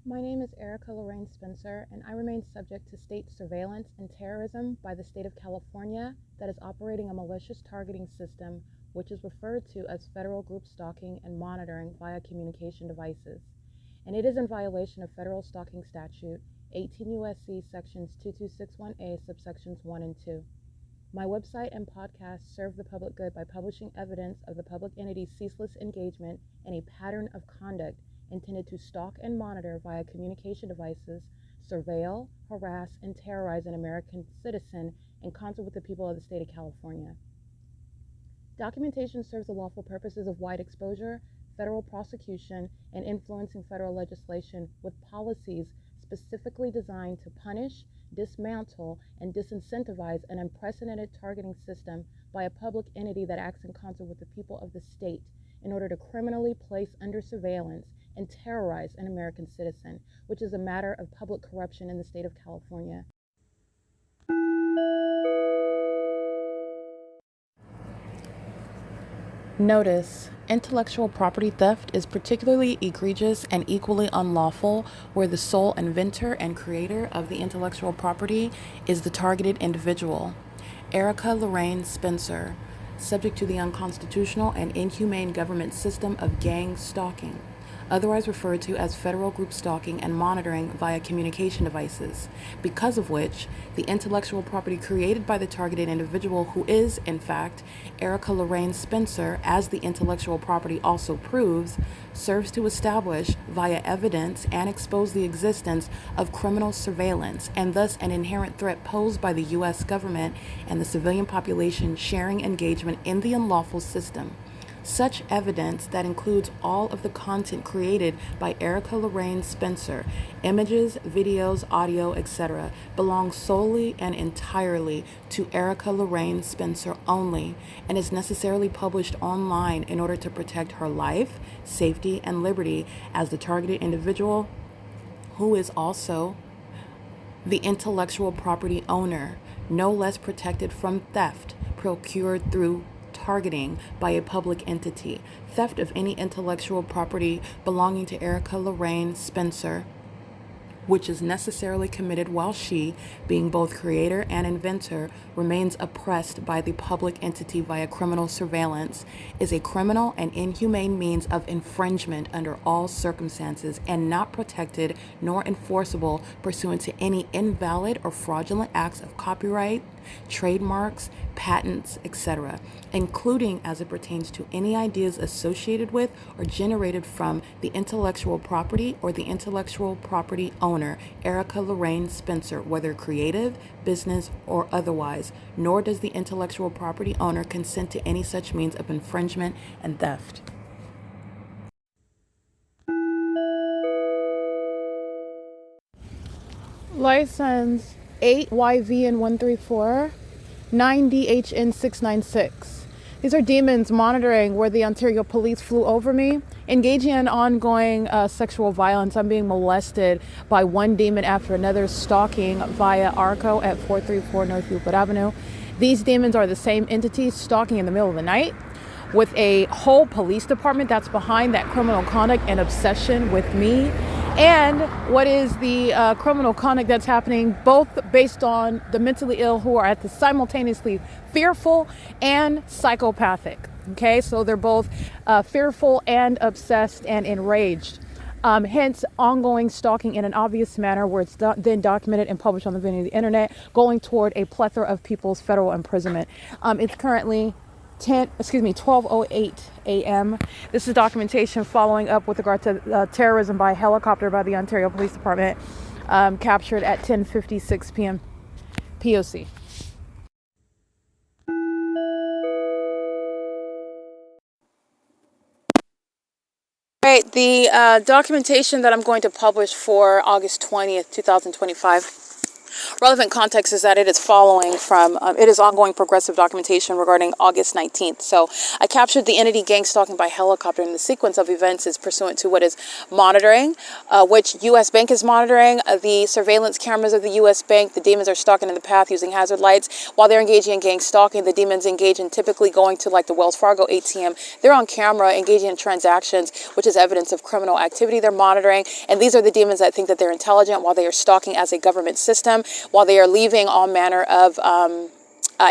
My name is Erica Lorraine Spencer, and I remain subject to state surveillance and terrorism by the state of California that is operating a malicious targeting system, which is referred to as federal group stalking and monitoring via communication devices. And it is in violation of federal stalking statute 18 U.S.C. sections 2261A subsections 1 and 2. My website and podcast serve the public good by publishing evidence of the public entity's ceaseless engagement in a pattern of conduct intended to stalk and monitor via communication devices, surveil, harass, and terrorize an American citizen in concert with the people of the state of California. Documentation serves the lawful purposes of wide exposure, federal prosecution, and influencing federal legislation with policies specifically designed to punish, dismantle, and disincentivize an unprecedented targeting system by a public entity that acts in concert with the people of the state in order to criminally place under surveillance and terrorize an American citizen, which is a matter of public corruption in the state of California. Notice: intellectual property theft is particularly egregious and equally unlawful where the sole inventor and creator of the intellectual property is the targeted individual. Erica Lorraine Spencer, subject to the unconstitutional and inhumane government system of gang stalking, otherwise referred to as federal group stalking and monitoring via communication devices, because of which the intellectual property created by the targeted individual, who is, in fact, Erica Lorraine Spencer, as the intellectual property also proves, serves to establish via evidence and expose the existence of criminal surveillance and thus an inherent threat posed by the U.S. government and the civilian population sharing engagement in the unlawful system. Such evidence, that includes all of the content created by Erica Lorraine Spencer, images, videos, audio, etc., belongs solely and entirely to Erica Lorraine Spencer only and is necessarily published online in order to protect her life, safety, and liberty as the targeted individual, who is also the intellectual property owner, no less protected from theft procured through targeting by a public entity. Theft of any intellectual property belonging to Erica Lorraine Spencer, which is necessarily committed while she, being both creator and inventor, remains oppressed by the public entity via criminal surveillance, is a criminal and inhumane means of infringement under all circumstances and not protected nor enforceable pursuant to any invalid or fraudulent acts of copyright, trademarks, patents, etc., including as it pertains to any ideas associated with or generated from the intellectual property or the intellectual property owner, Erica Lorraine Spencer, whether creative, business, or otherwise, nor does the intellectual property owner consent to any such means of infringement and theft. License 8YVN134, 9DHN696. These are demons monitoring where the Ontario police flew over me, engaging in ongoing sexual violence. I'm being molested by one demon after another, stalking via ARCO at 434 North Euclid Avenue. These demons are the same entities stalking in the middle of the night, with a whole police department that's behind that criminal conduct and obsession with me. And what is the criminal conduct that's happening, both based on the mentally ill who are at the simultaneously fearful and psychopathic. Okay, so they're both fearful and obsessed and enraged. Hence, ongoing stalking in an obvious manner where it's then documented and published on the video of the internet, going toward a plethora of people's federal imprisonment. It's currently 12:08 a.m. This is documentation following up with regard to terrorism by helicopter by the Ontario Police Department, captured at 10:56 p.m. P.O.C. All right, the documentation that I'm going to publish for August 20th, 2025. Relevant context is that it is following from, it is ongoing progressive documentation regarding August 19th. So I captured the entity gang stalking by helicopter, and the sequence of events is pursuant to what is monitoring, which U.S. Bank is monitoring, the surveillance cameras of the U.S. Bank. The demons are stalking in the path using hazard lights. While they're engaging in gang stalking, the demons engage in typically going to like the Wells Fargo ATM. They're on camera engaging in transactions, which is evidence of criminal activity they're monitoring. And these are the demons that think that they're intelligent while they are stalking as a government system, while they are leaving all manner of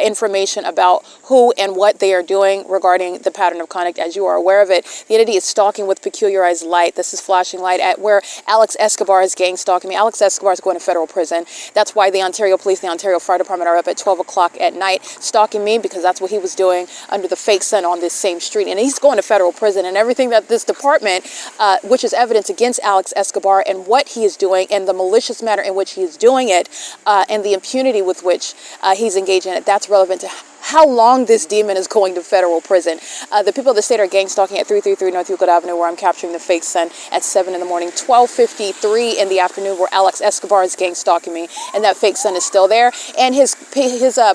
information about who and what they are doing regarding the pattern of conduct, as you are aware of it. The entity is stalking with peculiarized light. This is flashing light at where Alex Escobar is gang stalking me. Alex Escobar is going to federal prison. That's why the Ontario Police, the Ontario Fire Department are up at 12 o'clock at night stalking me, because that's what he was doing under the fake sun on this same street. And he's going to federal prison, and everything that this department, which is evidence against Alex Escobar and what he is doing and the malicious manner in which he is doing it, and the impunity with which he's engaging in it, that's relevant to how long this demon is going to federal prison. The people of the state are gang stalking at 333 North Euclid Avenue, where I'm capturing the fake sun at 7 in the morning, 12:53 in the afternoon, where Alex Escobar is gang stalking me, and that fake sun is still there. And his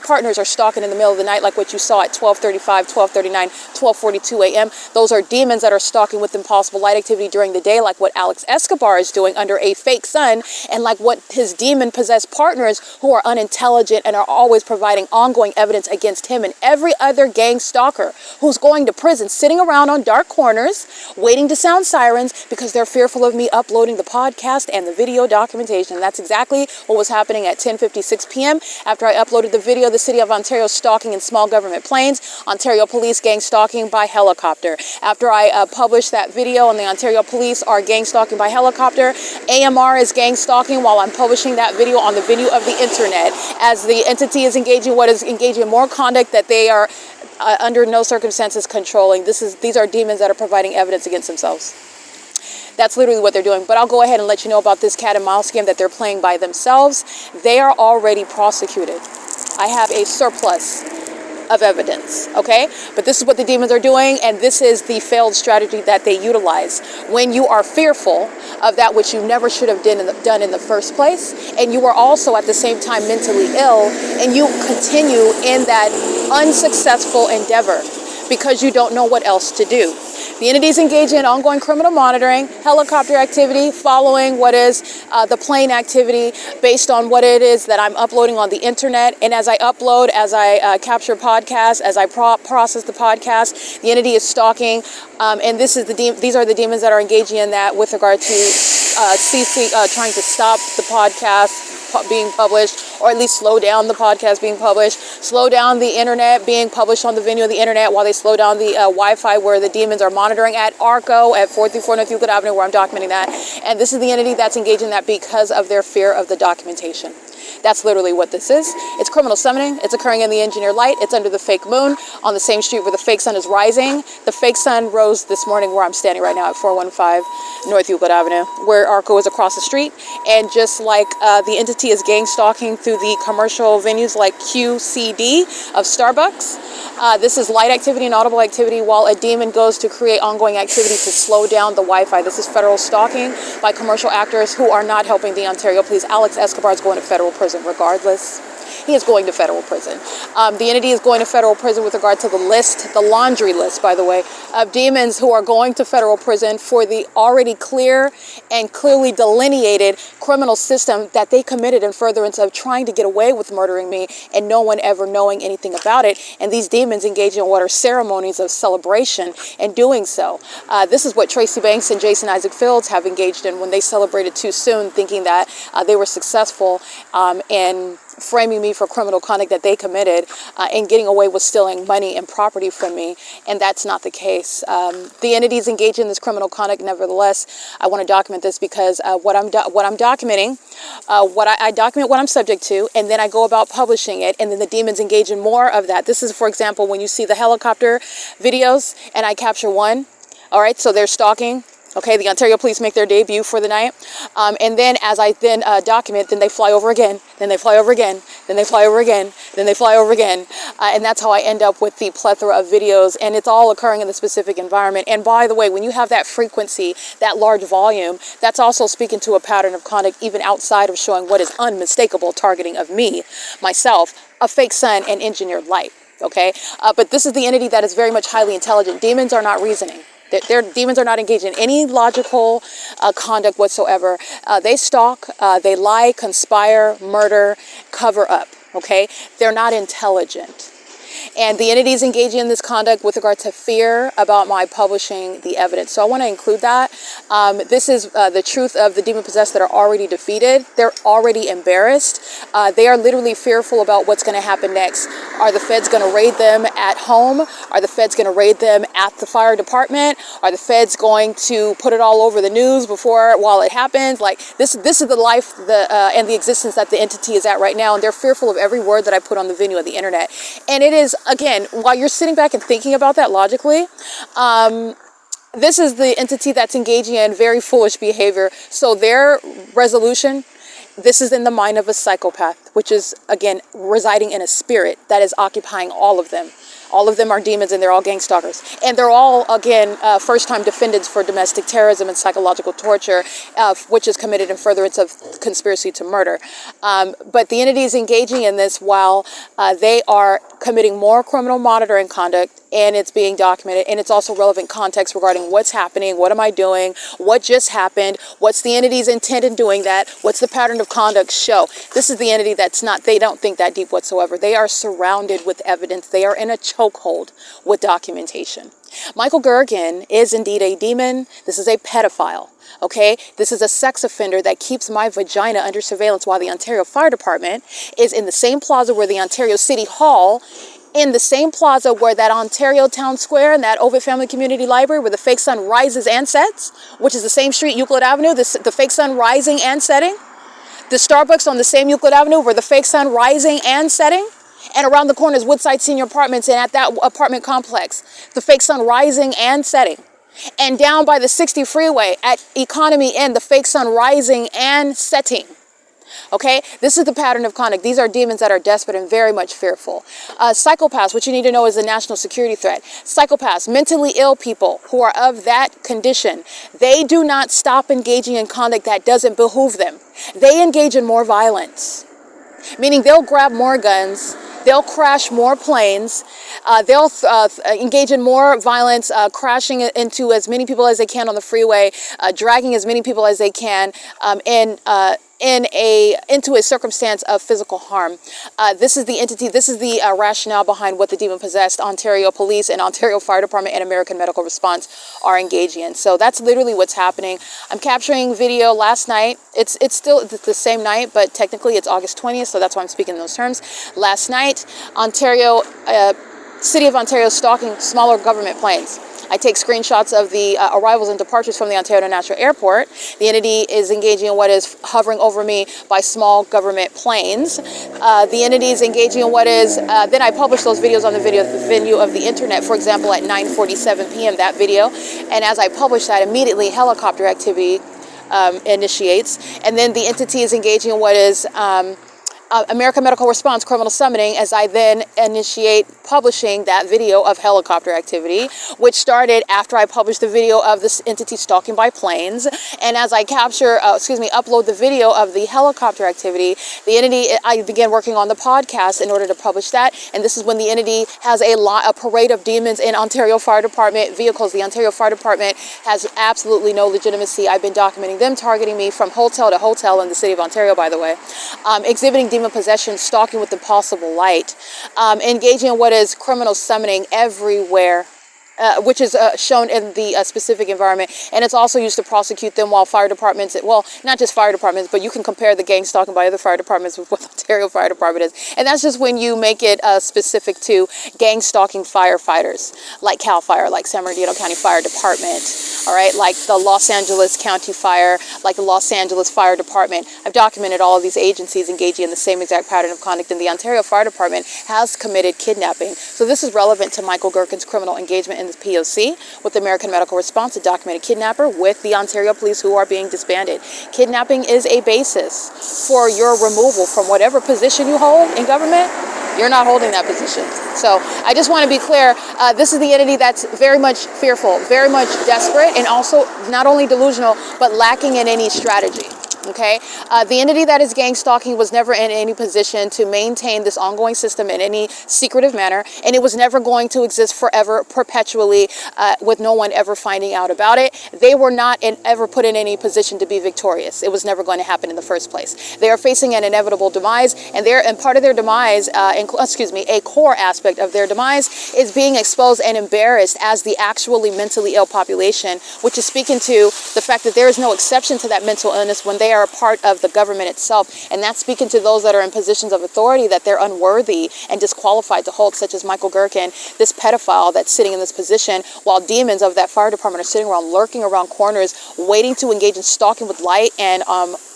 partners are stalking in the middle of the night, like what you saw at 12:35, 12:39, 12:42 a.m. Those are demons that are stalking with impossible light activity during the day, like what Alex Escobar is doing under a fake sun, and like what his demon-possessed partners, who are unintelligent and are always providing ongoing evidence against him and every other gang stalker who's going to prison, sitting around on dark corners waiting to sound sirens because they're fearful of me uploading the podcast and the video documentation. And that's exactly what was happening at 10:56 p.m. after I uploaded the video. The city of Ontario stalking in small government planes, Ontario Police gang stalking by helicopter. After I published that video and the Ontario Police are gang stalking by helicopter, AMR is gang stalking while I'm publishing that video on the venue of the internet, as the entity is engaging in more conduct that they are under no circumstances controlling. These are demons that are providing evidence against themselves. That's literally what they're doing. But I'll go ahead and let you know about this cat and mouse game that they're playing by themselves. They are already prosecuted. I have a surplus of evidence, okay? But this is what the demons are doing, and this is the failed strategy that they utilize. When you are fearful of that which you never should have done in the first place, and you are also at the same time mentally ill, and you continue in that unsuccessful endeavor because you don't know what else to do. The entities engage in ongoing criminal monitoring, helicopter activity, following what is the plane activity based on what it is that I'm uploading on the internet. And as I upload, as I capture podcasts, as I process the podcast, the entity is stalking. And these are the demons that are engaging in that with regard to trying to stop the podcast being published, or at least slow down the podcast being published, slow down the internet being published on the venue of the internet, while they slow down the Wi-Fi where the demons are monitoring at ARCO at 434 North Euclid Avenue, where I'm documenting that. And this is the entity that's engaging in that because of their fear of the documentation. That's literally what this is. It's criminal summoning. It's occurring in the engineered light. It's under the fake moon on the same street where the fake sun is rising. The fake sun rose this morning where I'm standing right now at 415 North Euclid Avenue, where ARCO is across the street. And just like the entity is gang stalking through the commercial venues like QCD of Starbucks, this is light activity and audible activity, while a demon goes to create ongoing activity to slow down the Wi-Fi. This is federal stalking by commercial actors who are not helping the Ontario Police. Alex Escobar is going to federal prison regardless. He is going to federal prison. The entity is going to federal prison with regard to the list, the laundry list, by the way, of demons who are going to federal prison for the already clear and clearly delineated criminal system that they committed in furtherance of trying to get away with murdering me and no one ever knowing anything about it. And these demons engage in what are ceremonies of celebration and doing so. This is what Tracy Banks and Jason Isaac Fields have engaged in when they celebrated too soon, thinking that they were successful in framing me for criminal conduct that they committed and getting away with stealing money and property from me, and that's not the case. The entities engage in this criminal conduct. Nevertheless, I want to document this because what I'm documenting, I document what I'm subject to, and then I go about publishing it, and then the demons engage in more of that. This is, for example, when you see the helicopter videos, and I capture one. All right, so they're stalking Okay, the Ontario police make their debut for the night. And then as I then document, then they fly over again, then they fly over again, then they fly over again, then they fly over again. And that's how I end up with the plethora of videos, and it's all occurring in the specific environment. And by the way, when you have that frequency, that large volume, that's also speaking to a pattern of conduct even outside of showing what is unmistakable targeting of me, myself, a fake sun, and engineered light. Okay, but this is the entity that is very much highly intelligent. Demons are not reasoning. Their demons are not engaged in any logical conduct whatsoever. They stalk, they lie, conspire, murder, cover up. Okay, they're not intelligent. And the entity is engaging in this conduct with regard to fear about my publishing the evidence. So I want to include that. This is the truth of the demon-possessed that are already defeated. They're already embarrassed. They are literally fearful about what's going to happen next. Are the feds going to raid them at home? Are the feds going to raid them at the fire department? Are the feds going to put it all over the news while it happens? Like this is the life and the existence that the entity is at right now. And they're fearful of every word that I put on the venue of the internet. And it is, again, while you're sitting back and thinking about that logically, this is the entity that's engaging in very foolish behavior. So their resolution, this is in the mind of a psychopath, which is, again, residing in a spirit that is occupying all of them. All of them are demons, and they're all gang stalkers. And they're all, again, first-time defendants for domestic terrorism and psychological torture, which is committed in furtherance of conspiracy to murder. But the entity is engaging in this while they are committing more criminal monitoring conduct, and it's being documented, and it's also relevant context regarding what's happening, what am I doing, what just happened, what's the entity's intent in doing that, what's the pattern of conduct show. This is the entity that's not, they don't think that deep whatsoever. They are surrounded with evidence. They are in a chokehold with documentation. Michael Gerken is indeed a demon. This is a pedophile. Okay, this is a sex offender that keeps my vagina under surveillance while the Ontario Fire Department is in the same plaza where the Ontario City Hall, in the same plaza where that Ontario Town Square and that OVITT Family Community Library where the fake sun rises and sets, which is the same street, Euclid Avenue, the fake sun rising and setting. The Starbucks on the same Euclid Avenue where the fake sun rising and setting. And around the corner is Woodside Senior Apartments, and at that apartment complex, the fake sun rising and setting. And down by the 60 freeway at Economy Inn, the fake sun rising and setting. Okay, this is the pattern of conduct. These are demons that are desperate and very much fearful. Psychopaths, what you need to know is a national security threat. Psychopaths, mentally ill people who are of that condition, they do not stop engaging in conduct that doesn't behoove them. They engage in more violence, meaning they'll grab more guns, they'll crash more planes, they'll engage in more violence, crashing into as many people as they can on the freeway, dragging as many people as they can, into a circumstance of physical harm. This is the entity, this is the rationale behind what the demon-possessed Ontario Police and Ontario Fire Department and American Medical Response are engaging in. So that's literally what's happening. I'm capturing video last night. It's still the same night, but technically it's August 20th, so that's why I'm speaking in those terms. Last night, Ontario, City of Ontario stalking smaller government planes. I take screenshots of the arrivals and departures from the Ontario International Airport. The entity is engaging in what is hovering over me by small government planes. The entity is engaging in what is, then I publish those videos on the venue of the internet, for example, at 9:47 p.m., that video. And as I publish that, immediately helicopter activity initiates. And then the entity is engaging in what is American Medical Response criminal summoning, as I then initiate publishing that video of helicopter activity, which started after I published the video of this entity stalking by planes. And as I upload the video of the helicopter activity, the entity, I began working on the podcast in order to publish that. And this is when the entity has a parade of demons in Ontario Fire Department vehicles. The Ontario Fire Department has absolutely no legitimacy. I've been documenting them targeting me from hotel to hotel in the city of Ontario, by the way, exhibiting demon possession, stalking with impossible light, engaging in what is criminal summoning everywhere, which is shown in the specific environment. And it's also used to prosecute them while fire departments, well, not just fire departments, but you can compare the gang stalking by other fire departments with what the Ontario Fire Department is. And that's just when you make it specific to gang stalking firefighters, like CAL FIRE, like San Bernardino County Fire Department, all right, like the Los Angeles County Fire, like the Los Angeles Fire Department. I've documented all of these agencies engaging in the same exact pattern of conduct, and the Ontario Fire Department has committed kidnapping. So this is relevant to Michael Gerken's criminal engagement in the P.O.C. with the American Medical Response, a documented kidnapper with the Ontario Police who are being disbanded. Kidnapping is a basis for your removal from whatever position you hold in government. You're not holding that position. So I just want to be clear, this is the entity that's very much fearful, very much desperate, and also not only delusional, but lacking in any strategy. Okay, the entity that is gang stalking was never in any position to maintain this ongoing system in any secretive manner, and it was never going to exist forever, perpetually, with no one ever finding out about it. They were not ever put in any position to be victorious. It was never going to happen in the first place. They are facing an inevitable demise, and part of their demise, a core aspect of their demise is being exposed and embarrassed as the actually mentally ill population, which is speaking to the fact that there is no exception to that mental illness when they are a part of the government itself, and that's speaking to those that are in positions of authority that they're unworthy and disqualified to hold, such as Michael GERKEN, this pedophile that's sitting in this position, while demons of that fire department are sitting around, lurking around corners, waiting to engage in stalking with light and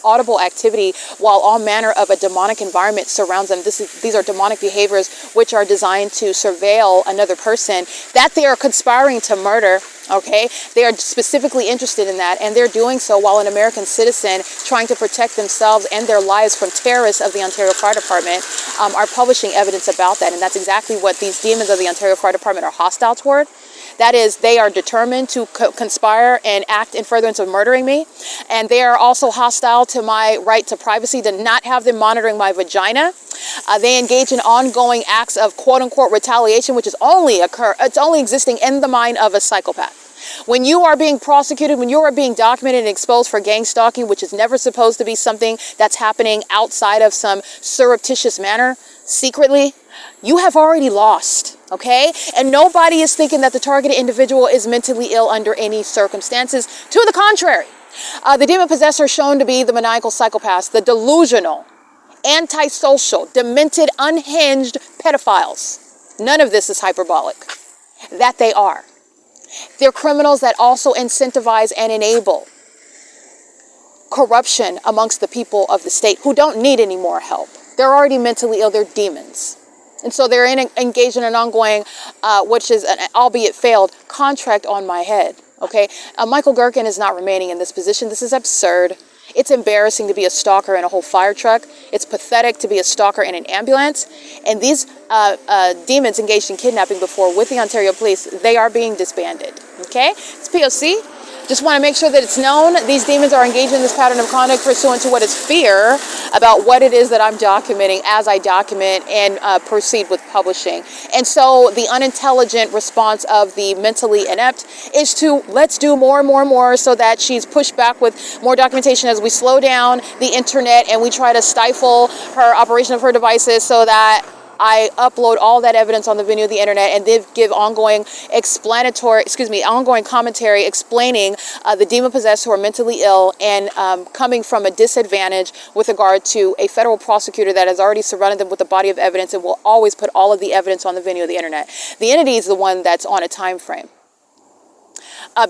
audible activity, while all manner of a demonic environment surrounds them. These are demonic behaviors which are designed to surveil another person that they are conspiring to murder. Okay, they are specifically interested in that, and they're doing so while an American citizen trying to protect themselves and their lives from terrorists of the Ontario Fire Department are publishing evidence about that. And that's exactly what these demons of the Ontario Fire Department are hostile toward. That is, they are determined to conspire and act in furtherance of murdering me. And they are also hostile to my right to privacy, to not have them monitoring my vagina. They engage in ongoing acts of quote-unquote retaliation, which is only existing in the mind of a psychopath. When you are being prosecuted, when you are being documented and exposed for gang stalking, which is never supposed to be something that's happening outside of some surreptitious manner, secretly, you have already lost, okay? And nobody is thinking that the targeted individual is mentally ill under any circumstances. To the contrary, the demon possessor shown to be the maniacal psychopaths, the delusional, antisocial, demented, unhinged pedophiles. None of this is hyperbolic. That they are. They're criminals that also incentivize and enable corruption amongst the people of the state who don't need any more help. They're already mentally ill. They're demons. And so they're engaged in an ongoing, which is an albeit failed, contract on my head. Okay, Michael GERKEN is not remaining in this position. This is absurd. It's embarrassing to be a stalker in a whole fire truck. It's pathetic to be a stalker in an ambulance. And these demons engaged in kidnapping before with the Ontario Police, they are being disbanded. Okay, it's P.O.C. Just want to make sure that it's known. These demons are engaged in this pattern of conduct pursuant to what is fear about what it is that I'm documenting as I document and proceed with publishing. And so the unintelligent response of the mentally inept is to let's do more and more and more, so that she's pushed back with more documentation as we slow down the internet and we try to stifle her operation of her devices, so that I upload all that evidence on the video of the internet and then give ongoing commentary explaining the demon possessed who are mentally ill and coming from a disadvantage with regard to a federal prosecutor that has already surrounded them with a body of evidence and will always put all of the evidence on the video of the internet. The entity is the one that's on a time frame.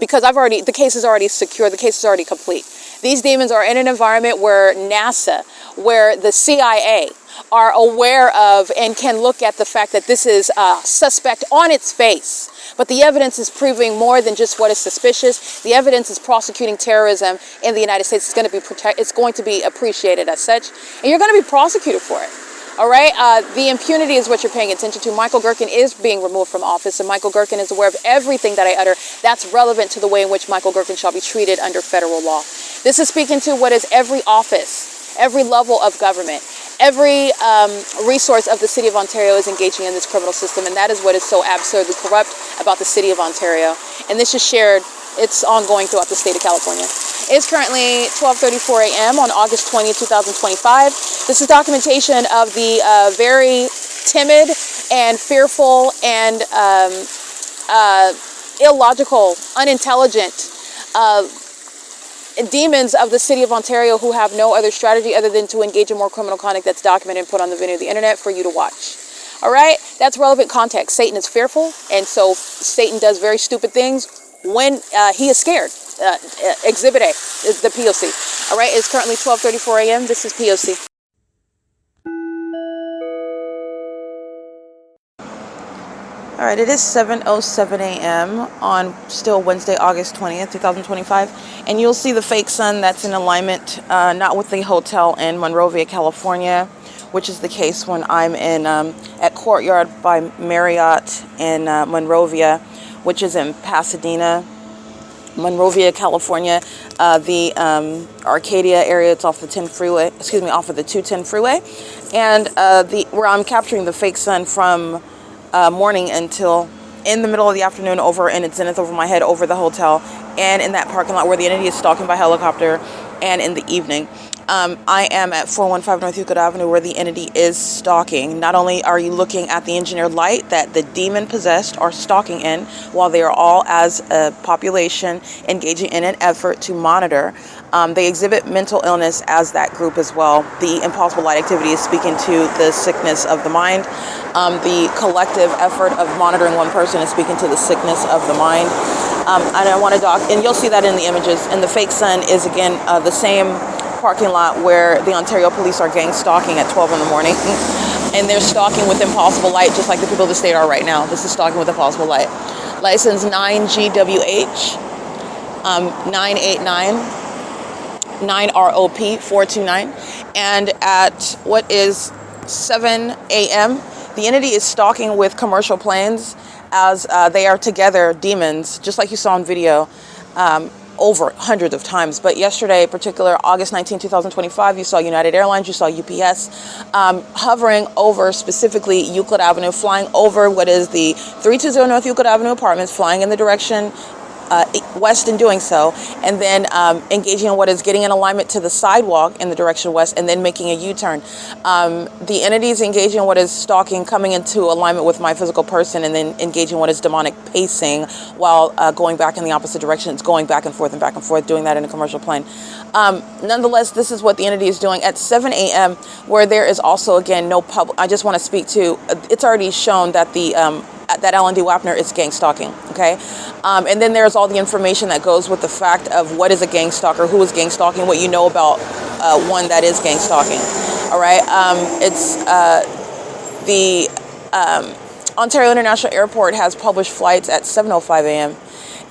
Because the case is already secure, the case is already complete. These demons are in an environment where NASA, where the CIA are aware of and can look at the fact that this is suspect on its face. But the evidence is proving more than just what is suspicious. The evidence is prosecuting terrorism in the United States. It's going to be appreciated as such, and you're going to be prosecuted for it. All right, the impunity is what you're paying attention to. Michael GERKEN is being removed from office, and Michael GERKEN is aware of everything that I utter that's relevant to the way in which Michael GERKEN shall be treated under federal law. This is speaking to what is every office, every level of government, every resource of the City of Ontario is engaging in this criminal system, and that is what is so absurdly corrupt about the City of Ontario. And this is shared. It's ongoing throughout the state of California. It's currently 12:34 a.m. on August 20th, 2025. This is documentation of the very timid and fearful and illogical, unintelligent demons of the City of Ontario who have no other strategy other than to engage in more criminal conduct that's documented and put on the video of the internet for you to watch. All right? That's relevant context. Satan is fearful, and so Satan does very stupid things when he is scared. Exhibit A is the P.O.C. All right, it's currently 12:34 a.m. This is P.O.C. All right, it is 7:07 a.m. on still Wednesday, August 20th, 2025. And you'll see the fake sun that's in alignment, not with the hotel in Monrovia, California, which is the case when I'm in at Courtyard by Marriott in Monrovia, which is in Pasadena, Monrovia, California. The Arcadia area, it's off the 10 freeway, excuse me, off of the 210 freeway. And where I'm capturing the fake sun from morning until in the middle of the afternoon over in its zenith over my head over the hotel, and in that parking lot where the entity is stalking by helicopter, and in the evening. I am at 415 North Euclid Avenue where the entity is stalking. Not only are you looking at the engineered light that the demon possessed are stalking in, while they are all as a population engaging in an effort to monitor, they exhibit mental illness as that group as well. The impossible light activity is speaking to the sickness of the mind. The collective effort of monitoring one person is speaking to the sickness of the mind. And I want to and you'll see that in the images. And the fake sun is again the same parking lot where the Ontario police are gang stalking at 12 in the morning. And they're stalking with impossible light, just like the people of the state are right now. This is stalking with impossible light. License 9GWH 989 9ROP 429. And at what is 7 a.m., the entity is stalking with commercial planes as they are together, demons, just like you saw in video, over hundreds of times. But yesterday, particular August 19, 2025, you saw United Airlines, you saw UPS hovering over specifically Euclid Avenue, flying over what is the 320 North Euclid Avenue apartments, flying in the direction west in doing so, and then engaging in what is getting in alignment to the sidewalk in the direction west, and then making a U-turn. The entities engaging in what is stalking, coming into alignment with my physical person, and then engaging what is demonic pacing while going back in the opposite direction. It's going back and forth, doing that in a commercial plane. Nonetheless, this is what the entity is doing at 7 a.m., where there is also, again, no public. I just want to speak to, it's already shown that the that L&D WAPNER is gang stalking, okay? And then there's all the information that goes with the fact of what is a gang stalker, who is gang stalking, what you know about one that is gang stalking, all right? It's the Ontario International Airport has published flights at 7:05 a.m.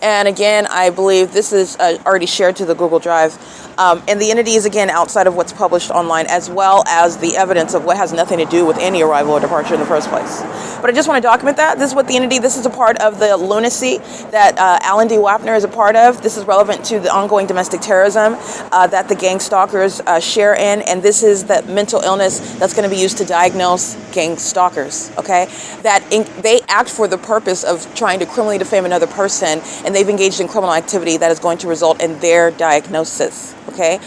And again, I believe this is already shared to the Google Drive. And the entity is, again, outside of what's published online, as well as the evidence of what has nothing to do with any arrival or departure in the first place. But I just want to document that. This is what the entity, this is a part of the lunacy that L&D WAPNER is a part of. This is relevant to the ongoing domestic terrorism that the gang stalkers share in. And this is the mental illness that's going to be used to diagnose gang stalkers, okay? That they act for the purpose of trying to criminally defame another person, and they've engaged in criminal activity that is going to result in their diagnosis. Okay,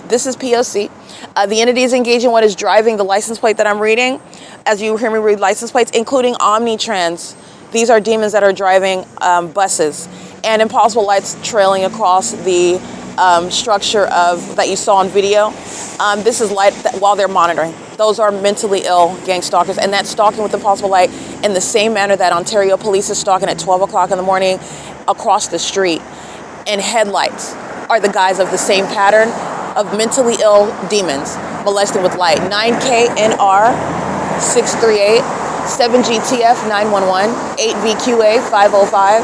this is P.O.C. The entity is engaging in what is driving the license plate that I'm reading. As you hear me read license plates, including Omnitrans. These are demons that are driving buses, and impossible lights trailing across the structure of that you saw on video. This is light while they're monitoring. Those are mentally ill gang stalkers, and that's stalking with impossible light in the same manner that Ontario police is stalking at 12 o'clock in the morning across the street. And headlights are the guys of the same pattern of mentally ill demons molesting with light. 9KNR 638, 7GTF 911, 8VQA 505,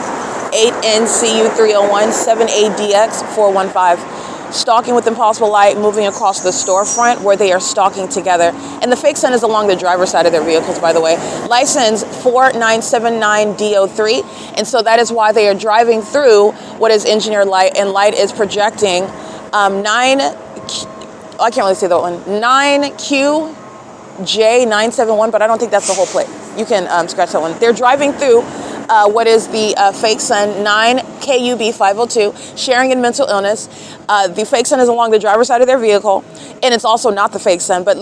8NCU 301, 7ADX 415. Stalking with impossible light, moving across the storefront where they are stalking together. And the fake sun is along the driver's side of their vehicles, by the way. License 4979DO3. And so that is why they are driving through what is engineered light, and light is projecting I can't really say that one, 9QJ971, but I don't think that's the whole plate. You can scratch that one. They're driving through what is the fake sun 9KUB502, sharing in mental illness. The fake sun is along the driver's side of their vehicle, and it's also not the fake sun, but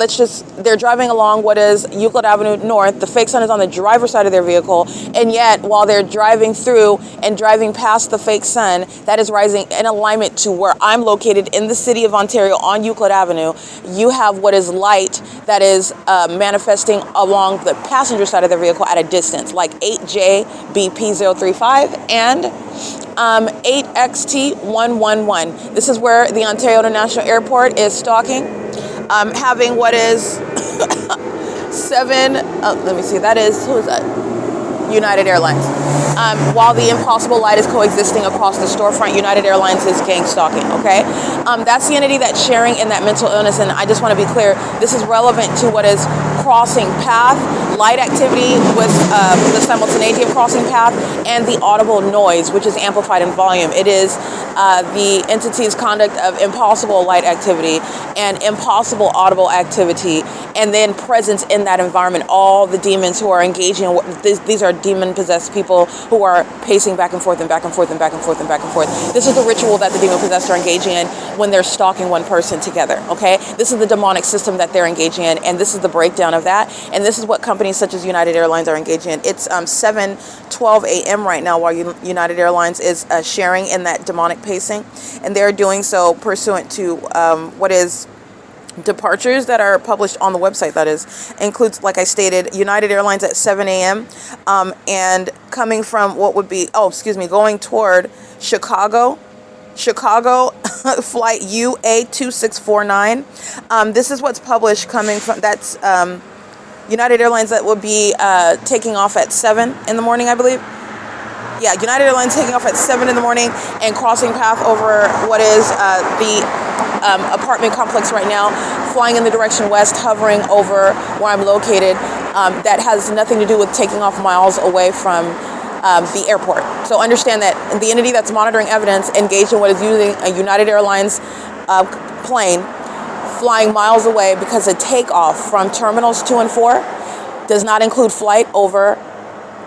they're driving along what is Euclid Avenue North. The fake sun is on the driver's side of their vehicle, and yet while they're driving through and driving past the fake sun, that is rising in alignment to where I'm located in the city of Ontario on Euclid Avenue. You have what is light that is manifesting along the passenger side of their vehicle at a distance, like 8JBP035 and 8XT111. This is where the Ontario International Airport is stalking, having what is let me see, that is, who is that? United Airlines. While the impossible light is coexisting across the storefront, United Airlines is gang stalking, okay? That's the entity that's sharing in that mental illness, and I just want to be clear, this is relevant to what is crossing path, light activity with the simultaneity of crossing path, and the audible noise, which is amplified in volume. It is the entity's conduct of impossible light activity and impossible audible activity, and then presence in that environment. All the demons who are engaging, these are demon-possessed people who are pacing back and forth and back and forth and back and forth and back and forth. This is the ritual that the demon-possessed are engaging in when they're stalking one person together, okay? This is the demonic system that they're engaging in, and this is the breakdown of that, and this is what companies such as United Airlines are engaging in. It's 7:12 a.m. right now while United Airlines is sharing in that demonic pacing, and they're doing so pursuant to what is departures that are published on the website. That is includes, like I stated, United Airlines at 7 a.m. And coming from what would be going toward Chicago flight UA2649. This is what's published coming from, that's United Airlines that would be taking off at 7 in the morning, I believe. Yeah, United Airlines taking off at 7 in the morning and crossing path over what is the apartment complex right now, flying in the direction west, hovering over where I'm located. That has nothing to do with taking off miles away from the airport. So understand that the entity that's monitoring evidence engaged in what is using a United Airlines plane flying miles away, because a takeoff from terminals 2 and 4 does not include flight over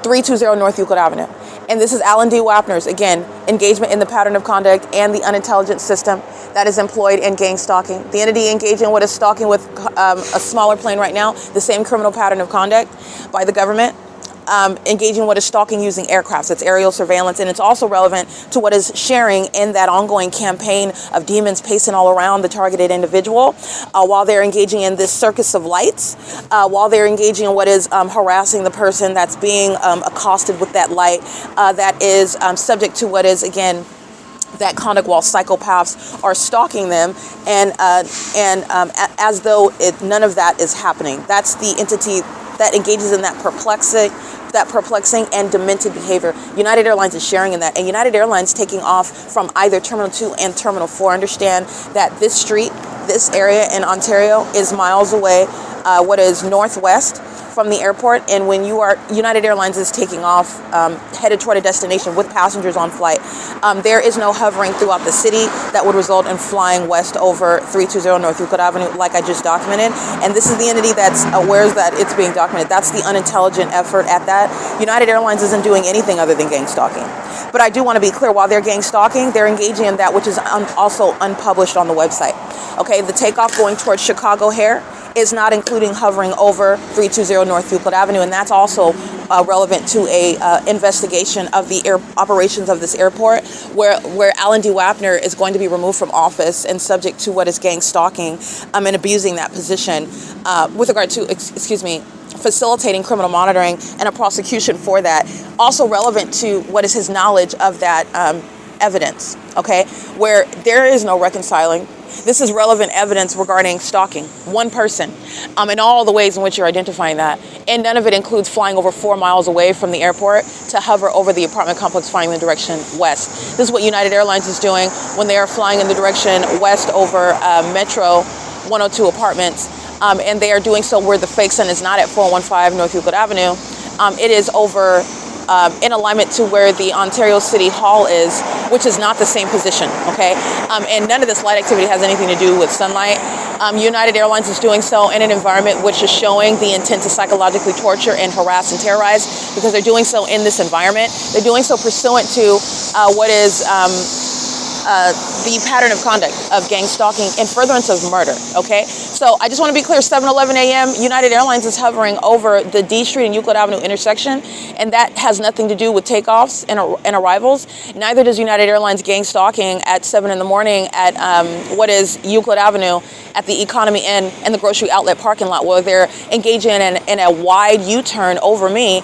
320 North Euclid Avenue. And this is Alan D. Wapner's, again, engagement in the pattern of conduct and the unintelligent system that is employed in gang stalking. The entity engaging in what is stalking with a smaller plane right now, the same criminal pattern of conduct by the government, engaging in what is stalking using aircrafts. It's aerial surveillance, and it's also relevant to what is sharing in that ongoing campaign of demons pacing all around the targeted individual while they're engaging in this circus of lights, while they're engaging in what is harassing the person that's being accosted with that light, that is subject to what is, again, that conduct while psychopaths are stalking them, and as though none of that is happening. That's the entity that engages in that perplexing and demented behavior. United Airlines is sharing in that, and United Airlines taking off from either Terminal 2 and Terminal 4. Understand that this street, this area in Ontario is miles away, what is northwest from the airport, and when United Airlines is taking off, headed toward a destination with passengers on flight, there is no hovering throughout the city that would result in flying west over 320 North Euclid Avenue, like I just documented. And this is the entity that's aware that it's being documented. That's the unintelligent effort at that. United Airlines isn't doing anything other than gang stalking. But I do want to be clear, while they're gang stalking, they're engaging in that which is also unpublished on the website. Okay, the takeoff going towards Chicago here is not including hovering over 320 North Euclid Avenue, and that's also relevant to a investigation of the operations of this airport, where Alan D. Wapner is going to be removed from office and subject to what is gang stalking and abusing that position with regard to, facilitating criminal monitoring and a prosecution for that. Also relevant to what is his knowledge of that evidence, okay, where there is no reconciling. This is relevant evidence regarding stalking one person, in all the ways in which you're identifying that. And none of it includes flying over 4 miles away from the airport to hover over the apartment complex flying in the direction west. This is what United Airlines is doing when they are flying in the direction west over Metro 102 apartments. And they are doing so where the fake sun is not at 415 North Euclid Avenue. It is over in alignment to where the Ontario City Hall is, which is not the same position, okay? And none of this light activity has anything to do with sunlight. United Airlines is doing so in an environment which is showing the intent to psychologically torture and harass and terrorize, because they're doing so in this environment. They're doing so pursuant to what is the pattern of conduct of gang stalking and furtherance of murder, okay? So I just want to be clear, 7:11 a.m., United Airlines is hovering over the D Street and Euclid Avenue intersection, and that has nothing to do with takeoffs and arrivals. Neither does United Airlines gang stalking at 7 in the morning at what is Euclid Avenue at the Economy Inn and the grocery outlet parking lot, where they're engaging in a wide U-turn over me,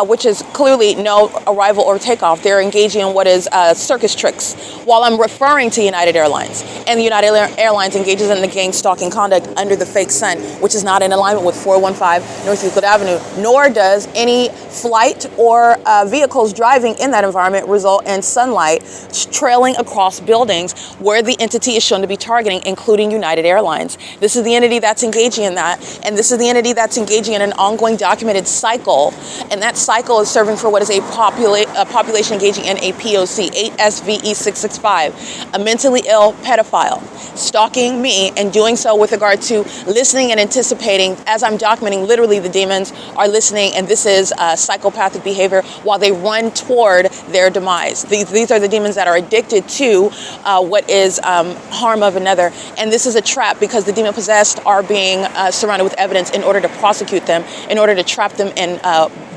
which is clearly no arrival or takeoff. They're engaging in what is circus tricks while I'm referring to United Airlines. And the United Airlines engages in the gang stalking conduct under the fake sun, which is not in alignment with 415 North Euclid Avenue, nor does any flight or vehicles driving in that environment result in sunlight trailing across buildings where the entity is shown to be targeting, including United Airlines. This is the entity that's engaging in that, and this is the entity that's engaging in an ongoing documented cycle, and that cycle is serving for what is a population engaging in a P.O.C, ASVE 665, a mentally ill pedophile, stalking me and doing so with regard to listening and anticipating. As I'm documenting, literally the demons are listening, and this is psychopathic behavior while they run toward their demise. These are the demons that are addicted to what is harm of another, and this is a trap because the demon possessed are being surrounded with evidence in order to prosecute them, in order to trap them in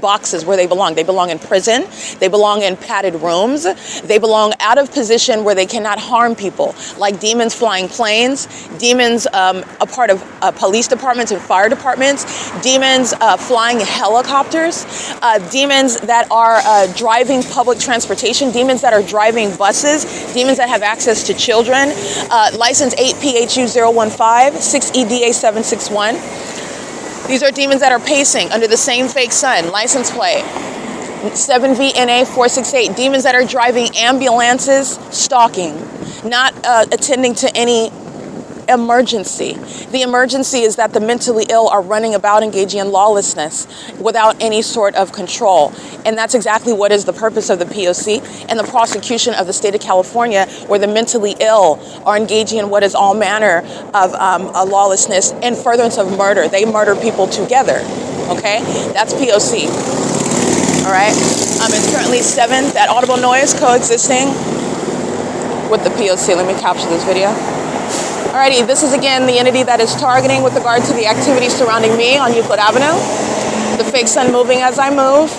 boxes where they belong. They belong in prison, they belong in padded rooms, they belong out of position where they cannot harm people, like demons flying planes, demons a part of police departments and fire departments, demons flying helicopters, demons that are driving public transportation, demons that are driving buses, demons that have access to children, license 8PHU015, 6EDA761. These are demons that are pacing under the same fake sun, license plate 7VNA468. Demons that are driving ambulances, stalking, not attending to any emergency. The emergency is that the mentally ill are running about engaging in lawlessness without any sort of control. And that's exactly what is the purpose of the P.O.C. and the prosecution of the state of California, where the mentally ill are engaging in what is all manner of lawlessness in furtherance of murder. They murder people together. Okay? That's P.O.C. All right? It's currently 7, that audible noise coexisting with the P.O.C. Let me capture this video. Alrighty, this is again the entity that is targeting with regard to the activity surrounding me on Euclid Avenue. The fake sun moving as I move.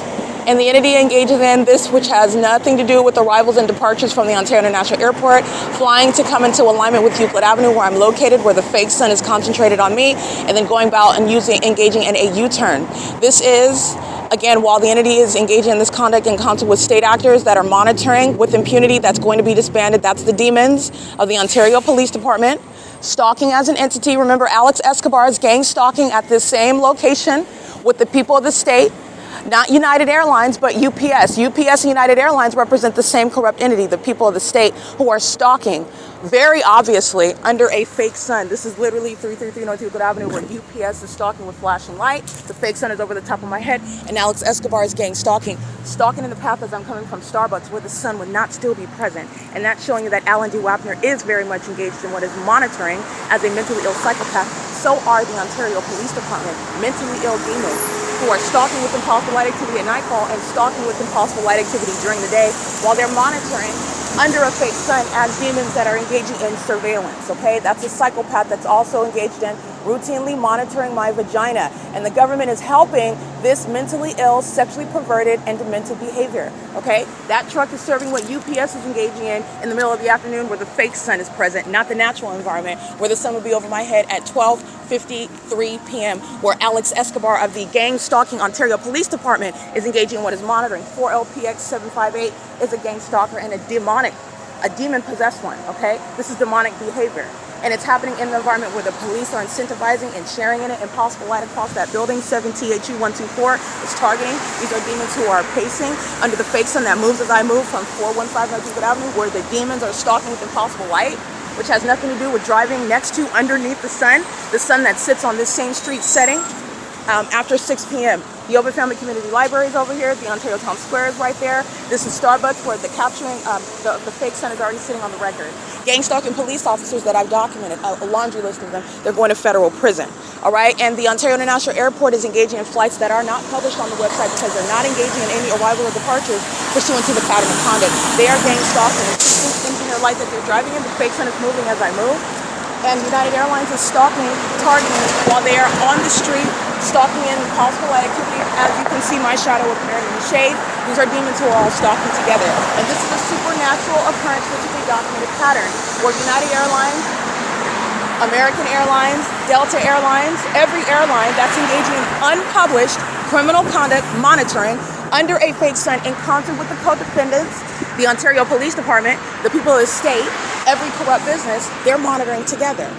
And the entity engages in this, which has nothing to do with arrivals and departures from the Ontario International Airport, flying to come into alignment with Euclid Avenue, where I'm located, where the fake sun is concentrated on me, and then going about and engaging in a U-turn. This is, again, while the entity is engaging in this conduct in concert with state actors that are monitoring with impunity, that's going to be disbanded. That's the demons of the Ontario Police Department. Stalking as an entity. Remember, Alex Escobar's gang stalking at this same location with the people of the state. Not United Airlines, but UPS. UPS and United Airlines represent the same corrupt entity, the people of the state who are stalking, very obviously, under a fake sun. This is literally 333 North Euclid Avenue, where UPS is stalking with flashing light. The fake sun is over the top of my head, and Alex Escobar's gang stalking in the path as I'm coming from Starbucks, where the sun would not still be present. And that's showing you that Alan D. WAPNER is very much engaged in what is monitoring as a mentally ill psychopath. So are the Ontario Police Department, mentally ill demons, who are stalking with impossible light activity at nightfall and stalking with impossible light activity during the day while they're monitoring under a fake sun as demons that are engaging in surveillance, okay? That's a psychopath that's also engaged in routinely monitoring my vagina. And the government is helping this mentally ill, sexually perverted, and demented behavior, okay? That truck is serving what UPS is engaging in the middle of the afternoon, where the fake sun is present, not the natural environment, where the sun will be over my head at 12:53 p.m., where Alex Escobar of the gang stalking Ontario Police Department is engaging in what is monitoring. 4LPX 758 is a gang stalker and a demon-possessed one, okay? This is demonic behavior. And it's happening in the environment where the police are incentivizing and sharing in it. Impossible light across that building. 7THU124 is targeting. These are demons who are pacing under the fake sun that moves as I move from 415 North Euclid Avenue, where the demons are stalking with impossible light, which has nothing to do with driving next to, underneath the sun that sits on this same street setting after 6 p.m. The OVITT Family Community Library is over here. The Ontario Town Square is right there. This is Starbucks, where the capturing the fake sun is already sitting on the record. Gang stalking police officers that I've documented, a laundry list of them, they're going to federal prison. All right, and the Ontario International Airport is engaging in flights that are not published on the website because they're not engaging in any arrival or departures pursuant to the pattern of conduct. They are gang stalking. Things in their light that they're driving in, the fake sun is moving as I move. And United Airlines is stalking, targeting while they are on the street, stalking in possible light activity. As you can see, my shadow appearing in the shade. These are demons who are all stalking together. And this is a supernatural occurrence, which is a documented pattern, where United Airlines, American Airlines, Delta Airlines, every airline that's engaging in unpublished criminal conduct monitoring under a fake sun in concert with the co-defendants, the Ontario Police Department, the people of the state, every corrupt business, they're monitoring together.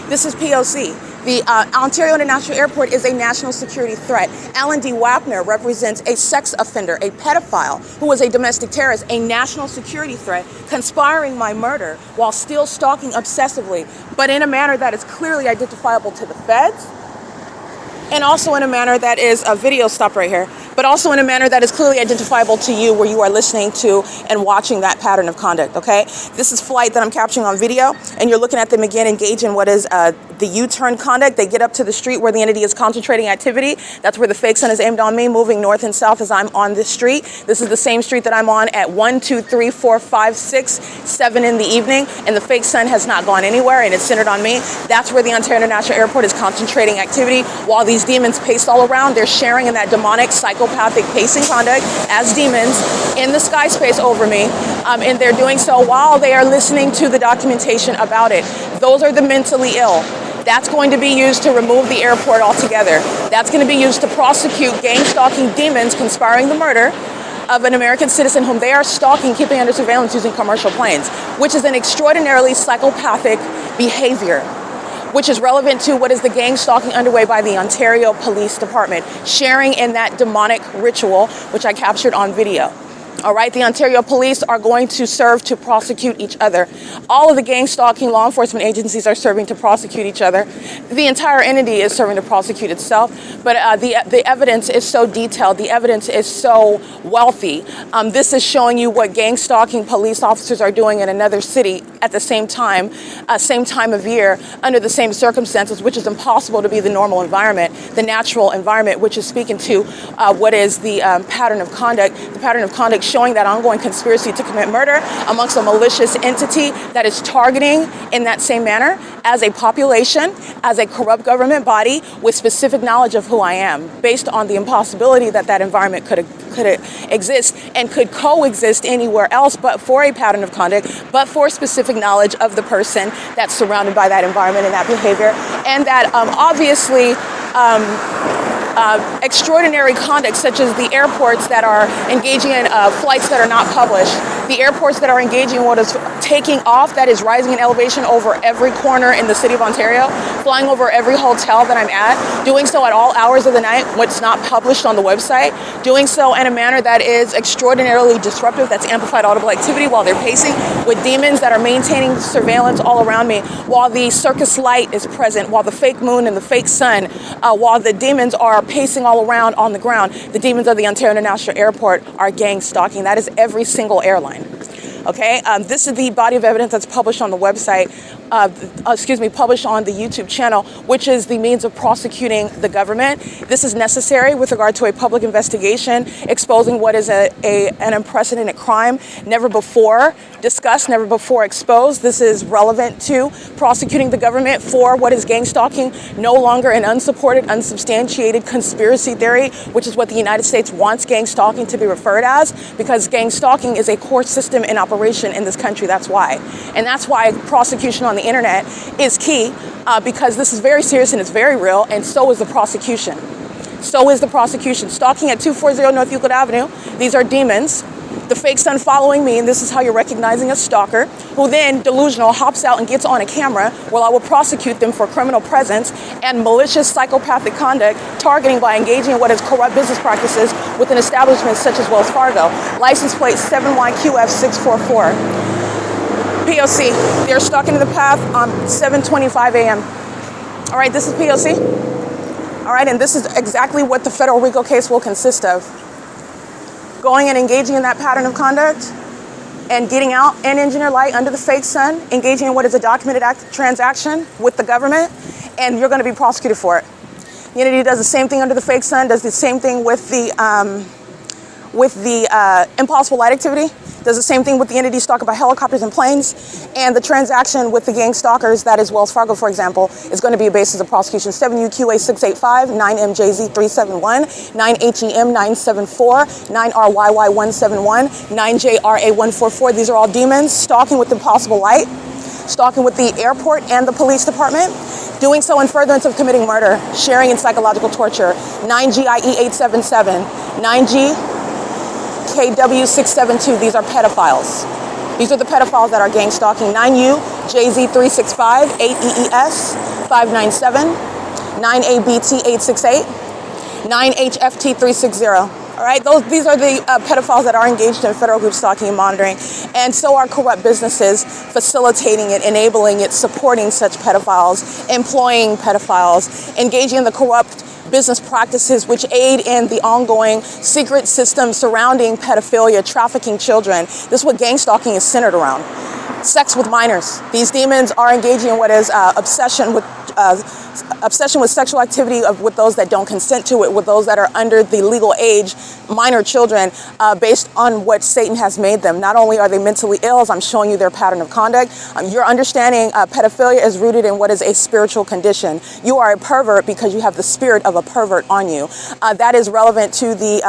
This is P.O.C. The Ontario International Airport is a national security threat. Alan D. WAPNER represents a sex offender, a pedophile, who was a domestic terrorist, a national security threat, conspiring my murder while still stalking obsessively, but in a manner that is clearly identifiable to the feds, and also in a manner that is a video stop right here, but also in a manner that is clearly identifiable to you where you are listening to and watching that pattern of conduct, okay? This is flight that I'm capturing on video, and you're looking at them again engage in what is the U-turn conduct. They get up to the street where the entity is concentrating activity. That's where the fake sun is aimed on me, moving north and south as I'm on this street. This is the same street that I'm on at 1, 2, 3, 4, 5, 6, 7 in the evening, and the fake sun has not gone anywhere, and it's centered on me. That's where the Ontario International Airport is concentrating activity. While these demons pace all around, they're sharing in that demonic, psychopathic pacing conduct as demons in the sky space over me, and they're doing so while they are listening to the documentation about it. Those are the mentally ill. That's going to be used to remove the airport altogether. That's going to be used to prosecute gang-stalking demons conspiring the murder of an American citizen whom they are stalking, keeping under surveillance using commercial planes, which is an extraordinarily psychopathic behavior, which is relevant to what is the gang stalking underway by the Ontario Police Department, sharing in that demonic ritual, which I captured on video. All right, the Ontario Police are going to serve to prosecute each other. All of the gang stalking law enforcement agencies are serving to prosecute each other. The entire entity is serving to prosecute itself, but the evidence is so detailed. The evidence is so wealthy. This is showing you what gang stalking police officers are doing in another city at the same time of year, under the same circumstances, which is impossible to be the normal environment, the natural environment, which is speaking to what is the pattern of conduct showing that ongoing conspiracy to commit murder amongst a malicious entity that is targeting in that same manner as a population, as a corrupt government body with specific knowledge of who I am, based on the impossibility that that environment could exist and could coexist anywhere else but for a pattern of conduct, but for specific knowledge of the person that's surrounded by that environment and that behavior, and that obviously extraordinary conduct, such as the airports that are engaging in flights that are not published, the airports that are engaging in what is taking off that is rising in elevation over every corner in the city of Ontario, flying over every hotel that I'm at, doing so at all hours of the night, what's not published on the website, doing so in a manner that is extraordinarily disruptive, that's amplified audible activity while they're pacing, with demons that are maintaining surveillance all around me, while the circus light is present, while the fake moon and the fake sun, while the demons are pacing all around on the ground. The demons of the Ontario International Airport are gang stalking. That is every single airline. Okay, this is the body of evidence that's published on the website, published on the YouTube channel, which is the means of prosecuting the government. This is necessary with regard to a public investigation exposing what is an unprecedented crime, never before discussed, never before exposed. This is relevant to prosecuting the government for what is gang stalking, no longer an unsupported, unsubstantiated conspiracy theory, which is what the United States wants gang stalking to be referred as, because gang stalking is a core system in operation in this country. That's why. And that's why prosecution on the internet is key, because this is very serious and it's very real, and so is the prosecution. So is the prosecution. Stalking at 240 North Euclid Avenue. These are demons. The fake son following me, and this is how you're recognizing a stalker, who then, delusional, hops out and gets on a camera. Well, I will prosecute them for criminal presence and malicious psychopathic conduct, targeting by engaging in what is corrupt business practices within establishments such as Wells Fargo. License plate 7YQF644. P.O.C. They're stalking the path on 7:25 a.m. All right, this is P.O.C. All right, and this is exactly what the federal RICO case will consist of. Going and engaging in that pattern of conduct and getting out in engineer light under the fake sun, engaging in what is a documented transaction with the government, and you're going to be prosecuted for it. The entity does the same thing under the fake sun, does the same thing with the impossible light activity, does the same thing with the entity stalking by helicopters and planes, and the transaction with the gang stalkers, that is Wells Fargo, for example, is going to be a basis of prosecution. 7UQA685, 9MJZ371, 9HEM974, 9RYY171, 9JRA144. These are all demons stalking with impossible light, stalking with the airport and the police department, doing so in furtherance of committing murder, sharing in psychological torture. 9GIE877, 9G KW672. These are pedophiles. These are the pedophiles that are gang stalking. 9U, JZ365, 8EES, 597, 9ABT 868, 9HFT 360. All right, these are the pedophiles that are engaged in federal group stalking and monitoring, and so are corrupt businesses facilitating it, enabling it, supporting such pedophiles, employing pedophiles, engaging in the corrupt business practices which aid in the ongoing secret system surrounding pedophilia, trafficking children. This is what gang stalking is centered around. Sex with minors. These demons are engaging in what is obsession with sexual activity with those that don't consent to it, with those that are under the legal age, minor children, based on what Satan has made them. Not only are they mentally ill, as I'm showing you their pattern of conduct, you're understanding pedophilia is rooted in what is a spiritual condition. You are a pervert because you have the spirit of a pervert on you. That is relevant to the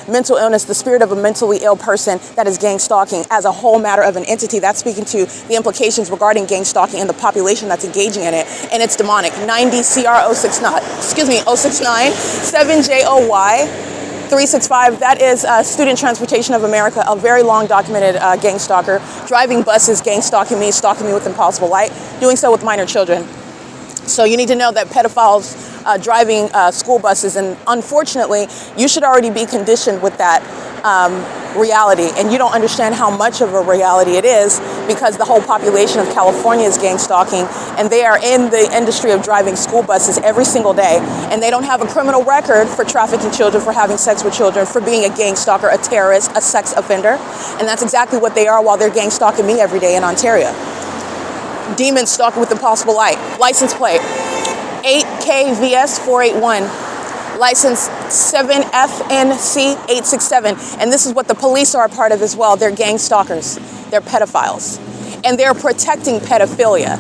mental illness, the spirit of a mentally ill person that is gang stalking as a whole matter of an entity. That's speaking to the implications regarding gang stalking and the population that's engaging in it, and it's demonic. 90 CR 069, 7JOY 365. That is Student Transportation of America, a very long documented gang stalker, driving buses, gang stalking me with impossible light, doing so with minor children. So you need to know that pedophiles driving school buses, and unfortunately, you should already be conditioned with that reality, and you don't understand how much of a reality it is because the whole population of California is gang stalking, and they are in the industry of driving school buses every single day, and they don't have a criminal record for trafficking children, for having sex with children, for being a gang stalker, a terrorist, a sex offender, and that's exactly what they are while they're gang stalking me every day in Ontario. Demons stalking with impossible light. License plate 8KVS 481. License 7FNC 867. And this is what the police are a part of as well. They're gang stalkers. They're pedophiles. And they're protecting pedophilia.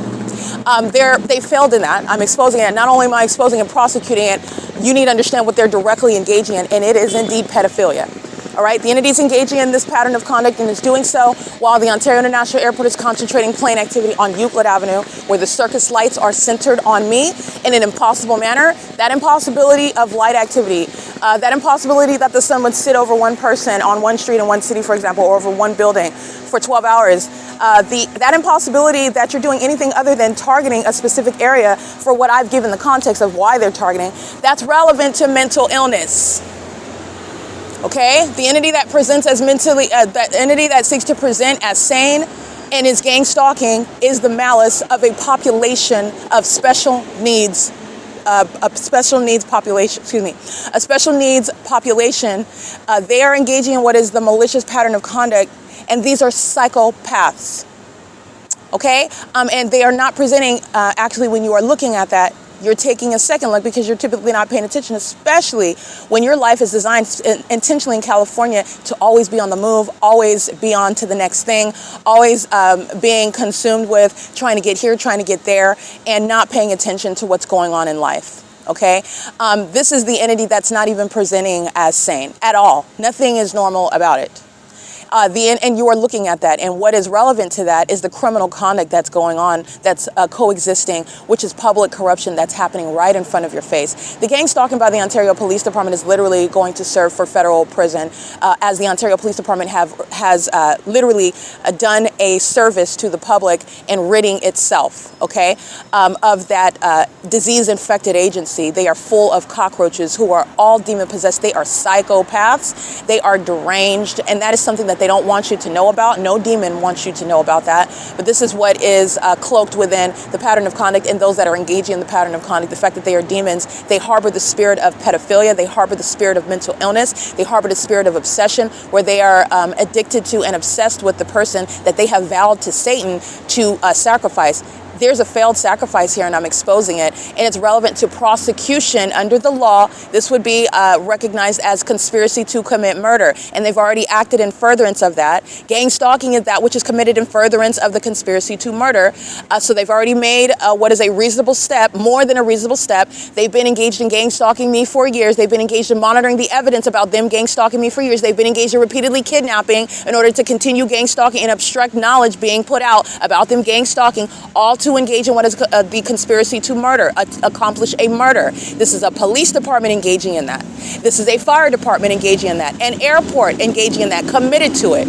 They failed in that. I'm exposing it. Not only am I exposing and prosecuting it, you need to understand what they're directly engaging in, and it is indeed pedophilia. All right, the entity is engaging in this pattern of conduct and is doing so while the Ontario International Airport is concentrating plane activity on Euclid Avenue, where the circus lights are centered on me in an impossible manner. That impossibility of light activity, that impossibility that the sun would sit over one person on one street in one city, for example, or over one building for 12 hours, that impossibility that you're doing anything other than targeting a specific area for what I've given the context of why they're targeting, that's relevant to mental illness. Okay, the entity that presents as that entity that seeks to present as sane and is gang stalking is the malice of a population of special needs, a special needs population. They are engaging in what is the malicious pattern of conduct, and these are psychopaths. Okay, and they are not presenting. Actually, when you are looking at that, you're taking a second look because you're typically not paying attention, especially when your life is designed intentionally in California to always be on the move, always be on to the next thing, always being consumed with trying to get here, trying to get there, and not paying attention to what's going on in life. Okay, this is the entity that's not even presenting as sane at all. Nothing is normal about it. And you are looking at that, and what is relevant to that is the criminal conduct that's going on, that's coexisting, which is public corruption that's happening right in front of your face. The gang stalking by the Ontario Police Department is literally going to serve for federal prison, as the Ontario Police Department has literally done a service to the public in ridding itself, okay, of that disease-infected agency. They are full of cockroaches who are all demon-possessed. They are psychopaths. They are deranged, and that is something that they don't want you to know about. No demon wants you to know about that. But this is what is cloaked within the pattern of conduct, and those that are engaging in the pattern of conduct, the fact that they are demons. They harbor the spirit of pedophilia. They harbor the spirit of mental illness. They harbor the spirit of obsession, where they are addicted to and obsessed with the person that they have vowed to Satan to sacrifice. There's a failed sacrifice here, and I'm exposing it, and it's relevant to prosecution under the law. This would be recognized as conspiracy to commit murder, and they've already acted in furtherance of that. Gang stalking is that which is committed in furtherance of the conspiracy to murder. So they've already made what is a reasonable step, more than a reasonable step. They've been engaged in gang stalking me for years. They've been engaged in monitoring the evidence about them gang stalking me for years. They've been engaged in repeatedly kidnapping in order to continue gang stalking and obstruct knowledge being put out about them gang stalking, all to to engage in what is the conspiracy to murder, accomplish a murder. This is a police department engaging in that. This is a fire department engaging in that. An airport engaging in that, committed to it.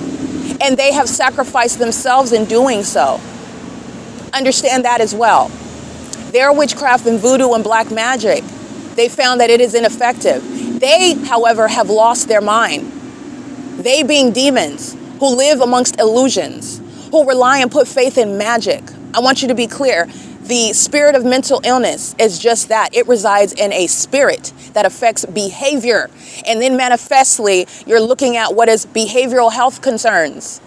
And they have sacrificed themselves in doing so. Understand that as well. Their witchcraft and voodoo and black magic, they found that it is ineffective. They, however, have lost their mind. They being demons who live amongst illusions, who rely and put faith in magic. I want you to be clear. The spirit of mental illness is just that. It resides in a spirit that affects behavior. And then manifestly, you're looking at what is behavioral health concerns.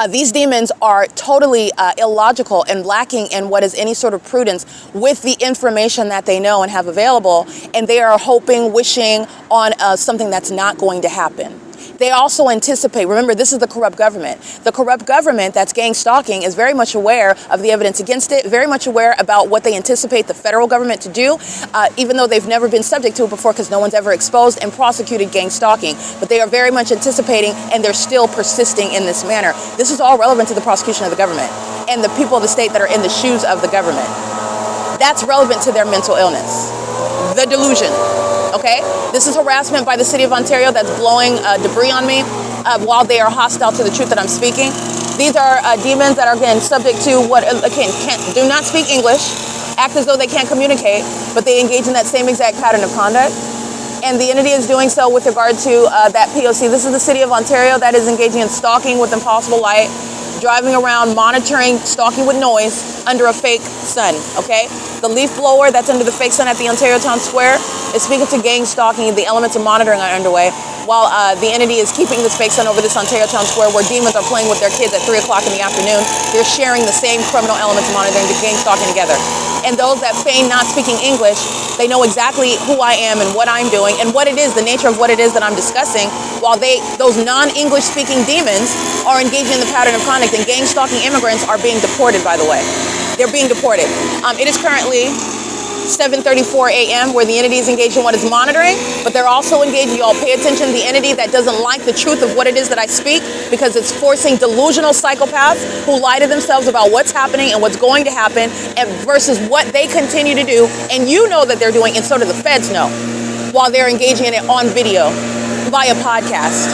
These demons are totally illogical and lacking in what is any sort of prudence with the information that they know and have available. And they are hoping, wishing on something that's not going to happen. They also anticipate, remember, this is the corrupt government. The corrupt government that's gang stalking is very much aware of the evidence against it, very much aware about what they anticipate the federal government to do, even though they've never been subject to it before because no one's ever exposed and prosecuted gang stalking. But they are very much anticipating, and they're still persisting in this manner. This is all relevant to the prosecution of the government and the people of the state that are in the shoes of the government. That's relevant to their mental illness, the delusion. Okay, this is harassment by the city of Ontario that's blowing debris on me while they are hostile to the truth that I'm speaking. These are demons that are, again, subject to what, again, do not speak English, act as though they can't communicate, but they engage in that same exact pattern of conduct. And the entity is doing so with regard to that P.O.C. This is the city of Ontario that is engaging in stalking with impossible light, driving around, monitoring, stalking with noise under a fake sun, okay? The leaf blower that's under the fake sun at the Ontario Town Square is speaking to gang stalking. The elements of monitoring are underway, while the entity is keeping this fake sun over this Ontario Town Square where demons are playing with their kids at 3 o'clock in the afternoon. They're sharing the same criminal elements of monitoring, the gang stalking together. And those that feign not speaking English, they know exactly who I am and what I'm doing and what it is, the nature of what it is that I'm discussing, while those non-English speaking demons are engaging in the pattern of conduct, and gang stalking immigrants are being deported, by the way. They're being deported. It is currently 7:34 a.m. where the entity is engaged in what is monitoring, but they're also engaged, y'all pay attention, the entity that doesn't like the truth of what it is that I speak, because it's forcing delusional psychopaths who lie to themselves about what's happening and what's going to happen and versus what they continue to do, and you know that they're doing, and so do the feds know, while they're engaging in it on video via podcast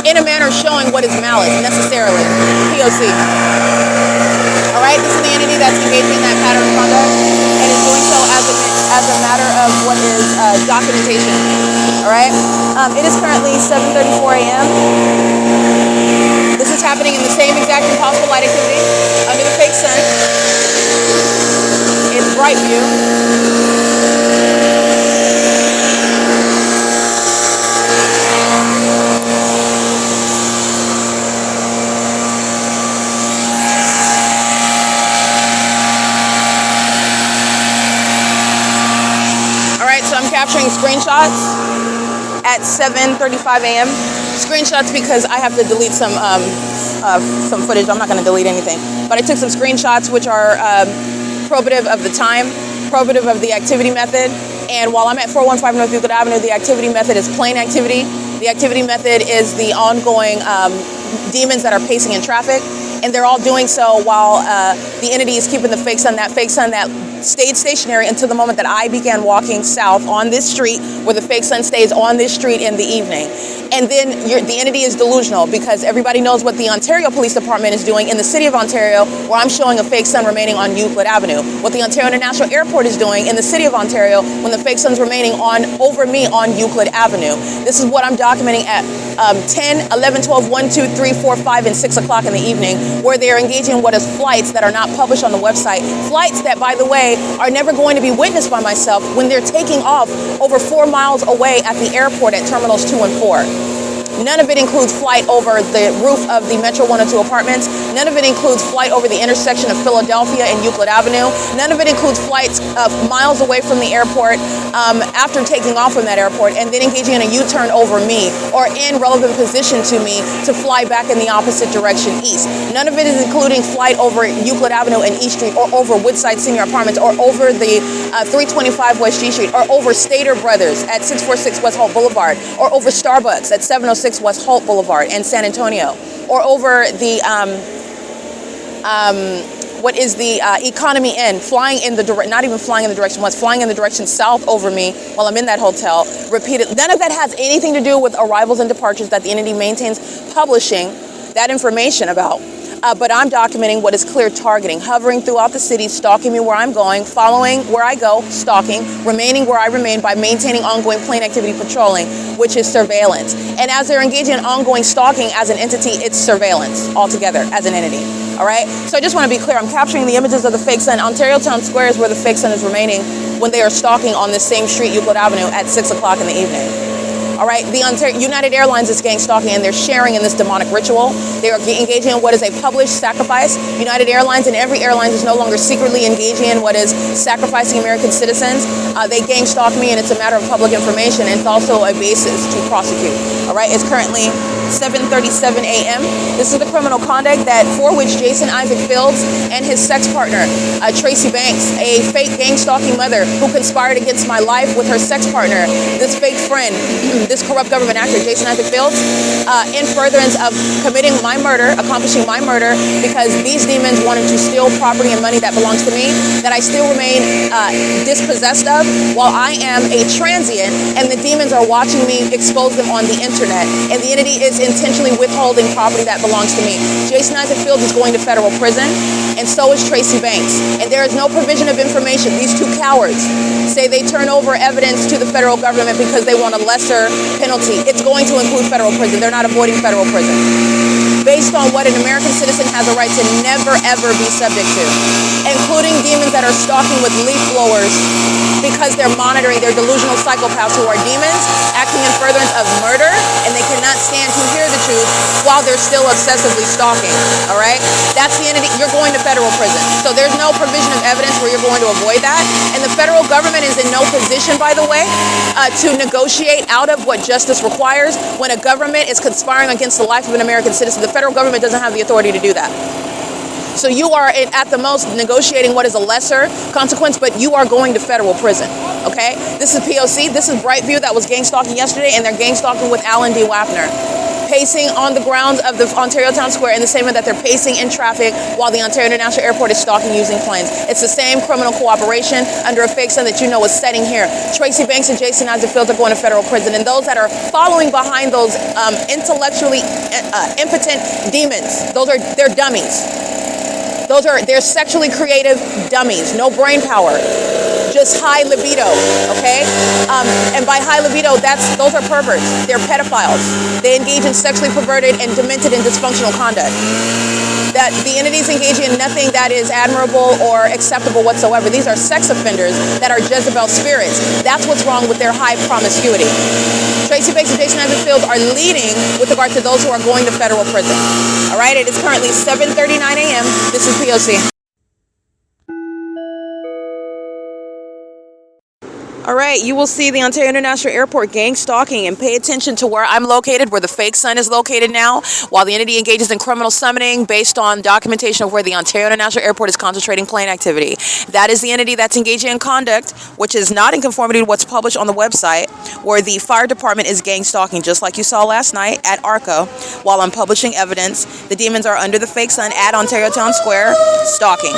in a manner showing what is malice necessarily. P.O.C. All right, this is the entity that's engaging in that pattern of conduct and is doing so as a matter of what is documentation. All right, it is currently 7:34 a.m. This is happening in the same exact impossible light activity under the fake sun. It's bright view. Capturing screenshots at 7:35 a.m. Screenshots because I have to delete some footage. I'm not going to delete anything, but I took some screenshots which are probative of the time, probative of the activity method. And while I'm at 415 North Euclid Avenue, the activity method is plain activity. The activity method is the ongoing demons that are pacing in traffic, and they're all doing so while the entity is keeping the fake sun that stayed stationary until the moment that I began walking south on this street, where the fake sun stays on this street in the evening. And then the entity is delusional because everybody knows what the Ontario Police Department is doing in the city of Ontario, where I'm showing a fake sun remaining on Euclid Avenue. What the Ontario International Airport is doing in the city of Ontario when the fake sun's remaining over me on Euclid Avenue. This is what I'm documenting at 10, 11, 12, 1, 2, 3, 4, 5, and 6 o'clock in the evening, where they are engaging in what is flights that are not published on the website. Flights that, by the way, are never going to be witnessed by myself when they're taking off over 4 miles away at the airport at Terminals 2 and 4. None of it includes flight over the roof of the Metro 102 apartments. None of it includes flight over the intersection of Philadelphia and Euclid Avenue. None of it includes flights miles away from the airport after taking off from that airport and then engaging in a U-turn over me or in relevant position to me to fly back in the opposite direction east. None of it is including flight over Euclid Avenue and East Street or over Woodside Senior Apartments or over the 325 West G Street or over Stater Brothers at 646 West Holt Boulevard or over Starbucks at 706 West Holt Boulevard in San Antonio, or over the what is the economy in, flying in the not even flying in the direction west, flying in the direction south over me while I'm in that hotel. Repeated. None of that has anything to do with arrivals and departures that the entity maintains publishing that information about. But I'm documenting what is clear targeting, hovering throughout the city, stalking me where I'm going, following where I go, stalking, remaining where I remain by maintaining ongoing plane activity patrolling, which is surveillance. And as they're engaging in ongoing stalking as an entity, it's surveillance altogether as an entity. All right? So I just want to be clear. I'm capturing the images of the fake sun. Ontario Town Square is where the fake sun is remaining when they are stalking on this same street, Euclid Avenue, at 6 o'clock in the evening. All right, the United Airlines is gang stalking, and they're sharing in this demonic ritual. They are engaging in what is a published sacrifice. United Airlines and every airline is no longer secretly engaging in what is sacrificing American citizens. They gang stalk me, and it's a matter of public information, and it's also a basis to prosecute. All right, it's currently 7:37 a.m. This is the criminal conduct for which Jason Isaac Fields and his sex partner, Tracy Banks, a fake gang stalking mother who conspired against my life with her sex partner, this fake friend, this corrupt government actor, Jason Isaac Fields, in furtherance of committing my murder, accomplishing my murder, because these demons wanted to steal property and money that belongs to me, that I still remain dispossessed of, while I am a transient, and the demons are watching me expose them on the internet, and the entity is intentionally withholding property that belongs to me. Jason Isaac Fields is going to federal prison, and so is Tracy Banks, and there is no provision of information. These two cowards say they turn over evidence to the federal government because they want a lesser penalty. It's going to include federal prison. They're not avoiding federal prison, based on what an American citizen has a right to never, ever be subject to, including demons that are stalking with leaf blowers because they're monitoring their delusional psychopaths who are demons acting in furtherance of murder, and they cannot stand to hear the truth while they're still obsessively stalking. All right? That's the entity. You're going to federal prison. So there's no provision of evidence where you're going to avoid that. And the federal government is in no position, by the way, to negotiate out of what justice requires when a government is conspiring against the life of an American citizen. The federal government doesn't have the authority to do that. So you are at the most negotiating what is a lesser consequence, but you are going to federal prison, okay? This is P.O.C. This is Brightview that was gang stalking yesterday, and they're gang stalking with Alan D. WAPNER, pacing on the grounds of the Ontario Town Square in the same way that they're pacing in traffic while the Ontario International Airport is stalking using planes. It's the same criminal cooperation under a fake sun that you know is setting here. Tracy Banks and Jason Isaac Fields are going to federal prison, and those that are following behind those intellectually impotent demons, they're dummies. They're sexually creative dummies, no brain power, just high libido, okay? And by high libido, those are perverts. They're pedophiles. They engage in sexually perverted and demented and dysfunctional conduct. That the entities engaging in nothing that is admirable or acceptable whatsoever. These are sex offenders that are Jezebel spirits. That's what's wrong with their high promiscuity. Tracy Banks and Jason Isaac Fields are leading with regard to those who are going to federal prison. All right, it is currently 7:39 a.m. This is P.O.C. All right, you will see the Ontario International Airport gang stalking, and pay attention to where I'm located, where the fake sun is located now, while the entity engages in criminal summoning based on documentation of where the Ontario International Airport is concentrating plane activity. That is the entity that's engaging in conduct, which is not in conformity to what's published on the website, where the fire department is gang stalking, just like you saw last night at ARCO, while I'm publishing evidence. The demons are under the fake sun at Ontario Town Square, stalking.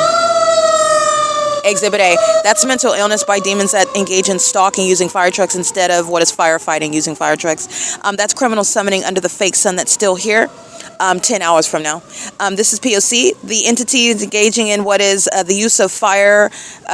Exhibit A, that's mental illness by demons that engage in stalking using fire trucks instead of what is firefighting using fire trucks. That's criminal summoning under the fake sun that's still here. 10 hours from now. This is P.O.C. The entity is engaging in what is the use of fire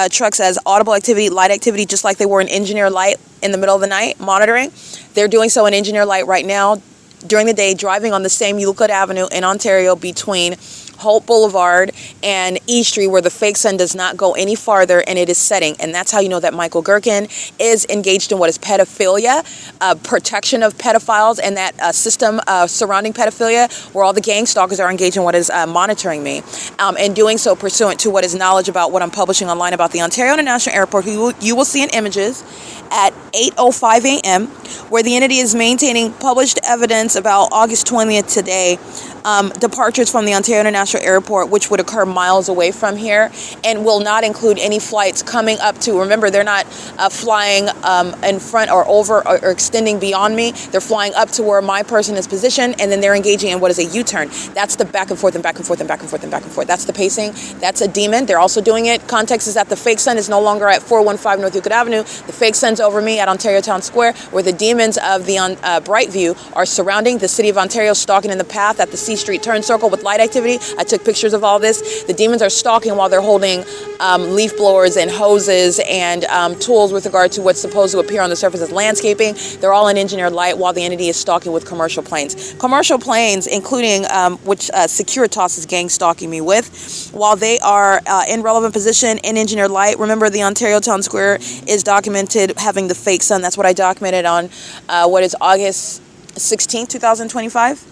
trucks as audible activity, light activity, just like they were in engineer light in the middle of the night, monitoring. They're doing so in engineer light right now during the day, driving on the same Euclid Avenue in Ontario between Holt Boulevard and E Street, where the fake sun does not go any farther and it is setting. And that's how you know that Michael GERKEN is engaged in what is pedophilia, protection of pedophiles, and that system surrounding pedophilia, where all the gang stalkers are engaged in what is monitoring me, and doing so pursuant to what is knowledge about what I'm publishing online about the Ontario International Airport, who you will see in images at 8:05 a.m., where the entity is maintaining published evidence about August 20th today, departures from the Ontario International International Airport, which would occur miles away from here, and will not include any flights coming up to, remember, they're not flying in front or over or extending beyond me. They're flying up to where my person is positioned, and then they're engaging in what is a U-turn. That's the back and forth and back and forth and back and forth and back and forth. That's the pacing. That's a demon. They're also doing it. Context is that the fake sun is no longer at 415 North Euclid Avenue. The fake sun's over me at Ontario Town Square, where the demons of the Brightview are surrounding the city of Ontario, stalking in the path at the C Street turn circle with light activity. I took pictures of all this. The demons are stalking while they're holding leaf blowers and hoses and tools with regard to what's supposed to appear on the surface as landscaping. They're all in engineered light while the entity is stalking with commercial planes. Commercial planes, including which Securitas is gang stalking me with, while they are in relevant position in engineered light. Remember, the Ontario Town Square is documented having the fake sun. That's what I documented on what is August 16th, 2025.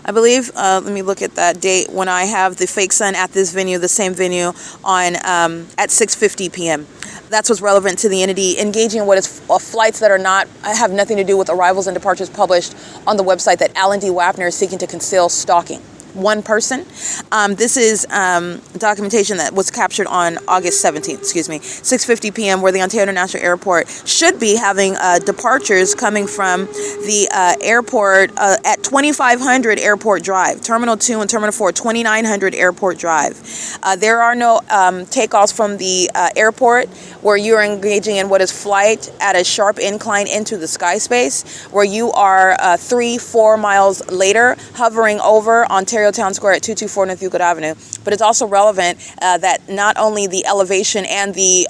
I believe. Let me look at that date when I have the fake sun at this venue, the same venue, on at 6:50 p.m. That's what's relevant to the entity engaging in what is flights that are not have nothing to do with arrivals and departures published on the website that Alan D. Wapner is seeking to conceal stalking. One person. This is documentation that was captured on August 17th, 6:50 p.m., where the Ontario International Airport should be having departures coming from the airport at 2500 Airport Drive, Terminal 2 and Terminal 4, 2900 Airport Drive. There are no takeoffs from the airport where you are engaging in what is flight at a sharp incline into the sky space, where you are 3-4 miles later hovering over Ontario Town Square at 224 North Euclid Avenue. But it's also relevant that not only the elevation and the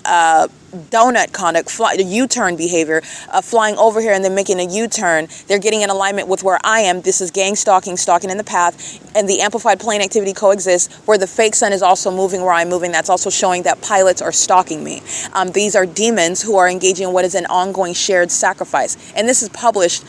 donut conduct, the U-turn behavior, flying over here and then making a U-turn, they're getting in alignment with where I am. This is gang stalking, stalking in the path, and the amplified plane activity coexists, where the fake sun is also moving where I'm moving. That's also showing that pilots are stalking me. These are demons who are engaging in what is an ongoing shared sacrifice. And this is published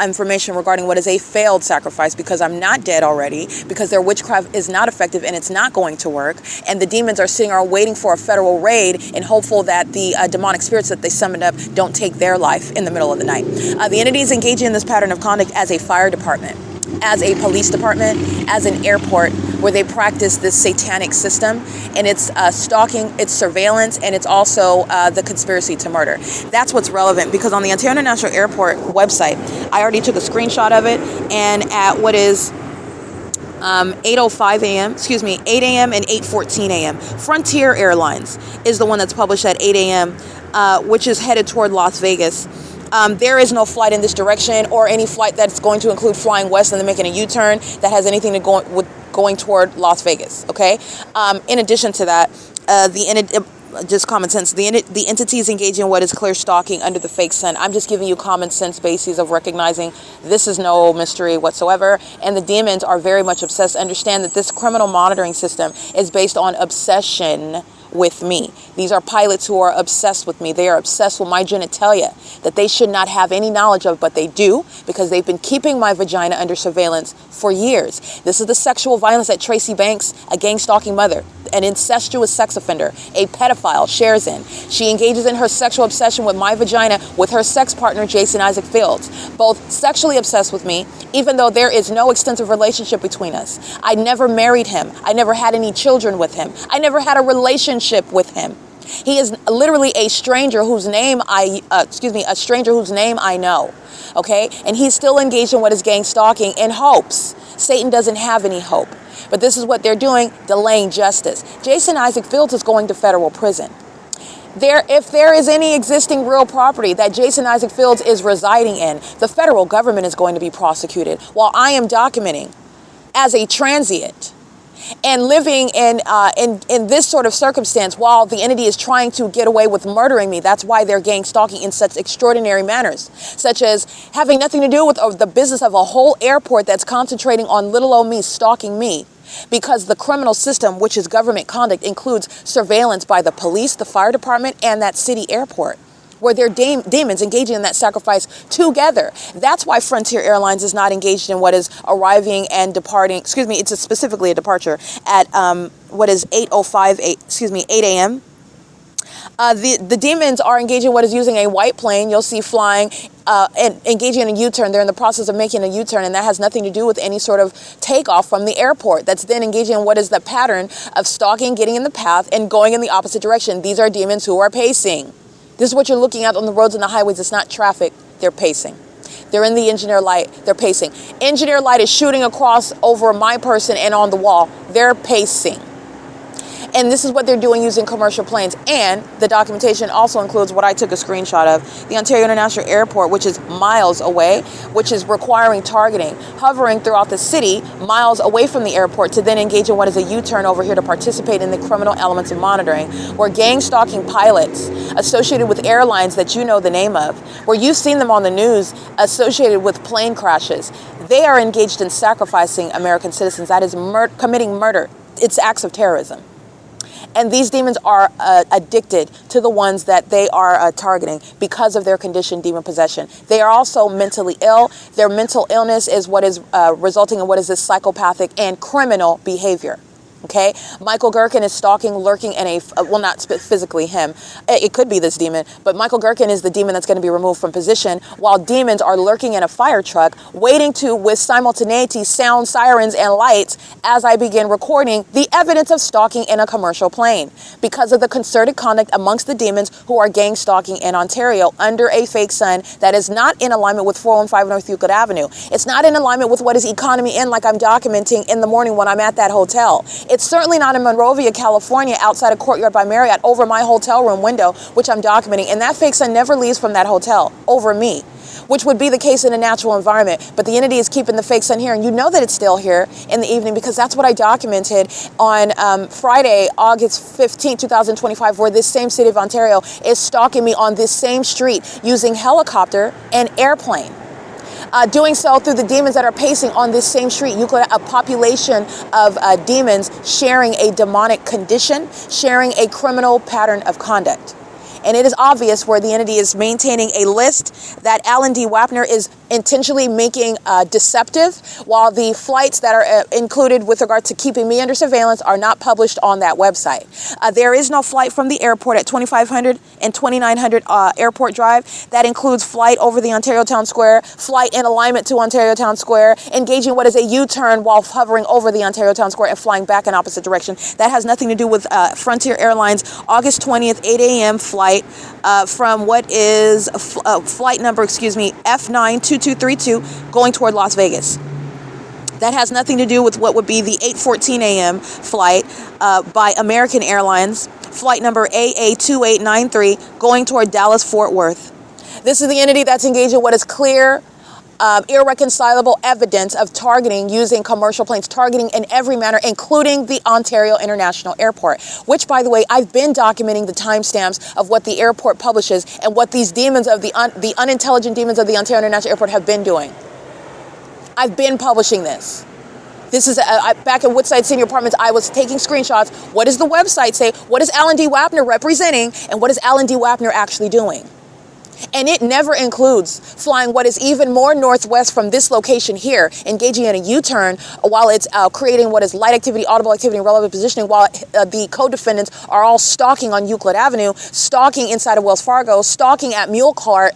information regarding what is a failed sacrifice, because I'm not dead already, because their witchcraft is not effective and it's not going to work. And the demons are sitting around waiting for a federal raid and hopeful that the demonic spirits that they summoned up don't take their life in the middle of the night. The entity is engaging in this pattern of conduct as a fire department, as a police department, as an airport, where they practice this satanic system, and it's stalking, it's surveillance, and it's also the conspiracy to murder. That's what's relevant, because on the Ontario International Airport website, I already took a screenshot of it, and at what is 8:05 a.m., 8 a.m. and 8:14 a.m. Frontier Airlines is the one that's published at 8 a.m., which is headed toward Las Vegas. There is no flight in this direction, or any flight that's going to include flying west and then making a U-turn that has anything to go with going toward Las Vegas. Okay. In addition to that, just common sense. The entity is engaging in what is clear stalking under the fake sun. I'm just giving you common sense bases of recognizing this is no mystery whatsoever. And the demons are very much obsessed. Understand that this criminal monitoring system is based on obsession with me. These are pilots who are obsessed with me. They are obsessed with my genitalia that they should not have any knowledge of, but they do, because they've been keeping my vagina under surveillance for years. This is the sexual violence that Tracy Banks, a gang stalking mother, an incestuous sex offender, a pedophile, shares in. She engages in her sexual obsession with my vagina with her sex partner, Jason Isaac Fields, both sexually obsessed with me, even though there is no extensive relationship between us. I never married him. I never had any children with him. I never had a relationship with him. He is literally a stranger whose name I know. Okay? And he's still engaged in what is gang stalking in hopes. Satan doesn't have any hope. But this is what they're doing, delaying justice. Jason Isaac Fields is going to federal prison. If there is any existing real property that Jason Isaac Fields is residing in, the federal government is going to be prosecuted, while I am documenting as a transient and living in this sort of circumstance while the entity is trying to get away with murdering me. That's why they're gang stalking in such extraordinary manners, such as having nothing to do with the business of a whole airport that's concentrating on little old me, stalking me. Because the criminal system, which is government conduct, includes surveillance by the police, the fire department, and that city airport, where they're demons engaging in that sacrifice together. That's why Frontier Airlines is not engaged in what is arriving and departing. It's specifically a departure at what is 8 a.m. The demons are engaging what is using a white plane. You'll see flying and engaging in a U-turn. They're in the process of making a U-turn, and that has nothing to do with any sort of takeoff from the airport. That's then engaging in what is the pattern of stalking, getting in the path, and going in the opposite direction. These are demons who are pacing. This is what you're looking at on the roads and the highways. It's not traffic. They're pacing. They're in the engineer light. They're pacing. Engineer light is shooting across over my person and on the wall. They're pacing. And this is what they're doing using commercial planes. And the documentation also includes what I took a screenshot of. The Ontario International Airport, which is miles away, which is requiring targeting, hovering throughout the city, miles away from the airport, to then engage in what is a U-turn over here to participate in the criminal elements of monitoring. Where gang stalking pilots associated with airlines that you know the name of, where you've seen them on the news associated with plane crashes, they are engaged in sacrificing American citizens. That is committing murder. It's acts of terrorism. And these demons are addicted to the ones that they are targeting because of their condition, demon possession. They are also mentally ill. Their mental illness is what is resulting in what is this psychopathic and criminal behavior. Okay, Michael GERKEN is stalking, lurking in a, well, not physically him. It could be this demon, but Michael GERKEN is the demon that's going to be removed from position, while demons are lurking in a fire truck, waiting to, with simultaneity, sound sirens and lights as I begin recording the evidence of stalking in a commercial plane because of the concerted conduct amongst the demons who are gang stalking in Ontario under a fake sun that is not in alignment with 415 North Euclid Avenue. It's not in alignment with what is Economy Inn, like I'm documenting in the morning when I'm at that hotel. It's certainly not in Monrovia, California, outside of Courtyard by Marriott, over my hotel room window, which I'm documenting. And that fake sun never leaves from that hotel over me, which would be the case in a natural environment. But the entity is keeping the fake sun here. And you know that it's still here in the evening because that's what I documented on Friday, August 15, 2025, where this same city of Ontario is stalking me on this same street using helicopter and airplane. Doing so through the demons that are pacing on this same street. Euclid, a population of demons sharing a demonic condition, sharing a criminal pattern of conduct. And it is obvious where the entity is maintaining a list that Alan D. WAPNER is intentionally making deceptive, while the flights that are included with regard to keeping me under surveillance are not published on that website. There is no flight from the airport at 2500 and 2900 Airport Drive. That includes flight over the Ontario Town Square, flight in alignment to Ontario Town Square, engaging what is a U-turn while hovering over the Ontario Town Square and flying back in opposite direction. That has nothing to do with Frontier Airlines August 20th, 8 a.m. flight from what is flight number, F92232, going toward Las Vegas. That has nothing to do with what would be the 8:14 a.m. flight by American Airlines, flight number AA2893, going toward Dallas-Fort Worth. This is the entity that's engaged in what is clear, irreconcilable evidence of targeting using commercial planes, targeting in every manner, including the Ontario International Airport, which, by the way, I've been documenting the timestamps of what the airport publishes and what these demons of the unintelligent demons of the Ontario International Airport have been doing. I've been publishing this. This is back at Woodside Senior Apartments. I was taking screenshots. What does the website say? What is Alan D. WAPNER representing? And what is Alan D. WAPNER actually doing? And it never includes flying what is even more northwest from this location here, engaging in a U-turn while it's creating what is light activity, audible activity, and relevant positioning, while the co-defendants are all stalking on Euclid Avenue, stalking inside of Wells Fargo, stalking at Mule Car,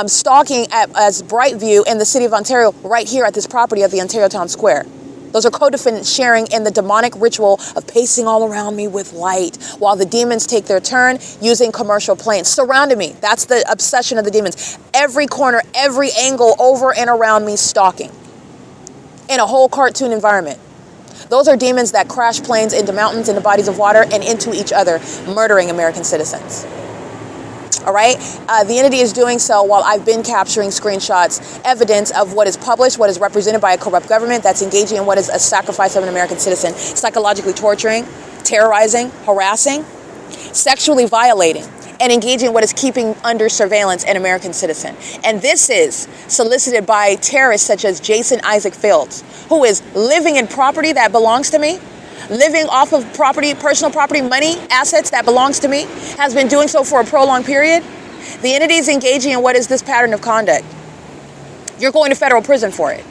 stalking at as Brightview in the city of Ontario, right here at this property at the Ontario Town Square. Those are co-defendants sharing in the demonic ritual of pacing all around me with light while the demons take their turn using commercial planes. Surrounding me. That's the obsession of the demons. Every corner, every angle over and around me stalking in a whole cartoon environment. Those are demons that crash planes into mountains, into bodies of water, and into each other, murdering American citizens. All right. The entity is doing so while I've been capturing screenshots, evidence of what is published, what is represented by a corrupt government that's engaging in what is a sacrifice of an American citizen, psychologically torturing, terrorizing, harassing, sexually violating, and engaging in what is keeping under surveillance an American citizen. And this is solicited by terrorists such as Jason Isaac Fields, who is living in property that belongs to me, living off of property, personal property, money, assets that belongs to me, has been doing so for a prolonged period. The entity is engaging in what is this pattern of conduct. You're going to federal prison for it.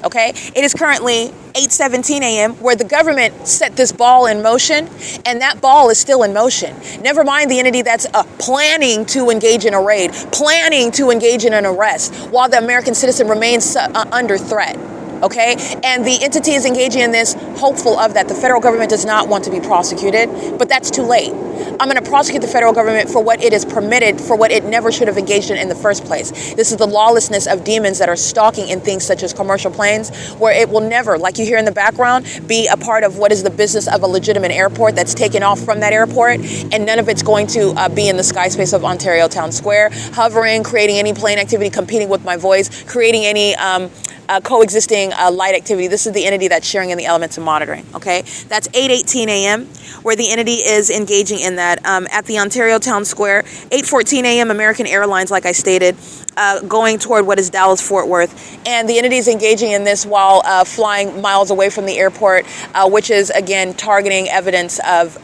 Okay, it is currently 8:17 a.m. where the government set this ball in motion, and that ball is still in motion. Never mind the entity that's planning to engage in a raid, planning to engage in an arrest, while the American citizen remains under threat. Okay, and the entity is engaging in this, hopeful of that. The federal government does not want to be prosecuted, but that's too late. I'm going to prosecute the federal government for what it is permitted, for what it never should have engaged in the first place. This is the lawlessness of demons that are stalking in things such as commercial planes, where it will never, like you hear in the background, be a part of what is the business of a legitimate airport that's taken off from that airport, and none of it's going to be in the sky space of Ontario Town Square, hovering, creating any plane activity, competing with my voice, creating any coexisting light activity. This is the entity that's sharing in the elements of monitoring. Okay, that's 8:18 a.m. where the entity is engaging in that at the Ontario Town Square. 8:14 a.m. American Airlines, like I stated, going toward what is Dallas Fort Worth, and the entity is engaging in this while flying miles away from the airport, which is again targeting evidence of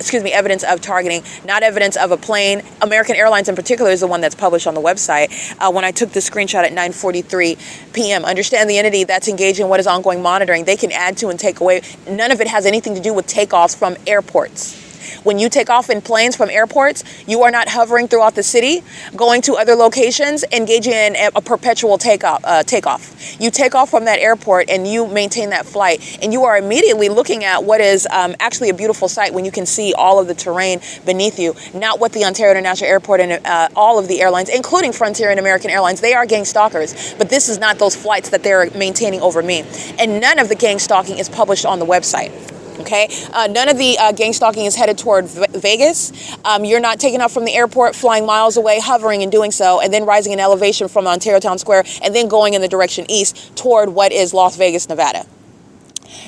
targeting, not evidence of a plane. American Airlines in particular is the one that's published on the website when I took the screenshot at 9:43 p.m. Understand the entity that's engaging in what is ongoing monitoring. They can add to and take away. None of it has anything to do with takeoffs from airports. When you take off in planes from airports, you are not hovering throughout the city, going to other locations, engaging in a perpetual takeoff. You take off from that airport and you maintain that flight, and you are immediately looking at what is actually a beautiful sight when you can see all of the terrain beneath you, not what the Ontario International Airport and all of the airlines, including Frontier and American Airlines, they are gang stalkers, but this is not those flights that they're maintaining over me. And none of the gang stalking is published on the website. Okay, none of the gang stalking is headed toward Vegas. You're not taking off from the airport, flying miles away, hovering and doing so, and then rising in elevation from Ontario Town Square, and then going in the direction east toward what is Las Vegas, Nevada.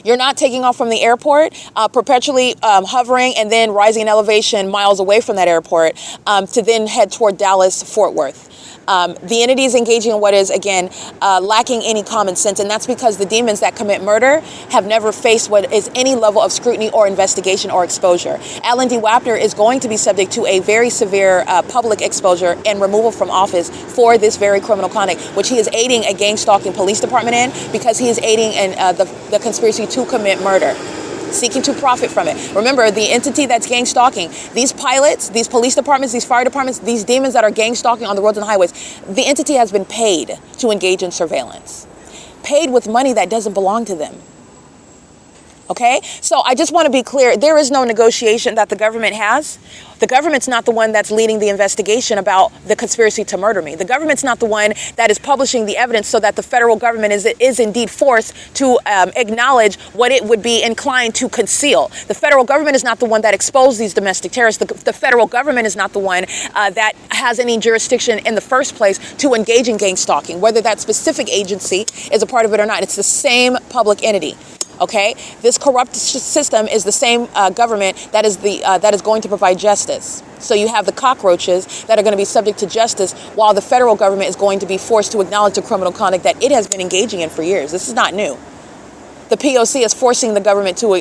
You're not taking off from the airport, perpetually hovering and then rising in elevation miles away from that airport to then head toward Dallas, Fort Worth. The entity is engaging in what is, again, lacking any common sense, and that's because the demons that commit murder have never faced what is any level of scrutiny or investigation or exposure. Alan D. WAPNER is going to be subject to a very severe public exposure and removal from office for this very criminal conduct, which he is aiding a gang-stalking police department in, because he is aiding in the conspiracy to commit murder, seeking to profit from it. Remember, the entity that's gang stalking, these pilots, these police departments, these fire departments, these demons that are gang stalking on the roads and highways, the entity has been paid to engage in surveillance, paid with money that doesn't belong to them. Okay, so I just want to be clear, there is no negotiation that the government has. The government's not the one that's leading the investigation about the conspiracy to murder me. The government's not the one that is publishing the evidence so that the federal government is indeed forced to acknowledge what it would be inclined to conceal. The federal government is not the one that exposed these domestic terrorists. The federal government is not the one that has any jurisdiction in the first place to engage in gang stalking, whether that specific agency is a part of it or not. It's the same public entity. Okay, this corrupt system is the same government that is going to provide justice. So you have the cockroaches that are going to be subject to justice, while the federal government is going to be forced to acknowledge the criminal conduct that it has been engaging in for years. This is not new. The P.O.C. is forcing the government to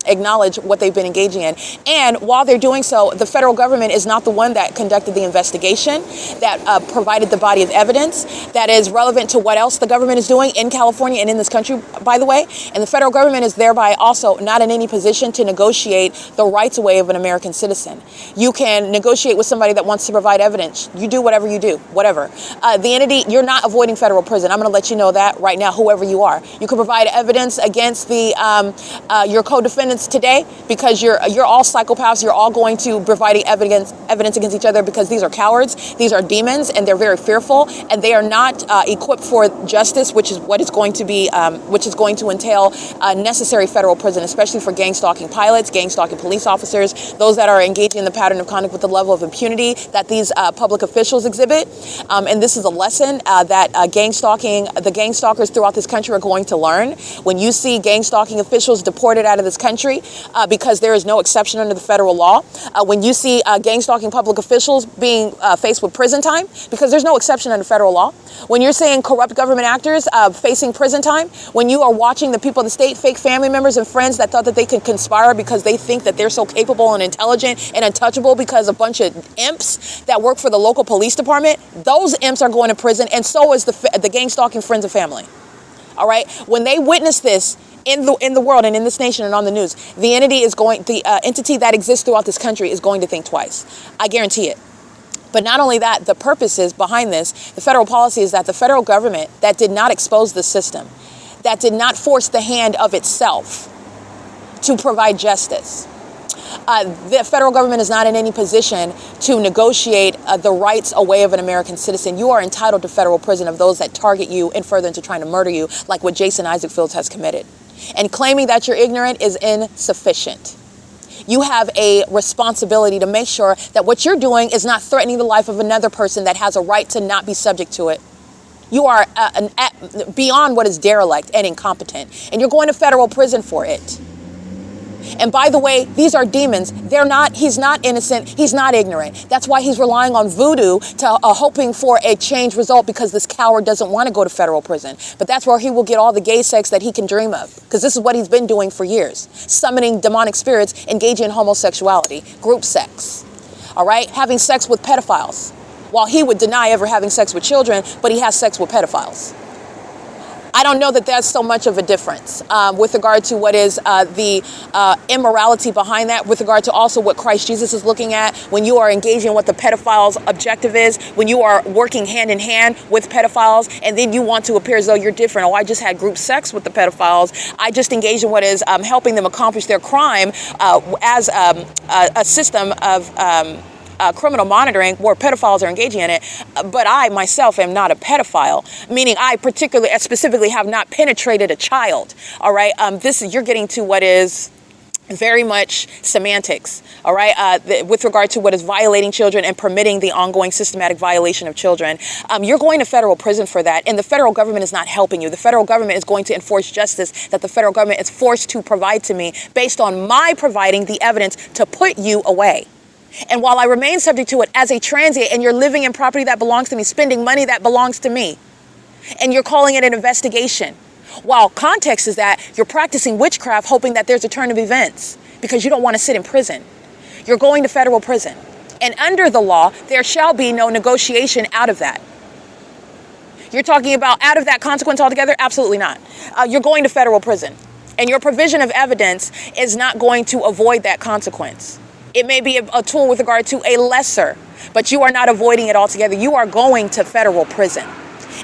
acknowledge what they've been engaging in. And while they're doing so, the federal government is not the one that conducted the investigation, that provided the body of evidence that is relevant to what else the government is doing in California and in this country, by the way. And the federal government is thereby also not in any position to negotiate the rights away of an American citizen. You can negotiate with somebody that wants to provide evidence. You do whatever you do, whatever. The entity, you're not avoiding federal prison. I'm going to let you know that right now, whoever you are. You can provide evidence against your co-defendants today, because you're all psychopaths. You're all going to provide evidence against each other, because these are cowards, these are demons, and they're very fearful, and they are not equipped for justice, which is what is going to be, which is going to entail necessary federal prison, especially for gang stalking pilots, gang stalking police officers, those that are engaging in the pattern of conduct with the level of impunity that these public officials exhibit. And this is a lesson that the gang stalkers throughout this country are going to learn. When you see gang stalking officials deported out of this country because there is no exception under the federal law, when you see gang stalking public officials being faced with prison time because there's no exception under federal law, when you're seeing corrupt government actors facing prison time, when you are watching the people of the state, fake family members and friends that thought that they could conspire because they think that they're so capable and intelligent and untouchable because a bunch of imps that work for the local police department, those imps are going to prison, and so is the gang stalking friends and family. All right. When they witness this in the world and in this nation and on the news, the entity that exists throughout this country is going to think twice. I guarantee it. But not only that, the purposes behind this, the federal policy is that the federal government that did not expose the system, that did not force the hand of itself to provide justice. The federal government is not in any position to negotiate the rights away of an American citizen. You are entitled to federal prison of those that target you and further into trying to murder you, like what Jason Isaac Fields has committed. And claiming that you're ignorant is insufficient. You have a responsibility to make sure that what you're doing is not threatening the life of another person that has a right to not be subject to it. You are beyond what is derelict and incompetent, and you're going to federal prison for it. And by the way, these are demons. He's not innocent. He's not ignorant. That's why he's relying on voodoo to hoping for a change result, because this coward doesn't want to go to federal prison. But that's where he will get all the gay sex that he can dream of, because this is what he's been doing for years. Summoning demonic spirits, engaging in homosexuality, group sex, all right? Having sex with pedophiles, while he would deny ever having sex with children, but he has sex with pedophiles. I don't know that that's so much of a difference with regard to what is the immorality behind that, with regard to also what Christ Jesus is looking at when you are engaging what the pedophile's objective is, when you are working hand in hand with pedophiles, and then you want to appear as though you're different. Oh, I just had group sex with the pedophiles. I just engaged in what is helping them accomplish their crime as a system of criminal monitoring where pedophiles are engaging in it, but I myself am not a pedophile, meaning I specifically have not penetrated a child. All right, you're getting to what is very much semantics. All right, with regard to what is violating children and permitting the ongoing systematic violation of children, you're going to federal prison for that, and the federal government is not helping you. The federal government is going to enforce justice that the federal government is forced to provide to me based on my providing the evidence to put you away. And while I remain subject to it as a transient, and you're living in property that belongs to me, spending money that belongs to me, and you're calling it an investigation, while context is that you're practicing witchcraft, hoping that there's a turn of events because you don't want to sit in prison, you're going to federal prison. And under the law, there shall be no negotiation out of that. You're talking about out of that consequence altogether? Absolutely not. You're going to federal prison. And your provision of evidence is not going to avoid that consequence. It may be a tool with regard to a lesser, but you are not avoiding it altogether. You are going to federal prison.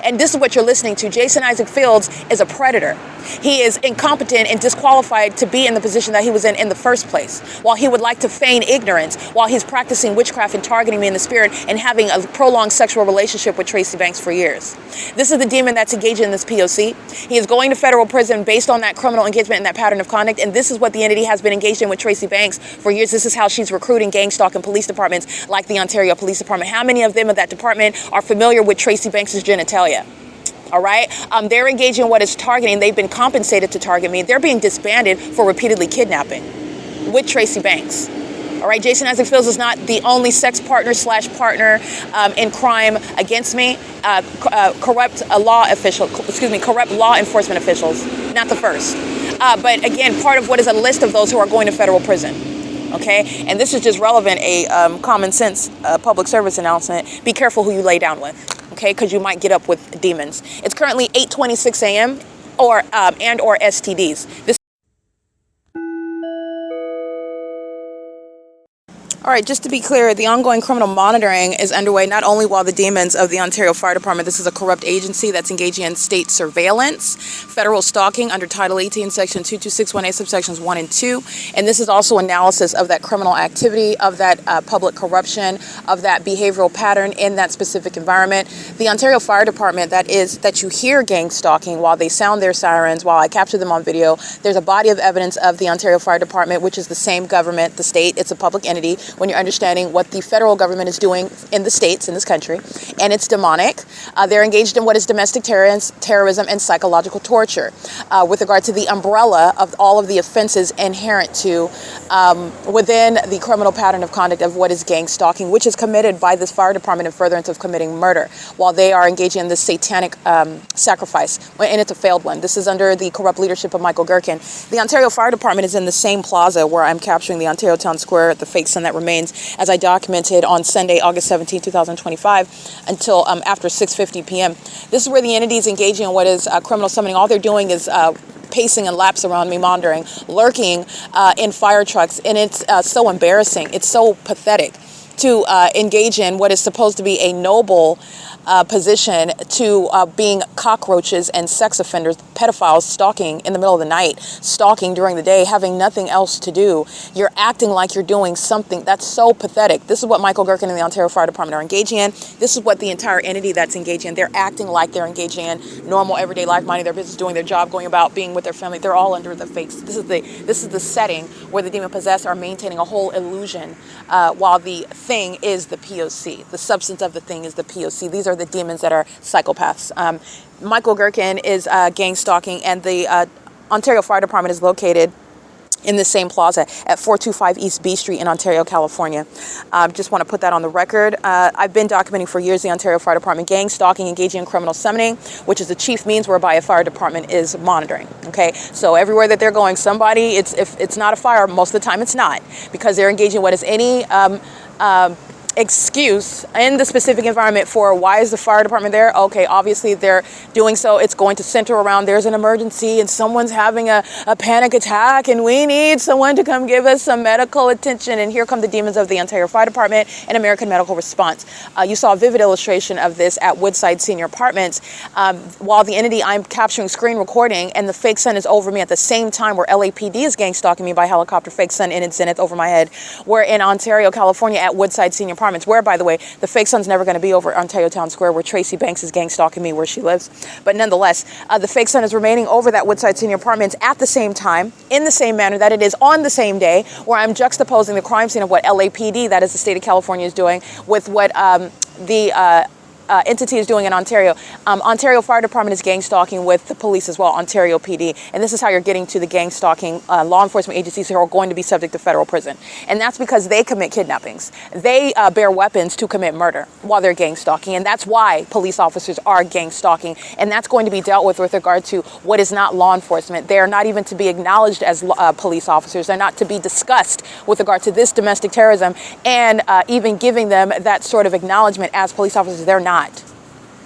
And this is what you're listening to. Jason Isaac Fields is a predator. He is incompetent and disqualified to be in the position that he was in the first place. While he would like to feign ignorance, while he's practicing witchcraft and targeting me in the spirit and having a prolonged sexual relationship with Tracy Banks for years. This is the demon that's engaged in this P.O.C. He is going to federal prison based on that criminal engagement and that pattern of conduct. And this is what the entity has been engaged in with Tracy Banks for years. This is how she's recruiting gang stalking police departments like the Ontario Police Department. How many of them in that department are familiar with Tracy Banks' genitalia? All right. They're engaging in what is targeting. They've been compensated to target me. They're being disbanded for repeatedly kidnapping with Tracy Banks. All right. Jason Isaac Fields is not the only sex partner / partner in crime against me. Corrupt law enforcement officials, not the first. But again, part of what is a list of those who are going to federal prison. Okay. And this is just relevant, a common sense public service announcement. Be careful who you lay down with. Okay, because you might get up with demons. It's currently 8:26 a.m. or STDs. All right, just to be clear, the ongoing criminal monitoring is underway not only while the demons of the Ontario Fire Department, this is a corrupt agency that's engaging in state surveillance, federal stalking under Title 18, Section 22618, subsections 1 and 2. And this is also analysis of that criminal activity, of that public corruption, of that behavioral pattern in that specific environment. The Ontario Fire Department that you hear gang stalking while they sound their sirens, while I capture them on video, there's a body of evidence of the Ontario Fire Department, which is the same government, the state, it's a public entity, when you're understanding what the federal government is doing in the states, in this country, and it's demonic. They're engaged in what is domestic terrorism and psychological torture with regard to the umbrella of all of the offenses inherent to within the criminal pattern of conduct of what is gang stalking, which is committed by this fire department in furtherance of committing murder while they are engaging in this satanic sacrifice, and it's a failed one. This is under the corrupt leadership of Michael GERKEN. The Ontario Fire Department is in the same plaza where I'm capturing the Ontario Town Square at the fake Sun that remains, as I documented on Sunday, August 17, 2025, until after 6:50 p.m. This is where the entity is engaging in what is criminal summoning. All they're doing is pacing and laps around me, monitoring, lurking in fire trucks, and it's so embarrassing. It's so pathetic to engage in what is supposed to be a noble position to being cockroaches and sex offenders, pedophiles, stalking in the middle of the night, stalking during the day, having nothing else to do. You're acting like you're doing something. That's so pathetic. This is what Michael GERKEN and the Ontario Fire Department are engaging in. This is what the entire entity that's engaging in. They're acting like they're engaging in normal everyday life, minding their business, doing their job, going about being with their family. They're all under the fakes. This is the setting where the demon possessed are maintaining a whole illusion, while the thing is the P.O.C. The substance of the thing is the P.O.C. These are the demons that are psychopaths. Michael GERKEN is gang stalking, and the Ontario Fire Department is located in the same plaza at 425 East B Street in Ontario, California. Just want to put that on the record. I've been documenting for years the Ontario Fire Department gang stalking, engaging in criminal summoning, which is the chief means whereby a fire department is monitoring. Okay, so everywhere that they're going, somebody, if it's not a fire, most of the time it's not, because they're engaging in what is any excuse in the specific environment for why is the fire department there. Okay, obviously they're doing so. It's going to center around there's an emergency and someone's having a panic attack and we need someone to come give us some medical attention. And here come the demons of the Ontario Fire Department and American Medical Response. You saw a vivid illustration of this at Woodside Senior Apartments. While the entity, I'm capturing screen recording, and the fake sun is over me at the same time where LAPD is gang stalking me by helicopter, fake sun in its zenith over my head. We're in Ontario, California at Woodside Senior Apartments, where, by the way, the fake sun's never going to be over Ontario Town Square where Tracy Banks is gang stalking me where she lives. But nonetheless, the fake sun is remaining over that Woodside Senior Apartments at the same time, in the same manner that it is on the same day, where I'm juxtaposing the crime scene of what LAPD, that is the state of California, is doing with what the entity is doing in Ontario. Ontario Fire Department is gang stalking with the police as well, Ontario PD. And this is how you're getting to the gang stalking law enforcement agencies who are going to be subject to federal prison. And that's because they commit kidnappings. They bear weapons to commit murder while they're gang stalking. And that's why police officers are gang stalking. And that's going to be dealt with regard to what is not law enforcement. They are not even to be acknowledged as police officers. They're not to be discussed with regard to this domestic terrorism and even giving them that sort of acknowledgement as police officers. They're not.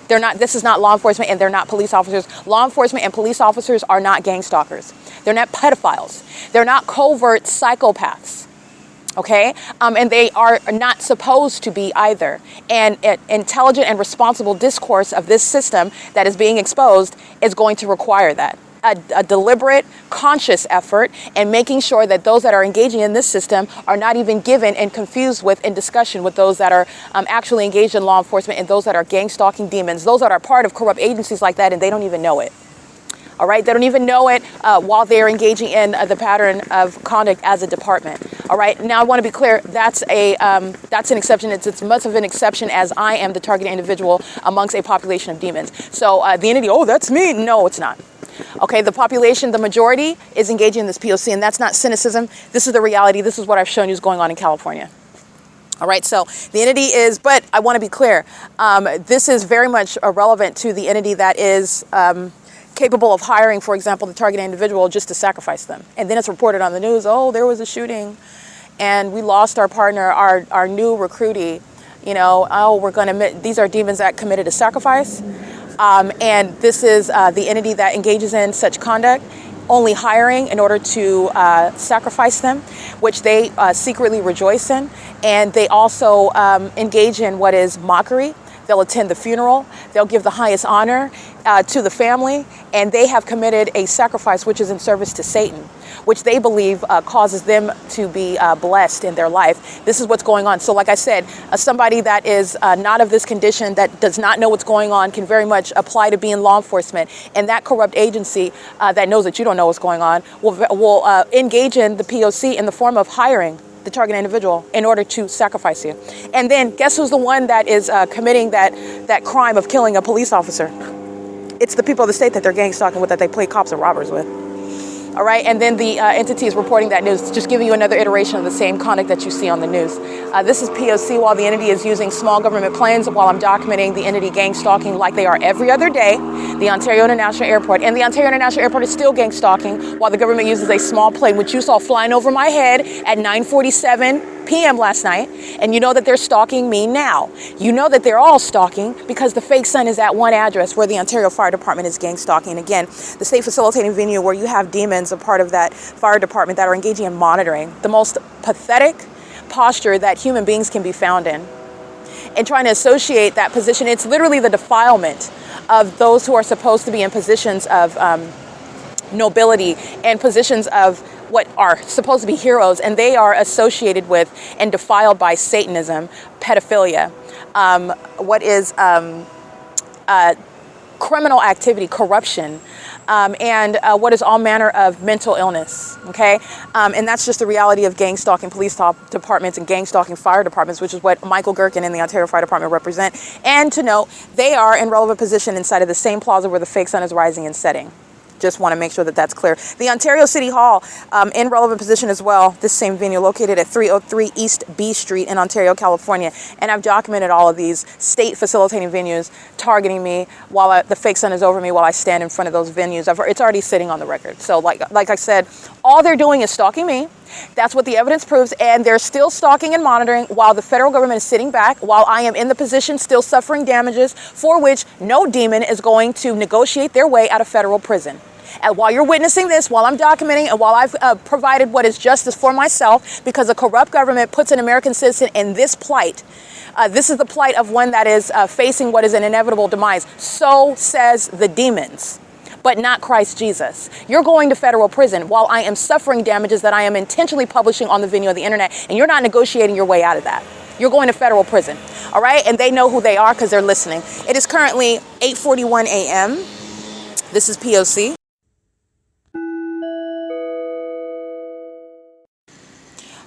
They're not. This is not law enforcement, and they're not police officers. Law enforcement and police officers are not gang stalkers. They're not pedophiles. They're not covert psychopaths. Okay? And they are not supposed to be either. And intelligent and responsible discourse of this system that is being exposed is going to require that. A deliberate, conscious effort, and making sure that those that are engaging in this system are not even given and confused with in discussion with those that are actually engaged in law enforcement and those that are gang stalking demons, those that are part of corrupt agencies like that, and they don't even know it. All right, they don't even know it while they're engaging in the pattern of conduct as a department. All right, now I want to be clear. That's an exception. It's as much of an exception as I am the target individual amongst a population of demons. So the entity, oh, that's me. No, it's not. Okay, the population, the majority is engaging in this P.O.C., and that's not cynicism. This is the reality. This is what I've shown you is going on in California. All right, so the entity is, but I want to be clear, this is very much relevant to the entity that is capable of hiring, for example, the target individual just to sacrifice them. And then it's reported on the news, oh, there was a shooting, and we lost our partner, our new recruitee, you know, oh, these are demons that committed a sacrifice. And this is the entity that engages in such conduct, only hiring in order to sacrifice them, which they secretly rejoice in. And they also engage in what is mockery. They'll attend the funeral. They'll give the highest honor to the family. And they have committed a sacrifice which is in service to Satan, which they believe causes them to be blessed in their life. This is what's going on. So like I said, somebody that is not of this condition, that does not know what's going on, can very much apply to be in law enforcement. And that corrupt agency that knows that you don't know what's going on will engage in the P.O.C. in the form of hiring the target individual in order to sacrifice you. And then guess who's the one that is committing that crime of killing a police officer? It's the people of the state that they're gang stalking with, that they play cops and robbers with. All right, and then the entity is reporting that news, just giving you another iteration of the same conduct that you see on the news. This is P.O.C. while the entity is using small government planes, while I'm documenting the entity gang stalking like they are every other day, the Ontario International Airport. And the Ontario International Airport is still gang stalking while the government uses a small plane, which you saw flying over my head at 9:47 p.m. last night, and you know that they're stalking me now. You know that they're all stalking because the fake son is at one address where the Ontario Fire Department is gang stalking. Again, the state facilitating venue where you have demons, a part of that fire department, that are engaging in monitoring. The most pathetic posture that human beings can be found in. And trying to associate that position, it's literally the defilement of those who are supposed to be in positions of nobility and positions of what are supposed to be heroes, and they are associated with and defiled by Satanism, pedophilia, criminal activity, corruption, and what is all manner of mental illness, okay? And that's just the reality of gang stalking police departments and gang stalking fire departments, which is what Michael Gerken and the Ontario Fire Department represent. And to note, they are in relevant position inside of the same plaza where the fake sun is rising and setting. Just want to make sure that that's clear. The Ontario City Hall in relevant position as well, this same venue located at 303 East B Street in Ontario, California. And I've documented all of these state facilitating venues targeting me while the fake sun is over me while I stand in front of those venues. It's already sitting on the record. So like I said, all they're doing is stalking me. That's what the evidence proves, and they're still stalking and monitoring while the federal government is sitting back, while I am in the position still suffering damages for which no demon is going to negotiate their way out of federal prison. And while you're witnessing this, while I'm documenting, and while I've provided what is justice for myself, because a corrupt government puts an American citizen in this plight, this is the plight of one that is facing what is an inevitable demise. So says the demons, but not Christ Jesus. You're going to federal prison while I am suffering damages that I am intentionally publishing on the venue of the internet, and you're not negotiating your way out of that. You're going to federal prison, all right? And they know who they are because they're listening. It is currently 8:41 a.m. This is P.O.C.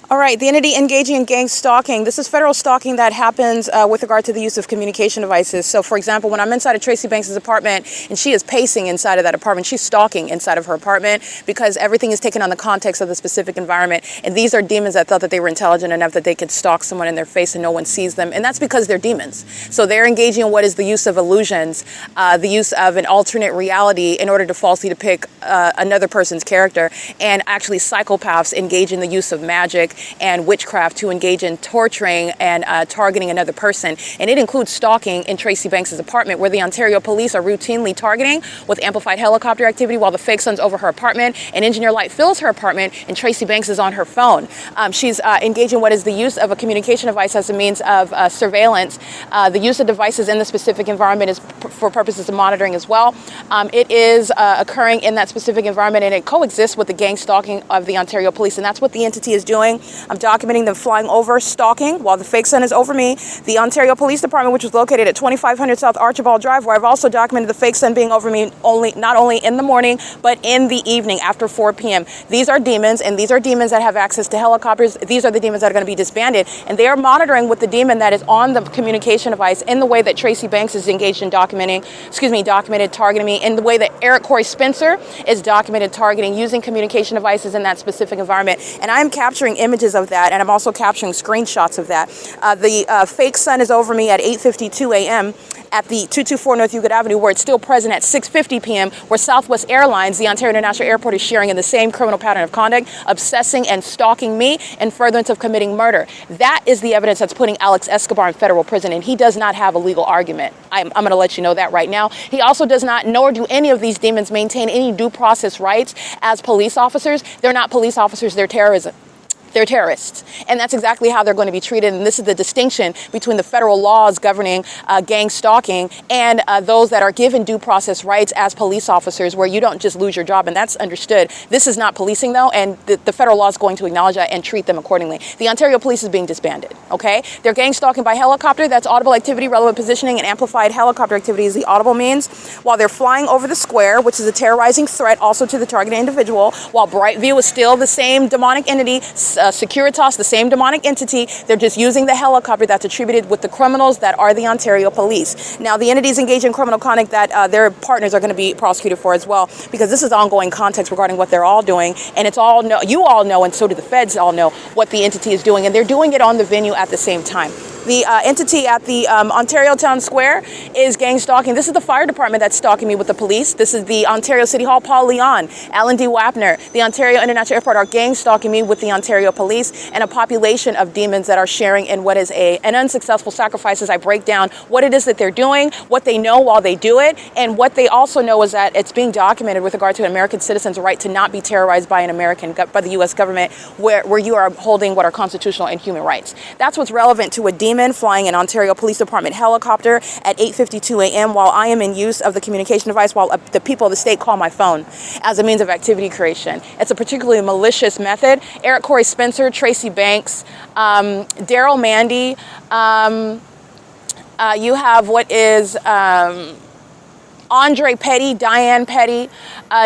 All right, the entity engaging in gang stalking. This is federal stalking that happens with regard to the use of communication devices. So, for example, when I'm inside of Tracy Banks' apartment and she is pacing inside of that apartment, she's stalking inside of her apartment because everything is taken on the context of the specific environment. And these are demons that thought that they were intelligent enough that they could stalk someone in their face and no one sees them. And that's because they're demons. So they're engaging in what is the use of illusions, the use of an alternate reality in order to falsely depict another person's character. And actually psychopaths engage in the use of magic and witchcraft to engage in torturing and targeting another person. And it includes stalking in Tracy Banks' apartment, where the Ontario police are routinely targeting with amplified helicopter activity while the fake sun's over her apartment and engineer light fills her apartment and Tracy Banks is on her phone. She's engaging what is the use of a communication device as a means of surveillance. The use of devices in the specific environment is for purposes of monitoring as well. It is occurring in that specific environment, and it coexists with the gang stalking of the Ontario police, and that's what the entity is doing. I'm documenting them flying over, stalking, while the fake sun is over me. The Ontario Police Department, which was located at 2500 South Archibald Drive, where I've also documented the fake sun being over me not only in the morning, but in the evening after 4 p.m. These are demons, and these are demons that have access to helicopters. These are the demons that are going to be disbanded, and they are monitoring with the demon that is on the communication device in the way that Tracy Banks is engaged in documented targeting me, in the way that Eric Corey Spencer is documented targeting using communication devices in that specific environment. And I'm capturing images of that, and I'm also capturing screenshots of that. The fake sun is over me at 8:52 a.m. at the 224 North Euclid Avenue, where it's still present at 6:50 p.m., where Southwest Airlines, the Ontario International Airport, is sharing in the same criminal pattern of conduct, obsessing and stalking me in furtherance of committing murder. That is the evidence that's putting Alex Escobar in federal prison, and he does not have a legal argument. I'm going to let you know that right now. He also does not, nor do any of these demons maintain any due process rights as police officers. They're not police officers, they're terrorism. They're terrorists, and that's exactly how they're going to be treated. And this is the distinction between the federal laws governing gang stalking and those that are given due process rights as police officers, where you don't just lose your job, and that's understood. This is not policing, though, and the federal law is going to acknowledge that and treat them accordingly. The Ontario police is being disbanded, okay? They're gang stalking by helicopter. That's audible activity, relevant positioning, and amplified helicopter activity is the audible means, while they're flying over the square, which is a terrorizing threat also to the targeted individual, while Brightview is still the same demonic entity, Securitas, the same demonic entity. They're just using the helicopter that's attributed with the criminals that are the Ontario police. Now, the entities engaged in criminal conduct that their partners are going to be prosecuted for as well, because this is ongoing context regarding what they're all doing, and it's all you all know, and so do the feds all know what the entity is doing, and they're doing it on the venue at the same time. The entity at the Ontario Town Square is gang stalking. This is the fire department that's stalking me with the police. This is the Ontario City Hall, Paul Leon, Alan D. Wapner, the Ontario International Airport are gang stalking me with the Ontario Police, and a population of demons that are sharing in what is an unsuccessful sacrifice as I break down what it is that they're doing, what they know while they do it, and what they also know is that it's being documented with regard to an American citizen's right to not be terrorized by by the U.S. government, where you are holding what are constitutional and human rights. That's what's relevant to a demon flying an Ontario Police Department helicopter at 8:52 a.m. while I am in use of the communication device while the people of the state call my phone as a means of activity creation. It's a particularly malicious method. Eric Corey Spencer, Tracy Banks, Daryl Mandy, you have what is Andre Petty, Diane Petty.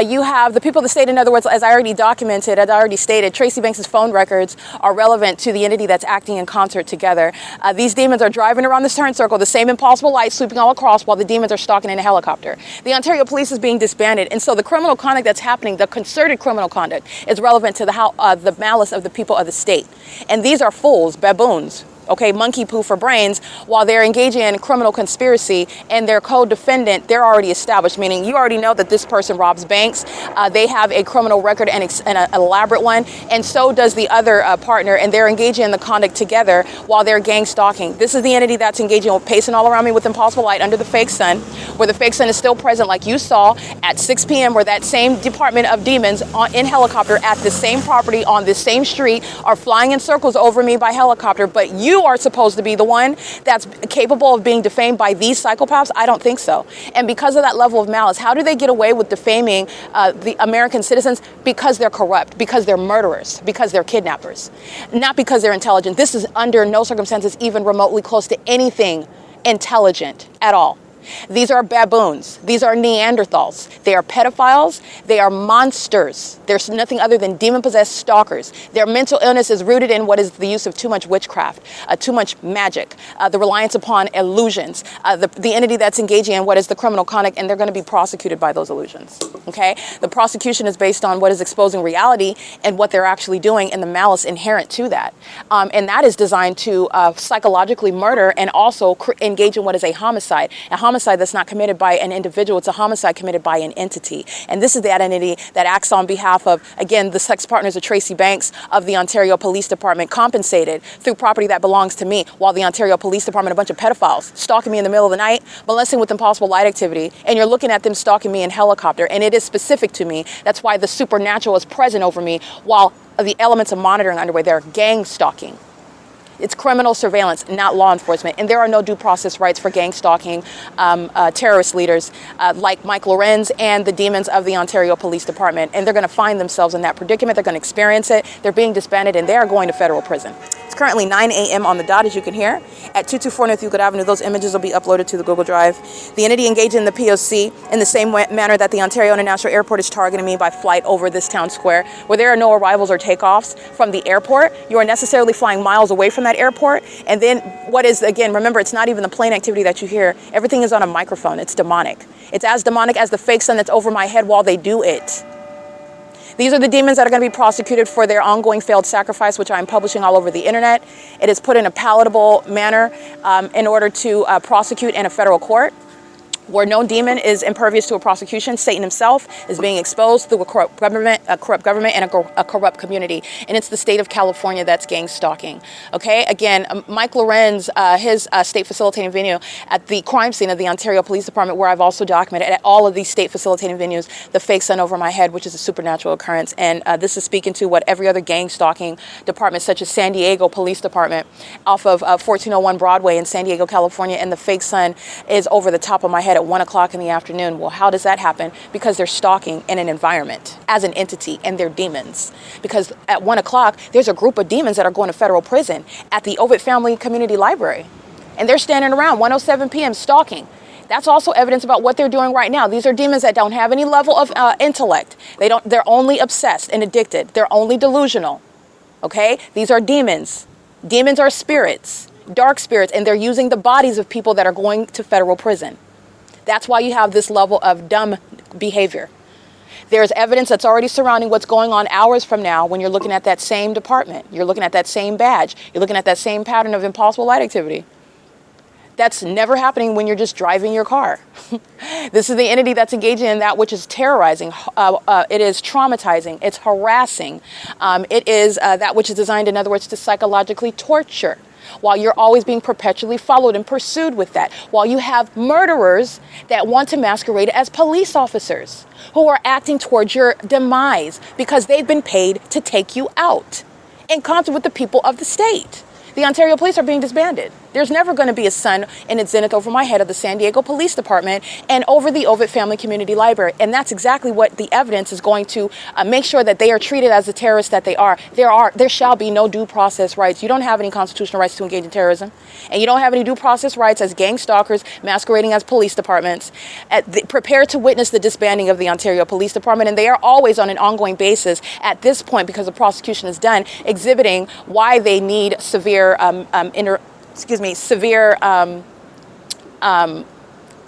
You have the people of the state. In other words, as I already documented, as I already stated, Tracy Banks' phone records are relevant to the entity that's acting in concert together. These demons are driving around this turn circle, the same impossible light sweeping all across while the demons are stalking in a helicopter. The Ontario Police is being disbanded. And so the criminal conduct that's happening, the concerted criminal conduct, is relevant to the malice of the people of the state. And these are fools, baboons, okay, monkey poo for brains, while they're engaging in criminal conspiracy and their co-defendant, they're already established, meaning you already know that this person robs banks. They have a criminal record and an elaborate one, and so does the other partner, and they're engaging in the conduct together while they're gang stalking. This is the entity that's engaging with pacing all around me with impossible light under the fake sun, where the fake sun is still present like you saw at 6 p.m. where that same department of demons in helicopter at the same property on this same street are flying in circles over me by helicopter, but you are supposed to be the one that's capable of being defamed by these psychopaths? I don't think so. And because of that level of malice, how do they get away with defaming the American citizens? Because they're corrupt, because they're murderers, because they're kidnappers, not because they're intelligent. This is under no circumstances even remotely close to anything intelligent at all. These are baboons. These are Neanderthals. They are pedophiles. They are monsters. There's nothing other than demon-possessed stalkers. Their mental illness is rooted in what is the use of too much witchcraft, too much magic, the reliance upon illusions, the entity that's engaging in what is the criminal conduct, and they're going to be prosecuted by those illusions. Okay? The prosecution is based on what is exposing reality and what they're actually doing and the malice inherent to that. And that is designed to psychologically murder and also engage in what is a homicide. A homicide that's not committed by an individual, it's a homicide committed by an entity. And this is that entity that acts on behalf of, again, the sex partners of Tracy Banks of the Ontario Police Department, compensated through property that belongs to me, while the Ontario Police Department, a bunch of pedophiles, stalking me in the middle of the night, molesting with impossible light activity, and you're looking at them stalking me in helicopter, and it is specific to me. That's why the supernatural is present over me, while the elements of monitoring are underway. They're gang stalking. It's criminal surveillance, not law enforcement. And there are no due process rights for gang stalking terrorist leaders like Mike Lorenz and the demons of the Ontario Police Department. And they're going to find themselves in that predicament. They're going to experience it. They're being disbanded, and they are going to federal prison. It's currently 9 a.m. on the dot, as you can hear, at 224 North Euclid Avenue. Those images will be uploaded to the Google Drive. The entity engaged in the P.O.C. in the same manner that the Ontario International Airport is targeting me by flight over this town square, where there are no arrivals or takeoffs from the airport. You are necessarily flying miles away from that airport. And then what is, again, remember, it's not even the plane activity that you hear. Everything is on a microphone. It's demonic. It's as demonic as the fake sun that's over my head while they do it. These are the demons that are going to be prosecuted for their ongoing failed sacrifice, which I'm publishing all over the internet. It is put in a palatable manner in order to prosecute in a federal court, where no demon is impervious to a prosecution. Satan himself is being exposed through a corrupt government and a corrupt community. And it's the state of California that's gang stalking. Okay, again, Mike Lorenz, his state facilitating venue at the crime scene of the Ontario Police Department, where I've also documented at all of these state facilitating venues, the fake sun over my head, which is a supernatural occurrence. And this is speaking to what every other gang stalking department, such as San Diego Police Department off of 1401 Broadway in San Diego, California, and the fake sun is over the top of my head at 1 o'clock in the afternoon. Well, how does that happen? Because they're stalking in an environment as an entity, and they're demons. Because at 1 o'clock, there's a group of demons that are going to federal prison at the OVITT Family Community Library. And they're standing around 1:07 p.m. stalking. That's also evidence about what they're doing right now. These are demons that don't have any level of intellect. They're only obsessed and addicted. They're only delusional. Okay? These are demons. Demons are spirits, dark spirits, and they're using the bodies of people that are going to federal prison. That's why you have this level of dumb behavior. There's evidence that's already surrounding what's going on hours from now when you're looking at that same department. You're looking at that same badge. You're looking at that same pattern of impossible light activity. That's never happening when you're just driving your car. This is the entity that's engaging in that which is terrorizing. It is traumatizing. It's harassing. It is that which is designed, in other words, to psychologically torture, while you're always being perpetually followed and pursued with that, while you have murderers that want to masquerade as police officers who are acting towards your demise because they've been paid to take you out in concert with the people of the state. The Ontario Police are being disbanded. There's never going to be a sun in its zenith over my head of the San Diego Police Department and over the OVITT Family Community Library. And that's exactly what the evidence is going to make sure that they are treated as the terrorists that they are. There shall be no due process rights. You don't have any constitutional rights to engage in terrorism. And you don't have any due process rights as gang stalkers masquerading as police departments. Prepare to witness the disbanding of the Ontario Police Department. And they are always on an ongoing basis at this point, because the prosecution is done, exhibiting why they need severe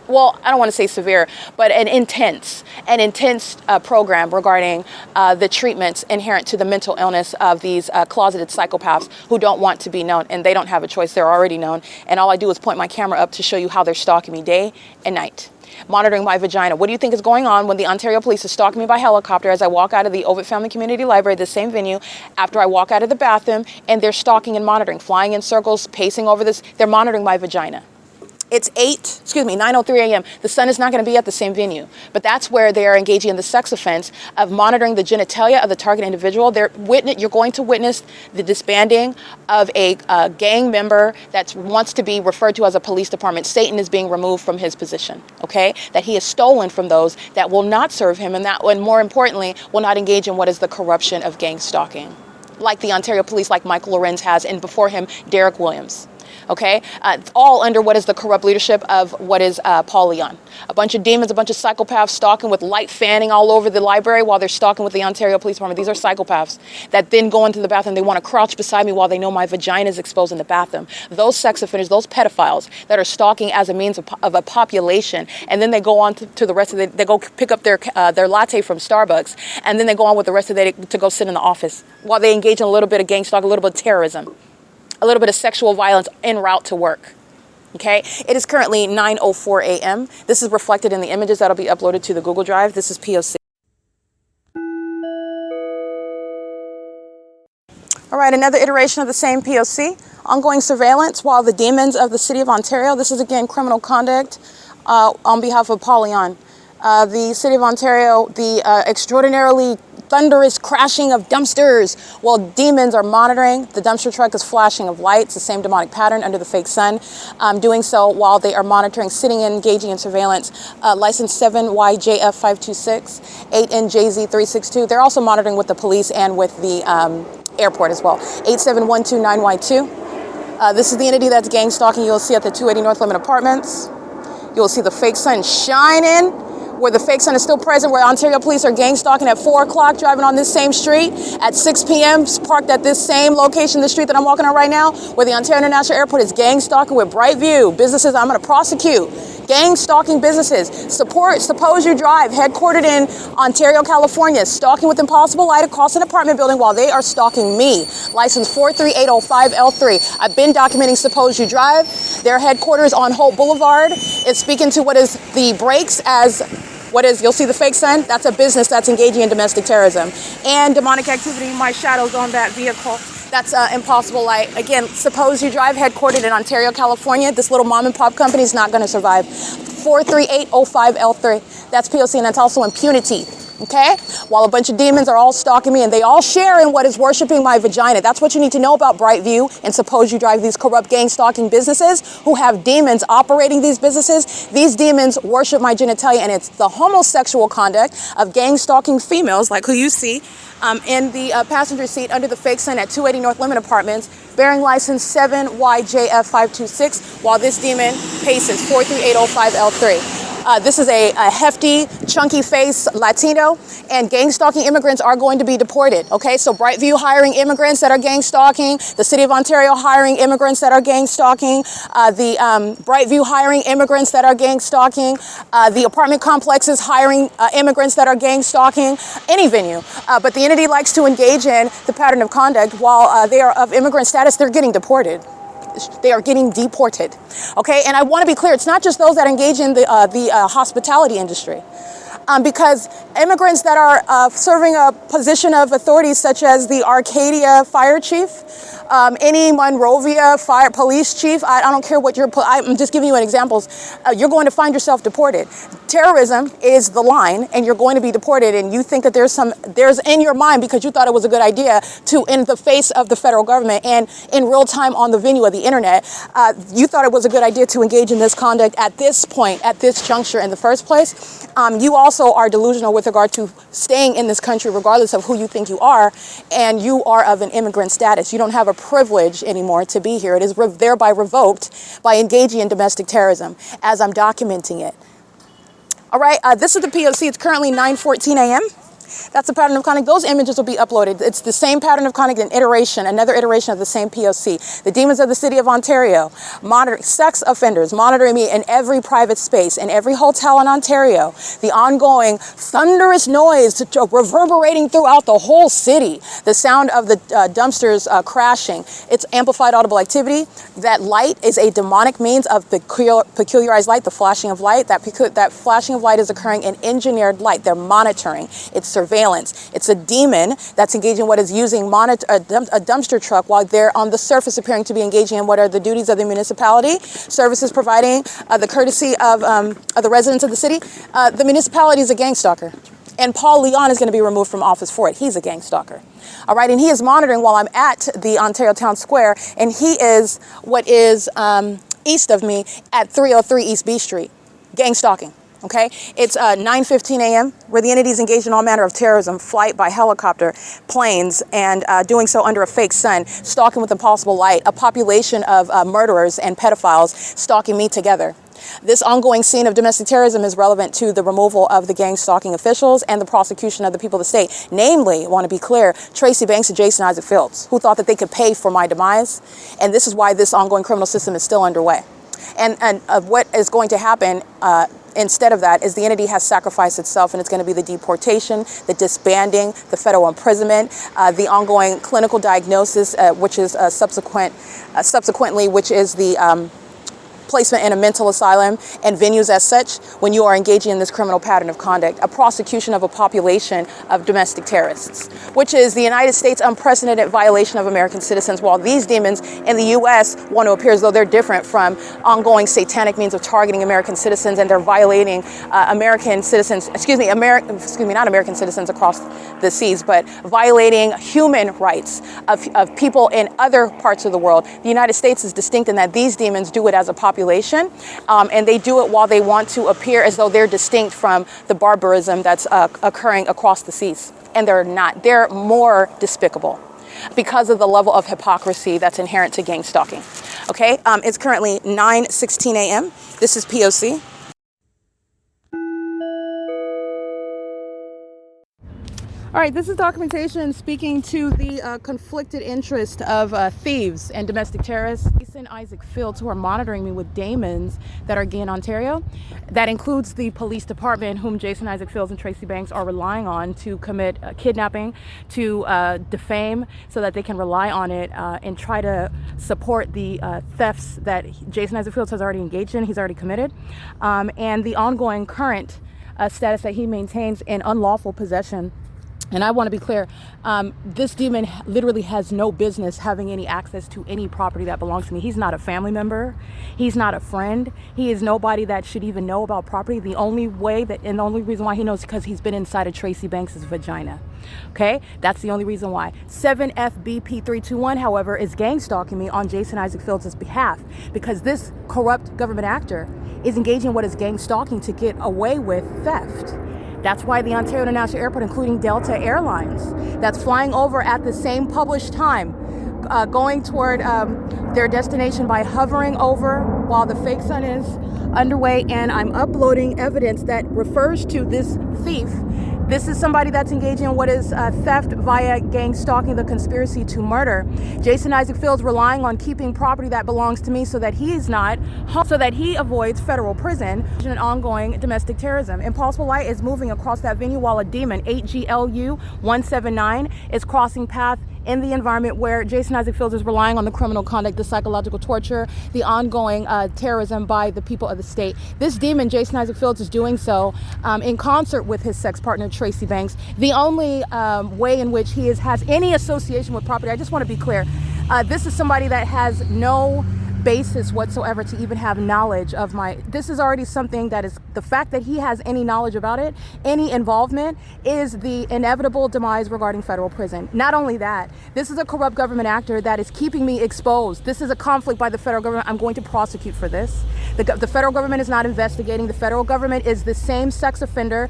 well, I don't want to say severe, but an intense program regarding the treatments inherent to the mental illness of these closeted psychopaths who don't want to be known, and they don't have a choice. They're already known. And all I do is point my camera up to show you how they're stalking me day and night, monitoring my vagina. What do you think is going on when the Ontario Police is stalking me by helicopter as I walk out of the OVITT Family Community Library, the same venue, after I walk out of the bathroom, and they're stalking and monitoring, flying in circles, pacing over this. They're monitoring my vagina. It's 9:03 a.m. The sun is not going to be at the same venue, but that's where they are engaging in the sex offense of monitoring the genitalia of the target individual. You're going to witness the disbanding of a gang member that wants to be referred to as a police department. Satan is being removed from his position, okay? That he has stolen from those that will not serve him, and more importantly, will not engage in what is the corruption of gang stalking, like the Ontario Police, like Michael LORENZ has, and before him, Derek Williams. Okay, all under what is the corrupt leadership of what is Paul Leon. A bunch of demons, a bunch of psychopaths stalking with light fanning all over the library while they're stalking with the Ontario Police Department. These are psychopaths that then go into the bathroom. They want to crouch beside me while they know my vagina is exposed in the bathroom. Those sex offenders, those pedophiles that are stalking as a means of a population, and then they go on to the rest of they go pick up their latte from Starbucks, and then they go on with the rest of the day to go sit in the office while they engage in a little bit of gang stalk, a little bit of terrorism, a little bit of sexual violence en route to work. Okay, it is currently 9:04 a.m. This is reflected in the images that'll be uploaded to the Google Drive. This is P.O.C. All right, another iteration of the same P.O.C. Ongoing surveillance while the demons of the City of Ontario. This is again criminal conduct on behalf of Paul Leon. The City of Ontario, the extraordinarily thunderous crashing of dumpsters while demons are monitoring. The dumpster truck is flashing of lights, the same demonic pattern under the fake sun. Doing so while they are monitoring, sitting and engaging in surveillance. License 7YJF526, 8NJZ362. They're also monitoring with the police and with the airport as well. 87129Y2. This is the entity that's gang stalking. You'll see at the 280 North Lemon Apartments. You'll see the fake sun shining, where the fake sun is still present, where Ontario Police are gang stalking at 4 o'clock, driving on this same street, at 6 p.m., parked at this same location, the street that I'm walking on right now, where the Ontario International Airport is gang stalking with Brightview. Businesses I'm going to prosecute. Gang stalking businesses. Suppose You Drive, headquartered in Ontario, California, stalking with impossible light across an apartment building while they are stalking me. License 43805L3. I've been documenting Suppose You Drive. Their headquarters on Hope Boulevard is speaking to what is the breaks as you'll see the fake sun. That's a business that's engaging in domestic terrorism and demonic activity. My shadow's on that vehicle. That's Impossible Light. Again, Suppose You Drive, headquartered in Ontario, California. This little mom and pop company is not going to survive. 43805L3. That's P.O.C. and that's also impunity. Okay? While a bunch of demons are all stalking me and they all share in what is worshiping my vagina. That's what you need to know about Brightview and Suppose You Drive, these corrupt gang stalking businesses who have demons operating these businesses. These demons worship my genitalia, and it's the homosexual conduct of gang stalking females like who you see in the passenger seat under the fake sun at 280 North Lemon Apartments, bearing license 7YJF526, while this demon paces 43805L3. This is a hefty chunky face Latino and gang stalking immigrants are going to be deported. Okay, so Brightview hiring immigrants that are gang stalking, the City of Ontario hiring immigrants that are gang stalking, the Brightview hiring immigrants that are gang stalking, the apartment complexes hiring immigrants that are gang stalking, any venue. But the entity likes to engage in the pattern of conduct while they are of immigrant status, they're getting deported. They are getting deported. Okay, and I want to be clear, it's not just those that engage in the hospitality industry. Because immigrants that are serving a position of authority, such as the Arcadia fire chief, any Monrovia fire police chief, I don't care what I'm just giving you an examples. You're going to find yourself deported. Terrorism is the line, and you're going to be deported. And you think that there's in your mind, because you thought it was a good idea to, in the face of the federal government and in real time on the venue of the internet, you thought it was a good idea to engage in this conduct at this point, at this juncture in the first place. You also are delusional with regard to staying in this country, regardless of who you think you are, and you are of an immigrant status. You don't have a privilege anymore to be here. It is thereby revoked by engaging in domestic terrorism, as I'm documenting it. All right, this is the P.O.C. It's currently 9:14 a.m. That's the pattern of conduct. Those images will be uploaded. It's the same pattern of conduct, another iteration of the same P.O.C. The demons of the City of Ontario, sex offenders, monitoring me in every private space, in every hotel in Ontario. The ongoing thunderous noise reverberating throughout the whole city. The sound of the dumpsters crashing. It's amplified audible activity. That light is a demonic means of the peculiarized light, the flashing of light. That flashing of light is occurring in engineered light. They're monitoring. It's surveillance. It's a demon that's engaging what is using a dumpster truck while they're on the surface appearing to be engaging in what are the duties of the municipality, services providing the courtesy of the residents of the city. The municipality is a gang stalker. And Paul Leon is going to be removed from office for it. He's a gang stalker. All right, and he is monitoring while I'm at the Ontario Town Square, and he is what is east of me at 303 East B Street, gang stalking. Okay, it's 9:15 a.m. where the entities engaged in all manner of terrorism, flight by helicopter, planes, and doing so under a fake sun, stalking with impossible light, a population of murderers and pedophiles stalking me together. This ongoing scene of domestic terrorism is relevant to the removal of the gang stalking officials and the prosecution of the people of the state. Namely, I want to be clear, Tracy Banks and Jason Isaac Fields, who thought that they could pay for my demise. And this is why this ongoing criminal system is still underway. And what is going to happen instead of that is the entity has sacrificed itself, and it's going to be the deportation, the disbanding, the federal imprisonment, the ongoing clinical diagnosis, which is subsequently, which is the placement in a mental asylum and venues as such when you are engaging in this criminal pattern of conduct, a prosecution of a population of domestic terrorists, which is the United States' unprecedented violation of American citizens, while these demons in the U.S. want to appear as though they're different from ongoing satanic means of targeting American citizens, and they're violating American citizens, not American citizens across the seas, but violating human rights of people in other parts of the world. The United States is distinct in that these demons do it as a population, and they do it while they want to appear as though they're distinct from the barbarism that's occurring across the seas. And they're not. They're more despicable because of the level of hypocrisy that's inherent to gang stalking. Okay, it's currently 9:16 a.m. This is P.O.C. All right, this is documentation speaking to the conflicted interest of thieves and domestic terrorists. Jason Isaac Fields, who are monitoring me with demons that are gay in Ontario. That includes the police department, whom Jason Isaac Fields and Tracy Banks are relying on to commit kidnapping, to defame, so that they can rely on it and try to support the thefts that Jason Isaac Fields has already engaged in, he's already committed, and the ongoing current status that he maintains in unlawful possession. And I want to be clear, this demon literally has no business having any access to any property that belongs to me. He's not a family member. He's not a friend. He is nobody that should even know about property. The only way that, and the only reason why he knows is because he's been inside of Tracy Banks' vagina. Okay? That's the only reason why. 7FBP321, however, is gang stalking me on Jason Isaac Fields' behalf, because this corrupt government actor is engaging in what is gang stalking to get away with theft. That's why the Ontario International Airport, including Delta Airlines, that's flying over at the same published time, going toward their destination by hovering over while the fake sun is, underway, and I'm uploading evidence that refers to this thief. This is somebody that's engaging in what is theft via gang stalking, the conspiracy to murder. Jason Isaac Fields relying on keeping property that belongs to me so that he is not, so that he avoids federal prison and ongoing domestic terrorism. Impossible Light is moving across that venue while a demon, 8GLU 179, is crossing path in the environment where Jason Isaac Fields is relying on the criminal conduct, the psychological torture, the ongoing terrorism by the people of the state. This demon, Jason Isaac Fields, is doing so in concert with his sex partner, Tracy Banks. The only way in which he has any association with property, I just want to be clear, this is somebody that has no basis whatsoever to even have knowledge of this is already something that is, the fact that he has any knowledge about it, any involvement, is the inevitable demise regarding federal prison. Not only that, this is a corrupt government actor that is keeping me exposed. This is a conflict by the federal government. I'm going to prosecute for this. The federal government is not investigating. The federal government is the same sex offender,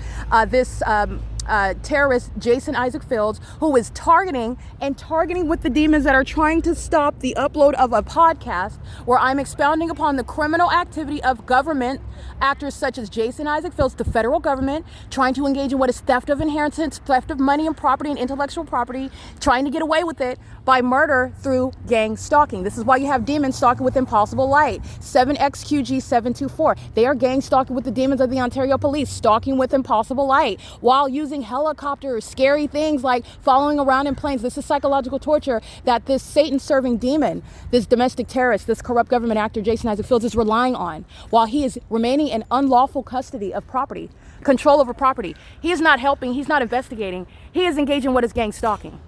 terrorist Jason Isaac Fields, who is targeting with the demons that are trying to stop the upload of a podcast where I'm expounding upon the criminal activity of government actors such as Jason Isaac Fields, the federal government, trying to engage in what is theft of inheritance, theft of money and property and intellectual property, trying to get away with it by murder through gang stalking. This is why you have demons stalking with Impossible Light, 7XQG724. They are gang stalking with the demons of the Ontario Police, stalking with Impossible Light, while using helicopters, scary things like following around in planes. This is psychological torture that this Satan-serving demon, this domestic terrorist, this corrupt government actor, Jason Isaac Fields, is relying on while he is remaining in unlawful custody of property, control over property. He is not helping, he's not investigating, he is engaging in what is gang stalking.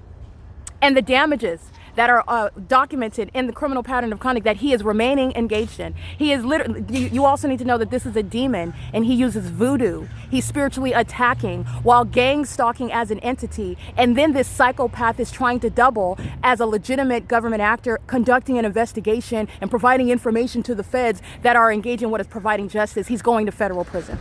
And the damages that are documented in the criminal pattern of conduct that he is remaining engaged in. He is literally, you also need to know that this is a demon and he uses voodoo. He's spiritually attacking while gang stalking as an entity. And then this psychopath is trying to double as a legitimate government actor, conducting an investigation and providing information to the feds that are engaging in what is providing justice. He's going to federal prison.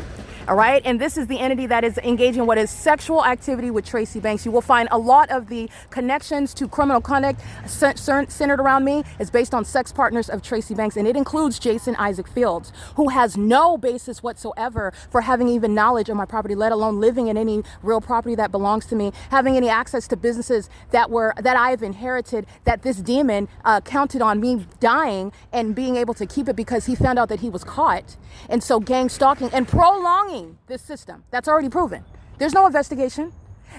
All right. And this is the entity that is engaging in what is sexual activity with Tracy Banks. You will find a lot of the connections to criminal conduct centered around me is based on sex partners of Tracy Banks. And it includes Jason Isaac Fields, who has no basis whatsoever for having even knowledge of my property, let alone living in any real property that belongs to me, having any access to businesses that I have inherited, that this demon counted on me dying and being able to keep it because he found out that he was caught. And so gang stalking and prolonging this system. That's already proven. There's no investigation.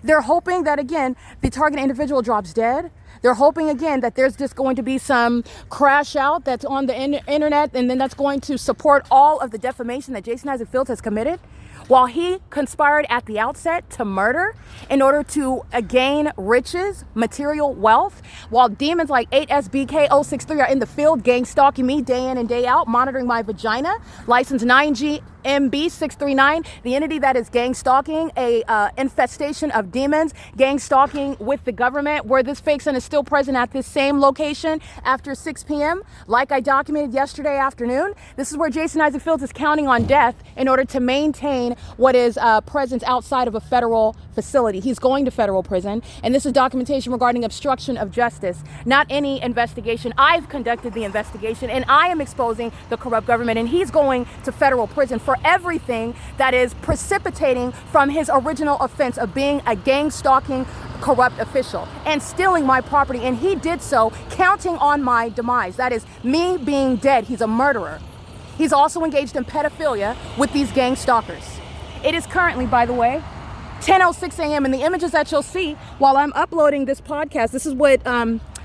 They're hoping that, again, the target individual drops dead. They're hoping, again, that there's just going to be some crash out that's on the internet, and then that's going to support all of the defamation that Jason Isaac Fields has committed, while he conspired at the outset to murder in order to gain riches, material wealth, while demons like 8SBK063 are in the field gang stalking me day in and day out, monitoring my vagina, license 9GMB639, the entity that is gang stalking, a infestation of demons, gang stalking with the government, where this fake son is still present at this same location after 6 p.m. Like I documented yesterday afternoon, this is where Jason Isaac Fields is counting on death in order to maintain what is presence outside of a federal facility. He's going to federal prison, and this is documentation regarding obstruction of justice, not any investigation. I've conducted the investigation, and I am exposing the corrupt government, and he's going to federal prison for everything that is precipitating from his original offense of being a gang stalking corrupt official and stealing my property, and he did so counting on my demise. That is me being dead. He's a murderer. He's also engaged in pedophilia with these gang stalkers. It is currently, by the way, 10:06 a.m. and the images that you'll see while I'm uploading this podcast, this is what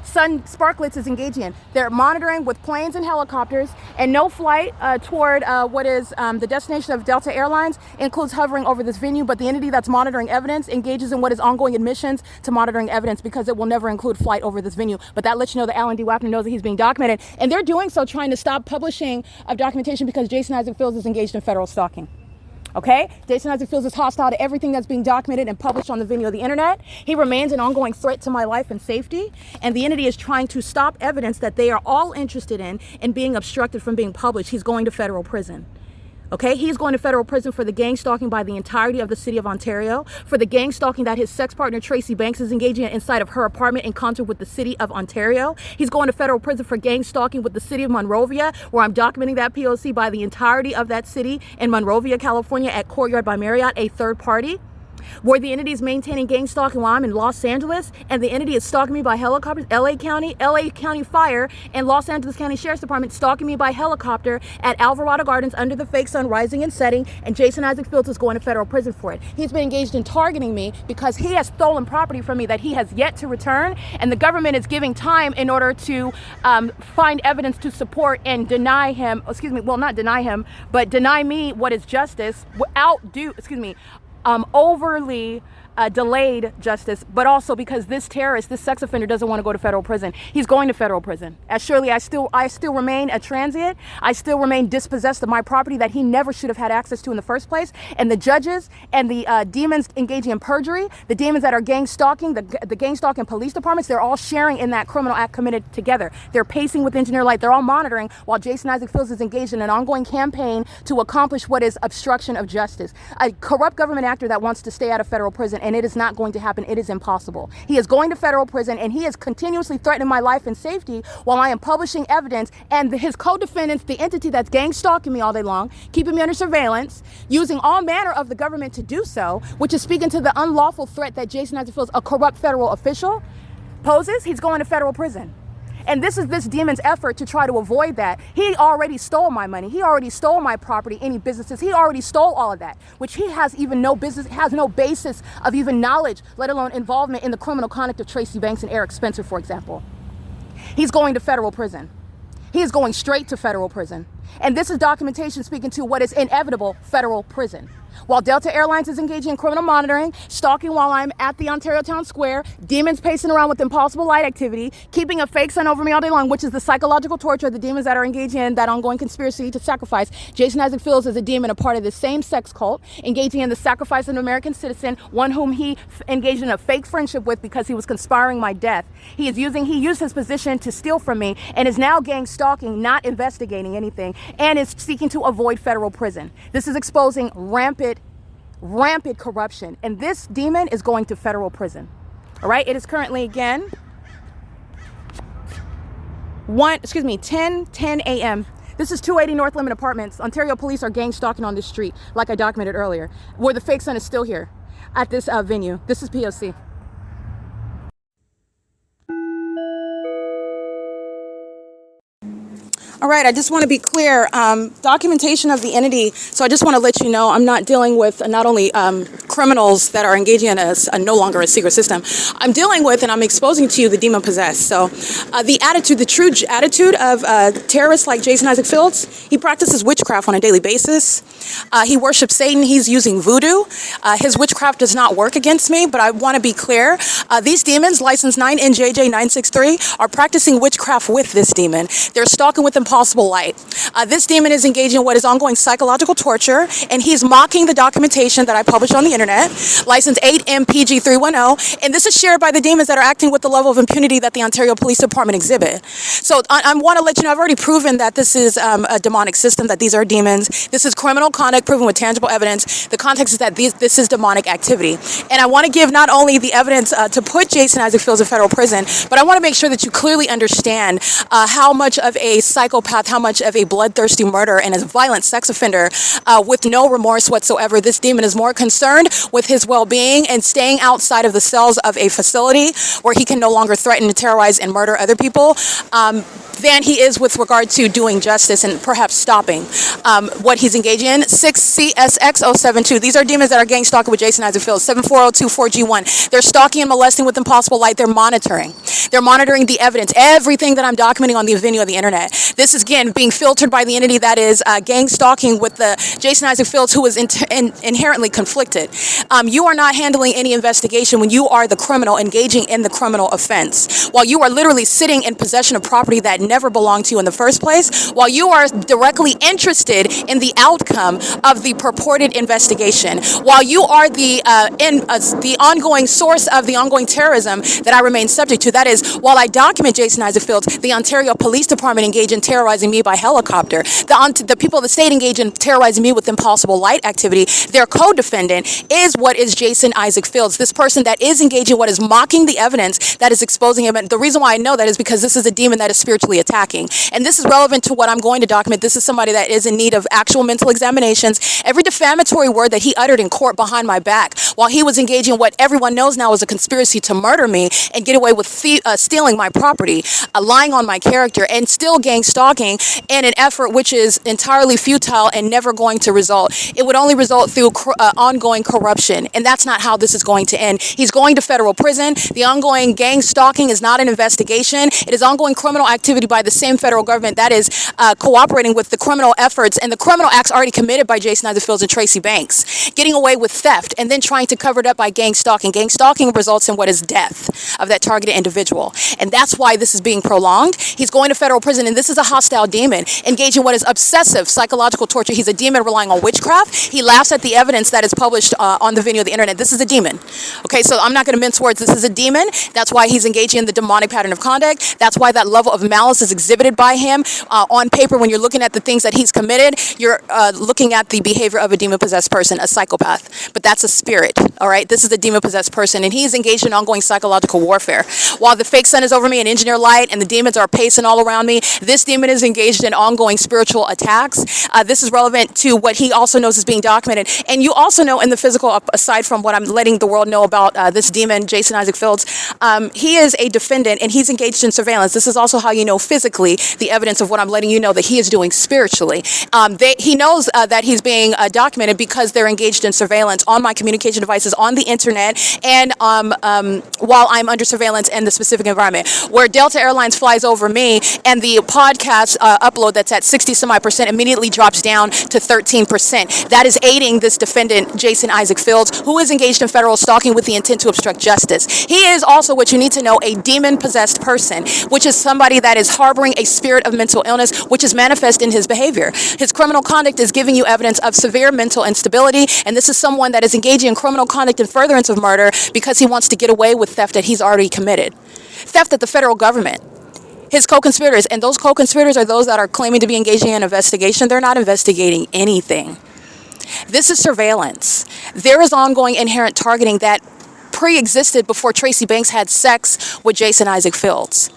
Sun Sparklets is engaging in. They're monitoring with planes and helicopters, and no flight toward what is the destination of Delta Airlines includes hovering over this venue, but the entity that's monitoring evidence engages in what is ongoing admissions to monitoring evidence because it will never include flight over this venue. But that lets you know that Alan D. WAPNER knows that he's being documented, and they're doing so trying to stop publishing of documentation because Jason Isaac Fields is engaged in federal stalking. Okay, Jason Isaac Fields is hostile to everything that's being documented and published on the video of the internet. He remains an ongoing threat to my life and safety, and the entity is trying to stop evidence that they are all interested in being obstructed from being published. He's going to federal prison. Okay, he's going to federal prison for the gang stalking by the entirety of the city of Ontario, for the gang stalking that his sex partner Tracy Banks is engaging in inside of her apartment in concert with the city of Ontario. He's going to federal prison for gang stalking with the city of Monrovia, where I'm documenting that P.O.C. by the entirety of that city in Monrovia, California at Courtyard by Marriott, a third party. Where the entity is maintaining gang stalking while I'm in Los Angeles, and the entity is stalking me by helicopters, LA County Fire, and Los Angeles County Sheriff's Department stalking me by helicopter at Alvarado Gardens under the fake sun rising and setting, and Jason Isaac Fields is going to federal prison for it. He's been engaged in targeting me because he has stolen property from me that he has yet to return, and the government is giving time in order to find evidence to support and deny him, well, not deny him, but deny me what is justice without overly delayed justice, but also because this terrorist, this sex offender doesn't want to go to federal prison. He's going to federal prison. As surely I still remain a transient. I still remain dispossessed of my property that he never should have had access to in the first place. And the judges and the demons engaging in perjury, the demons that are gang stalking, the gang stalking police departments, they're all sharing in that criminal act committed together. They're pacing with engineer light. They're all monitoring while Jason Isaac Fields is engaged in an ongoing campaign to accomplish what is obstruction of justice. A corrupt government actor that wants to stay out of federal prison, and it is not going to happen. It is impossible. He is going to federal prison, and he is continuously threatening my life and safety while I am publishing evidence, and his co-defendants, the entity that's gang stalking me all day long, keeping me under surveillance, using all manner of the government to do so, which is speaking to the unlawful threat that Jason Isaac Fields, a corrupt federal official, poses. He's going to federal prison. And this is this demon's effort to try to avoid that. He already stole my money. He already stole my property, any businesses. He already stole all of that, which he has even no business, has no basis of even knowledge, let alone involvement in the criminal conduct of Tracy Banks and Eric Spencer, for example. He's going to federal prison. He is going straight to federal prison. And this is documentation speaking to what is inevitable federal prison. While Delta Airlines is engaging in criminal monitoring, stalking while I'm at the Ontario Town Square, demons pacing around with impossible light activity, keeping a fake sun over me all day long, which is the psychological torture of the demons that are engaging in that ongoing conspiracy to sacrifice. Jason Isaac Fields is a demon, a part of the same sex cult, engaging in the sacrifice of an American citizen, one whom he engaged in a fake friendship with because he was conspiring my death. He used his position to steal from me and is now gang stalking, not investigating anything, and is seeking to avoid federal prison. This is exposing rampant corruption, and this demon is going to federal prison. All right, it is currently again 10 a.m. This is 280 North Lemon Apartments. Ontario police are gang stalking on this street, like I documented earlier, where the fake sun is still here at this venue. This is P.O.C. All right, I just want to be clear, documentation of the entity. So I just want to let you know I'm not dealing with not only criminals that are engaging in a no longer a secret system. I'm dealing with, and I'm exposing to you, the demon possessed. So the true attitude of terrorists like Jason Isaac Fields, he practices witchcraft on a daily basis. He worships Satan. He's using voodoo. His witchcraft does not work against me, but I want to be clear. These demons, license 9NJJ963, are practicing witchcraft with this demon. They're stalking with impossible light. This demon is engaging in what is ongoing psychological torture, and he's mocking the documentation that I published on the internet, license 8MPG310, and this is shared by the demons that are acting with the level of impunity that the Ontario Police Department exhibit. So I want to let you know, I've already proven that this is a demonic system, that these are demons. This is criminal conduct proven with tangible evidence. The context is that this is demonic activity. And I want to give not only the evidence to put Jason Isaac Fields in federal prison, but I want to make sure that you clearly understand how much of a psychopath, how much of a bloodthirsty murderer and a violent sex offender with no remorse whatsoever. This demon is more concerned with his well-being and staying outside of the cells of a facility where he can no longer threaten to terrorize and murder other people than he is with regard to doing justice and perhaps stopping what he's engaging in. 6CSX072. These are demons that are gang stalking with Jason Isaac Fields. 74024G1. They're stalking and molesting with impossible light. They're monitoring. They're monitoring the evidence, everything that I'm documenting on the venue of the internet. This is, again, being filtered by the entity that is gang stalking with the Jason Isaac Fields, who is inherently conflicted. You are not handling any investigation when you are the criminal engaging in the criminal offense. While you are literally sitting in possession of property that never belonged to you in the first place, while you are directly interested in the outcome of the purported investigation, while you are the ongoing source of the ongoing terrorism that I remain subject to. That is, while I document Jason Isaac Fields, the Ontario Police Department engage in terror terrorizing me by helicopter. The people of the state engage in terrorizing me with impossible light activity. Their co-defendant is what is Jason Isaac Fields, this person that is engaging what is mocking the evidence that is exposing him. And the reason why I know that is because this is a demon that is spiritually attacking. And this is relevant to what I'm going to document. This is somebody that is in need of actual mental examinations. Every defamatory word that he uttered in court behind my back while he was engaging what everyone knows now is a conspiracy to murder me and get away with stealing my property, lying on my character, and still gang stalking in an effort which is entirely futile and never going to result. It would only result through ongoing corruption, and that's not how this is going to end. He's going to federal prison. The ongoing gang stalking is not an investigation. It is ongoing criminal activity by the same federal government that is cooperating with the criminal efforts and the criminal acts already committed by Jason Isaac Fields and Tracy Banks, getting away with theft and then trying to cover it up by gang stalking. Gang stalking results in what is death of that targeted individual, and that's why this is being prolonged. He's going to federal prison, and this is a hostile demon engaging what is obsessive psychological torture. He's a demon relying on witchcraft. He laughs at the evidence that is published on the video of the internet. This is a demon. Okay, so I'm not going to mince words. This is a demon. That's why he's engaging in the demonic pattern of conduct. That's why that level of malice is exhibited by him on paper. When you're looking at the things that he's committed, you're looking at the behavior of a demon-possessed person, a psychopath. But that's a spirit, all right? This is a demon-possessed person, and he's engaged in ongoing psychological warfare. While the fake sun is over me and engineer light and the demons are pacing all around me, this demon is engaged in ongoing spiritual attacks. This is relevant to what he also knows is being documented. And you also know in the physical, aside from what I'm letting the world know about this demon, Jason Isaac Fields, he is a defendant and he's engaged in surveillance. This is also how you know physically the evidence of what I'm letting you know that he is doing spiritually. He knows that he's being documented because they're engaged in surveillance on my communication devices, on the internet, and while I'm under surveillance in the specific environment. Where Delta Airlines flies over me and the podcast upload that's at 60% immediately drops down to 13%. That is aiding this defendant, Jason Isaac Fields, who is engaged in federal stalking with the intent to obstruct justice. He is also, what you need to know, a demon-possessed person, which is somebody that is harboring a spirit of mental illness, which is manifest in his behavior. His criminal conduct is giving you evidence of severe mental instability, and this is someone that is engaging in criminal conduct in furtherance of murder because he wants to get away with theft that he's already committed. Theft at the federal government. His co-conspirators, and those co-conspirators are those that are claiming to be engaging in an investigation. They're not investigating anything. This is surveillance. There is ongoing inherent targeting that pre-existed before Tracy Banks had sex with Jason Isaac Fields.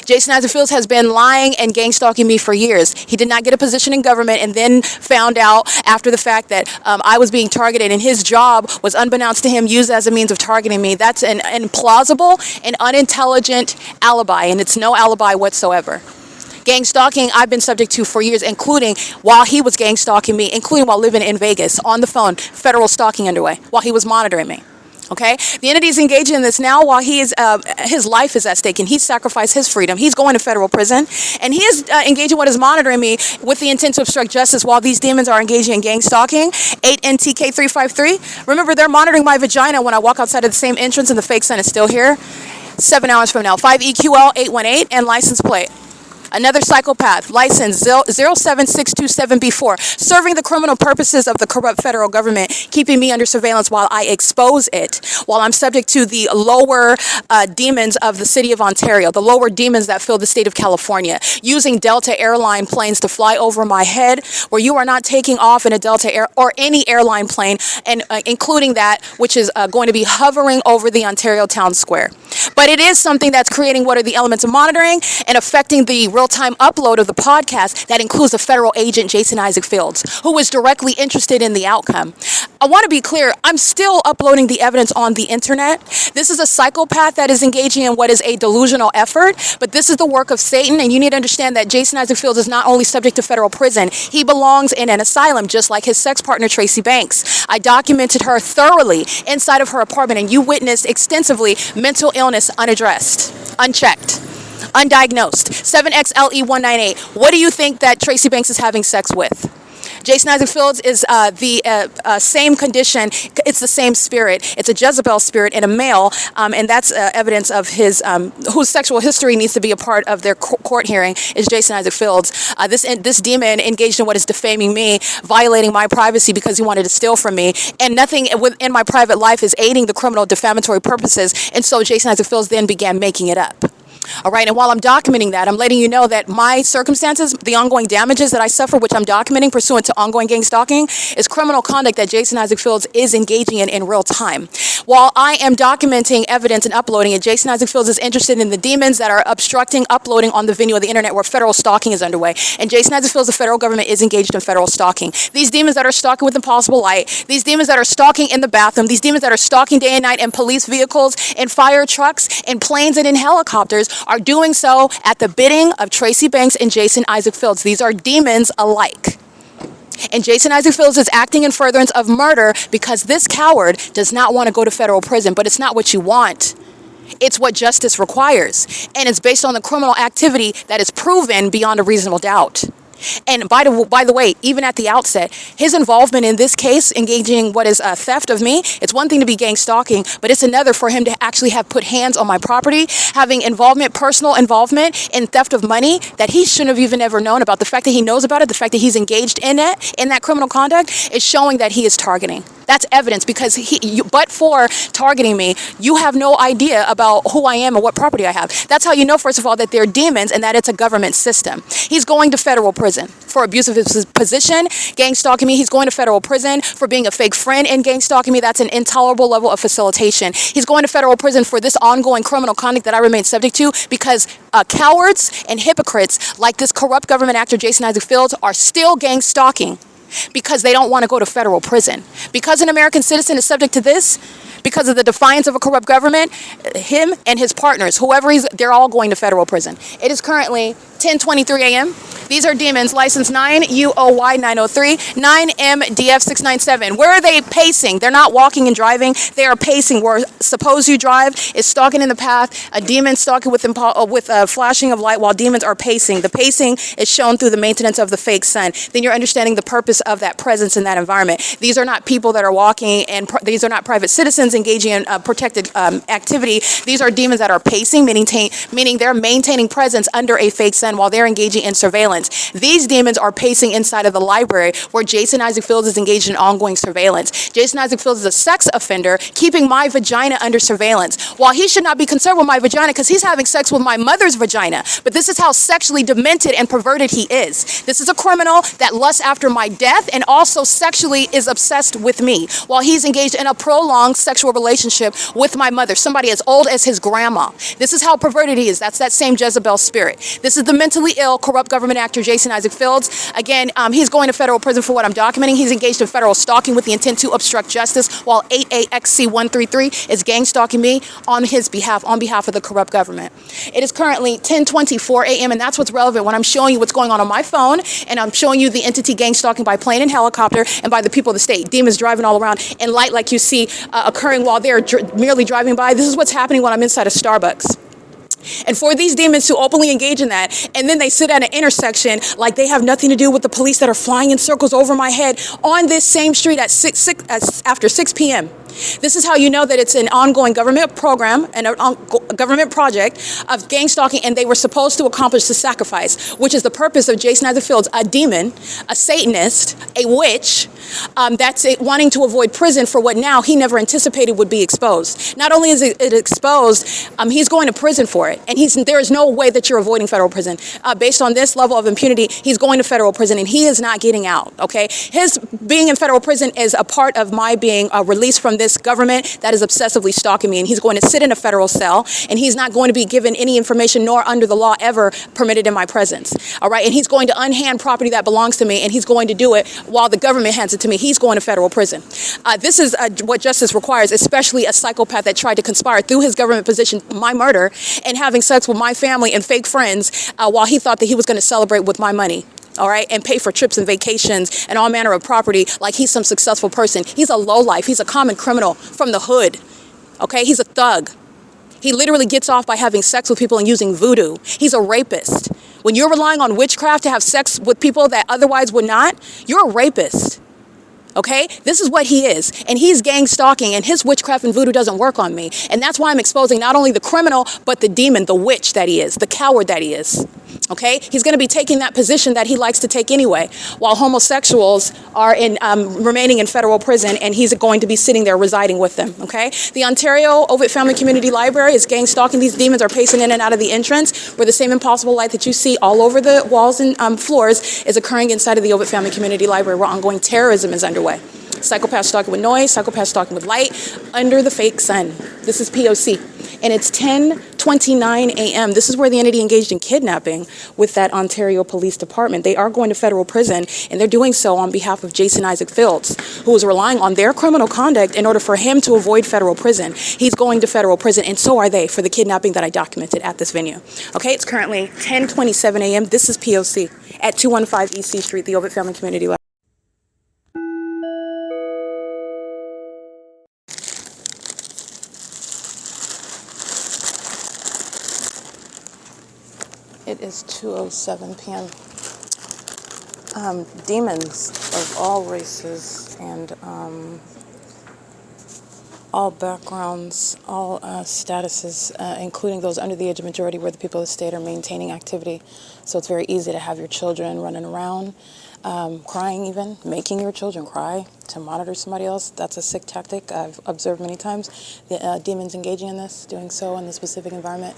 Jason Isaac Fields has been lying and gang stalking me for years. He did not get a position in government and then found out after the fact that I was being targeted, and his job was, unbeknownst to him, used as a means of targeting me. That's an implausible and unintelligent alibi, and it's no alibi whatsoever. Gang stalking I've been subject to for years, including while he was gang stalking me, including while living in Vegas on the phone, federal stalking underway, while he was monitoring me. Okay, the entity is engaging in this now while he is his life is at stake, and he's sacrificed his freedom. He's going to federal prison, and he is engaging what is monitoring me with the intent to obstruct justice while these demons are engaging in gang stalking. 8NTK353. Remember, they're monitoring my vagina when I walk outside of the same entrance, and the fake sun is still here. 7 hours from now. 5EQL818 and license plate. Another psychopath, license 07627B4, serving the criminal purposes of the corrupt federal government, keeping me under surveillance while I expose it, while I'm subject to the lower demons of the city of Ontario, the lower demons that fill the state of California, using Delta airline planes to fly over my head, where you are not taking off in a Delta air or any airline plane, and including that which is going to be hovering over the Ontario town square. But it is something that's creating what are the elements of monitoring and affecting the real-time upload of the podcast that includes the federal agent, Jason Isaac Fields, who is directly interested in the outcome. I want to be clear, I'm still uploading the evidence on the internet. This is a psychopath that is engaging in what is a delusional effort, but this is the work of Satan, and you need to understand that Jason Isaac Fields is not only subject to federal prison, he belongs in an asylum, just like his sex partner, Tracy Banks. I documented her thoroughly inside of her apartment, and you witnessed extensively mental illness unaddressed, unchecked, undiagnosed. 7XLE198. What do you think that Tracy Banks is having sex with? Jason Isaac Fields is the same condition. It's the same spirit. It's a Jezebel spirit in a male, and that's evidence of his whose sexual history needs to be a part of their court hearing is Jason Isaac Fields. This demon engaged in what is defaming me, violating my privacy because he wanted to steal from me, and nothing within my private life is aiding the criminal defamatory purposes. And so Jason Isaac Fields then began making it up. All right, and while I'm documenting that, I'm letting you know that my circumstances, the ongoing damages that I suffer, which I'm documenting pursuant to ongoing gang stalking, is criminal conduct that Jason Isaac Fields is engaging in real time. While I am documenting evidence and uploading it, Jason Isaac Fields is interested in the demons that are obstructing uploading on the venue of the internet where federal stalking is underway. And Jason Isaac Fields, the federal government, is engaged in federal stalking. These demons that are stalking with impossible light, these demons that are stalking in the bathroom, these demons that are stalking day and night in police vehicles, in fire trucks, in planes, and in helicopters are doing so at the bidding of Tracy Banks and Jason Isaac Fields. These are demons alike. And Jason Isaac Fields is acting in furtherance of murder because this coward does not want to go to federal prison, but it's not what you want. It's what justice requires. And it's based on the criminal activity that is proven beyond a reasonable doubt. And by the way, even at the outset, his involvement in this case, engaging what is a theft of me, it's one thing to be gang stalking, but it's another for him to actually have put hands on my property, having involvement, personal involvement in theft of money that he shouldn't have even ever known about. The fact that he knows about it, the fact that he's engaged in that criminal conduct is showing that he is targeting. That's evidence because but for targeting me, you have no idea about who I am and what property I have. That's how you know, first of all, that they're demons and that it's a government system. He's going to federal prison for abuse of his position, gang stalking me. He's going to federal prison for being a fake friend and gang stalking me. That's an intolerable level of facilitation. He's going to federal prison for this ongoing criminal conduct that I remain subject to because cowards and hypocrites like this corrupt government actor Jason Isaac Fields are still gang stalking because they don't want to go to federal prison. Because an American citizen is subject to this, because of the defiance of a corrupt government, him and his partners, they're all going to federal prison. It is currently 10:23 a.m. These are demons, license 9UOY 903, 9MDF697. Where are they pacing? They're not walking and driving. They are pacing. Where suppose you drive is stalking in the path. A demon stalking with flashing of light while demons are pacing. The pacing is shown through the maintenance of the fake sun. Then you're understanding the purpose of that presence in that environment. These are not people that are walking, and these are not private citizens engaging in protected activity. These are demons that are pacing, meaning they're maintaining presence under a fake sun while they're engaging in surveillance. These demons are pacing inside of the library where Jason Isaac Fields is engaged in ongoing surveillance. Jason Isaac Fields is a sex offender keeping my vagina under surveillance. While he should not be concerned with my vagina because he's having sex with my mother's vagina, but this is how sexually demented and perverted he is. This is a criminal that lusts after my death and also sexually is obsessed with me while he's engaged in a prolonged sexual relationship with my mother, somebody as old as his grandma. This is how perverted he is. That's that same Jezebel spirit. This is the mentally ill, corrupt government actor Jason Isaac Fields. Again, he's going to federal prison for what I'm documenting. He's engaged in federal stalking with the intent to obstruct justice, while 8AXC133 is gang stalking me on his behalf, on behalf of the corrupt government. It is currently 10:24 a.m. and that's what's relevant when I'm showing you what's going on my phone, and I'm showing you the entity gang stalking by plane and helicopter and by the people of the state. Demons driving all around in light like you see occurring while they're merely driving by. This is what's happening when I'm inside a Starbucks. And for these demons to openly engage in that, and then they sit at an intersection like they have nothing to do with the police that are flying in circles over my head on this same street at after 6 p.m. This is how you know that it's an ongoing government program and a government project of gang stalking, and they were supposed to accomplish the sacrifice, which is the purpose of Jason Isaac Fields, a demon, a Satanist, a witch, that's wanting to avoid prison for what now he never anticipated would be exposed. Not only is it exposed, he's going to prison for it, and there is no way that you're avoiding federal prison. Based on this level of impunity, he's going to federal prison, and he is not getting out, okay? His being in federal prison is a part of my being released from this government that is obsessively stalking me, and he's going to sit in a federal cell, and he's not going to be given any information nor under the law ever permitted in my presence, all right? And he's going to unhand property that belongs to me, and he's going to do it while the government hands it to me. He's going to federal prison. This is what justice requires, especially a psychopath that tried to conspire through his government position, my murder, and having sex with my family and fake friends while he thought that he was going to celebrate with my money. All right, and pay for trips and vacations and all manner of property like he's some successful person. He's a lowlife. He's a common criminal from the hood. Okay, he's a thug. He literally gets off by having sex with people and using voodoo. He's a rapist. When you're relying on witchcraft to have sex with people that otherwise would not, you're a rapist. Okay? This is what he is. And he's gang stalking, and his witchcraft and voodoo doesn't work on me. And that's why I'm exposing not only the criminal, but the demon, the witch that he is, the coward that he is. Okay? He's going to be taking that position that he likes to take anyway, while homosexuals are remaining in federal prison, and he's going to be sitting there residing with them. Okay? The Ontario OVITT Family Community Library is gang stalking. These demons are pacing in and out of the entrance, where the same impossible light that you see all over the walls and floors is occurring inside of the OVITT Family Community Library, where ongoing terrorism is underway. Psychopath stalking with noise, psychopath stalking with light, under the fake sun. This is P.O.C. And it's 10:29 a.m. This is where the entity engaged in kidnapping with that Ontario Police Department. They are going to federal prison, and they're doing so on behalf of Jason Isaac Fields, who is relying on their criminal conduct in order for him to avoid federal prison. He's going to federal prison, and so are they, for the kidnapping that I documented at this venue. Okay, it's currently 10:27 a.m. This is P.O.C. at 215 E.C. Street, the OVITT Family Community Library. It is 2:07 p.m. Demons of all races and all backgrounds, all statuses, including those under the age of majority where the people of the state are maintaining activity. So it's very easy to have your children running around, crying even, making your children cry to monitor somebody else. That's a sick tactic I've observed many times. The demons engaging in this, doing so in the specific environment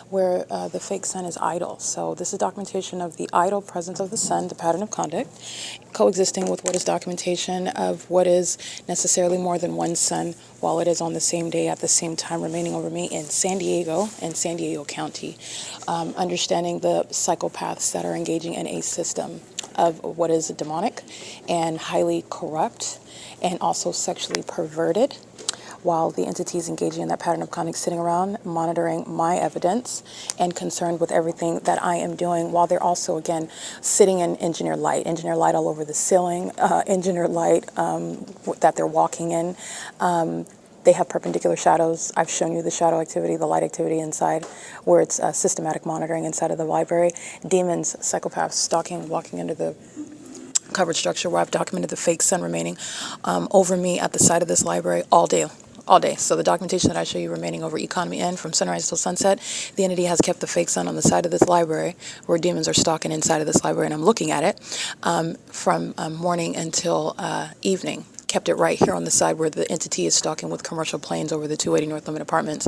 where the fake sun is idle. So this is documentation of the idle presence of the sun, the pattern of conduct, coexisting with what is documentation of what is necessarily more than one sun, while it is on the same day at the same time remaining over me in San Diego and San Diego County. Understanding the psychopaths that are engaging in a system of what is demonic and highly corrupt and also sexually perverted, while the entities engaging in that pattern of conduct sitting around monitoring my evidence and concerned with everything that I am doing, while they're also, again, sitting in engineered light all over the ceiling, engineered light that they're walking in. They have perpendicular shadows. I've shown you the shadow activity, the light activity inside, where it's systematic monitoring inside of the library. Demons, psychopaths, stalking, walking under the covered structure, where I've documented the fake sun remaining over me at the side of this library all day. So the documentation that I show you remaining over Economy N from sunrise till sunset, the entity has kept the fake sun on the side of this library where demons are stalking inside of this library, and I'm looking at it from morning until evening. Kept it right here on the side where the entity is stalking with commercial planes over the 280 North Limit Apartments.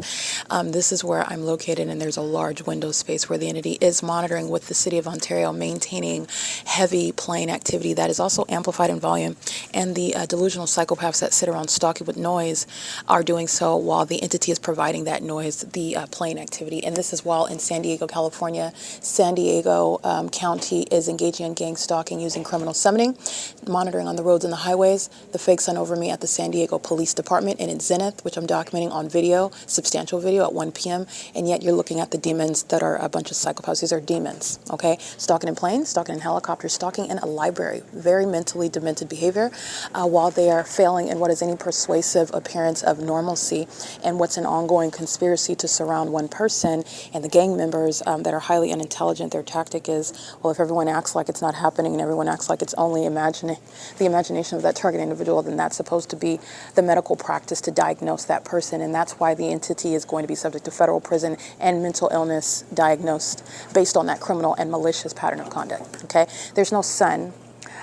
This is where I'm located, and there's a large window space where the entity is monitoring with the City of Ontario, maintaining heavy plane activity that is also amplified in volume. And the delusional psychopaths that sit around stalking with noise are doing so while the entity is providing that noise, the plane activity. And this is while in San Diego, California, San Diego County is engaging in gang stalking using criminal summoning, monitoring on the roads and the highways. The fake sun over me at the San Diego Police Department and in Zenith, which I'm documenting on video, substantial video at 1 p.m. And yet you're looking at the demons that are a bunch of psychopaths. These are demons, okay? Stalking in planes, stalking in helicopters, stalking in a library. Very mentally demented behavior while they are failing in what is any persuasive appearance of normalcy and what's an ongoing conspiracy to surround one person. And the gang members that are highly unintelligent, their tactic is, well, if everyone acts like it's not happening and everyone acts like it's only the imagination of that target individual, then that's supposed to be the medical practice to diagnose that person. And that's why the entity is going to be subject to federal prison and mental illness diagnosed based on that criminal and malicious pattern of conduct. Okay, there's no sun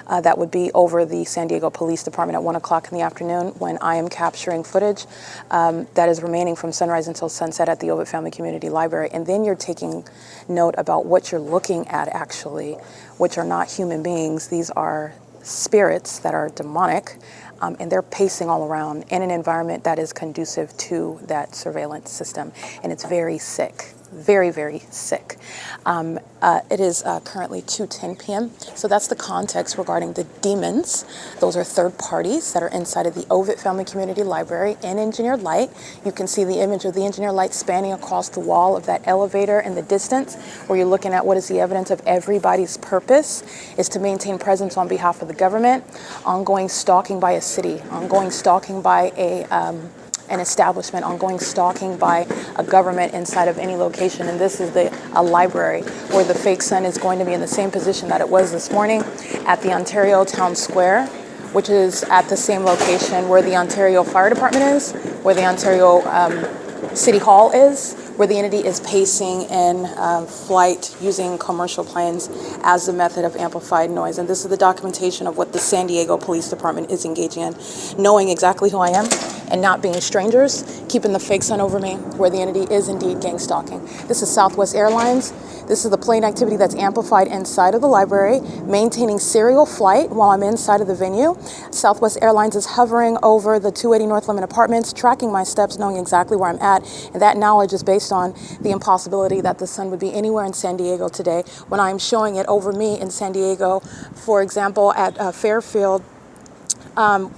that would be over the San Diego Police Department at 1 o'clock in the afternoon when I am capturing footage that is remaining from sunrise until sunset at the OVITT Family Community Library. And then you're taking note about what you're looking at, actually, which are not human beings. These are spirits that are demonic, and they're pacing all around in an environment that is conducive to that surveillance system. And it's very sick. Very, very sick. It is currently 2:10 p.m. So that's the context regarding the demons. Those are third parties that are inside of the OVITT Family Community Library in engineered light. You can see the image of the engineered light spanning across the wall of that elevator in the distance, where you're looking at what is the evidence of everybody's purpose is to maintain presence on behalf of the government, ongoing stalking by a city, ongoing stalking by an establishment, ongoing stalking by a government inside of any location. And this is a library where the fake sun is going to be in the same position that it was this morning at the Ontario Town Square, which is at the same location where the Ontario Fire Department is, where the Ontario City Hall is, where the entity is pacing in flight using commercial planes as the method of amplified noise. And this is the documentation of what the San Diego Police Department is engaging in, knowing exactly who I am and not being strangers, keeping the fake sun over me, where the entity is indeed gang stalking. This is Southwest Airlines. This is the plane activity that's amplified inside of the library, maintaining serial flight while I'm inside of the venue. Southwest Airlines is hovering over the 280 North Lemon Apartments, tracking my steps, knowing exactly where I'm at. And that knowledge is based on the impossibility that the sun would be anywhere in San Diego today when I'm showing it over me in San Diego, for example, at Fairfield,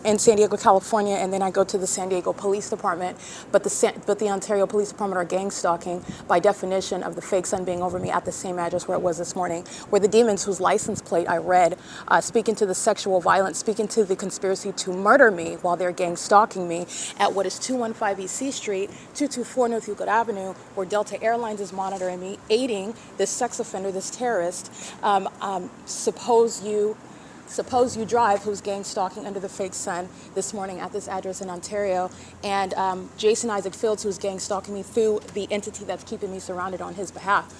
in San Diego, California, and then I go to the San Diego Police Department. But the Ontario Police Department are gang stalking by definition of the fake sun being over me at the same address where it was this morning, where the demons whose license plate I read, speaking to the sexual violence, speaking to the conspiracy to murder me while they're gang stalking me at what is 215 E.C. Street, 224 North Euclid Avenue, where Delta Airlines is monitoring me, aiding this sex offender, this terrorist. Suppose you drive, who's gang stalking under the fake sun this morning at this address in Ontario, and Jason Isaac Fields, who's gang stalking me through the entity that's keeping me surrounded on his behalf,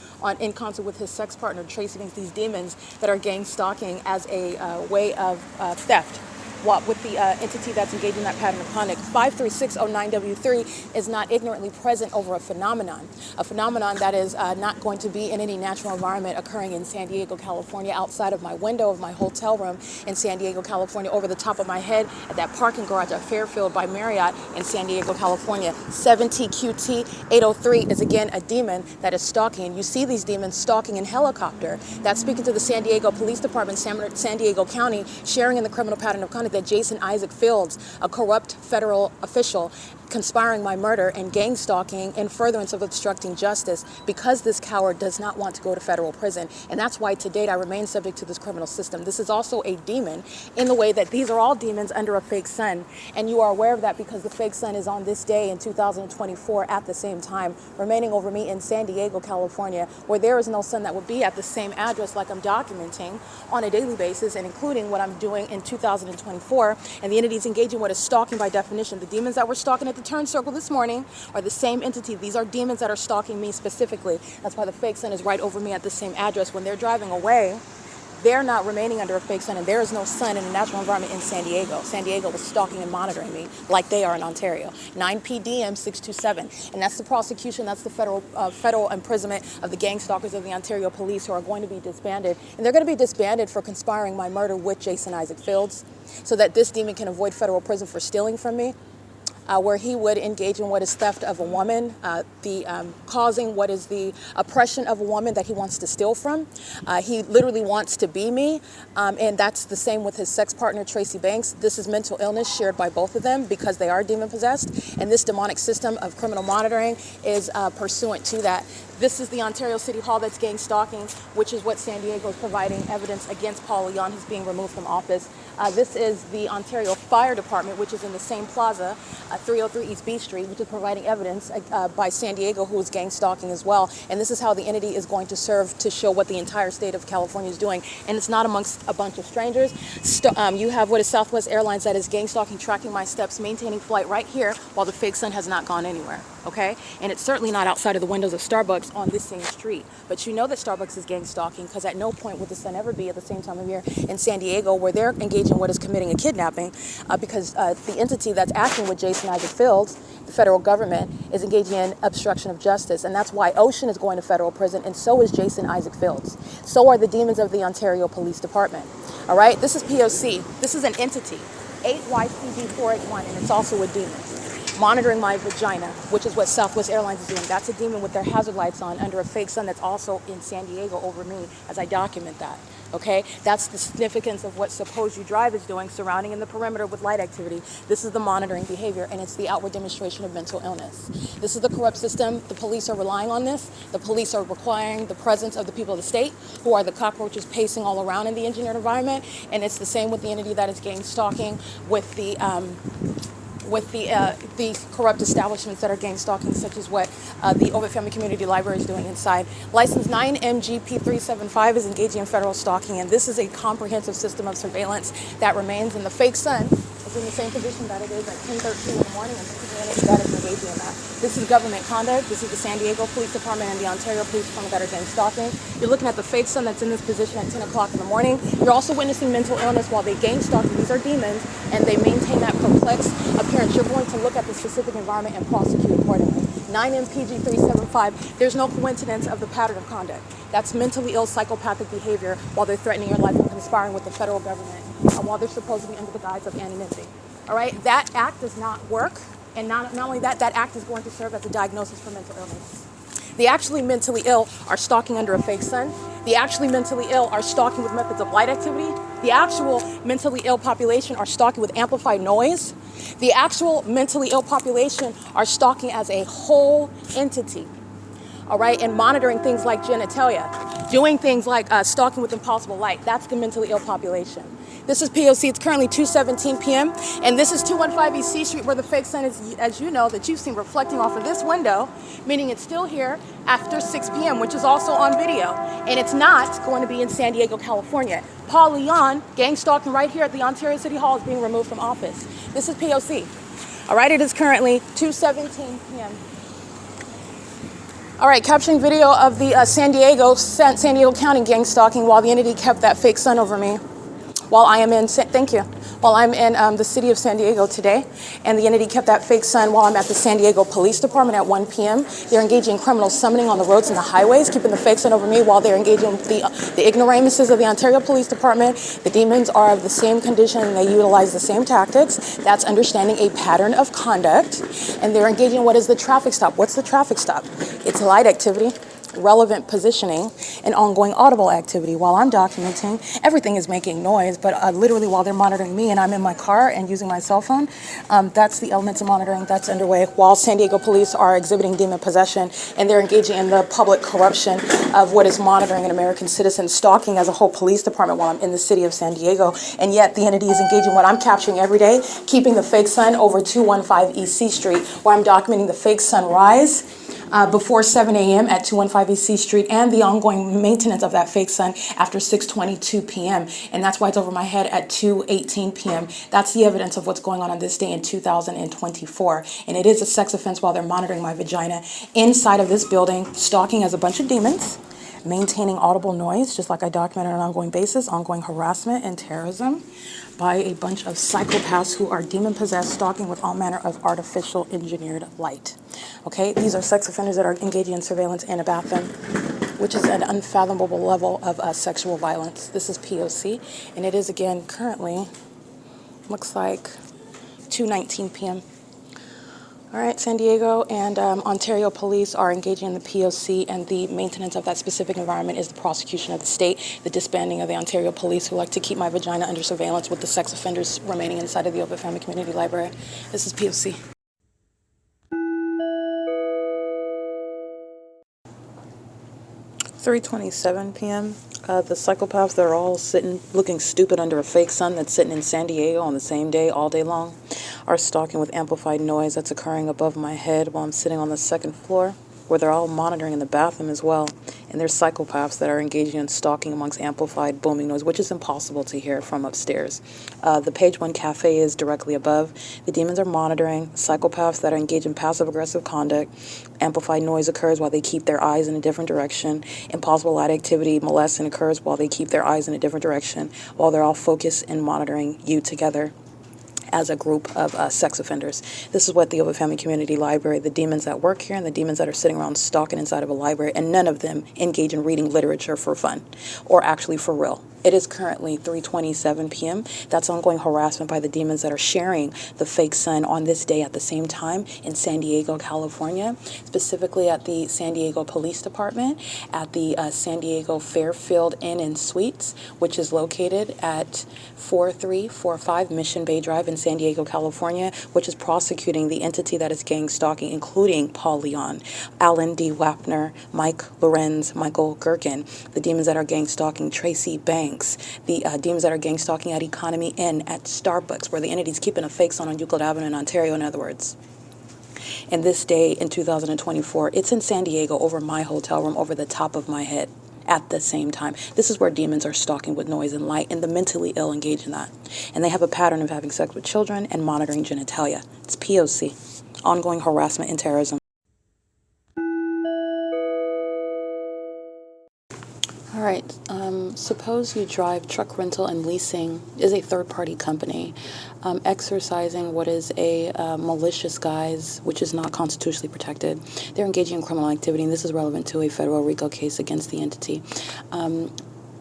in concert with his sex partner, Tracy Banks, these demons that are gang stalking as a way of theft. With the entity that's engaging in that pattern of conduct. 53609W3 is not ignorantly present over a phenomenon that is not going to be in any natural environment occurring in San Diego, California, outside of my window of my hotel room in San Diego, California, over the top of my head at that parking garage at Fairfield by Marriott in San Diego, California. 7TQT803 is again a demon that is stalking. You see these demons stalking in helicopter. That's speaking to the San Diego Police Department, San Diego County, sharing in the criminal pattern of conduct that Jason Isaac Fields, a corrupt federal official, conspiring my murder and gang stalking in furtherance of obstructing justice because this coward does not want to go to federal prison. And that's why to date I remain subject to this criminal system. This is also a demon in the way that these are all demons under a fake sun. And you are aware of that because the fake sun is on this day in 2024 at the same time, remaining over me in San Diego, California, where there is no sun that would be at the same address like I'm documenting on a daily basis and including what I'm doing in 2024. And the entities engaging what is stalking by definition. The demons that were stalking at the turn circle this morning are the same entity. These are demons that are stalking me specifically. That's why the fake sun is right over me at the same address. When they're driving away, they're not remaining under a fake sun, and there is no sun in a natural environment in San Diego. San Diego was stalking and monitoring me like they are in Ontario. 9PDM 627, and that's the prosecution. That's the federal imprisonment of the gang stalkers of the Ontario Police, who are going to be disbanded, and they're going to be disbanded for conspiring my murder with Jason Isaac Fields, so that this demon can avoid federal prison for stealing from me. Where he would engage in what is theft of a woman, causing what is the oppression of a woman that he wants to steal from. He literally wants to be me, and that's the same with his sex partner, Tracy Banks. This is mental illness shared by both of them because they are demon-possessed, and this demonic system of criminal monitoring is pursuant to that. This is the Ontario City Hall that's gang stalking, which is what San Diego is providing evidence against Paul Leon, who's being removed from office. This is the Ontario Fire Department, which is in the same plaza, 303 East B Street, which is providing evidence by San Diego, who is gang stalking as well. And this is how the entity is going to serve to show what the entire state of California is doing. And it's not amongst a bunch of strangers. You have what is Southwest Airlines that is gang stalking, tracking my steps, maintaining flight right here while the fake sun has not gone anywhere. Okay? And it's certainly not outside of the windows of Starbucks on this same street. But you know that Starbucks is gang stalking because at no point would the sun ever be at the same time of year in San Diego where they're engaging in what is committing a kidnapping because the entity that's acting with Jason Isaac Fields, the federal government, is engaging in obstruction of justice. And that's why Ocean is going to federal prison, and so is Jason Isaac Fields. So are the demons of the Ontario Police Department. All right? This is P.O.C. This is an entity, 8YPD481, and it's also a demon. Monitoring my vagina, which is what Southwest Airlines is doing. That's a demon with their hazard lights on under a fake sun that's also in San Diego over me as I document that. Okay? That's the significance of what Suppose You Drive is doing, surrounding in the perimeter with light activity. This is the monitoring behavior, and it's the outward demonstration of mental illness. This is the corrupt system. The police are relying on this. The police are requiring the presence of the people of the state, who are the cockroaches pacing all around in the engineered environment, and it's the same with the entity that is gang stalking with the with the corrupt establishments that are gang stalking, such as what the OVITT Family Community Library is doing inside. License 9MGP375 is engaging in federal stalking, and this is a comprehensive system of surveillance that remains. And the fake sun is in the same position that it is at 10:13 in the morning, and this is the entity that is engaging in that. This is government conduct. This is the San Diego Police Department and the Ontario Police Department that are gang stalking. You're looking at the fake sun that's in this position at 10 o'clock in the morning. You're also witnessing mental illness while they gang stalk. These are demons, and they maintain that perplexed appearance. You're going to look at the specific environment and prosecute accordingly. 9MPG375, there's no coincidence of the pattern of conduct. That's mentally ill psychopathic behavior while they're threatening your life and conspiring with the federal government while they're supposed to be under the guise of anonymity. All right, that act does not work, and not only that, that act is going to serve as a diagnosis for mental illness. The actually mentally ill are stalking under a fake sun. The actually mentally ill are stalking with methods of light activity. The actual mentally ill population are stalking with amplified noise. The actual mentally ill population are stalking as a whole entity, all right, and monitoring things like genitalia, doing things like stalking with impossible light. That's the mentally ill population. This is P.O.C. It's currently 2:17 p.m. and this is 215 East C Street, where the fake sun is, as you know, that you've seen reflecting off of this window, meaning it's still here after 6 p.m., which is also on video, and it's not going to be in San Diego, California. Paul Leon, gang stalking right here at the Ontario City Hall, is being removed from office. This is P.O.C. All right, it is currently 2:17 p.m. All right, capturing video of the San Diego County gang stalking while the entity kept that fake sun over me. While I am in, while I'm in the city of San Diego today, and the entity kept that fake sun while I'm at the San Diego Police Department at 1 p.m. They're engaging in criminal summoning on the roads and the highways, keeping the fake sun over me while they're engaging with the ignoramuses of the Ontario Police Department. The demons are of the same condition and they utilize the same tactics. That's understanding a pattern of conduct, and they're engaging in what is the traffic stop. What's the traffic stop? It's light activity, relevant positioning, and ongoing audible activity. While I'm documenting, everything is making noise, but literally while they're monitoring me and I'm in my car and using my cell phone, that's the elements of monitoring that's underway while San Diego police are exhibiting demon possession, and they're engaging in the public corruption of what is monitoring an American citizen, stalking as a whole police department while I'm in the city of San Diego. And yet the entity is engaging what I'm capturing every day, keeping the fake sun over 215 East C Street, where I'm documenting the fake sunrise before 7 a.m. at 215 East C Street, and the ongoing maintenance of that fake sun after 6:22 p.m. And that's why it's over my head at 2:18 p.m. That's the evidence of what's going on this day in 2024. And it is a sex offense while they're monitoring my vagina inside of this building, stalking as a bunch of demons, maintaining audible noise, just like I documented on an ongoing basis, ongoing harassment and terrorism by a bunch of psychopaths who are demon-possessed, stalking with all manner of artificial engineered light. Okay, these are sex offenders that are engaging in surveillance in a bathroom, which is an unfathomable level of sexual violence. This is P.O.C., and it is, again, currently, looks like 2:19 p.m. All right, San Diego and Ontario police are engaging in the P.O.C., and the maintenance of that specific environment is the prosecution of the state, the disbanding of the Ontario police who like to keep my vagina under surveillance with the sex offenders remaining inside of the OVITT Family Community Library. This is P.O.C. 3:27 p.m. The psychopaths that are all sitting, looking stupid under a fake sun that's sitting in San Diego on the same day, all day long, are stalking with amplified noise that's occurring above my head while I'm sitting on the second floor, where they're all monitoring in the bathroom as well. And there's psychopaths that are engaging in stalking amongst amplified booming noise, which is impossible to hear from upstairs. The Page 1 Cafe is directly above. The demons are monitoring psychopaths that are engaged in passive-aggressive conduct. Amplified noise occurs while they keep their eyes in a different direction. Impossible light activity, molesting occurs while they keep their eyes in a different direction, while they're all focused and monitoring you together as a group of sex offenders. This is what the OVITT Family Community Library, the demons that work here and the demons that are sitting around stalking inside of a library, and none of them engage in reading literature for fun or actually for real. It is currently 3:27 p.m. That's ongoing harassment by the demons that are sharing the fake sun on this day at the same time in San Diego, California, specifically at the San Diego Police Department, at the San Diego Fairfield Inn and Suites, which is located at 4345 Mission Bay Drive in San Diego, California, which is prosecuting the entity that is gang stalking, including Paul Leon, Alan D. WAPNER, Mike LORENZ, Michael GERKEN, the demons that are gang stalking Tracy Banks, banks, the demons that are gang stalking at Economy Inn, at Starbucks, where the entity's keeping a fake sign on Euclid Avenue in Ontario, in other words. And this day in 2024, it's in San Diego, over my hotel room, over the top of my head at the same time. This is where demons are stalking with noise and light, and the mentally ill engage in that. And they have a pattern of having sex with children and monitoring genitalia. It's P.O.C, ongoing harassment and terrorism. All right. Suppose you drive truck rental and leasing is a third-party company exercising what is a malicious guise, which is not constitutionally protected. They're engaging in criminal activity, and this is relevant to a federal RICO case against the entity.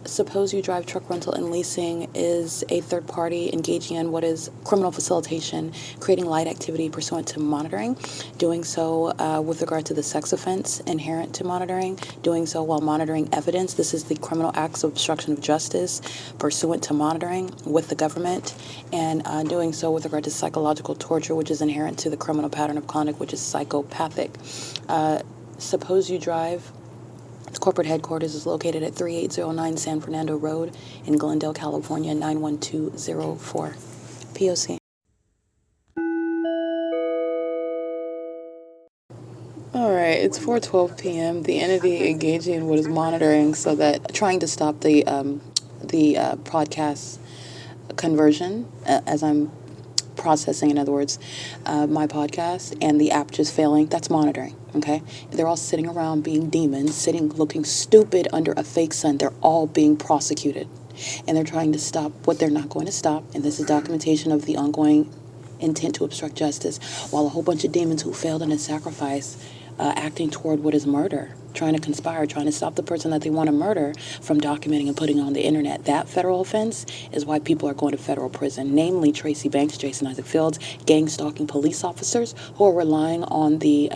Suppose you drive truck rental and leasing is a third party engaging in what is criminal facilitation, creating light activity pursuant to monitoring, doing so with regard to the sex offense inherent to monitoring, doing so while monitoring evidence. This is the criminal acts of obstruction of justice pursuant to monitoring with the government, and doing so with regard to psychological torture, which is inherent to the criminal pattern of conduct, which is psychopathic. Suppose you drive. Its corporate headquarters is located at 3809 San Fernando Road in Glendale, California, 91204. P.O.C. All right, it's 4:12 p.m. The entity engaging in what is monitoring, so that trying to stop the podcast conversion as I'm processing, in other words, my podcast, and the app just failing. That's monitoring. Okay, they're all sitting around being demons, sitting looking stupid under a fake sun. They're all being prosecuted, and they're trying to stop what they're not going to stop. And this is documentation of the ongoing intent to obstruct justice, while a whole bunch of demons who failed in a sacrifice, acting toward what is murder, trying to conspire, trying to stop the person that they want to murder from documenting and putting on the internet. That federal offense is why people are going to federal prison, namely Tracy Banks, Jason Isaac Fields, gang stalking police officers who are relying on the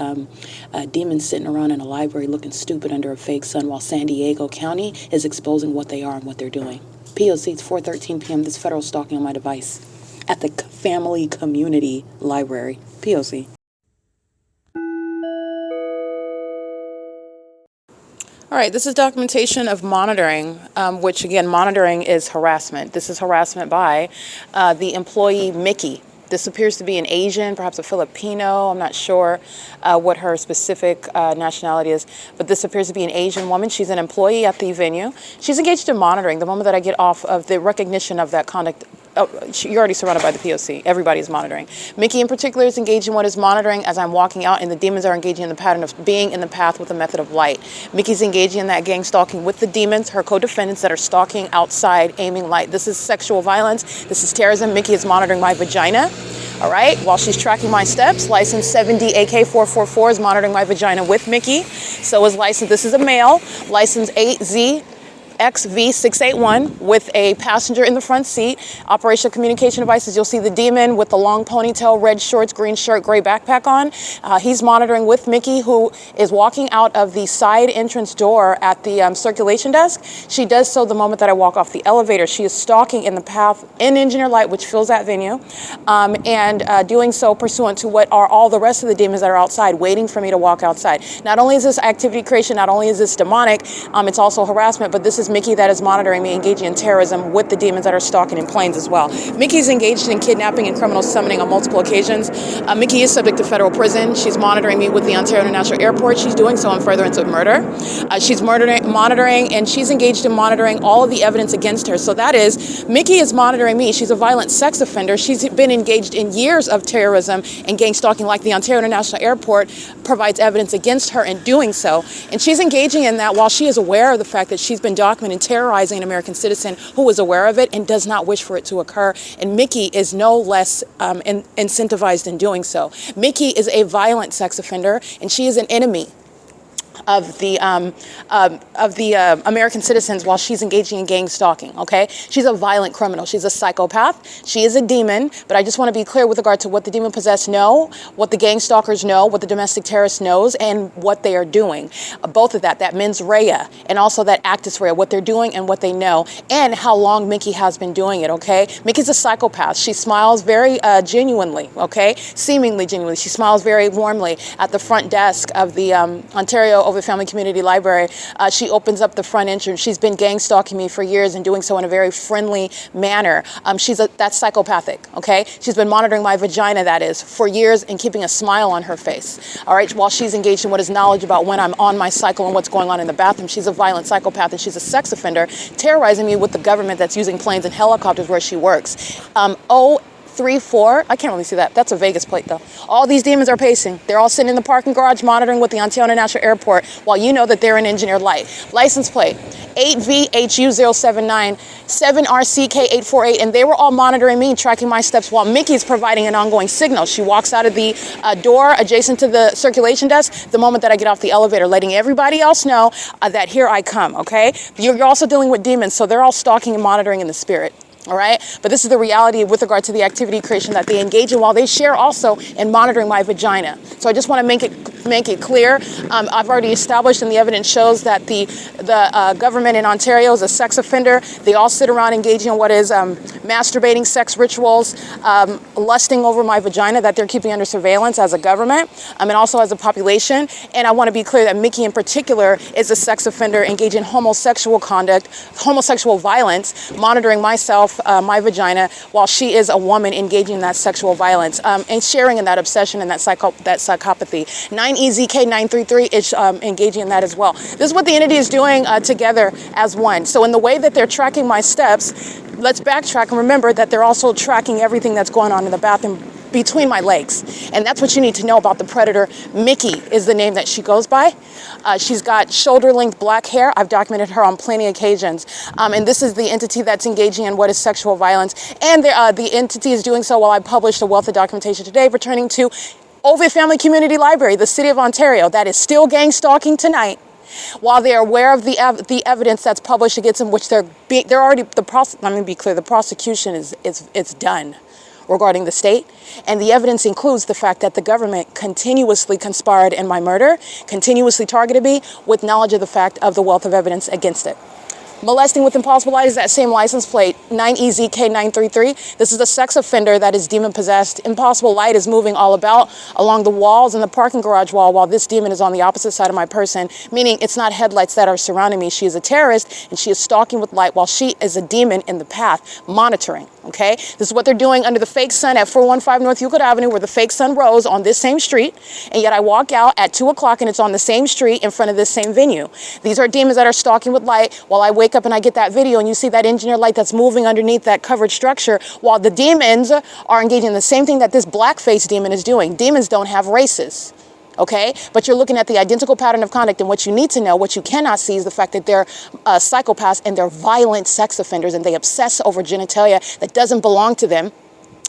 demons sitting around in a library looking stupid under a fake sun, while San Diego County is exposing what they are and what they're doing. POC, it's 4:13 p.m. This federal stalking on my device at the Family Community Library. POC. All right, this is documentation of monitoring, which again, monitoring is harassment. This is harassment by the employee, Mickey. This appears to be an Asian, perhaps a Filipino. I'm not sure what her specific nationality is, but this appears to be an Asian woman. She's an employee at the venue. She's engaged in monitoring. The moment that I get off of the recognition of that conduct, you're already surrounded by the POC. Everybody is monitoring. Mickey in particular is engaged in what is monitoring as I'm walking out, and the demons are engaging in the pattern of being in the path with the method of light. Mickey's engaging in that gang stalking with the demons, her co-defendants that are stalking outside, aiming light. This is sexual violence. This is terrorism. Mickey is monitoring my vagina. All right, while she's tracking my steps. License 7D AK444 is monitoring my vagina with Mickey. So is license, this is a male, license 8Z XV681 with a passenger in the front seat. Operational communication devices, you'll see the demon with the long ponytail, red shorts, green shirt, gray backpack on. He's monitoring with Mickey, who is walking out of the side entrance door at the circulation desk. She does so the moment that I walk off the elevator. She is stalking in the path in engineer light, which fills that venue, and doing so pursuant to what are all the rest of the demons that are outside, waiting for me to walk outside. Not only is this activity creation, not only is this demonic, it's also harassment, but this is Mickey that is monitoring me, engaging in terrorism with the demons that are stalking in planes as well. Mickey's engaged in kidnapping and criminal summoning on multiple occasions. Mickey is subject to federal prison. She's monitoring me with the Ontario International Airport. She's doing so in furtherance of murder. She's monitoring, and she's engaged in monitoring all of the evidence against her. So that is, Mickey is monitoring me. She's a violent sex offender. She's been engaged in years of terrorism and gang stalking, like the Ontario International Airport provides evidence against her in doing so. And she's engaging in that while she is aware of the fact that she's been documenting and terrorizing an American citizen who is aware of it and does not wish for it to occur. And Mickey is no less incentivized in doing so. Mickey is a violent sex offender, and she is an enemy of the American citizens while she's engaging in gang stalking, okay? She's a violent criminal. She's a psychopath. She is a demon, but I just want to be clear with regard to what the demon-possessed know, what the gang stalkers know, what the domestic terrorist knows, and what they are doing. Both of that mens rea, and also that actus rea, what they're doing and what they know, and how long Mickey has been doing it, okay? Mickey's a psychopath. She smiles very genuinely, okay? Seemingly genuinely. She smiles very warmly at the front desk of the Ontario OVITT Family Community Library. She opens up the front entrance. She's been gang stalking me for years and doing so in a very friendly manner. That's psychopathic, okay? She's been monitoring my vagina, that is, for years and keeping a smile on her face, all right, while she's engaged in what is knowledge about when I'm on my cycle and what's going on in the bathroom. She's a violent psychopath and she's a sex offender, terrorizing me with the government that's using planes and helicopters where she works. 034, I can't really see that. That's a Vegas plate though. All these demons are pacing. They're all sitting in the parking garage monitoring with the Ontario International Airport while you know that they're in engineered light. License plate 8VHU079, 7RCK848, and they were all monitoring me, tracking my steps while Mickey's providing an ongoing signal. She walks out of the door adjacent to the circulation desk the moment that I get off the elevator, letting everybody else know that here I come, okay? You're also dealing with demons, so they're all stalking and monitoring in the spirit. All right. But this is the reality with regard to the activity creation that they engage in while they share also in monitoring my vagina. So I just want to make it clear. I've already established and the evidence shows that the government in Ontario is a sex offender. They all sit around engaging in what is masturbating, sex rituals, lusting over my vagina that they're keeping under surveillance as a government and also as a population. And I want to be clear that Mickey in particular is a sex offender engaging in homosexual conduct, homosexual violence, monitoring myself, my vagina, while she is a woman engaging in that sexual violence and sharing in that obsession and that psychopathy. 9EZK933 is engaging in that as well. This is what the entity is doing together as one. So in the way that they're tracking my steps, let's backtrack and remember that they're also tracking everything that's going on in the bathroom between my legs. And that's what you need to know about the predator. Mickey is the name that she goes by. She's got shoulder-length black hair. I've documented her on plenty of occasions. And this is the entity that's engaging in what is sexual violence. And the entity is doing so while I published a wealth of documentation today pertaining to OVITT Family Community Library, the city of Ontario, that is still gang stalking tonight, while they are aware of the evidence that's published against them, which let me be clear, the prosecution is done regarding the state, and the evidence includes the fact that the government continuously conspired in my murder, continuously targeted me with knowledge of the fact of the wealth of evidence against it. Molesting with impossible light is that same license plate, 9EZK933. This is a sex offender that is demon-possessed. Impossible light is moving all about along the walls and the parking garage wall while this demon is on the opposite side of my person, meaning it's not headlights that are surrounding me. She is a terrorist, and she is stalking with light while she is a demon in the path, monitoring, okay? This is what they're doing under the fake sun at 415 North Euclid Avenue, where the fake sun rose on this same street, and yet I walk out at 2 o'clock and it's on the same street in front of this same venue. These are demons that are stalking with light while I wake up and I get that video and you see that engineer light that's moving underneath that covered structure while the demons are engaging in the same thing that this blackface demon is doing. Demons don't have races, okay? But you're looking at the identical pattern of conduct, and what you need to know, what you cannot see, is the fact that they're psychopaths and they're violent sex offenders, and they obsess over genitalia that doesn't belong to them,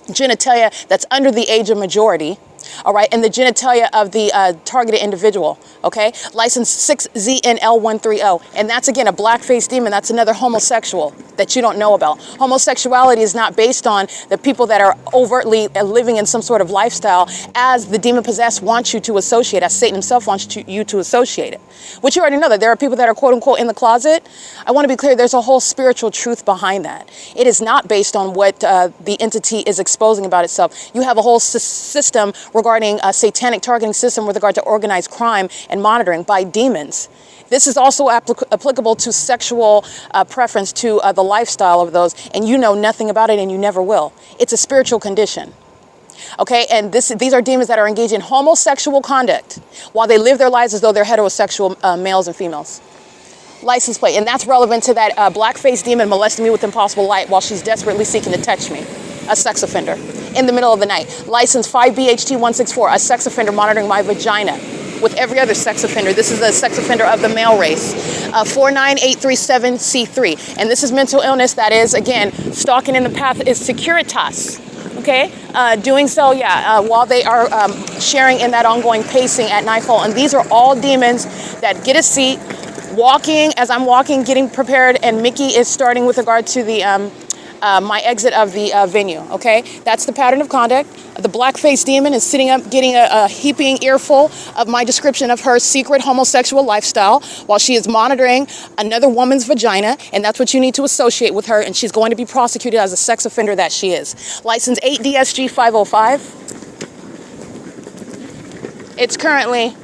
genitalia that's under the age of majority, all right, and the genitalia of the targeted individual, okay? License 6ZNL130, and that's, again, a blackface demon. That's another homosexual that you don't know about. Homosexuality is not based on the people that are overtly living in some sort of lifestyle as the demon-possessed wants you to associate, as Satan himself wants you to associate it, which you already know that there are people that are, quote-unquote, in the closet. I want to be clear, there's a whole spiritual truth behind that. It is not based on what the entity is exposing about itself. You have a whole system regarding a satanic targeting system with regard to organized crime and monitoring by demons. This is also applicable to sexual preference, to the lifestyle of those, and you know nothing about it and you never will. It's a spiritual condition. Okay, and these are demons that are engaged in homosexual conduct while they live their lives as though they're heterosexual males and females. License plate, and that's relevant to that blackface demon molesting me with impossible light while she's desperately seeking to touch me. A sex offender in the middle of the night. License 5BHT164, a sex offender monitoring my vagina with every other sex offender. This is a sex offender of the male race. 49837C3. And this is mental illness that is, again, stalking in the path is Securitas. Okay, doing so, while they are sharing in that ongoing pacing at nightfall. And these are all demons that get a seat, walking, as I'm walking, getting prepared, and Mickey is starting with regard to the my exit of the venue, okay? That's the pattern of conduct. The blackface demon is sitting up, getting a heaping earful of my description of her secret homosexual lifestyle while she is monitoring another woman's vagina, and that's what you need to associate with her, and she's going to be prosecuted as a sex offender that she is. License 8DSG505. It's currently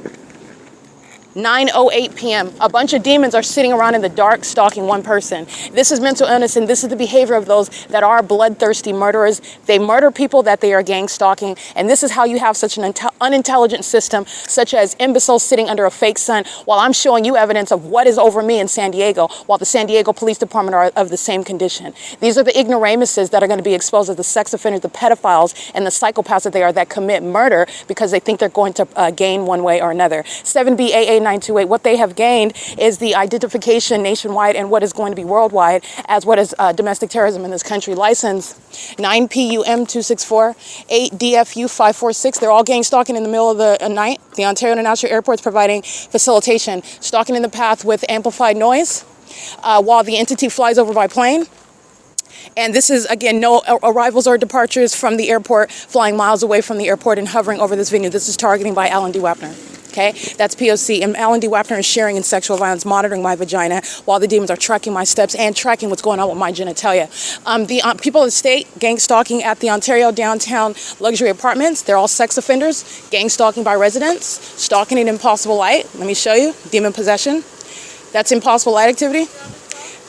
9:08 p.m. A bunch of demons are sitting around in the dark stalking one person. This is mental illness, and this is the behavior of those that are bloodthirsty murderers. They murder people that they are gang stalking, and this is how you have such an unintelligent system, such as imbeciles sitting under a fake sun, while I'm showing you evidence of what is over me in San Diego, while the San Diego Police Department are of the same condition. These are the ignoramuses that are going to be exposed as the sex offenders, the pedophiles, and the psychopaths that they are that commit murder because they think they're going to gain one way or another. 7BAA 928, what they have gained is the identification nationwide and what is going to be worldwide as what is domestic terrorism in this country. License 9PUM 264, 8DFU 546. They're all gang stalking in the middle of the night. The Ontario International Airport is providing facilitation, stalking in the path with amplified noise while the entity flies over by plane. And this is, again, no arrivals or departures from the airport, flying miles away from the airport and hovering over this venue. This is targeting by Alan D. WAPNER. Okay, that's P.O.C. And Alan D. WAPNER is sharing in sexual violence, monitoring my vagina while the demons are tracking my steps and tracking what's going on with my genitalia. The people of the state gang stalking at the Ontario downtown luxury apartments. They're all sex offenders, gang stalking by residents, stalking in impossible light. Let me show you, demon possession. That's impossible light activity.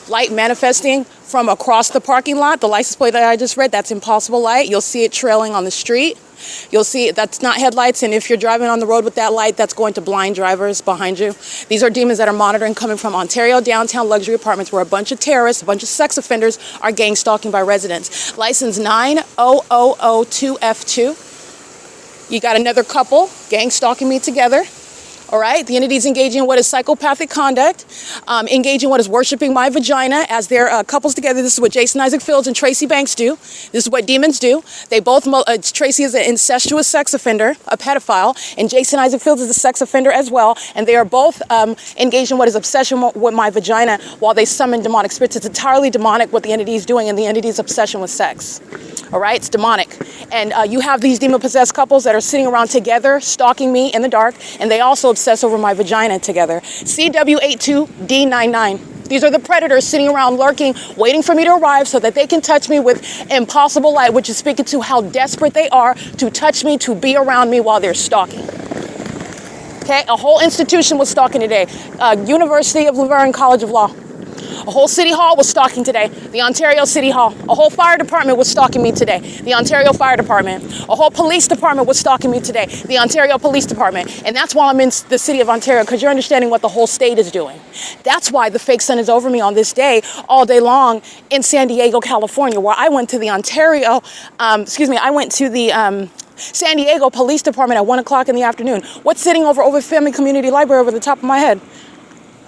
Light manifesting from across the parking lot. The license plate that I just read, that's impossible light. You'll see it trailing on the street. You'll see it, that's not headlights, and if you're driving on the road with that light, that's going to blind drivers behind you. These are demons that are monitoring coming from Ontario downtown luxury apartments where a bunch of terrorists, a bunch of sex offenders are gang stalking by residents. License 90002F2. You got another couple gang stalking me together. All right, the entity's engaging in what is psychopathic conduct, engaging in what is worshiping my vagina as they're couples together. This is what Jason Isaac Fields and Tracy Banks do. This is what demons do. They both, Tracy is an incestuous sex offender, a pedophile, and Jason Isaac Fields is a sex offender as well. And they are both engaged in what is obsession with my vagina while they summon demonic spirits. It's entirely demonic what the entity is doing, and the entity's obsession with sex. All right, it's demonic. And you have these demon-possessed couples that are sitting around together, stalking me in the dark, and they also obsess over my vagina together. CW82D99. These are the predators sitting around lurking, waiting for me to arrive so that they can touch me with impossible light, which is speaking to how desperate they are to touch me, to be around me while they're stalking. Okay, a whole institution was stalking today. University of Laverne College of Law. A whole city hall was stalking today. The Ontario City Hall. A whole fire department was stalking me today. The Ontario Fire Department. A whole police department was stalking me today. The Ontario Police Department. And that's while I'm in the city of Ontario, because you're understanding what the whole state is doing. That's why the fake sun is over me on this day, all day long in San Diego, California, where I went to the San Diego Police Department at 1 o'clock in the afternoon. What's sitting over Family Community Library over the top of my head?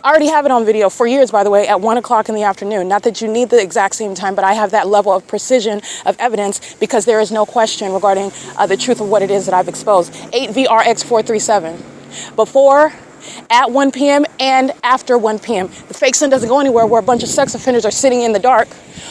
I already have it on video for years, by the way, at 1 o'clock in the afternoon. Not that you need the exact same time, but I have that level of precision of evidence because there is no question regarding the truth of what it is that I've exposed. 8VRX437. Before, at 1 p.m. and after 1 p.m. The fake sun doesn't go anywhere where a bunch of sex offenders are sitting in the dark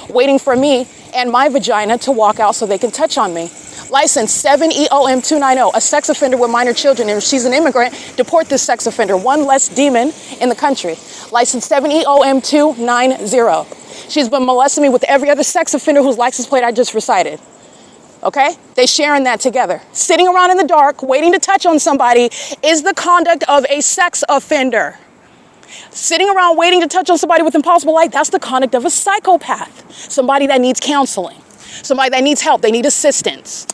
waiting for me and my vagina to walk out so they can touch on me. License 7EOM290, a sex offender with minor children. And if she's an immigrant, deport this sex offender. One less demon in the country. License 7EOM290. She's been molesting me with every other sex offender whose license plate I just recited. Okay? They sharing that together. Sitting around in the dark, waiting to touch on somebody is the conduct of a sex offender. Sitting around waiting to touch on somebody with impossible light, that's the conduct of a psychopath. Somebody that needs counseling. Somebody that needs help. They need assistance.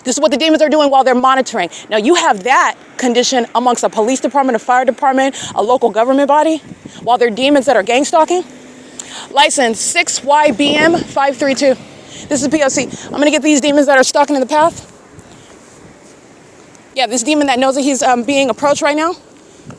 This is what the demons are doing while they're monitoring. Now, you have that condition amongst a police department, a fire department, a local government body, while they're demons that are gang stalking. License 6YBM532. This is P.O.C. I'm going to get these demons that are stalking in the path. Yeah, this demon that knows that he's being approached right now,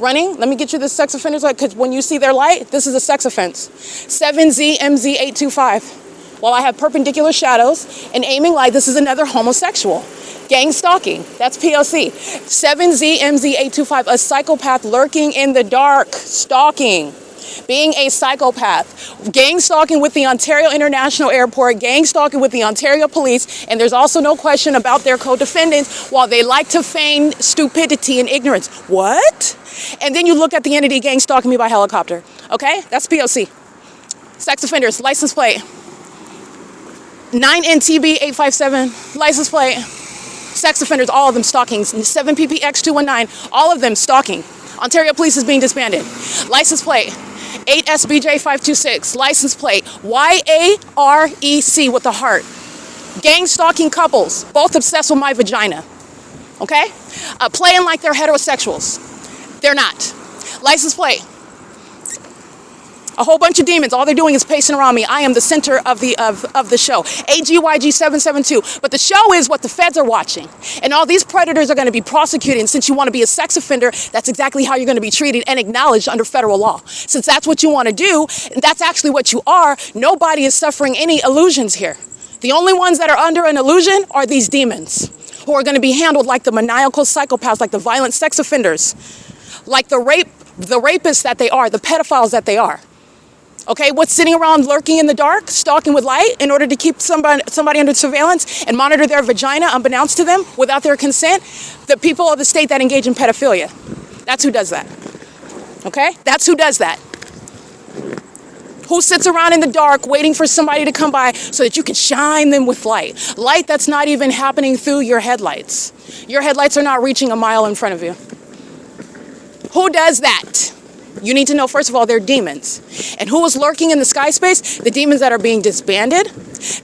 running. Let me get you the sex offenders, because when you see their light, this is a sex offense. 7ZMZ825. While I have perpendicular shadows and aiming light, this is another homosexual. Gang stalking, that's P.O.C. 7ZMZ825, a psychopath lurking in the dark, stalking. Being a psychopath, gang stalking with the Ontario International Airport, gang stalking with the Ontario Police, and there's also no question about their co-defendants while they like to feign stupidity and ignorance. What? And then you look at the entity gang stalking me by helicopter. Okay, that's P.O.C. Sex offenders, license plate. 9NTB857, license plate. Sex offenders, all of them stalking. 7PPX219, all of them stalking. Ontario Police is being disbanded. License plate 8SBJ526. License plate YAREC with the heart. Gang stalking couples, both obsessed with my vagina. Okay? Playing like they're heterosexuals. They're not. License plate. A whole bunch of demons. All they're doing is pacing around me. I am the center of the show. AGYG772. But the show is what the feds are watching. And all these predators are going to be prosecuted. And since you want to be a sex offender, that's exactly how you're going to be treated and acknowledged under federal law. Since that's what you want to do, and that's actually what you are, nobody is suffering any illusions here. The only ones that are under an illusion are these demons, who are going to be handled like the maniacal psychopaths, like the violent sex offenders, like the rapists that they are, the pedophiles that they are. Okay, what's sitting around lurking in the dark, stalking with light in order to keep somebody under surveillance and monitor their vagina unbeknownst to them without their consent? The people of the state that engage in pedophilia. That's who does that. Okay, that's who does that. Who sits around in the dark waiting for somebody to come by so that you can shine them with light? Light that's not even happening through your headlights. Your headlights are not reaching a mile in front of you. Who does that? You need to know, first of all, they're demons. And who is lurking in the sky space? The demons that are being disbanded.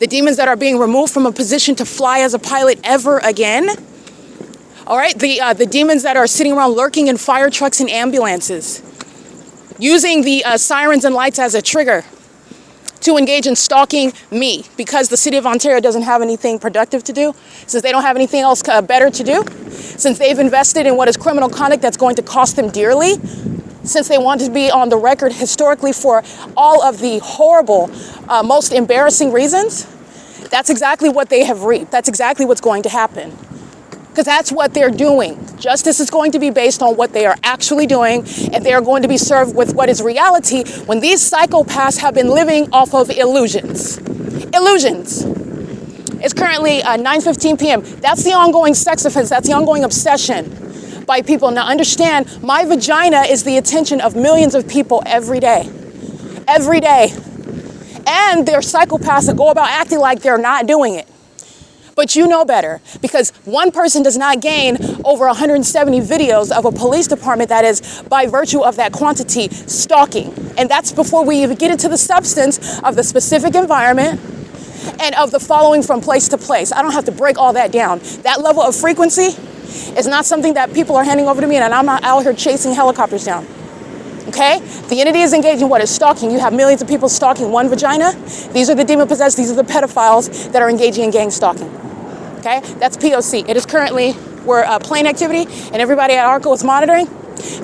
The demons that are being removed from a position to fly as a pilot ever again. All right, the demons that are sitting around lurking in fire trucks and ambulances. Using the sirens and lights as a trigger to engage in stalking me because the city of Ontario doesn't have anything productive to do, since they don't have anything else better to do, since they've invested in what is criminal conduct that's going to cost them dearly, since they want to be on the record historically for all of the horrible, most embarrassing reasons. That's exactly what they have reaped. That's exactly what's going to happen. Because that's what they're doing. Justice is going to be based on what they are actually doing, and they are going to be served with what is reality when these psychopaths have been living off of illusions. Illusions. It's currently 9:15 p.m. That's the ongoing sex offense. That's the ongoing obsession by people. Now understand, my vagina is the attention of millions of people every day. Every day. And they're psychopaths that go about acting like they're not doing it. But you know better, because one person does not gain over 170 videos of a police department that is, by virtue of that quantity, stalking. And that's before we even get into the substance of the specific environment and of the following from place to place. I don't have to break all that down. That level of frequency is not something that people are handing over to me, and I'm not out here chasing helicopters down. Okay? The entity is engaged in what is stalking. You have millions of people stalking one vagina. These are the demon-possessed. These are the pedophiles that are engaging in gang stalking. Okay? That's P.O.C. It is currently, we're plane activity, and everybody at ARCO is monitoring.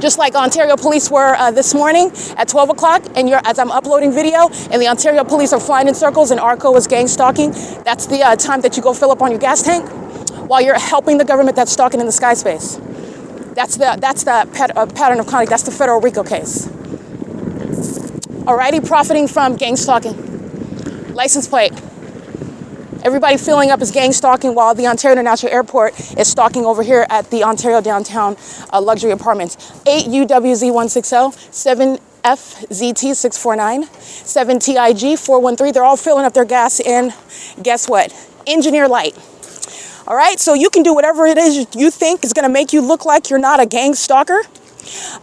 Just like Ontario Police were this morning at 12 o'clock, and as I'm uploading video, and the Ontario Police are flying in circles, and ARCO is gang stalking. That's the time that you go fill up on your gas tank while you're helping the government that's stalking in the sky space. That's the pattern of conduct. That's the federal RICO case. Alrighty, profiting from gang stalking. License plate. Everybody filling up is gang stalking while the Ontario International Airport is stalking over here at the Ontario Downtown Luxury Apartments. 8UWZ160, 7FZT649, 7TIG413. They're all filling up their gas in, guess what? Engineer light. All right, so you can do whatever it is you think is going to make you look like you're not a gang stalker.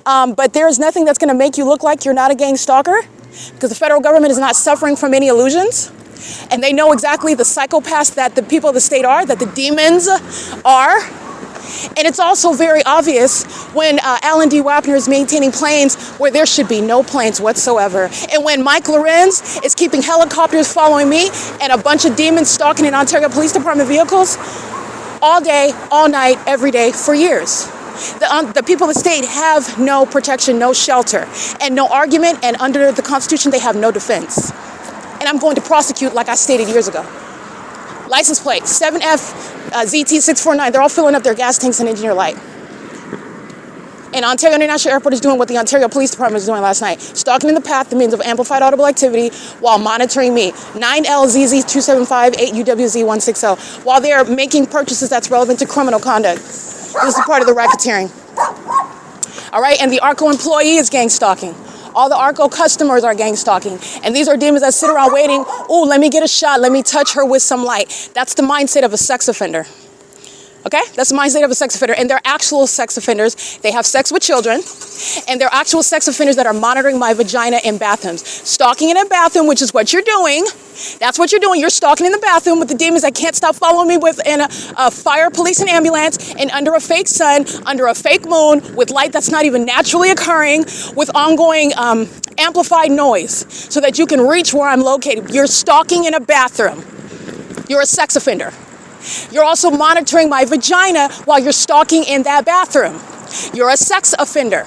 But there's nothing that's going to make you look like you're not a gang stalker, because the federal government is not suffering from any illusions. And they know exactly the psychopaths that the people of the state are, that the demons are. And it's also very obvious when Alan D. WAPNER is maintaining planes where there should be no planes whatsoever. And when Mike LORENZ is keeping helicopters following me and a bunch of demons stalking in Ontario Police Department vehicles all day, all night, every day for years. The people of the state have no protection, no shelter, and no argument. And under the Constitution, they have no defense. And I'm going to prosecute like I stated years ago. License plate, 7FZT649. They're all filling up their gas tanks and engineer light. And Ontario International Airport is doing what the Ontario Police Department was doing last night. Stalking in the path, the means of amplified audible activity while monitoring me. 9LZZ275, 8UWZ160. While they are making purchases that's relevant to criminal conduct. This is part of the racketeering. All right, and the ARCO employee is gang stalking. All the ARCO customers are gang stalking. And these are demons that sit around waiting, ooh, let me get a shot, let me touch her with some light. That's the mindset of a sex offender. Okay, that's the mind state of a sex offender, and they're actual sex offenders. They have sex with children, and they're actual sex offenders that are monitoring my vagina in bathrooms. Stalking in a bathroom, which is what you're doing. That's what you're doing. You're stalking in the bathroom with the demons that can't stop following me in a fire, police, and ambulance, and under a fake sun, under a fake moon, with light that's not even naturally occurring, with ongoing amplified noise, so that you can reach where I'm located. You're stalking in a bathroom. You're a sex offender. You're also monitoring my vagina while you're stalking in that bathroom. You're a sex offender.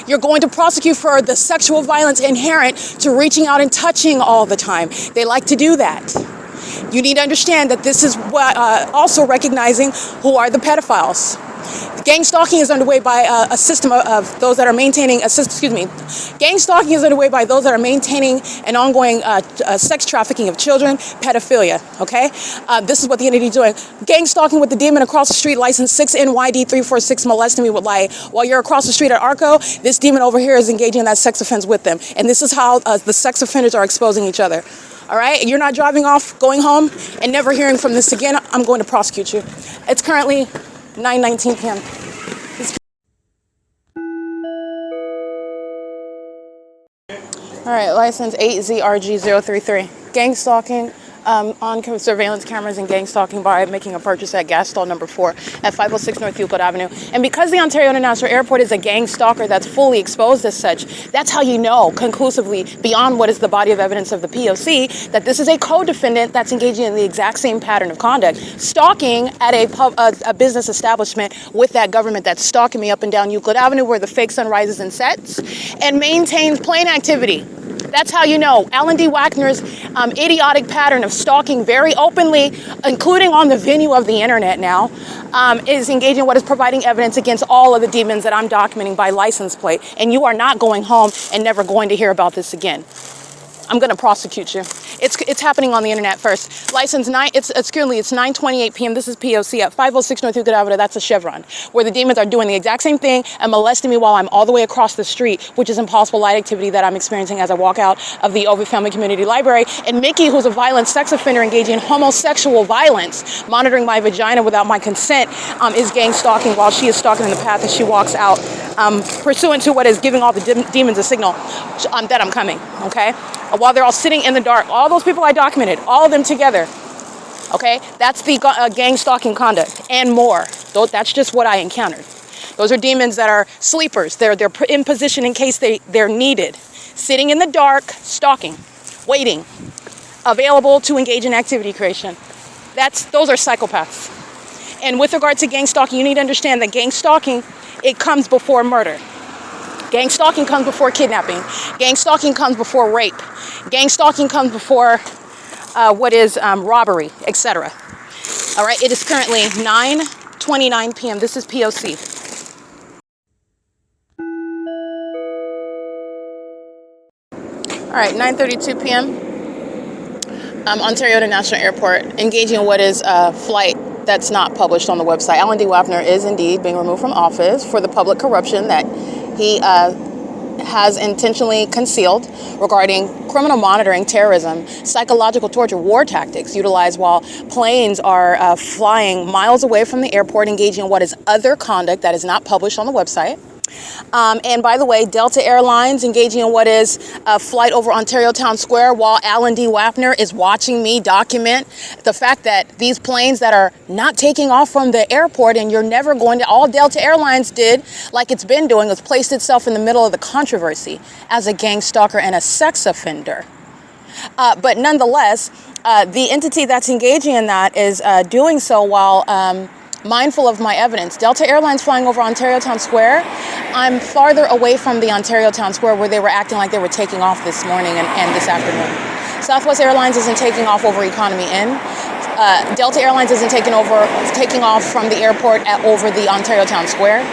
You're going to prosecute for the sexual violence inherent to reaching out and touching all the time. They like to do that. You need to understand that this is what, also recognizing who are the pedophiles. Gang stalking is underway by a system of those that are maintaining, gang stalking is underway by those that are maintaining an ongoing sex trafficking of children, pedophilia, okay? This is what the entity is doing. Gang stalking with the demon across the street, license 6NYD346, molesting me with lie. While you're across the street at ARCO, this demon over here is engaging in that sex offense with them. And this is how the sex offenders are exposing each other. All right, you're not driving off, going home, and never hearing from this again. I'm going to prosecute you. It's currently 9:19 p.m. All right, license 8ZRG033. Gang stalking on surveillance cameras and gang stalking by making a purchase at gas stall number 4 at 506 North Euclid Avenue. And because the Ontario International Airport is a gang stalker that's fully exposed as such, that's how you know conclusively, beyond what is the body of evidence of the P.O.C., that this is a co-defendant that's engaging in the exact same pattern of conduct, stalking at a business establishment with that government that's stalking me up and down Euclid Avenue where the fake sun rises and sets, and maintains plane activity. That's how you know. Alan D. Wapner's idiotic pattern of stalking very openly, including on the venue of the internet now, is engaging in what is providing evidence against all of the demons that I'm documenting by license plate. And you are not going home and never going to hear about this again. I'm going to prosecute you. It's happening on the internet first. License 9, it's 9:28 p.m. This is P.O.C. at 506 North Euclid Avenue. That's a Chevron, where the demons are doing the exact same thing and molesting me while I'm all the way across the street, which is impossible light activity that I'm experiencing as I walk out of the OVITT Family Community Library. And Mickey, who's a violent sex offender engaging in homosexual violence, monitoring my vagina without my consent, is gang stalking while she is stalking in the path as she walks out, pursuant to what is giving all the demons a signal that I'm coming, okay? While they're all sitting in the dark, all those people I documented, all of them together, okay? That's the gang stalking conduct and more. That's just what I encountered. Those are demons that are sleepers. They're in position in case they're needed. Sitting in the dark, stalking, waiting, available to engage in activity creation. Those are psychopaths. And with regard to gang stalking, you need to understand that gang stalking, it comes before murder. Gang stalking comes before kidnapping. Gang stalking comes before rape. Gang stalking comes before robbery, etc. All right, it is currently 9:29 p.m. This is P.O.C. All right, 9:32 p.m. Ontario International Airport, engaging in what is a flight that's not published on the website. Alan D. Wapner is indeed being removed from office for the public corruption that he has intentionally concealed regarding criminal monitoring, terrorism, psychological torture, war tactics utilized while planes are flying miles away from the airport, engaging in what is other conduct that is not published on the website. And by the way, Delta Airlines engaging in what is a flight over Ontario Town Square while Alan D. Wapner is watching me document the fact that these planes that are not taking off from the airport and you're never going to, all Delta Airlines did, like it's been doing, was placed itself in the middle of the controversy as a gang stalker and a sex offender. But nonetheless, the entity that's engaging in that is doing so while mindful of my evidence. Delta Airlines flying over Ontario Town Square. I'm farther away from the Ontario Town Square where they were acting like they were taking off this morning and this afternoon. Southwest Airlines isn't taking off over Economy Inn. Delta Airlines isn't taking off from the airport over the Ontario Town Square.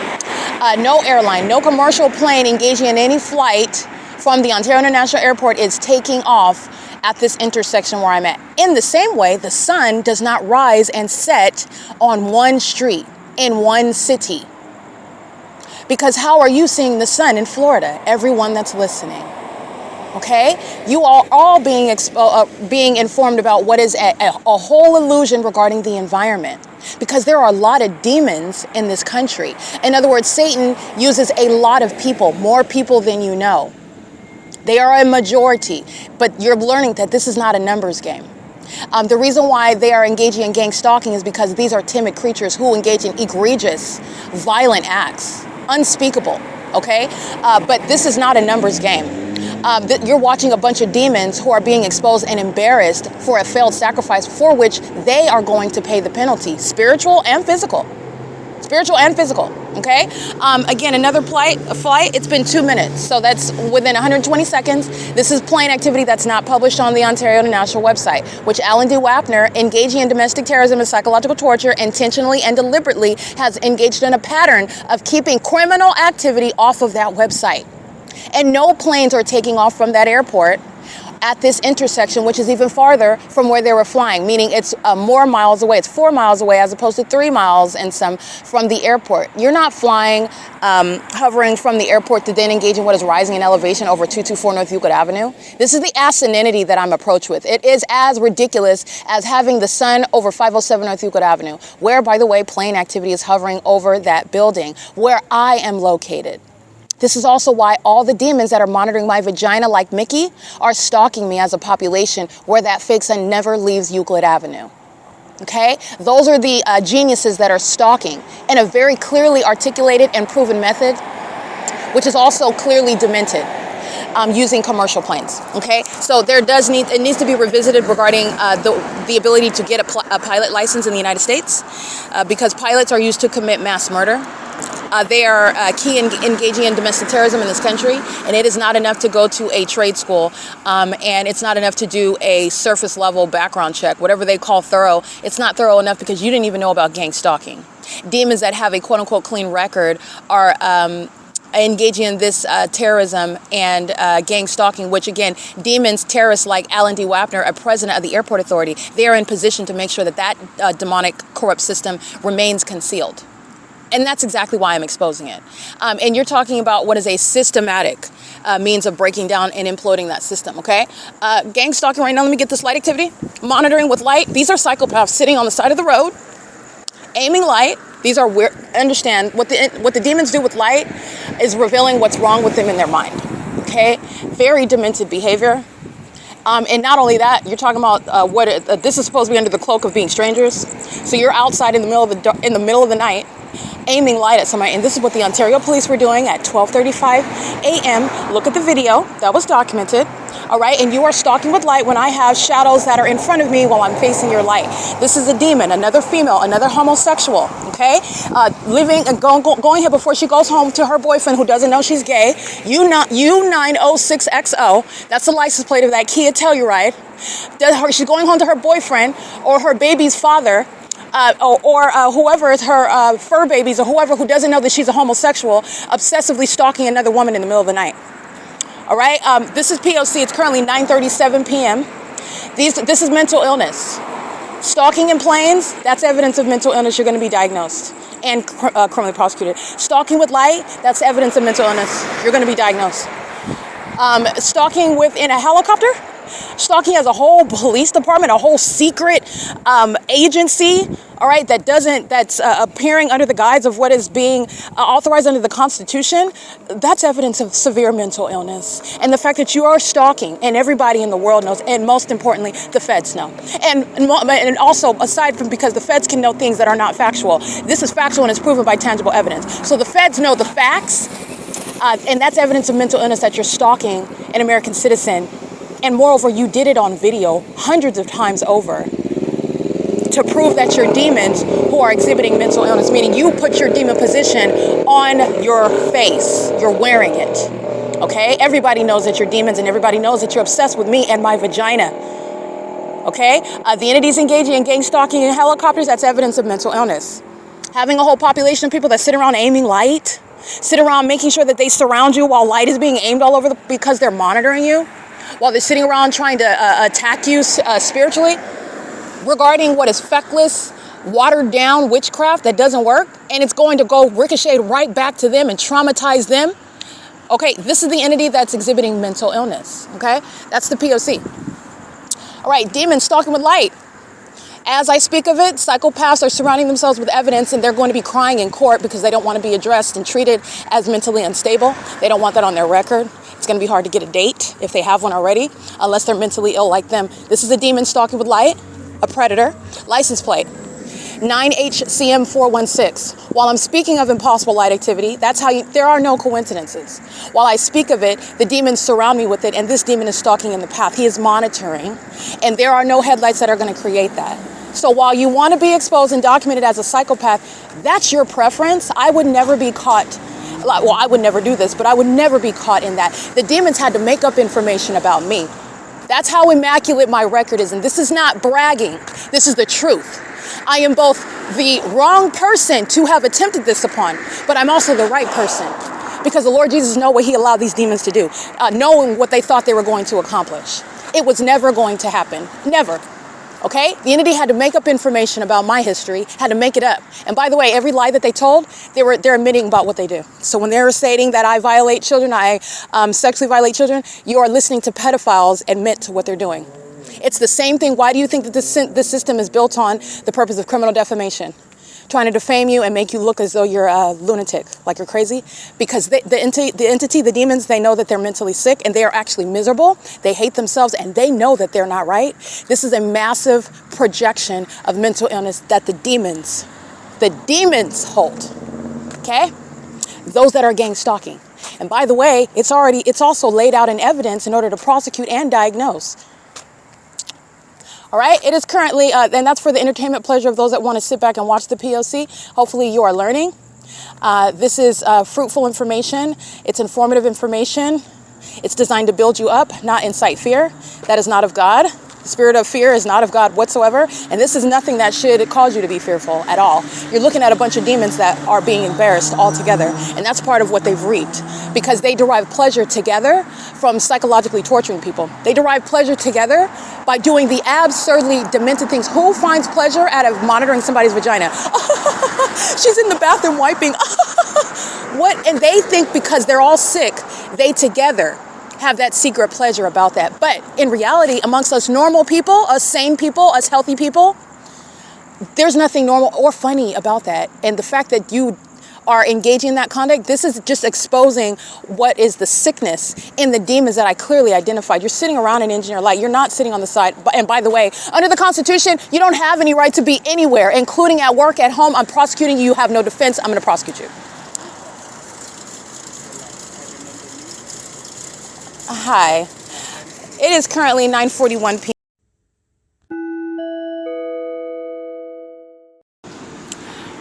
No airline, no commercial plane engaging in any flight from the Ontario International Airport is taking off at this intersection where I'm at. In the same way, the sun does not rise and set on one street in one city. Because how are you seeing the sun in Florida? Everyone that's listening. Okay, you are all being informed about what is a whole illusion regarding the environment, because there are a lot of demons in this country. In other words, Satan uses a lot of people, more people than you know. They are a majority, but you're learning that this is not a numbers game. The reason why they are engaging in gang stalking is because these are timid creatures who engage in egregious, violent acts, unspeakable, okay? But this is not a numbers game. You're watching a bunch of demons who are being exposed and embarrassed for a failed sacrifice for which they are going to pay the penalty, spiritual and physical. Spiritual and physical, okay? Again, another flight, it's been 2 minutes, so that's within 120 seconds. This is plane activity that's not published on the Ontario International website, which Alan D. WAPNER, engaging in domestic terrorism and psychological torture, intentionally and deliberately has engaged in a pattern of keeping criminal activity off of that website. And no planes are taking off from that airport at this intersection, which is even farther from where they were flying, meaning it's more miles away. It's 4 miles away as opposed to 3 miles and some from the airport. You're not flying, hovering from the airport to then engage in what is rising in elevation over 224 North Euclid Avenue. This is the asininity that I'm approached with. It is as ridiculous as having the sun over 507 North Euclid Avenue, where, by the way, plane activity is hovering over that building where I am located. This is also why all the demons that are monitoring my vagina like Mickey are stalking me as a population where that fake sun never leaves Euclid Avenue. Okay? Those are the geniuses that are stalking in a very clearly articulated and proven method, which is also clearly demented, using commercial planes. Okay? So it needs to be revisited regarding the ability to get a pilot license in the United States, because pilots are used to commit mass murder. They are key in engaging in domestic terrorism in this country, and it is not enough to go to a trade school, and it's not enough to do a surface level background check, whatever they call thorough. It's not thorough enough because you didn't even know about gang stalking. Demons that have a quote unquote clean record are engaging in this terrorism and gang stalking, which again, demons, terrorists like Alan D. WAPNER, a president of the airport authority, they are in position to make sure that demonic corrupt system remains concealed. And that's exactly why I'm exposing it. And you're talking about what is a systematic means of breaking down and imploding that system, okay? Gang stalking right now, let me get this light activity. Monitoring with light. These are psychopaths sitting on the side of the road, aiming light. These are weird. Understand, what the demons do with light is revealing what's wrong with them in their mind, okay? Very demented behavior. And not only that, you're talking about this is supposed to be under the cloak of being strangers. So you're outside in the middle of the night, aiming light at somebody, and this is what the Ontario police were doing at 12:35 a.m. Look at the video that was documented. All right, and you are stalking with light when I have shadows that are in front of me while I'm facing your light. This is a demon, another female, another homosexual. Okay, living and going here before she goes home to her boyfriend who doesn't know she's gay. U906XO. That's the license plate of that Kia Telluride. She's going home to her boyfriend or her baby's father. Or whoever is her fur babies or whoever who doesn't know that she's a homosexual, obsessively stalking another woman in the middle of the night. All right, this is P.O.C. It's currently 9:37 p.m. This is mental illness. Stalking in planes, that's evidence of mental illness. You're going to be diagnosed and criminally prosecuted. Stalking with light, that's evidence of mental illness. You're going to be diagnosed. Stalking within a helicopter. Stalking has a whole police department, a whole secret agency, all right, that's appearing under the guise of what is being authorized under the Constitution. That's evidence of severe mental illness. And the fact that you are stalking, and everybody in the world knows, and most importantly, the feds know. And also, aside from because the feds can know things that are not factual, this is factual and it's proven by tangible evidence. So the feds know the facts, and that's evidence of mental illness that you're stalking an American citizen. And moreover, you did it on video hundreds of times over to prove that you're demons who are exhibiting mental illness, meaning you put your demon position on your face. You're wearing it, okay? Everybody knows that you're demons, and everybody knows that you're obsessed with me and my vagina, okay? The entities engaging in gang stalking in helicopters, that's evidence of mental illness. Having a whole population of people that sit around aiming light, sit around making sure that they surround you while light is being aimed all over because they're monitoring you, while they're sitting around trying to attack you spiritually, regarding what is feckless, watered down witchcraft that doesn't work, and it's going to go ricochet right back to them and traumatize them, Okay, this is the entity that's exhibiting mental illness. Okay, that's the P.O.C. All right, demons stalking with light. As I speak of it, psychopaths are surrounding themselves with evidence, and they're going to be crying in court because they don't want to be addressed and treated as mentally unstable. They don't want that on their record. It's going to be hard to get a date if they have one already, unless they're mentally ill like them. This is a demon stalking with light, a predator, license plate 9HCM416. While I'm speaking of impossible light activity, that's how there are no coincidences. While I speak of it, the demons surround me with it, and this demon is stalking in the path. He is monitoring, and there are no headlights that are going to create that. So while you want to be exposed and documented as a psychopath, that's your preference. I would never be caught. Well, I would never do this, but I would never be caught in that. The demons had to make up information about me. That's how immaculate my record is, and this is not bragging. This is the truth. I am both the wrong person to have attempted this upon, but I'm also the right person, because the Lord Jesus knows what he allowed these demons to do, knowing what they thought they were going to accomplish. It was never going to happen. Never. Okay? The entity had to make up information about my history, had to make it up. And by the way, every lie that they told, they're admitting about what they do. So when they're stating that I violate children, I sexually violate children, you are listening to pedophiles admit to what they're doing. It's the same thing. Why do you think that this system is built on the purpose of criminal defamation? Trying to defame you and make you look as though you're a lunatic, like you're crazy. Because the entity, the demons, they know that they're mentally sick, and they are actually miserable. They hate themselves, and they know that they're not right. This is a massive projection of mental illness that the demons hold. Okay? Those that are gang stalking. And by the way, it's also laid out in evidence in order to prosecute and diagnose. All right, it is currently, and that's for the entertainment pleasure of those that want to sit back and watch the P.O.C. Hopefully you are learning. This is fruitful information. It's informative information. It's designed to build you up, not incite fear. That is not of God. The spirit of fear is not of God whatsoever. And this is nothing that should cause you to be fearful at all. You're looking at a bunch of demons that are being embarrassed altogether. And that's part of what they've reaped, because they derive pleasure together from psychologically torturing people. They derive pleasure together by doing the absurdly demented things. Who finds pleasure out of monitoring somebody's vagina? She's in the bathroom wiping. What? And they think because they're all sick, they together have that secret pleasure about that. But in reality, amongst us normal people, us sane people, us healthy people, there's nothing normal or funny about that. And the fact that you are engaging in that conduct, this is just exposing what is the sickness in the demons that I clearly identified. You're sitting around an engineer light. You're not sitting on the side. And by the way, under the Constitution, you don't have any right to be anywhere, including at work, at home. I'm prosecuting you. You have no defense. I'm going to prosecute you. Hi. It is currently 9:41 p.m.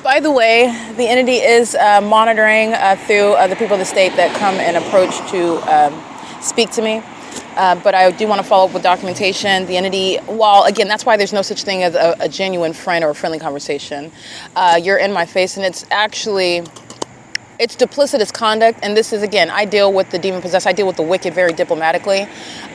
By the way, the entity is monitoring through the people of the state that come and approach to speak to me. But I do want to follow up with documentation. The entity, well, again, that's why there's no such thing as a genuine friend or a friendly conversation. You're in my face, and it's actually... it's duplicitous conduct, and this is, again, I deal with the demon-possessed, I deal with the wicked very diplomatically,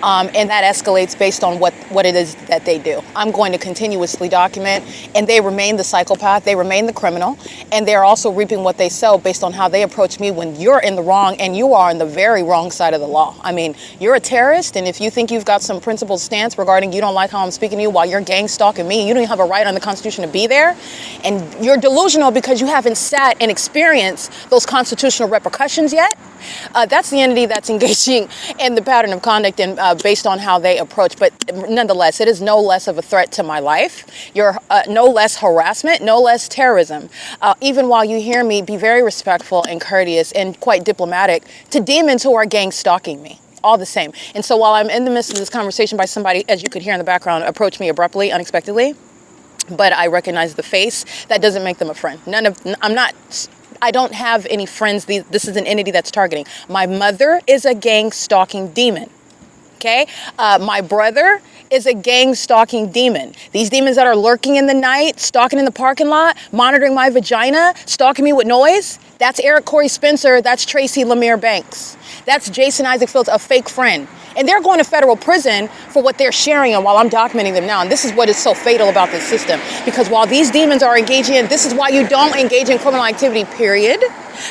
and that escalates based on what it is that they do. I'm going to continuously document, and they remain the psychopath, they remain the criminal, and they're also reaping what they sow based on how they approach me when you're in the wrong, and you are in the very wrong side of the law. I mean, you're a terrorist, and if you think you've got some principled stance regarding you don't like how I'm speaking to you while you're gang stalking me, you don't even have a right on the Constitution to be there, and you're delusional because you haven't sat and experienced those constitutional repercussions yet. That's the entity that's engaging in the pattern of conduct and based on how they approach. But nonetheless, it is no less of a threat to my life. You're no less harassment, no less terrorism. Even while you hear me be very respectful and courteous and quite diplomatic to demons who are gang stalking me. All the same. And so while I'm in the midst of this conversation by somebody, as you could hear in the background, approach me abruptly, unexpectedly, but I recognize the face, that doesn't make them a friend. I don't have any friends. This is an entity that's targeting. My mother is a gang stalking demon. Okay? My brother is a gang stalking demon. These demons that are lurking in the night, stalking in the parking lot, monitoring my vagina, stalking me with noise, that's Eric Corey Spencer, that's Tracy Lemire Banks. That's Jason Isaac Fields, a fake friend. And they're going to federal prison for what they're sharing, and while I'm documenting them now. And this is what is so fatal about this system. Because while these demons are engaging in, this is why you don't engage in criminal activity, period.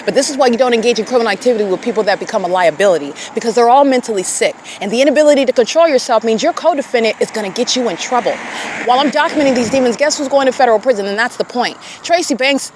But this is why you don't engage in criminal activity with people that become a liability, because they're all mentally sick. And the inability to control yourself means your co-defendant is going to get you in trouble. While I'm documenting these demons, guess who's going to federal prison? And that's the point. Tracy Banks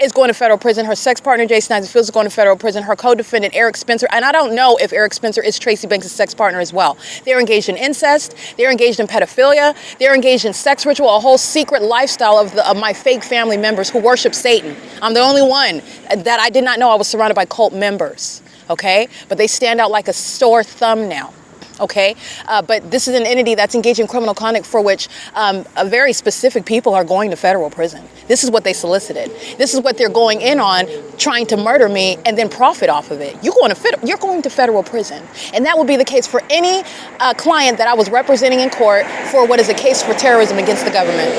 is going to federal prison. Her sex partner, Jason Isaac Fields, is going to federal prison. Her co-defendant, Eric Spencer, and I don't know if Eric Spencer is Tracy Banks' sex partner as well. They're engaged in incest. They're engaged in pedophilia. They're engaged in sex ritual, a whole secret lifestyle of my fake family members who worship Satan. I'm the only one that I did not know I was surrounded by cult members, okay? But they stand out like a sore thumb now. Okay, but this is an entity that's engaged in criminal conduct for which a very specific people are going to federal prison. This is what they solicited. This is what they're going in on, trying to murder me and then profit off of it. You're going to federal prison. And that will be the case for any client that I was representing in court for what is a case for terrorism against the government.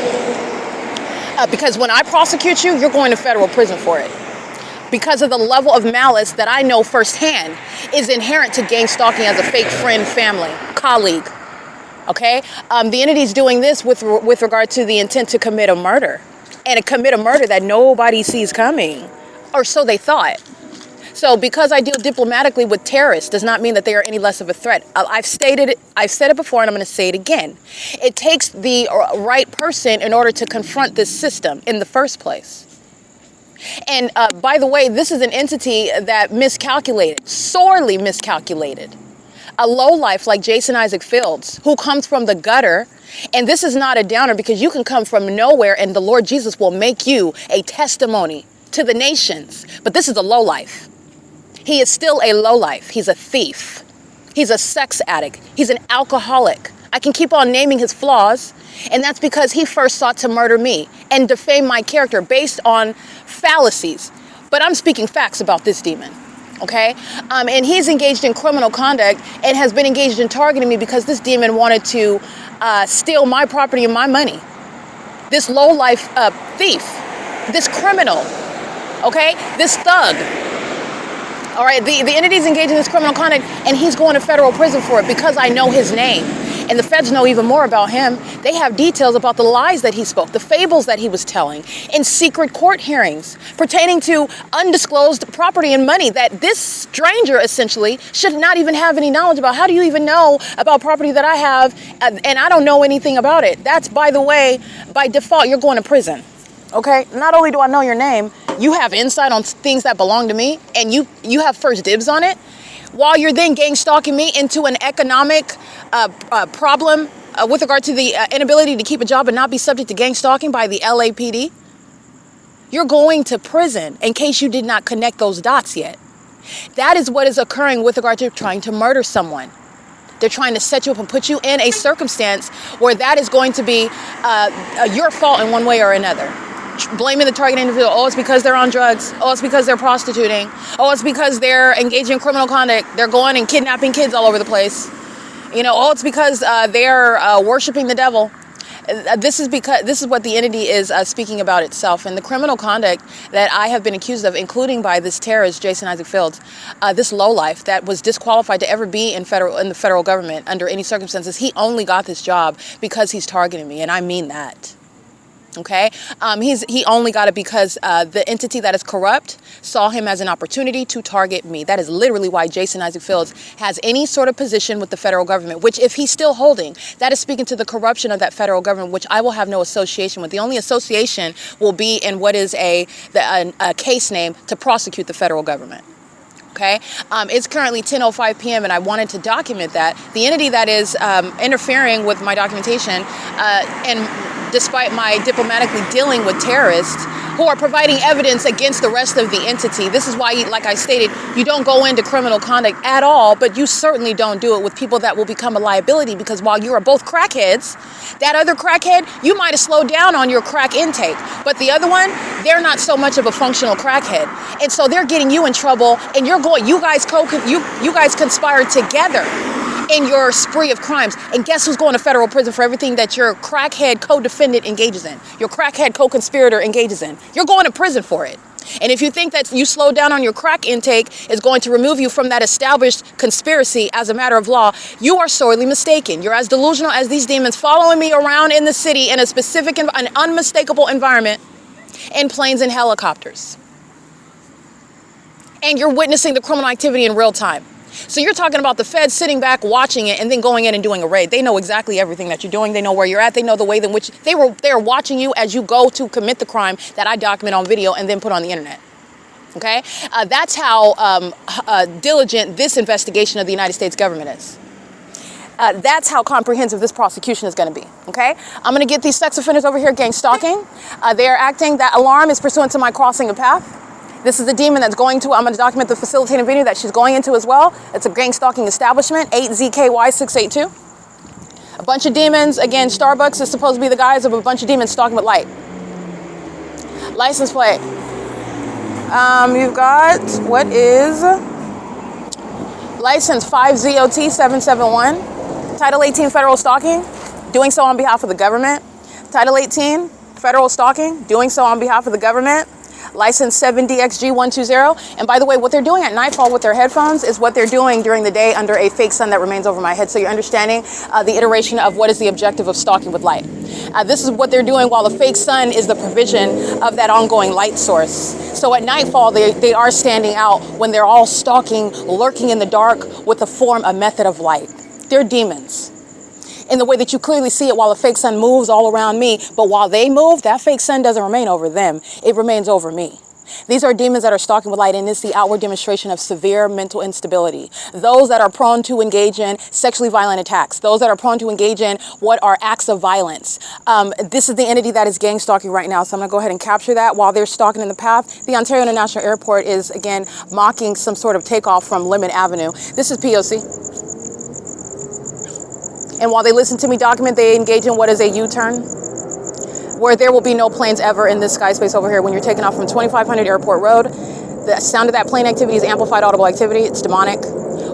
Because when I prosecute you, you're going to federal prison for it. Because of the level of malice that I know firsthand is inherent to gang stalking as a fake friend, family, colleague, okay? The entity's doing this with regard to the intent to commit a murder, and to commit a murder that nobody sees coming, or so they thought. So because I deal diplomatically with terrorists does not mean that they are any less of a threat. I've said it before, and I'm going to say it again. It takes the right person in order to confront this system in the first place. And by the way, this is an entity that miscalculated, sorely miscalculated. A lowlife like Jason Isaac Fields, who comes from the gutter, and this is not a downer because you can come from nowhere and the Lord Jesus will make you a testimony to the nations. But this is a lowlife. He is still a lowlife. He's a thief. He's a sex addict. He's an alcoholic. I can keep on naming his flaws, and that's because he first sought to murder me and defame my character based on fallacies. But I'm speaking facts about this demon, okay? And he's engaged in criminal conduct and has been engaged in targeting me because this demon wanted to steal my property and my money. This lowlife thief, this criminal, okay? This thug. All right, the entity's engaged in this criminal conduct, and he's going to federal prison for it because I know his name. And the feds know even more about him. They have details about the lies that he spoke, the fables that he was telling in secret court hearings pertaining to undisclosed property and money that this stranger essentially should not even have any knowledge about. How do you even know about property that I have and I don't know anything about it? That's, by the way, by default, you're going to prison. Okay, not only do I know your name, you have insight on things that belong to me, and you have first dibs on it, while you're then gang stalking me into an economic problem with regard to the inability to keep a job and not be subject to gang stalking by the LAPD. You're going to prison in case you did not connect those dots yet. That is what is occurring with regard to trying to murder someone. They're trying to set you up and put you in a circumstance where that is going to be your fault in one way or another. Blaming the target individual. Oh, it's because they're on drugs. Oh, it's because they're prostituting. Oh, it's because they're engaging in criminal conduct. They're going and kidnapping kids all over the place. You know, oh, it's because they're worshiping the devil. This is what the entity is speaking about itself. And the criminal conduct that I have been accused of, including by this terrorist, Jason Isaac Fields, this lowlife that was disqualified to ever be in the federal government under any circumstances. He only got this job because he's targeting me, and I mean that. Okay, he only got it because the entity that is corrupt saw him as an opportunity to target me. That is literally why Jason Isaac Fields has any sort of position with the federal government, which if he's still holding, that is speaking to the corruption of that federal government, which I will have no association with. The only association will be in what is a case name to prosecute the federal government. Okay, it's currently 10:05 p.m. and I wanted to document that. The entity that is interfering with my documentation and despite my diplomatically dealing with terrorists who are providing evidence against the rest of the entity. This is why, like I stated, you don't go into criminal conduct at all, but you certainly don't do it with people that will become a liability, because while you are both crackheads, that other crackhead, you might have slowed down on your crack intake, but the other one, they're not so much of a functional crackhead. And so they're getting you in trouble, and you guys conspired together in your spree of crimes. And guess who's going to federal prison for everything that your crackhead co-defendant engages in, your crackhead co-conspirator engages in? You're going to prison for it. And if you think that you slow down on your crack intake is going to remove you from that established conspiracy as a matter of law, you are sorely mistaken. You're as delusional as these demons following me around in the city in a specific, an unmistakable environment in planes and helicopters. And you're witnessing the criminal activity in real time. So you're talking about the feds sitting back watching it and then going in and doing a raid. They know exactly everything that you're doing. They know where you're at. They know the way in which they're watching you as you go to commit the crime that I document on video and then put on the internet. Okay? That's how diligent this investigation of the United States government is. That's how comprehensive this prosecution is going to be. Okay? I'm going to get these sex offenders over here gang stalking. They are acting. That alarm is pursuant to my crossing a path. This is the demon that's going to, I'm going to document the facilitating venue that she's going into as well. It's a gang stalking establishment, 8ZKY682. A bunch of demons. Again, Starbucks is supposed to be the guise of a bunch of demons stalking with light. License plate. You've got, what is license 5ZOT771. Title 18, federal stalking, doing so on behalf of the government. Title 18, federal stalking, doing so on behalf of the government. License 7DXG120. And by the way, what they're doing at nightfall with their headphones is what they're doing during the day under a fake sun that remains over my head. So you're understanding the iteration of what is the objective of stalking with light. This is what they're doing while the fake sun is the provision of that ongoing light source. So at nightfall, they are standing out when they're all stalking, lurking in the dark with a method of light. They're demons. In the way that you clearly see it while the fake sun moves all around me. But while they move, that fake sun doesn't remain over them. It remains over me. These are demons that are stalking with light, and it's the outward demonstration of severe mental instability. Those that are prone to engage in sexually violent attacks. Those that are prone to engage in what are acts of violence. This is the entity that is gang stalking right now. So I'm going to go ahead and capture that while they're stalking in the path. The Ontario International Airport is, again, mocking some sort of takeoff from Lemon Avenue. This is P.O.C. And while they listen to me document, they engage in what is a U-turn, where there will be no planes ever in this sky space over here. When you're taking off from 2500 Airport Road, the sound of that plane activity is amplified audible activity. It's demonic.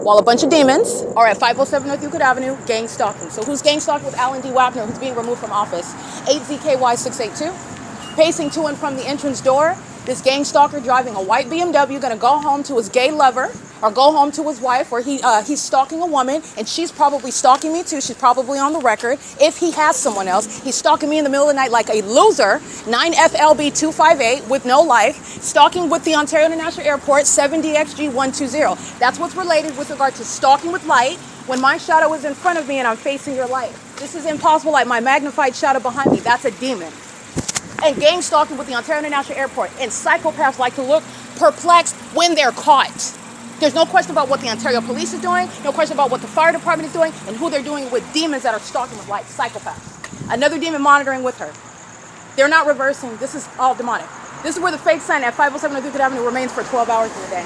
While a bunch of demons are at 507 North Euclid Avenue, gang stalking. So who's gang stalking with Alan D. WAPNER, who's being removed from office? 8ZKY682. Pacing to and from the entrance door, this gang stalker driving a white BMW, gonna go home to his gay lover, or go home to his wife, where he's stalking a woman, and she's probably stalking me too. She's probably on the record. If he has someone else, he's stalking me in the middle of the night like a loser, 9FLB258 with no life, stalking with the Ontario International Airport, 7DXG120. That's what's related with regard to stalking with light when my shadow is in front of me and I'm facing your light. This is impossible, like my magnified shadow behind me. That's a demon. And gang stalking with the Ontario International Airport. And psychopaths like to look perplexed when they're caught. There's no question about what the Ontario Police is doing, no question about what the fire department is doing, and who they're doing with demons that are stalking with light, psychopaths. Another demon monitoring with her. They're not reversing. This is all demonic. This is where the fake sun at 507 North Euclid Avenue remains for 12 hours in the day.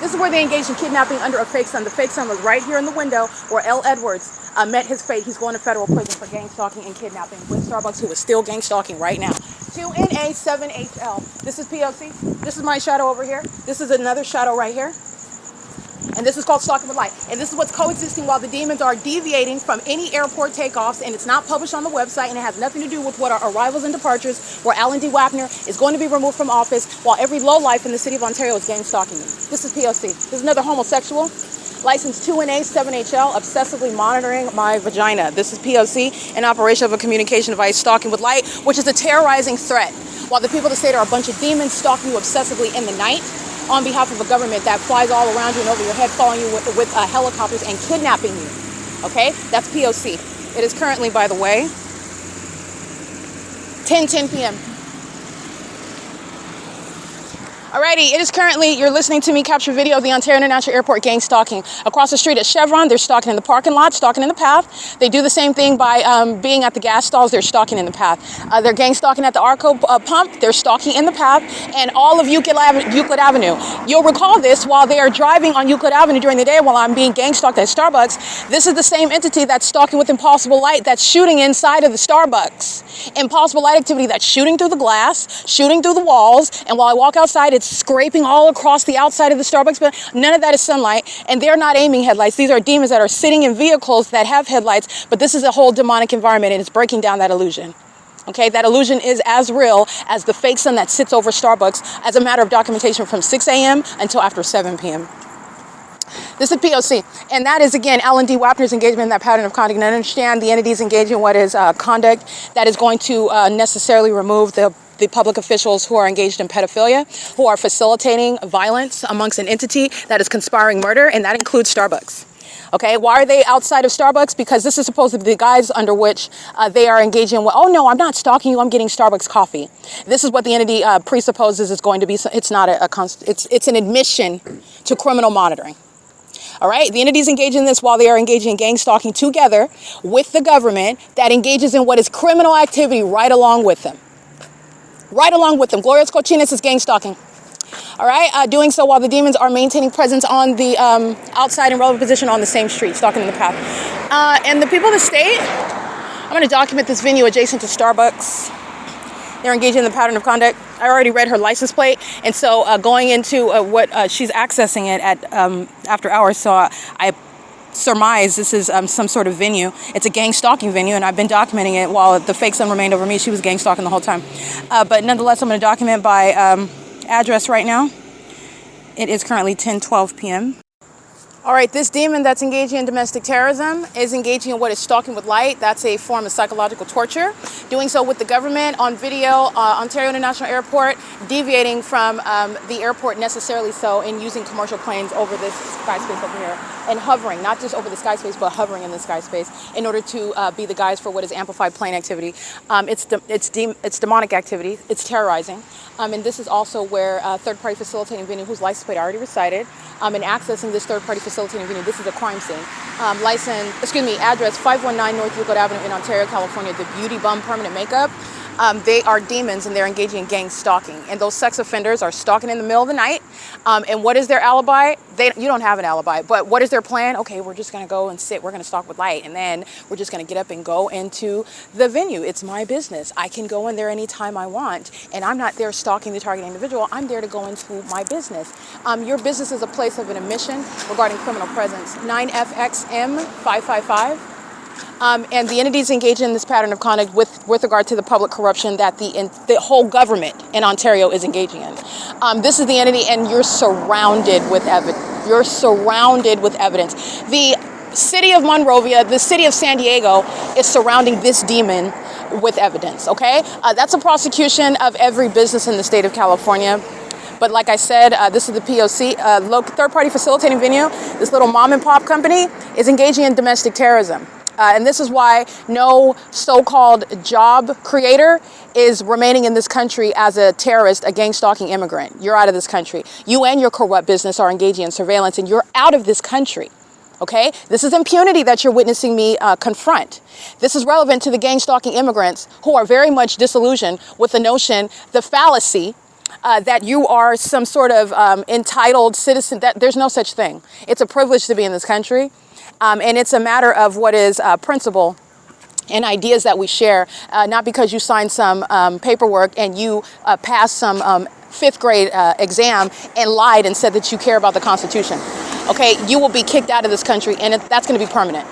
This is where they engaged in kidnapping under a fake sun. The fake sun was right here in the window where L. Edwards met his fate. He's going to federal prison for gang stalking and kidnapping with Starbucks, who is still gang stalking right now. 2NA7HL. This is P.O.C. This is my shadow over here. This is another shadow right here. And this is called stalking with light. And this is what's coexisting while the demons are deviating from any airport takeoffs, and it's not published on the website, and it has nothing to do with what our arrivals and departures, where Alan D. WAPNER is going to be removed from office while every lowlife in the city of Ontario is gang stalking me. This is P.O.C. This is another homosexual. License 2NA7HL, obsessively monitoring my vagina. This is P.O.C., an operation of a communication device, stalking with light, which is a terrorizing threat. While the people of the state are a bunch of demons stalking you obsessively in the night, on behalf of a government that flies all around you and over your head, following you with helicopters and kidnapping you. Okay? That's P.O.C. It is currently, by the way, 10:10 p.m. Alrighty, it is currently, you're listening to me capture video of the Ontario International Airport gang stalking. Across the street at Chevron, they're stalking in the parking lot, stalking in the path. They do the same thing by being at the gas stalls, they're stalking in the path. They're gang stalking at the ARCO pump, they're stalking in the path, and all of Euclid Avenue. You'll recall this while they are driving on Euclid Avenue during the day while I'm being gang stalked at Starbucks. This is the same entity that's stalking with impossible light that's shooting inside of the Starbucks. Impossible light activity that's shooting through the glass, shooting through the walls, and while I walk outside, it's scraping all across the outside of the Starbucks, but none of that is sunlight, and they're not aiming headlights. These are demons that are sitting in vehicles that have headlights, but this is a whole demonic environment, and it's breaking down that illusion. Okay, that illusion is as real as the fake sun that sits over Starbucks as a matter of documentation from 6 a.m. until after 7 p.m. This is P.O.C. And that is, again, L&D WAPNER's engagement in that pattern of conduct. And understand the entities engage in what is conduct that is going to necessarily remove the public officials who are engaged in pedophilia, who are facilitating violence amongst an entity that is conspiring murder, and that includes Starbucks. Okay, why are they outside of Starbucks? Because this is supposed to be the guise under which they are engaging in, oh no, I'm not stalking you, I'm getting Starbucks coffee. This is what the entity presupposes is going to be. It's not it's an admission to criminal monitoring. All right, the entities engage in this while they are engaging in gang stalking together with the government that engages in what is criminal activity right along with them. Right along with them. Glorious Cochinas is gang stalking. All right, doing so while the demons are maintaining presence on the outside and relevant position on the same street, stalking in the path. And the people of the state, I'm going to document this venue adjacent to Starbucks. They're engaging in the pattern of conduct. I already read her license plate, and so going into what she's accessing it at after hours, so I surmise this is some sort of venue. It's a gang stalking venue, and I've been documenting it while the fake sun remained over me. She was gang stalking the whole time. But nonetheless, I'm going to document by address right now. It is currently 10:12 p.m. All right, this demon that's engaging in domestic terrorism is engaging in what is stalking with light. That's a form of psychological torture. Doing so with the government on video, Ontario International Airport, deviating from the airport necessarily so in using commercial planes over this sky space over here and hovering, not just over the sky space, but hovering in the sky space in order to be the guise for what is amplified plane activity. It's demonic activity. It's terrorizing. And this is also where third-party facilitating venue, whose license plate I already recited, and accessing this third-party facilitating venue. This is a crime scene. Address 519 North Euclid Avenue in Ontario, California. The Beauty Bum Permanent Makeup. They are demons, and they're engaging in gang stalking. And those sex offenders are stalking in the middle of the night. And what is their alibi? You don't have an alibi, but what is their plan? Okay, we're just going to go and sit. We're going to stalk with light, and then we're just going to get up and go into the venue. It's my business. I can go in there anytime I want, and I'm not there stalking the target individual. I'm there to go into my business. Your business is a place of an admission regarding criminal presence. 9FXM 555. And the entities engaged in this pattern of conduct with regard to the public corruption that the whole government in Ontario is engaging in. This is the entity, and you're surrounded with evidence. You're surrounded with evidence. The city of Monrovia, the city of San Diego is surrounding this demon with evidence, okay? That's a prosecution of every business in the state of California. But like I said, this is the P.O.C. Third-party facilitating venue. This little mom-and-pop company is engaging in domestic terrorism. And this is why no so-called job creator is remaining in this country as a terrorist, a gang-stalking immigrant. You're out of this country. You and your corrupt business are engaging in surveillance, and you're out of this country. Okay? This is impunity that you're witnessing me confront. This is relevant to the gang-stalking immigrants who are very much disillusioned with the notion, the fallacy, that you are some sort of entitled citizen. That there's no such thing. It's a privilege to be in this country. And it's a matter of what is principle and ideas that we share, not because you signed some paperwork and you passed some fifth grade exam and lied and said that you care about the Constitution. Okay, you will be kicked out of this country, and that's going to be permanent.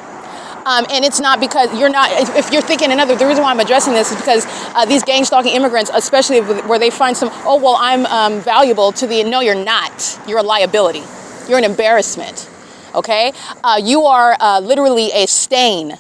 And it's not because you're not, if you're thinking the reason why I'm addressing this is because these gang stalking immigrants, especially where they find I'm valuable to no, you're not. You're a liability. You're an embarrassment. Okay, you are literally a stain.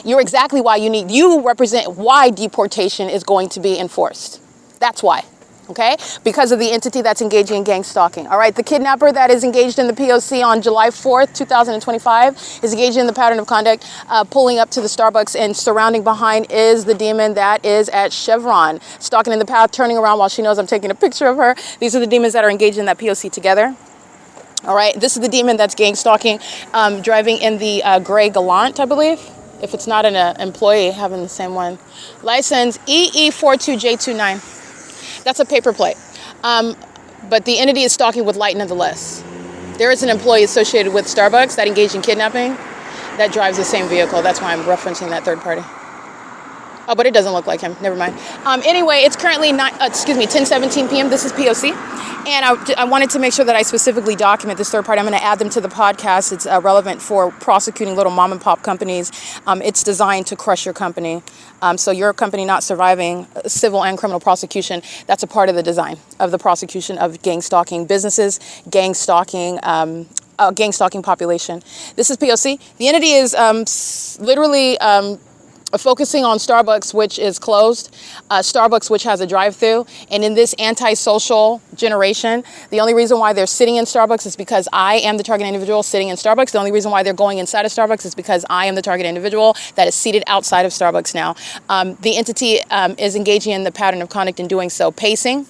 You're exactly why you represent why deportation is going to be enforced. That's why. Okay, because of the entity that's engaging in gang stalking. All right, the kidnapper that is engaged in the P.O.C. on July 4th, 2025 is engaged in the pattern of conduct, pulling up to the Starbucks, and surrounding behind is the demon that is at Chevron, stalking in the path, turning around while she knows I'm taking a picture of her. These are the demons that are engaged in that P.O.C. together. All right, this is the demon that's gang stalking, driving in the gray Galant, I believe. If it's not an employee, having the same one. License EE42J29. That's a paper plate. But the entity is stalking with light nonetheless. There is an employee associated with Starbucks that engaged in kidnapping that drives the same vehicle. That's why I'm referencing that third party. Oh, but it doesn't look like him. Never mind. Anyway, it's currently 10:17 p.m. This is P.O.C. And I wanted to make sure that I specifically document this third party. I'm going to add them to the podcast. It's relevant for prosecuting little mom and pop companies. It's designed to crush your company. So your company not surviving civil and criminal prosecution, that's a part of the design of the prosecution of gang stalking businesses, gang stalking population. This is P.O.C. The entity is literally focusing on Starbucks, which is closed, Starbucks, which has a drive-through. And in this antisocial generation, the only reason why they're sitting in Starbucks is because I am the target individual sitting in Starbucks. The only reason why they're going inside of Starbucks is because I am the target individual that is seated outside of Starbucks now. The entity is engaging in the pattern of conduct in doing so, pacing,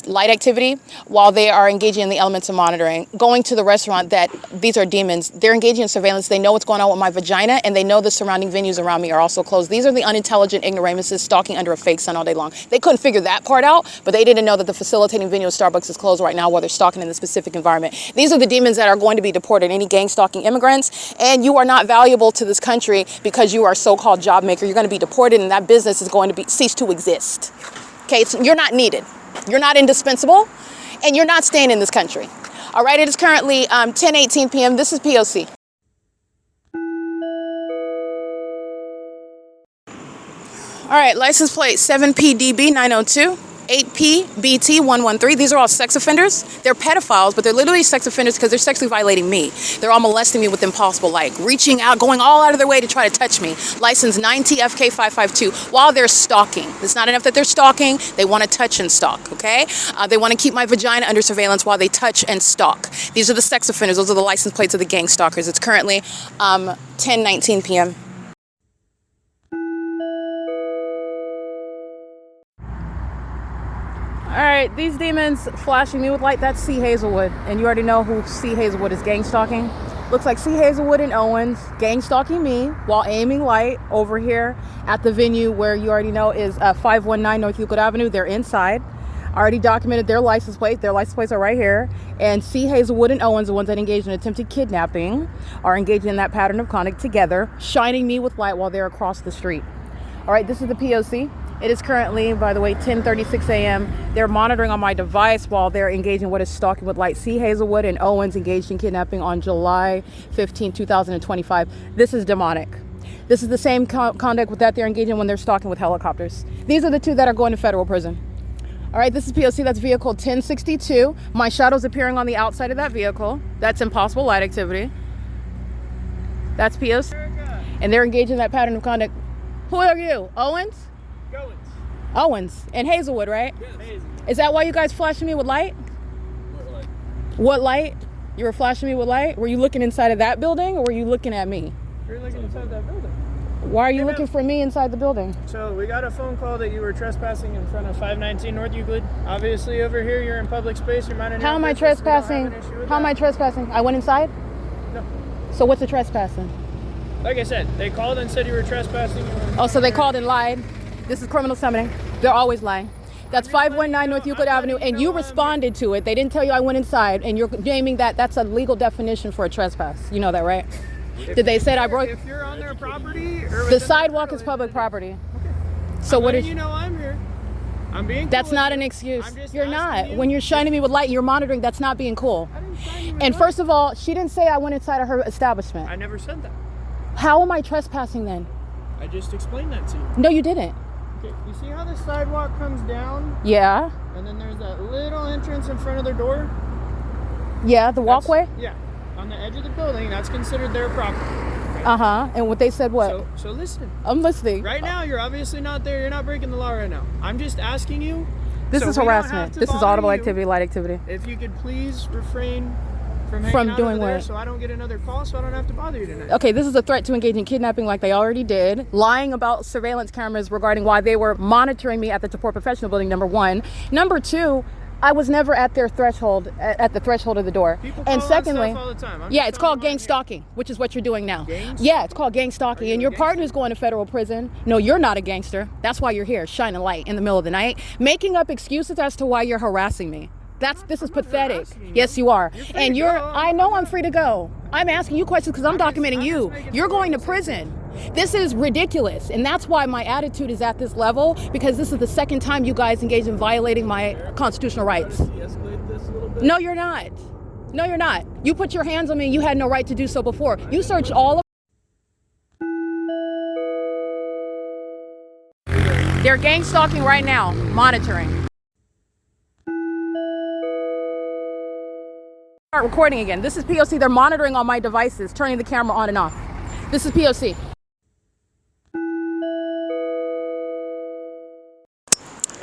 light activity, while they are engaging in the elements of monitoring. Going to the restaurant, that these are demons. They're engaging in surveillance. They know what's going on with my vagina, and they know the surrounding venues around me are also closed. These are the unintelligent ignoramuses stalking under a fake sun all day long. They couldn't figure that part out, but they didn't know that the facilitating venue of Starbucks is closed right now while they're stalking in the specific environment. These are the demons that are going to be deported, any gang stalking immigrants, and you are not valuable to this country because you are a so-called job maker. You're going to be deported, and that business is going to cease to exist. Okay, so you're not needed. You're not indispensable, and you're not staying in this country. All right, it is currently 10:18 p.m. This is P.O.C. All right, license plate 7PDB902, 8PBT113. These are all sex offenders. They're pedophiles, but they're literally sex offenders because they're sexually violating me. They're all molesting me with impossible, like reaching out, going all out of their way to try to touch me. License 9TFK552 while they're stalking. It's not enough that they're stalking. They want to touch and stalk, okay? They want to keep my vagina under surveillance while they touch and stalk. These are the sex offenders. Those are the license plates of the gang stalkers. It's currently 10:19 p.m. All right, these demons flashing me with light, that's C. Hazelwood. And you already know who C. Hazelwood is gang stalking. Looks like C. Hazelwood and Owens gang stalking me while aiming light over here at the venue where you already know is 519 North Euclid Avenue. They're inside. I already documented their license plate. Their license plates are right here. And C. Hazelwood and Owens, the ones that engaged in attempted kidnapping, are engaged in that pattern of conduct together, shining me with light while they're across the street. All right, this is the P.O.C. It is currently, by the way, 10:36 a.m. They're monitoring on my device while they're engaging what is stalking with light. C. Hazelwood and Owens engaged in kidnapping on July 15, 2025. This is demonic. This is the same conduct that they're engaging when they're stalking with helicopters. These are the two that are going to federal prison. All right, this is P.O.C. That's vehicle 1062. My shadow's appearing on the outside of that vehicle. That's impossible light activity. That's P.O.C. And they're engaged in that pattern of conduct. Who are you? Owens? Owens and Hazelwood, right? Yes. Hazelwood. Is that why you guys flashing me with light? What light? What light? You were flashing me with light? Were you looking inside of that building or were you looking at me? You're looking inside that building. Why are you looking for me inside the building? So we got a phone call that you were trespassing in front of 519 North Euclid. Obviously over here you're in public space. You're minding your How own am I business. We don't have trespassing? an issue with How am I that. trespassing? I went inside? No. So what's the trespassing? Like I said, they called and said you were trespassing. Oh, so they called and lied. This is criminal summoning. They're always lying. That's 519 North Euclid Avenue, and you responded to it. They didn't tell you I went inside, and you're naming that's a legal definition for a trespass. You know that, right? Did they say I broke? If you're on their property or The sidewalk is public property. Okay. So what is? You know I'm here. I'm being. That's cool not with an you. excuse. I'm just You're not. asking you. When you're shining me with light, you're monitoring. That's not being cool. I didn't shine you with And light. first of all, she didn't say I went inside of her establishment. I never said that. How am I trespassing then? I just explained that to you. No, you didn't. Okay, you see how the sidewalk comes down? Yeah. And then there's that little entrance in front of their door? Yeah, the walkway? Yeah. On the edge of the building, that's considered their property. Okay? Uh-huh. And what they said what? So listen. I'm listening. Right now, you're obviously not there. You're not breaking the law right now. I'm just asking you. This so is we don't have harassment. to This is bother audible you, activity, light activity. If you could please refrain from hanging out doing over there what? so I don't get another call so I don't have to bother you tonight. Okay, this is a threat to engage in kidnapping like they already did. Lying about surveillance cameras regarding why they were monitoring me at the Topor Professional Building, number one. Number two, I was never at their threshold, at the threshold of the door. People call And that secondly, stuff all the time. I'm yeah, just it's telling called you gang right here. stalking, which is what you're doing now. Gang Yeah, it's called gang stalking. you And a your gangster? partner's going to federal prison. No, you're not a gangster. That's why you're here, shining light in the middle of the night, making up excuses as to why you're harassing me. This is pathetic. harassing you. Yes, you are. You're free And to you're, go. I know I'm free to go. I'm asking you questions because I'm documenting you. making You're sure going to I'm prison. This is ridiculous, and that's why my attitude is at this level, because this is the second time you guys engage in violating my constitutional rights. De-escalate this a little bit? No, you're not. No, you're not. You put your hands on me, you had no right to do so before. You searched all of... They're gang stalking right now, monitoring. Start recording again. This is P.O.C. They're monitoring on my devices, turning the camera on and off. This is P.O.C.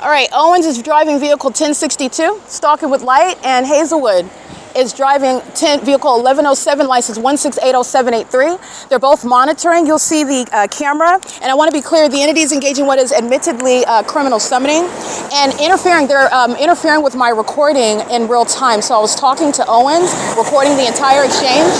All right, Owens is driving vehicle 1062, stalking with light, and Hazelwood is driving vehicle 1107, license 1680783. They're both monitoring. You'll see the camera, and I want to be clear, the entity is engaging what is admittedly criminal summoning and interfering. They're interfering with my recording in real time. So I was talking to Owens, recording the entire exchange.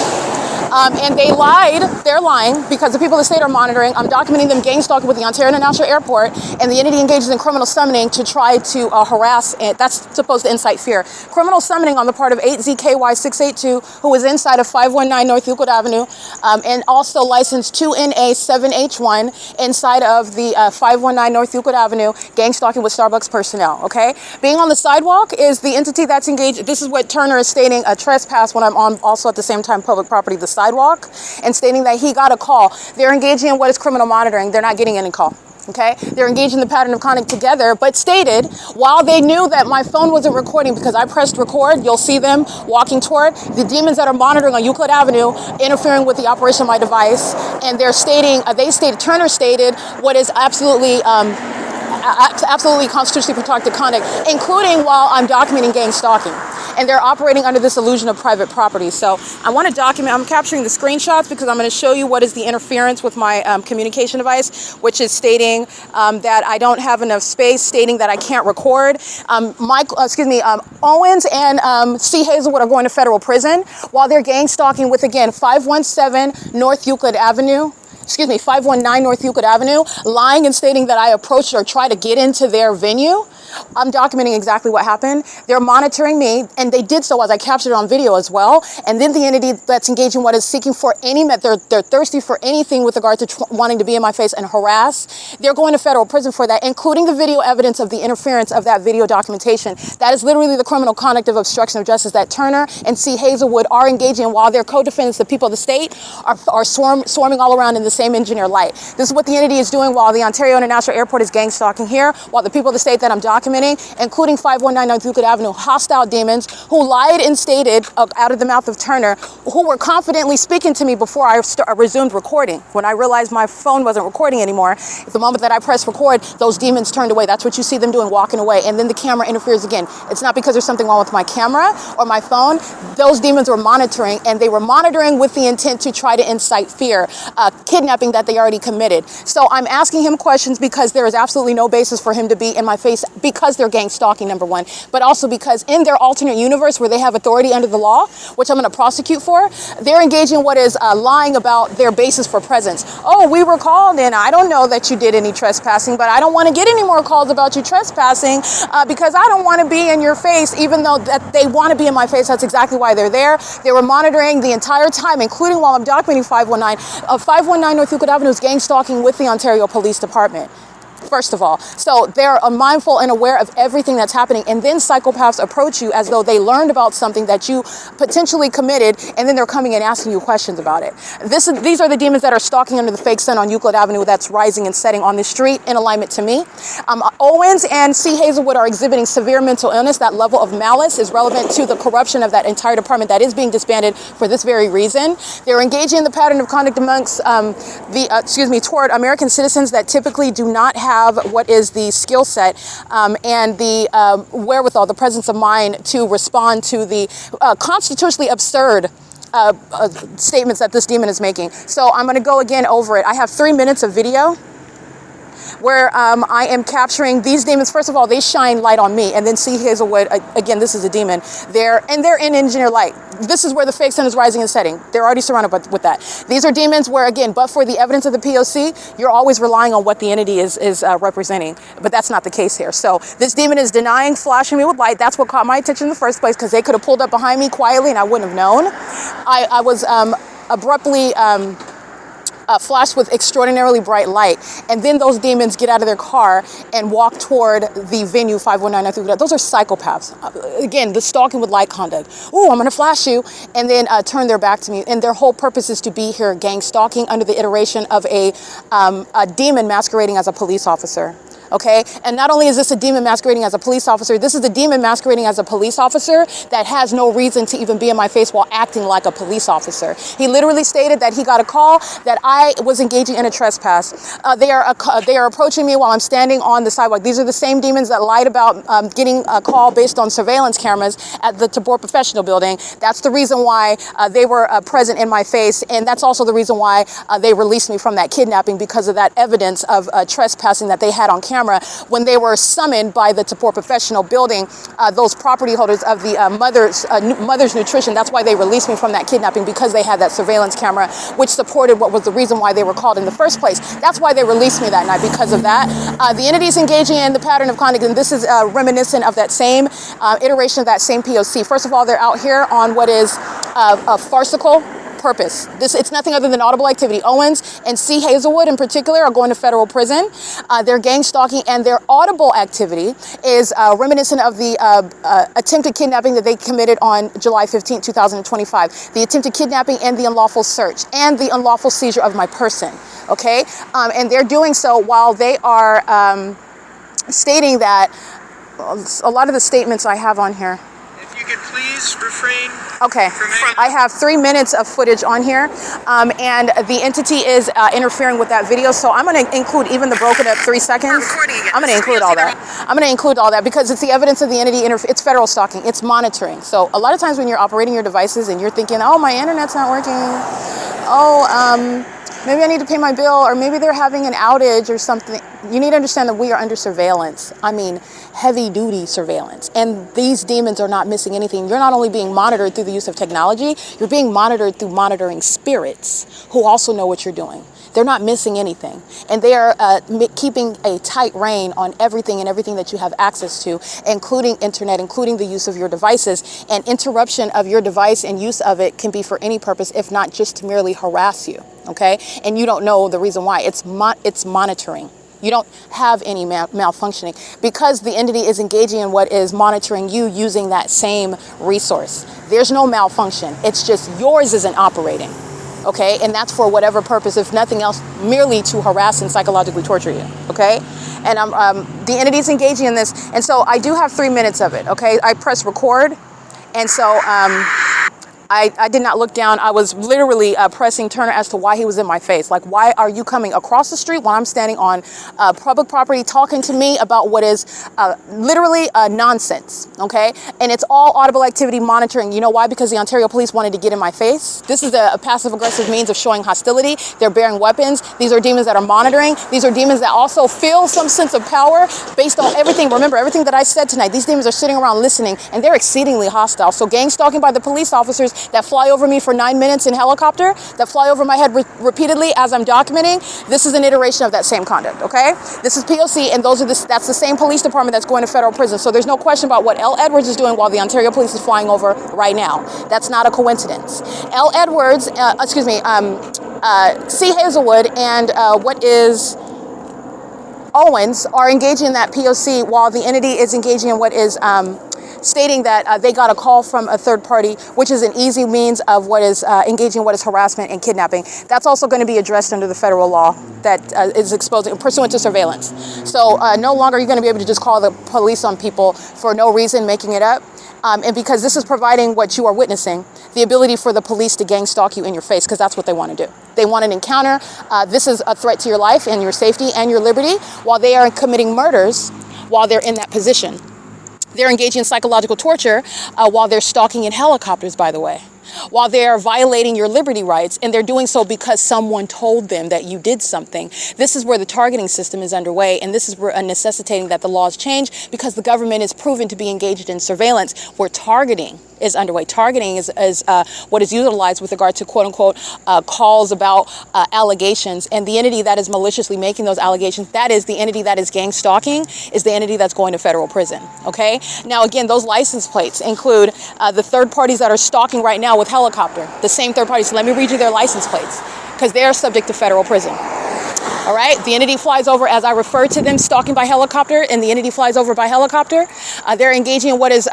And they lied. They're lying because the people of the state are monitoring. I'm documenting them gang stalking with the Ontario International Airport, and the entity engages in criminal summoning to try to harass. That's supposed to incite fear. Criminal summoning on the part of 8ZKY682, who is inside of 519 North Euclid Avenue, and also license 2NA7H1 inside of the 519 North Euclid Avenue, gang stalking with Starbucks personnel. Okay, being on the sidewalk is the entity that's engaged. This is what Turner is stating: a trespass when I'm on also at the same time public property, the sidewalk, and stating that he got a call. They're engaging in what is criminal monitoring. They're not getting any call. Okay, they're engaged in the pattern of conduct together, but stated while they knew that my phone wasn't recording because I pressed record. You'll see them walking toward the demons that are monitoring on Euclid Avenue, interfering with the operation of my device, and they're stating, Turner stated what is absolutely constitutionally protected conduct, including while I'm documenting gang stalking. And they're operating under this illusion of private property. So I want to document, I'm capturing the screenshots because I'm going to show you what is the interference with my communication device, which is stating that I don't have enough space, stating that I can't record. Owens and C. Hazelwood are going to federal prison while they're gang stalking with, again, 517 North Euclid Avenue. 519 North Euclid Avenue, lying and stating that I approached or tried to get into their venue. I'm documenting exactly what happened. They're monitoring me, and they did so as I captured it on video as well. And then the entity that's engaging what is seeking for they're thirsty for anything with regard to wanting to be in my face and harass. They're going to federal prison for that, including the video evidence of the interference of that video documentation. That is literally the criminal conduct of obstruction of justice that Turner and C. Hazelwood are engaging in while their co-defendants, the people of the state, are swarming all around in the same engineer light. This is what the entity is doing while the Ontario International Airport is gang stalking here, while the people of the state that I'm documenting, including 519 North Euclid Avenue, hostile demons who lied and stated out of the mouth of Turner, who were confidently speaking to me before I resumed recording. When I realized my phone wasn't recording anymore, at the moment that I pressed record, those demons turned away. That's what you see them doing, walking away. And then the camera interferes again. It's not because there's something wrong with my camera or my phone. Those demons were monitoring, and they were monitoring with the intent to try to incite fear, kidnapping that they already committed. So I'm asking him questions because there is absolutely no basis for him to be in my face, because they're gang stalking, number one, but also because in their alternate universe where they have authority under the law, which I'm going to prosecute for, they're engaging in what is lying about their basis for presence. Oh, we were called in. I don't know that you did any trespassing, but I don't want to get any more calls about you trespassing because I don't want to be in your face, even though that they want to be in my face. That's exactly why they're there. They were monitoring the entire time, including while I'm documenting 519 North Euclid Avenue is gang stalking with the Ontario Police Department. First of all, so they're mindful and aware of everything that's happening, and then psychopaths approach you as though they learned about something that you potentially committed, and then they're coming and asking you questions about it. These are the demons that are stalking under the fake sun on Euclid Avenue that's rising and setting on the street in alignment to me. Owens and C. Hazelwood are exhibiting severe mental illness. That level of malice is relevant to the corruption of that entire department that is being disbanded for this very reason. They're engaging in the pattern of conduct amongst toward American citizens that typically do not have what is the skill set and the wherewithal, the presence of mind to respond to the constitutionally absurd statements that this demon is making. So I'm going to go again over it. I have 3 minutes of video where I am capturing these demons. First of all, they shine light on me, and then C. Hazelwood, again, this is a demon. They're in engineer light. This is where the fake sun is rising and setting. They're already surrounded with that. These are demons where, again, but for the evidence of the P.O.C, you're always relying on what the entity is representing, but that's not the case here. So this demon is denying flashing me with light. That's what caught my attention in the first place, because they could have pulled up behind me quietly and I wouldn't have known. I was abruptly flash with extraordinarily bright light, and then those demons get out of their car and walk toward the venue 519. Those are psychopaths. Again, the stalking with light conduct. Ooh, I'm gonna flash you, and then turn their back to me. And their whole purpose is to be here gang stalking under the iteration of a demon masquerading as a police officer. Okay, and not only is this a demon masquerading as a police officer, this is a demon masquerading as a police officer that has no reason to even be in my face while acting like a police officer. He literally stated that he got a call that I was engaging in a trespass. They are approaching me while I'm standing on the sidewalk. These are the same demons that lied about getting a call based on surveillance cameras at the Tabor Professional Building. That's the reason why they were present in my face, and that's also the reason why they released me from that kidnapping, because of that evidence of trespassing that they had on camera when they were summoned by the Tabor Professional Building, those property holders of the Mother's Nutrition. That's why they released me from that kidnapping, because they had that surveillance camera, which supported what was the reason why they were called in the first place. That's why they released me that night, because of that. The entities engaging in the pattern of conduct, and this is reminiscent of that same iteration of that same P.O.C. First of all, they're out here on what is a farcical purpose. It's nothing other than audible activity. Owens and C. Hazelwood in particular are going to federal prison. Their gang stalking and their audible activity is reminiscent of the attempted kidnapping that they committed on July 15, 2025. The attempted kidnapping and the unlawful search and the unlawful seizure of my person. Okay? And they're doing so while they are stating that a lot of the statements I have on here. If you could please refrain. Okay, I have 3 minutes of footage on here, and the entity is interfering with that video, so I'm going to include even the broken up 3 seconds. I'm going to include all that. I'm going to include all that because it's the evidence of the entity, it's federal stalking, it's monitoring. So a lot of times when you're operating your devices and you're thinking, oh, my internet's not working, maybe I need to pay my bill, or maybe they're having an outage or something. You need to understand that we are under surveillance. I mean, heavy duty surveillance. And these demons are not missing anything. You're not only being monitored through the use of technology, you're being monitored through monitoring spirits who also know what you're doing. They're not missing anything. And they are keeping a tight rein on everything and everything that you have access to, including internet, including the use of your devices. And interruption of your device and use of it can be for any purpose, if not just to merely harass you, okay? And you don't know the reason why. It's monitoring. You don't have any malfunctioning because the entity is engaging in what is monitoring you using that same resource. There's no malfunction. It's just yours isn't operating. Okay, and that's for whatever purpose, if nothing else, merely to harass and psychologically torture you. Okay, and the entity's engaging in this, and so I do have 3 minutes of it. Okay, I press record, and so I did not look down. I was literally pressing Turner as to why he was in my face. Like, why are you coming across the street while I'm standing on public property talking to me about what is literally nonsense, okay? And it's all audible activity monitoring. You know why? Because the Ontario Police wanted to get in my face. This is a passive-aggressive means of showing hostility. They're bearing weapons. These are demons that are monitoring. These are demons that also feel some sense of power based on everything. Remember, everything that I said tonight, these demons are sitting around listening, and they're exceedingly hostile. So gang stalking by the police officers that fly over me for 9 minutes in helicopter, that fly over my head repeatedly as I'm documenting, this is an iteration of that same conduct, okay? This is P.O.C, and that's the same police department that's going to federal prison. So there's no question about what L. Edwards is doing while the Ontario Police is flying over right now. That's not a coincidence. L. Edwards, C. Hazelwood, and what is Owens are engaging in that P.O.C while the entity is engaging in what is stating that they got a call from a third party, which is an easy means of what is engaging in what is harassment and kidnapping. That's also going to be addressed under the federal law that is exposing pursuant to surveillance. So no longer are you going to be able to just call the police on people for no reason, making it up. And because this is providing what you are witnessing, the ability for the police to gang stalk you in your face, because that's what they want to do. They want an encounter. This is a threat to your life and your safety and your liberty while they are committing murders while they're in that position. They're engaging in psychological torture while they're stalking in helicopters, by the way, while they're violating your liberty rights, and they're doing so because someone told them that you did something. This is where the targeting system is underway, and this is where necessitating that the laws change because the government is proven to be engaged in surveillance where targeting is underway. Targeting is what is utilized with regard to quote-unquote calls about allegations, and the entity that is maliciously making those allegations, that is the entity that is gang stalking, is the entity that's going to federal prison, okay? Now, again, those license plates include the third parties that are stalking right now with helicopter, the same third parties. So let me read you their license plates. because they are subject to federal prison. All right, the entity flies over, as I referred to them, stalking by helicopter, and the entity flies over by helicopter. They're engaging in what is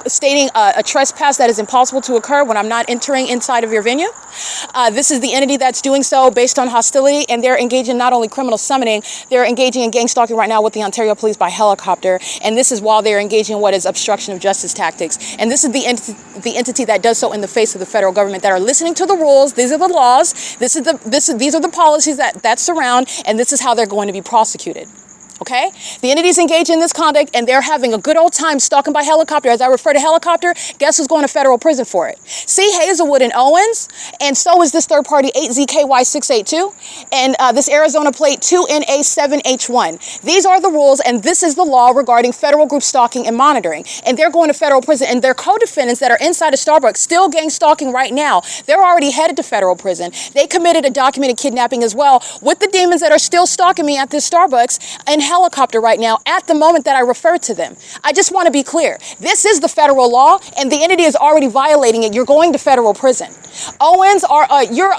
stating a trespass that is impossible to occur when I'm not entering inside of your venue. This is the entity that's doing so based on hostility, and they're engaging in not only criminal summoning, they're engaging in gang stalking right now with the Ontario Police by helicopter, and this is while they're engaging in what is obstruction of justice tactics. And this is the entity that does so in the face of the federal government, that are listening to the rules. These are the laws. These are the policies that surround, and this is how they're going to be prosecuted. Okay? The entities engaged in this conduct, and they're having a good old time stalking by helicopter. As I refer to helicopter, guess who's going to federal prison for it? C. Hazelwood and Owens, and so is this third party 8ZKY682, and this Arizona plate 2NA7H1. These are the rules, and this is the law regarding federal group stalking and monitoring. And they're going to federal prison, and their co-defendants that are inside of Starbucks still gang stalking right now. They're already headed to federal prison. They committed a documented kidnapping as well with the demons that are still stalking me at this Starbucks and helicopter right now at the moment that I refer to them. I just want to be clear. This is the federal law, and the entity is already violating it. You're going to federal prison. Owens, you're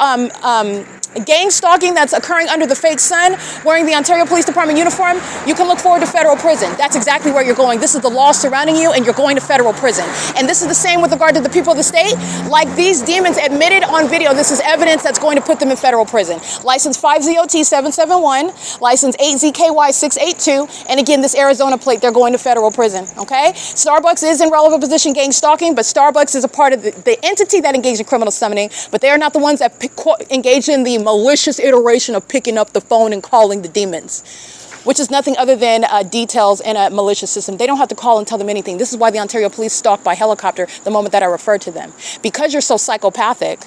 gang stalking that's occurring under the fake sun, wearing the Ontario Police Department uniform, you can look forward to federal prison. That's exactly where you're going. This is the law surrounding you, and you're going to federal prison. And this is the same with regard to the people of the state. Like these demons admitted on video, this is evidence that's going to put them in federal prison. License 5ZOT771, license 8ZKY682, and again, this Arizona plate, they're going to federal prison, okay? Starbucks is in relevant position gang stalking, but Starbucks is a part of the entity that engaged in criminal summoning, but they are not the ones that engage in the malicious iteration of picking up the phone and calling the demons, which is nothing other than details in a malicious system. They don't have to call and tell them anything. This is why the Ontario Police stalk by helicopter the moment that I referred to them. Because you're so psychopathic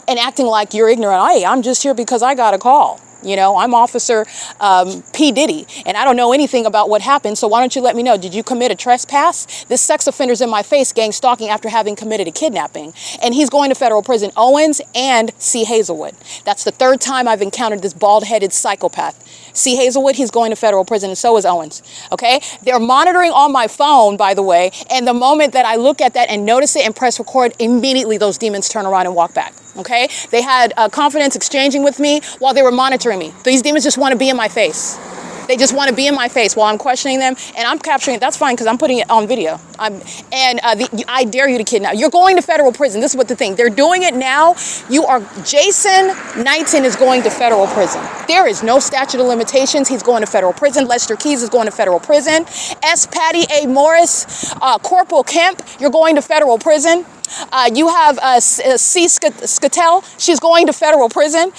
and acting like you're ignorant. Hey, I'm just here because I got a call. You know, I'm Officer P. Diddy, and I don't know anything about what happened, so why don't you let me know? Did you commit a trespass? This sex offender's in my face gang stalking after having committed a kidnapping, and he's going to federal prison. Owens and C. Hazelwood. That's the third time I've encountered this bald-headed psychopath. C. Hazelwood, he's going to federal prison, and so is Owens, okay? They're monitoring on my phone, by the way, and the moment that I look at that and notice it and press record, immediately those demons turn around and walk back. Okay, they had confidence exchanging with me while they were monitoring me. These demons just want to be in my face. They just want to be in my face while I'm questioning them, and I'm capturing it. That's fine because I'm putting it on video. I dare you to kidnap. You're going to federal prison. This is what the thing. They're doing it now. Jason Knighton is going to federal prison. There is no statute of limitations. He's going to federal prison. Lester Keys is going to federal prison. S. Patty A. Morris, Corporal Kemp, you're going to federal prison. You have C. Skatel, she's going to federal prison.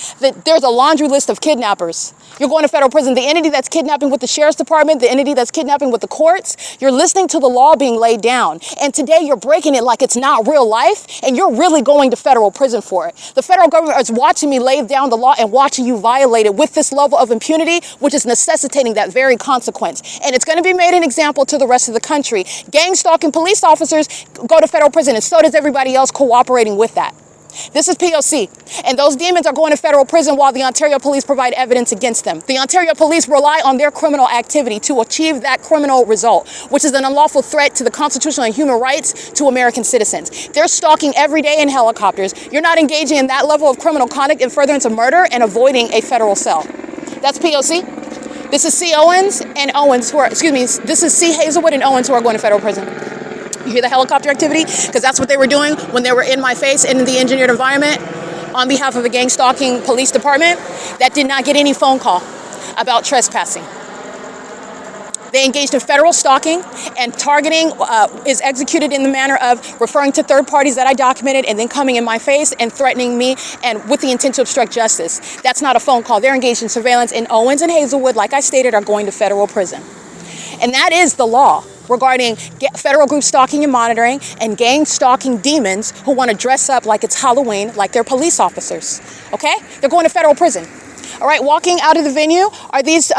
There's a laundry list of kidnappers. You're going to federal prison. The entity that's kidnapping with the sheriff's department, the entity that's kidnapping with the courts, you're listening to the law being laid down. And today you're breaking it like it's not real life, and you're really going to federal prison for it. The federal government is watching me lay down the law and watching you violate it with this level of impunity, which is necessitating that very consequence. And it's going to be made an example to the rest of the country. Gang stalking police officers go to federal prison, and so does everybody else cooperating with that. This is P.O.C. And those demons are going to federal prison while the Ontario Police provide evidence against them. The Ontario Police rely on their criminal activity to achieve that criminal result, which is an unlawful threat to the constitutional and human rights to American citizens. They're stalking every day in helicopters. You're not engaging in that level of criminal conduct in furtherance of murder and avoiding a federal cell. That's P.O.C. This is C. Owens and Owens this is C. Hazelwood and Owens who are going to federal prison. You hear the helicopter activity? Because that's what they were doing when they were in my face and in the engineered environment on behalf of a gang stalking police department that did not get any phone call about trespassing. They engaged in federal stalking, and targeting is executed in the manner of referring to third parties that I documented and then coming in my face and threatening me and with the intent to obstruct justice. That's not a phone call. They're engaged in surveillance, and Owens and Hazelwood, like I stated, are going to federal prison. And that is the law regarding federal group stalking and monitoring and gang stalking demons who want to dress up like it's Halloween, like they're police officers, okay? They're going to federal prison. All right, walking out of the venue are these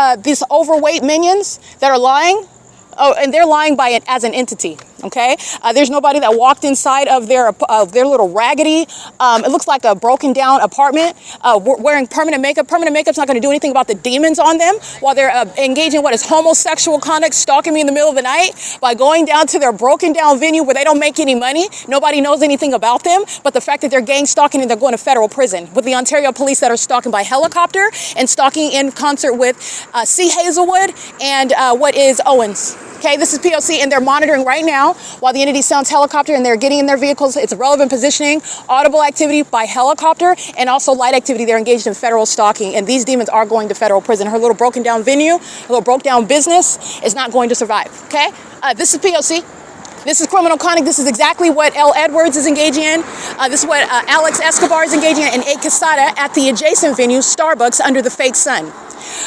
overweight minions that are lying, Oh, and they're lying by it as an entity, okay? There's nobody that walked inside of their little raggedy, it looks like a broken down apartment, wearing permanent makeup. Permanent makeup's not gonna do anything about the demons on them while they're engaging in what is homosexual conduct, stalking me in the middle of the night by going down to their broken down venue where they don't make any money. Nobody knows anything about them, but the fact that they're gang stalking and they're going to federal prison with the Ontario police that are stalking by helicopter and stalking in concert with C. Hazelwood and what is Owens. Okay, this is P.O.C. and they're monitoring right now while the entity sounds helicopter and they're getting in their vehicles. It's relevant positioning, audible activity by helicopter, and also light activity. They're engaged in federal stalking, and these demons are going to federal prison. Her little broken down venue, her little broke down business is not going to survive, okay? This is P.O.C. This is criminal conduct. This is exactly what L. Edwards is engaging in. This is what Alex Escobar is engaging in A. Quesada at the adjacent venue, Starbucks, under the fake sun.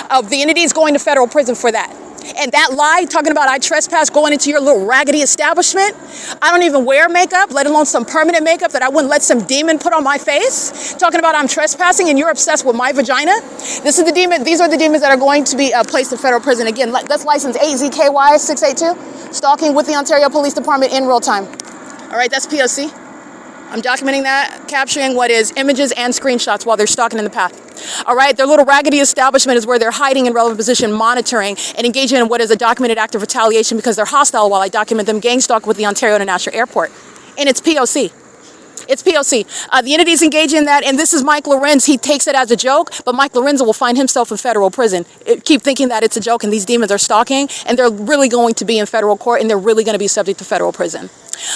The entity is going to federal prison for that. And that lie, talking about I trespass going into your little raggedy establishment, I don't even wear makeup, let alone some permanent makeup that I wouldn't let some demon put on my face. Talking about I'm trespassing and you're obsessed with my vagina. This is the demon. These are the demons that are going to be placed in federal prison. Again, that's license AZKY 682, stalking with the Ontario Police Department in real time. All right, that's P.O.C. I'm documenting that, capturing what is images and screenshots while they're stalking in the path. All right, their little raggedy establishment is where they're hiding in relevant position, monitoring, and engaging in what is a documented act of retaliation because they're hostile while I document them gang stalk with the Ontario International Airport. And it's P.O.C. It's P.O.C. The entity's engaging in that, and this is Mike Lorenz. He takes it as a joke, but Mike Lorenz will find himself in federal prison. Keep thinking that it's a joke and these demons are stalking, and they're really going to be in federal court, and they're really going to be subject to federal prison.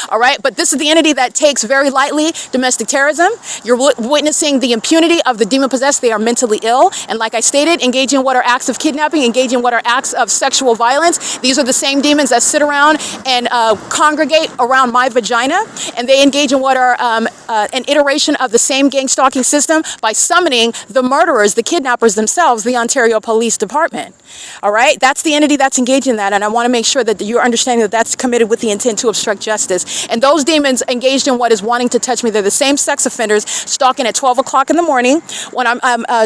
All right, but this is the entity that takes very lightly domestic terrorism. You're witnessing the impunity of the demon possessed. They are mentally ill, and like I stated, engaging in what are acts of kidnapping, engaging in what are acts of sexual violence. These are the same demons that sit around and congregate around my vagina, and they engage in what are an iteration of the same gang stalking system by summoning the murderers, the kidnappers themselves, the Ontario Police Department. All right, that's the entity that's engaged in that, and I want to make sure that you're understanding that that's committed with the intent to obstruct justice. And those demons engaged in what is wanting to touch me, they're the same sex offenders stalking at 12 o'clock in the morning when I'm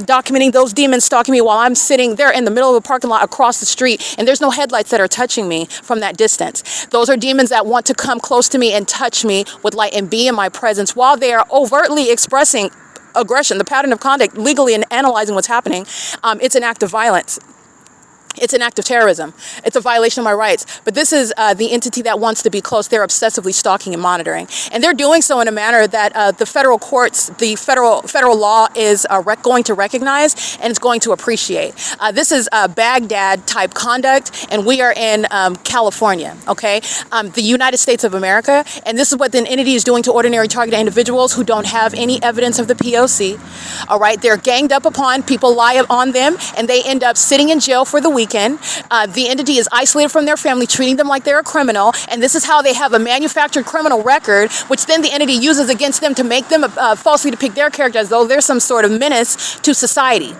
documenting those demons stalking me while I'm sitting there in the middle of the parking lot across the street, and there's no headlights that are touching me from that distance. Those are demons that want to come close to me and touch me with light and be in my presence while they are overtly expressing aggression, the pattern of conduct, legally and analyzing what's happening. It's an act of violence. It's an act of terrorism. It's a violation of my rights. But this is the entity that wants to be close. They're obsessively stalking and monitoring. And they're doing so in a manner that the federal courts, the federal law is going to recognize and it's going to appreciate. This is Baghdad type conduct, and we are in California, okay? The United States of America. And this is what the entity is doing to ordinary targeted individuals who don't have any evidence of the P.O.C. All right, they're ganged up upon, people lie on them, and they end up sitting in jail for the weekend. The entity is isolated from their family, treating them like they're a criminal, and this is how they have a manufactured criminal record, which then the entity uses against them to make them falsely depict their character as though they're some sort of menace to society.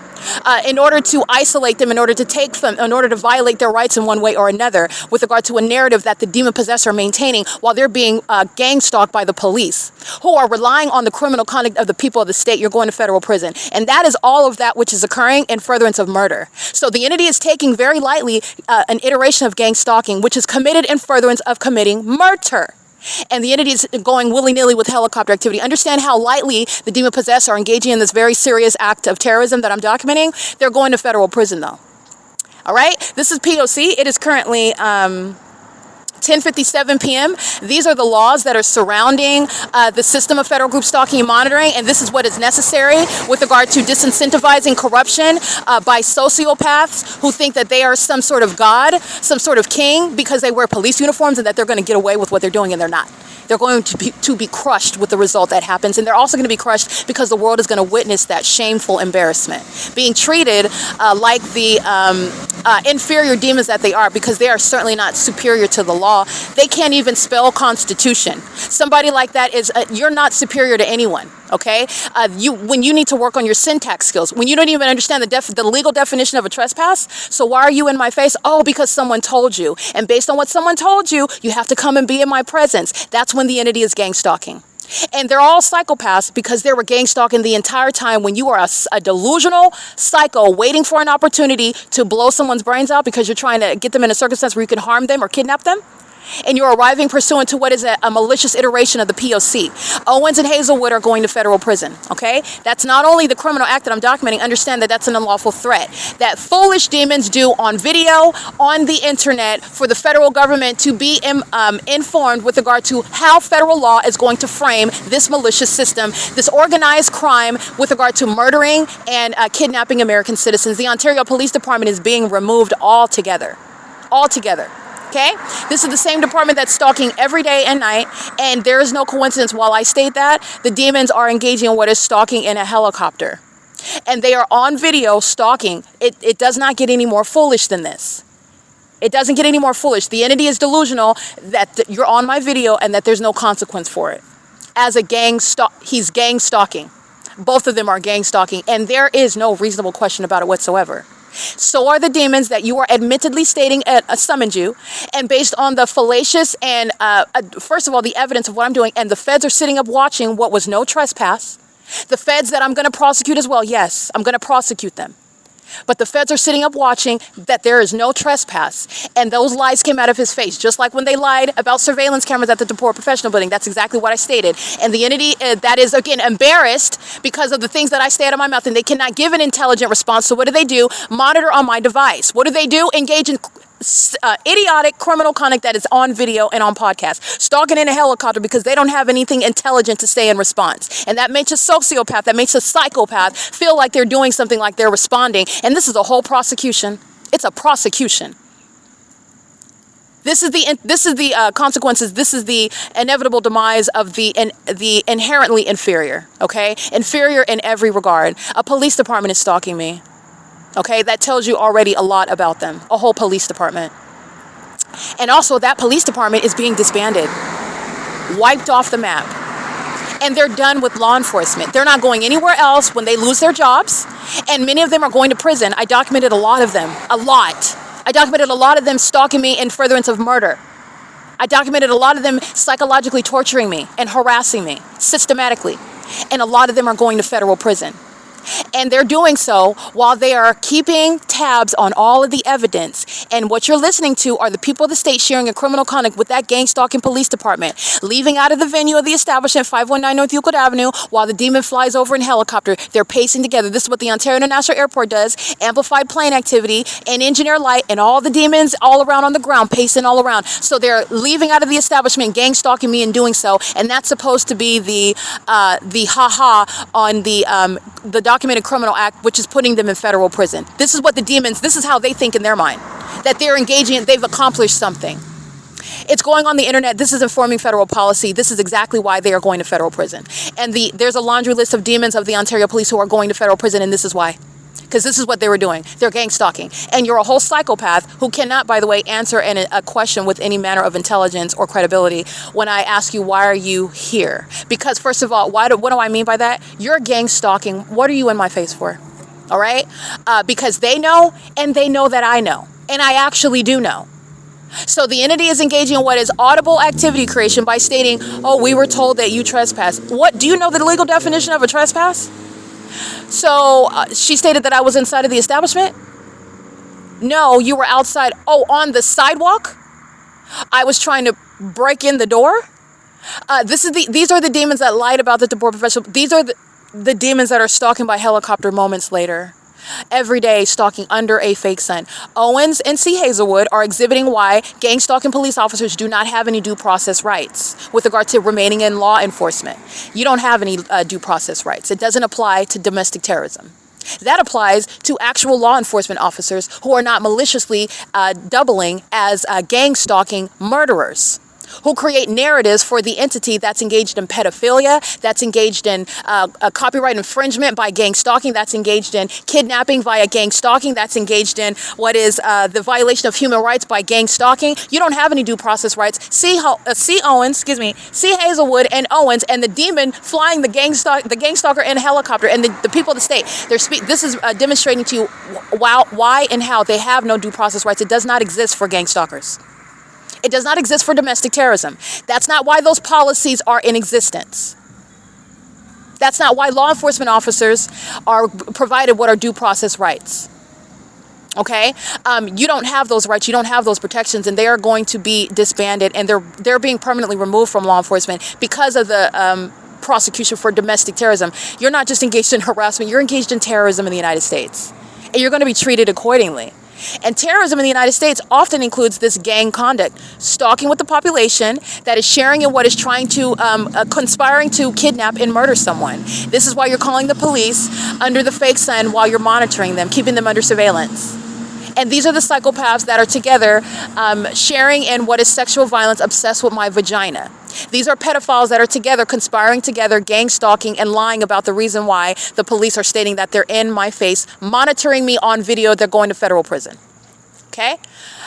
In order to isolate them, in order to take them, in order to violate their rights in one way or another with regard to a narrative that the demon possessor are maintaining while they're being gang stalked by the police who are relying on the criminal conduct of the people of the state. You're going to federal prison. And that is all of that which is occurring in furtherance of murder. So the entity is taking very lightly an iteration of gang stalking, which is committed in furtherance of committing murder. And the entity is going willy-nilly with helicopter activity. Understand how lightly the demon possessed are engaging in this very serious act of terrorism that I'm documenting. They're going to federal prison, though. All right? This is P.O.C. It is currently 10:57 p.m. These are the laws that are surrounding the system of federal group stalking and monitoring, and this is what is necessary with regard to disincentivizing corruption by sociopaths who think that they are some sort of god, some sort of king, because they wear police uniforms and that they're going to get away with what they're doing, and they're not. They're going to be crushed with the result that happens, and they're also going to be crushed because the world is going to witness that shameful embarrassment, being treated like the inferior demons that they are, because they are certainly not superior to the law. They can't even spell Constitution. Somebody like that is, you're not superior to anyone. Okay, when you need to work on your syntax skills, when you don't even understand the legal definition of a trespass. So why are you in my face? Oh, because someone told you. And based on what someone told you, you have to come and be in my presence. That's when the entity is gang stalking. And they're all psychopaths because they were gang stalking the entire time when you are a delusional psycho waiting for an opportunity to blow someone's brains out because you're trying to get them in a circumstance where you can harm them or kidnap them. And you're arriving pursuant to what is a malicious iteration of the P.O.C. Owens and Hazelwood are going to federal prison, okay? That's not only the criminal act that I'm documenting. Understand that that's an unlawful threat that foolish demons do on video, on the internet, for the federal government to be informed with regard to how federal law is going to frame this malicious system, this organized crime with regard to murdering and kidnapping American citizens. The Ontario Police Department is being removed altogether. Altogether. Okay? This is the same department that's stalking every day and night, and there is no coincidence while I state that the demons are engaging in what is stalking in a helicopter. And they are on video stalking. It does not get any more foolish than this. It doesn't get any more foolish. The entity is delusional that you're on my video and that there's no consequence for it. As a gang he's gang stalking. Both of them are gang stalking, and there is no reasonable question about it whatsoever. So are the demons that you are admittedly stating summoned you, and based on the fallacious and, first of all, the evidence of what I'm doing, and the feds are sitting up watching what was no trespass. The feds that I'm going to prosecute as well, yes, I'm going to prosecute them. But the feds are sitting up watching that there is no trespass. And those lies came out of his face, just like when they lied about surveillance cameras at the DePort Professional Building. That's exactly what I stated. And the entity that is, again, embarrassed because of the things that I say out of my mouth, and they cannot give an intelligent response. So what do? Monitor on my device. What do? Engage in idiotic criminal conduct that is on video and on podcast, stalking in a helicopter because they don't have anything intelligent to say in response. And that makes a sociopath, that makes a psychopath feel like they're doing something, like they're responding. And this is a whole prosecution. It's a prosecution. This is the consequences. This is the inevitable demise of the inherently inferior. Okay, inferior in every regard. A police department is stalking me. Okay, that tells you already a lot about them. A whole police department. And also that police department is being disbanded. Wiped off the map. And they're done with law enforcement. They're not going anywhere else when they lose their jobs. And many of them are going to prison. I documented a lot of them. A lot. I documented a lot of them stalking me in furtherance of murder. I documented a lot of them psychologically torturing me and harassing me systematically. And a lot of them are going to federal prison. And they're doing so while they are keeping tabs on all of the evidence. And what you're listening to are the people of the state sharing a criminal conduct with that gang stalking police department, leaving out of the venue of the establishment, 519 North Euclid Avenue, while the demon flies over in helicopter. They're pacing together. This is what the Ontario International Airport does. Amplified plane activity and engineer light, and all the demons all around on the ground, pacing all around. So they're leaving out of the establishment, gang stalking me in doing so. And that's supposed to be the ha-ha on the documented criminal act, which is putting them in federal prison. This is what the demons, this is how they think in their mind, that they're engaging, they've accomplished something. It's going on the internet. This is informing federal policy. This is exactly why they are going to federal prison. And there's a laundry list of demons of the Ontario Police who are going to federal prison, and this is why. Because this is what they were doing. They're gang stalking. And you're a whole psychopath who cannot, by the way, answer a question with any manner of intelligence or credibility when I ask you, why are you here? Because, first of all, what do I mean by that? You're gang stalking. What are you in my face for? All right? Because they know, and they know that I know. And I actually do know. So the entity is engaging in what is audible activity creation by stating, oh, we were told that you trespassed. What? Do you know the legal definition of a trespass? So she stated that I was inside of the establishment. No, you were outside. Oh, on the sidewalk? I was trying to break in the door. These are the demons that lied about the DePort Professional. These are the demons that are stalking by helicopter moments later. Every day stalking under a fake sun. Owens and C. Hazelwood are exhibiting why gang stalking police officers do not have any due process rights with regard to remaining in law enforcement. You don't have any due process rights. It doesn't apply to domestic terrorism. That applies to actual law enforcement officers who are not maliciously doubling as gang stalking murderers, who create narratives for the entity that's engaged in pedophilia, that's engaged in copyright infringement by gang stalking, that's engaged in kidnapping via gang stalking, that's engaged in what is the violation of human rights by gang stalking. You don't have any due process rights. C. Hazelwood and Owens and the demon flying the gang stalker in a helicopter, and the people of the state. This is demonstrating to you why and how they have no due process rights. It does not exist for gang stalkers. It does not exist for domestic terrorism. That's not why those policies are in existence. That's not why law enforcement officers are provided what are due process rights. Okay, you don't have those rights, you don't have those protections, and they are going to be disbanded, and they're being permanently removed from law enforcement because of the prosecution for domestic terrorism. You're not just engaged in harassment, you're engaged in terrorism in the United States, and you're going to be treated accordingly. And terrorism in the United States often includes this gang conduct, stalking with the population that is sharing in what is trying to, conspiring to kidnap and murder someone. This is why you're calling the police under the fake sun while you're monitoring them, keeping them under surveillance. And these are the psychopaths that are together sharing in what is sexual violence, obsessed with my vagina. These are pedophiles that are together, conspiring together, gang stalking, and lying about the reason why the police are stating that they're in my face, monitoring me on video. They're going to federal prison. Okay?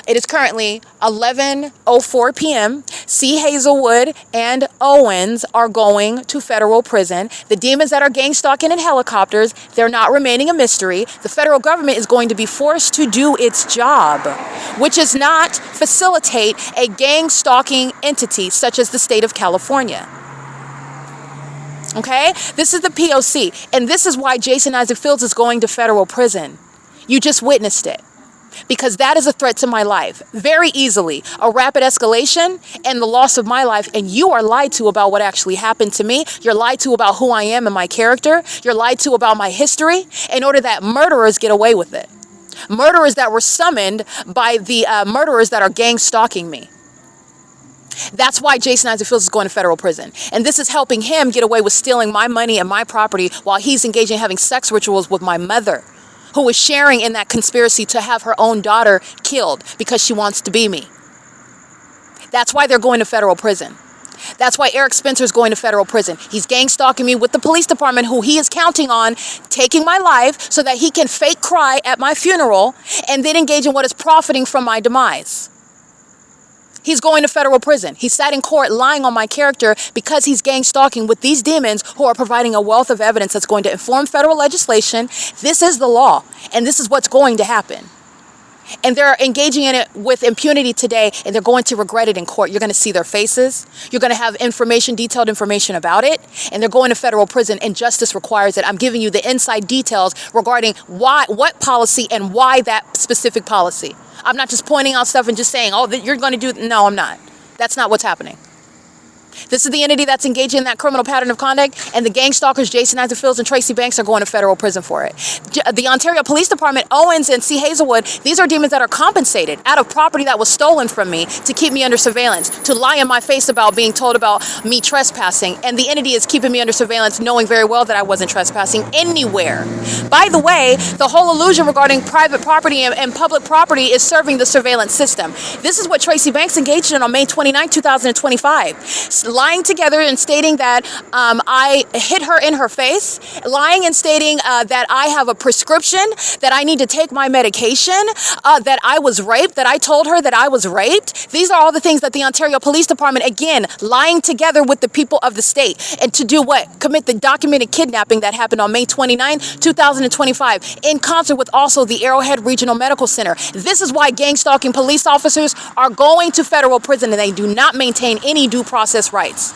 It is currently 11:04 p.m. C. Hazelwood and Owens are going to federal prison. The demons that are gang stalking in helicopters, they're not remaining a mystery. The federal government is going to be forced to do its job, which is not facilitate a gang stalking entity such as the state of California. Okay? This is the P.O.C. And this is why Jason Isaac Fields is going to federal prison. You just witnessed it. Because that is a threat to my life. Very easily. A rapid escalation and the loss of my life. And you are lied to about what actually happened to me. You're lied to about who I am and my character. You're lied to about my history in order that murderers get away with it. Murderers that were summoned by the murderers that are gang stalking me. That's why Jason Isaac Fields is going to federal prison. And this is helping him get away with stealing my money and my property while he's engaging in having sex rituals with my mother, who is sharing in that conspiracy to have her own daughter killed because she wants to be me. That's why they're going to federal prison. That's why Eric Spencer is going to federal prison. He's gang stalking me with the police department, who he is counting on taking my life so that he can fake cry at my funeral and then engage in what is profiting from my demise. He's going to federal prison. He sat in court lying on my character because he's gang stalking with these demons who are providing a wealth of evidence that's going to inform federal legislation. This is the law, and this is what's going to happen. And they're engaging in it with impunity today, and they're going to regret it in court. You're going to see their faces. You're going to have information, detailed information about it, and they're going to federal prison, and justice requires it. I'm giving you the inside details regarding what policy and why that specific policy. I'm not just pointing out stuff and just saying, oh, you're going to do. No, I'm not. That's not what's happening. This is the entity that's engaging in that criminal pattern of conduct, and the gang stalkers, Jason Isaac Fields and Tracy Banks, are going to federal prison for it. The Ontario Police Department, Owens and C. Hazelwood, these are demons that are compensated out of property that was stolen from me to keep me under surveillance, to lie in my face about being told about me trespassing, and the entity is keeping me under surveillance knowing very well that I wasn't trespassing anywhere. By the way, the whole illusion regarding private property and public property is serving the surveillance system. This is what Tracy Banks engaged in on May 29, 2025. Lying together and stating that I hit her in her face, lying and stating that I have a prescription, that I need to take my medication, that I was raped, that I told her that I was raped. These are all the things that the Ontario Police Department, again, lying together with the people of the state. And to do what? Commit the documented kidnapping that happened on May 29, 2025, in concert with also the Arrowhead Regional Medical Center. This is why gang stalking police officers are going to federal prison, and they do not maintain any due process rights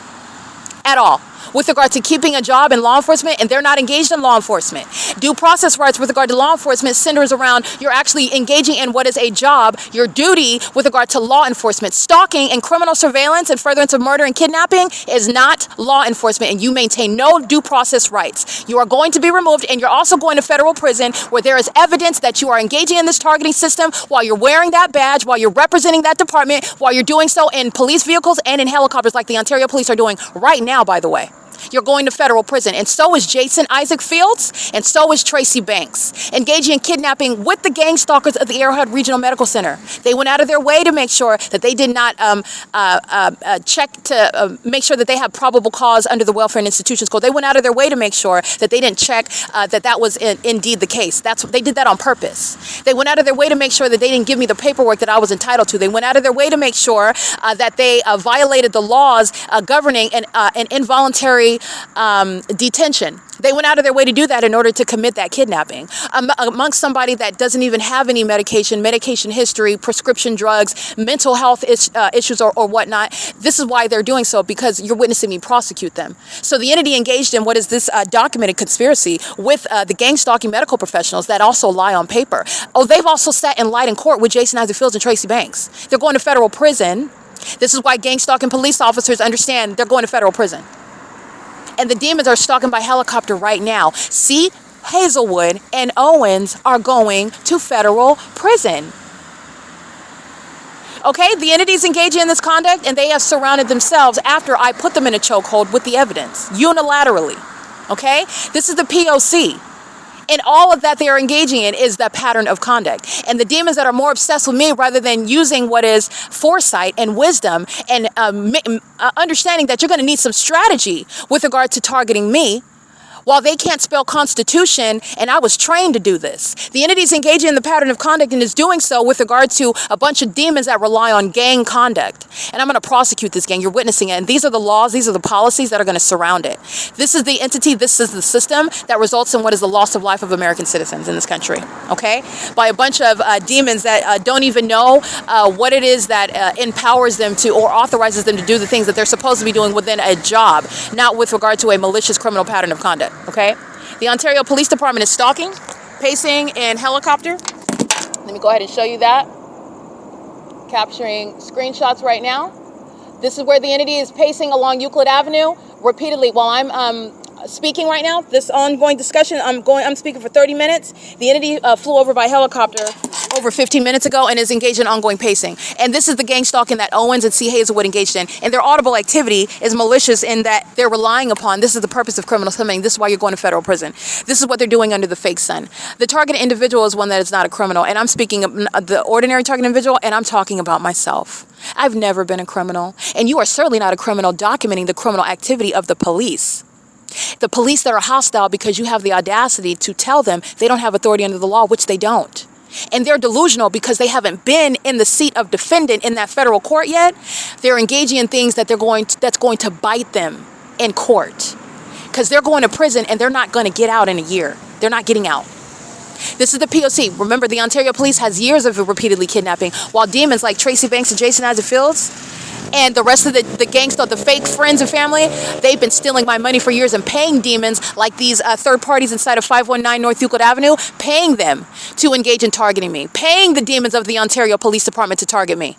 at all with regard to keeping a job in law enforcement, and they're not engaged in law enforcement. Due process rights with regard to law enforcement centers around you're actually engaging in what is a job, your duty with regard to law enforcement. Stalking and criminal surveillance and furtherance of murder and kidnapping is not law enforcement, and you maintain no due process rights. You are going to be removed, and you're also going to federal prison where there is evidence that you are engaging in this targeting system while you're wearing that badge, while you're representing that department, while you're doing so in police vehicles and in helicopters like the Ontario Police are doing right now, by the way. You're going to federal prison. And so is Jason Isaac Fields, and so is Tracy Banks, engaging in kidnapping with the gang stalkers of the Arrowhead Regional Medical Center. They went out of their way to make sure that they did not check to make sure that they have probable cause under the Welfare and Institutions Code. They went out of their way to make sure that they didn't check that was indeed the case. They did that on purpose. They went out of their way to make sure that they didn't give me the paperwork that I was entitled to. They went out of their way to make sure that they violated the laws governing an involuntary detention. They went out of their way to do that in order to commit that kidnapping amongst somebody that doesn't even have any medication history, prescription drugs, mental health issues or whatnot. This is why they're doing so, because you're witnessing me prosecute them. So the entity engaged in what is this documented conspiracy with the gang stalking medical professionals that also lie on paper. Oh, they've also sat and lied in court with Jason Isaac Fields and Tracy Banks. They're going to federal prison. This is why gang stalking police officers understand they're going to federal prison. And the demons are stalking by helicopter right now. See, Hazelwood and Owens are going to federal prison. Okay, the entities engaging in this conduct, and they have surrounded themselves after I put them in a chokehold with the evidence, unilaterally. Okay, this is the P.O.C. And all of that they are engaging in is that pattern of conduct. And the demons that are more obsessed with me, rather than using what is foresight and wisdom and understanding that you're going to need some strategy with regard to targeting me, while they can't spell Constitution, and I was trained to do this. The entity's engaging in the pattern of conduct and is doing so with regard to a bunch of demons that rely on gang conduct. And I'm going to prosecute this gang. You're witnessing it. And these are the laws, these are the policies that are going to surround it. This is the entity, this is the system that results in what is the loss of life of American citizens in this country. Okay? By a bunch of demons that don't even know what it is that empowers them to or authorizes them to do the things that they're supposed to be doing within a job, not with regard to a malicious criminal pattern of conduct. Okay, the Ontario Police Department is stalking, pacing, and helicopter. Let me go ahead and show you that. Capturing screenshots right now. This is where the entity is pacing along Euclid Avenue repeatedly while I'm speaking right now. This ongoing discussion, I'm speaking for 30 minutes. The entity flew over by helicopter over 15 minutes ago and is engaged in ongoing pacing. And this is the gang stalking that Owens and C. Hazelwood engaged in. And their audible activity is malicious in that they're relying upon, this is the purpose of criminal summoning, this is why you're going to federal prison. This is what they're doing under the fake sun. The targeted individual is one that is not a criminal. And I'm speaking of the ordinary targeted individual, and I'm talking about myself. I've never been a criminal. And you are certainly not a criminal documenting the criminal activity of the police. The police that are hostile because you have the audacity to tell them they don't have authority under the law, which they don't. And they're delusional because they haven't been in the seat of defendant in that federal court yet. They're engaging in things that that's going to bite them in court. Because they're going to prison and they're not going to get out in a year. They're not getting out. This is the P.O.C. Remember, the Ontario Police has years of repeatedly kidnapping, while demons like Tracy Banks and Jason Isaac Fields and the rest of the gangster, the fake friends and family, they've been stealing my money for years and paying demons like these third parties inside of 519 North Euclid Avenue, paying them to engage in targeting me, paying the demons of the Ontario Police Department to target me.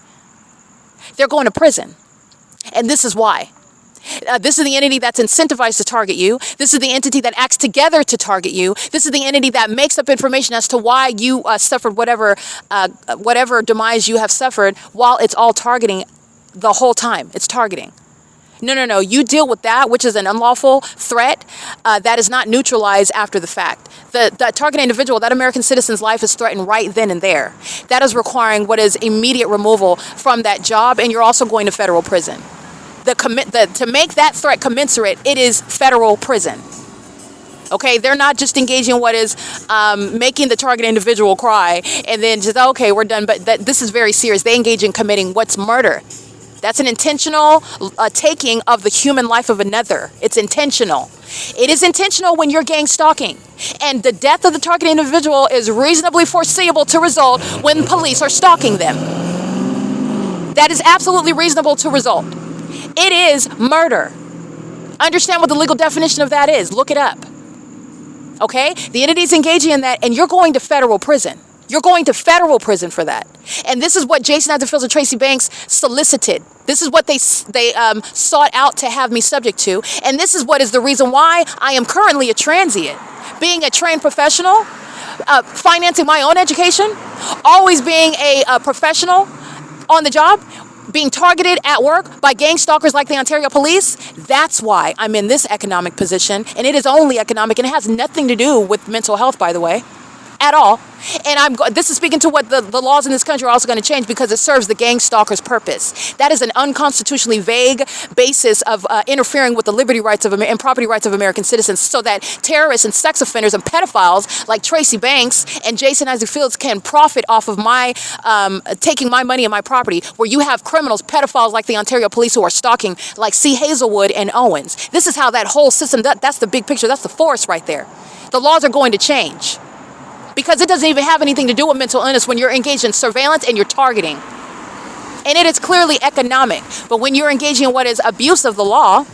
They're going to prison. And this is why. This is the entity that's incentivized to target you. This is the entity that acts together to target you. This is the entity that makes up information as to why you suffered whatever demise you have suffered, while it's all targeting the whole time. It's targeting. No. You deal with that, which is an unlawful threat that is not neutralized after the fact. The targeted individual, that American citizen's life is threatened right then and there. That is requiring what is immediate removal from that job, and you're also going to federal prison. To make that threat commensurate, it is federal prison. Okay, they're not just engaging in what is making the target individual cry and then just, okay, we're done. But this is very serious. They engage in committing what's murder. That's an intentional taking of the human life of another. It's intentional. It is intentional when you're gang stalking. And the death of the targeted individual is reasonably foreseeable to result when police are stalking them. That is absolutely reasonable to result. It is murder. Understand what the legal definition of that is. Look it up. Okay? The entity's engaging in that, and you're going to federal prison. You're going to federal prison for that. And this is what Jason Isaac Fields and Tracy Banks solicited. This is what they sought out to have me subject to. And this is what is the reason why I am currently a transient. Being a trained professional, financing my own education, always being a professional on the job, being targeted at work by gang stalkers like the Ontario Police. That's why I'm in this economic position. And it is only economic, and it has nothing to do with mental health, by the way. at all. And this is speaking to what the laws in this country are also going to change, because it serves the gang stalker's purpose. That is an unconstitutionally vague basis of interfering with the liberty rights of and property rights of American citizens, so that terrorists and sex offenders and pedophiles like Tracy Banks and Jason Isaac Fields can profit off of my taking my money and my property, where you have criminals, pedophiles like the Ontario police who are stalking like C. Hazelwood and Owens. This is how that whole system, that's the big picture. That's the forest right there. The laws are going to change, because it doesn't even have anything to do with mental illness when you're engaged in surveillance and you're targeting. And it is clearly economic. But when you're engaging in what is abuse of the law,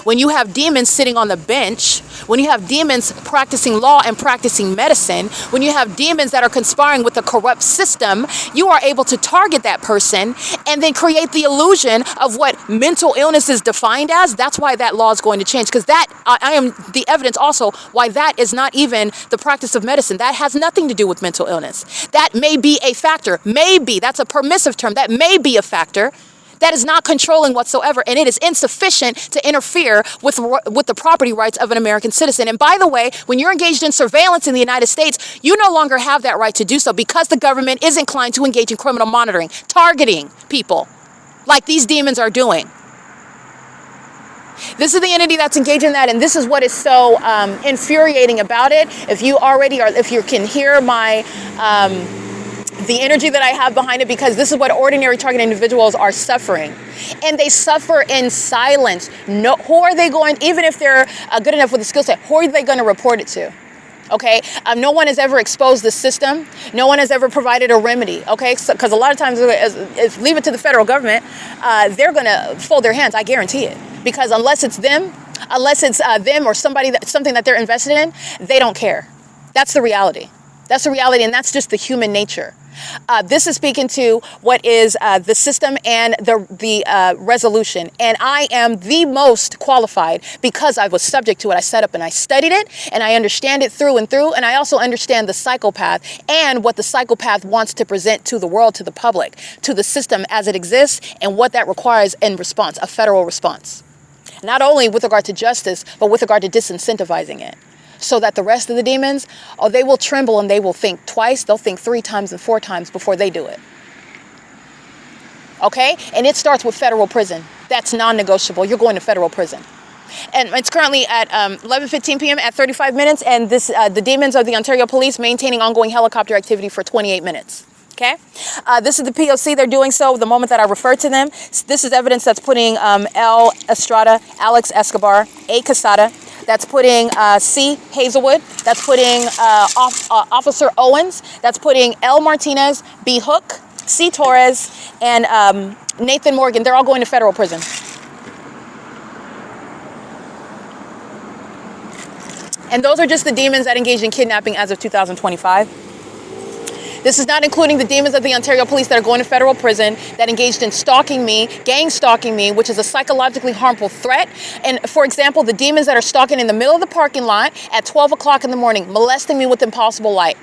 when you have demons sitting on the bench, when you have demons practicing law and practicing medicine, when you have demons that are conspiring with the corrupt system, you are able to target that person and then create the illusion of what mental illness is defined as. That's why that law is going to change, because that, I am the evidence also why that is not even the practice of medicine. That has nothing to do with mental illness. That may be a factor. Maybe. That's a permissive term. That may be a factor. That is not controlling whatsoever, and it is insufficient to interfere with the property rights of an American citizen. And by the way, when you're engaged in surveillance in the United States, you no longer have that right to do so, because the government is inclined to engage in criminal monitoring, targeting people like these demons are doing. This is the entity that's engaged in that, and this is what is so infuriating about it. If you already are, if you can hear my the energy that I have behind it, because this is what ordinary targeted individuals are suffering. And they suffer in silence. No, who are they going, even if they're good enough with the skill set, who are they going to report it to? Okay, no one has ever exposed the system. No one has ever provided a remedy. Okay, because a lot of times, if leave it to the federal government, they're going to fold their hands. I guarantee it. Because unless it's them or something that they're invested in, they don't care. That's the reality. That's the reality, and that's just the human nature. This is speaking to what is the system and the resolution. And I am the most qualified because I was subject to it. I sat up and I studied it, and I understand it through and through. And I also understand the psychopath and what the psychopath wants to present to the world, to the public, to the system as it exists, and what that requires in response, a federal response. Not only with regard to justice, but with regard to disincentivizing it. So that the rest of the demons, they will tremble and they will think twice. They'll think 3 times and 4 times before they do it. Okay? And it starts with federal prison. That's non-negotiable. You're going to federal prison. And it's currently at 11:15 p.m. at 35 minutes. And this, the demons of the Ontario Police maintaining ongoing helicopter activity for 28 minutes. Okay? This is the P.O.C. They're doing so the moment that I refer to them. This is evidence that's putting L. Estrada, Alex Escobar, A. Quesada. That's putting C. Hazelwood. That's putting Officer Owens. That's putting L. Martinez, B. Hook, C. Torres, and Nathan Morgan. They're all going to federal prison. And those are just the demons that engaged in kidnapping as of 2025. This is not including the demons of the Ontario Police that are going to federal prison, that engaged in stalking me, gang stalking me, which is a psychologically harmful threat. And for example, the demons that are stalking in the middle of the parking lot at 12 o'clock in the morning, molesting me with impossible light.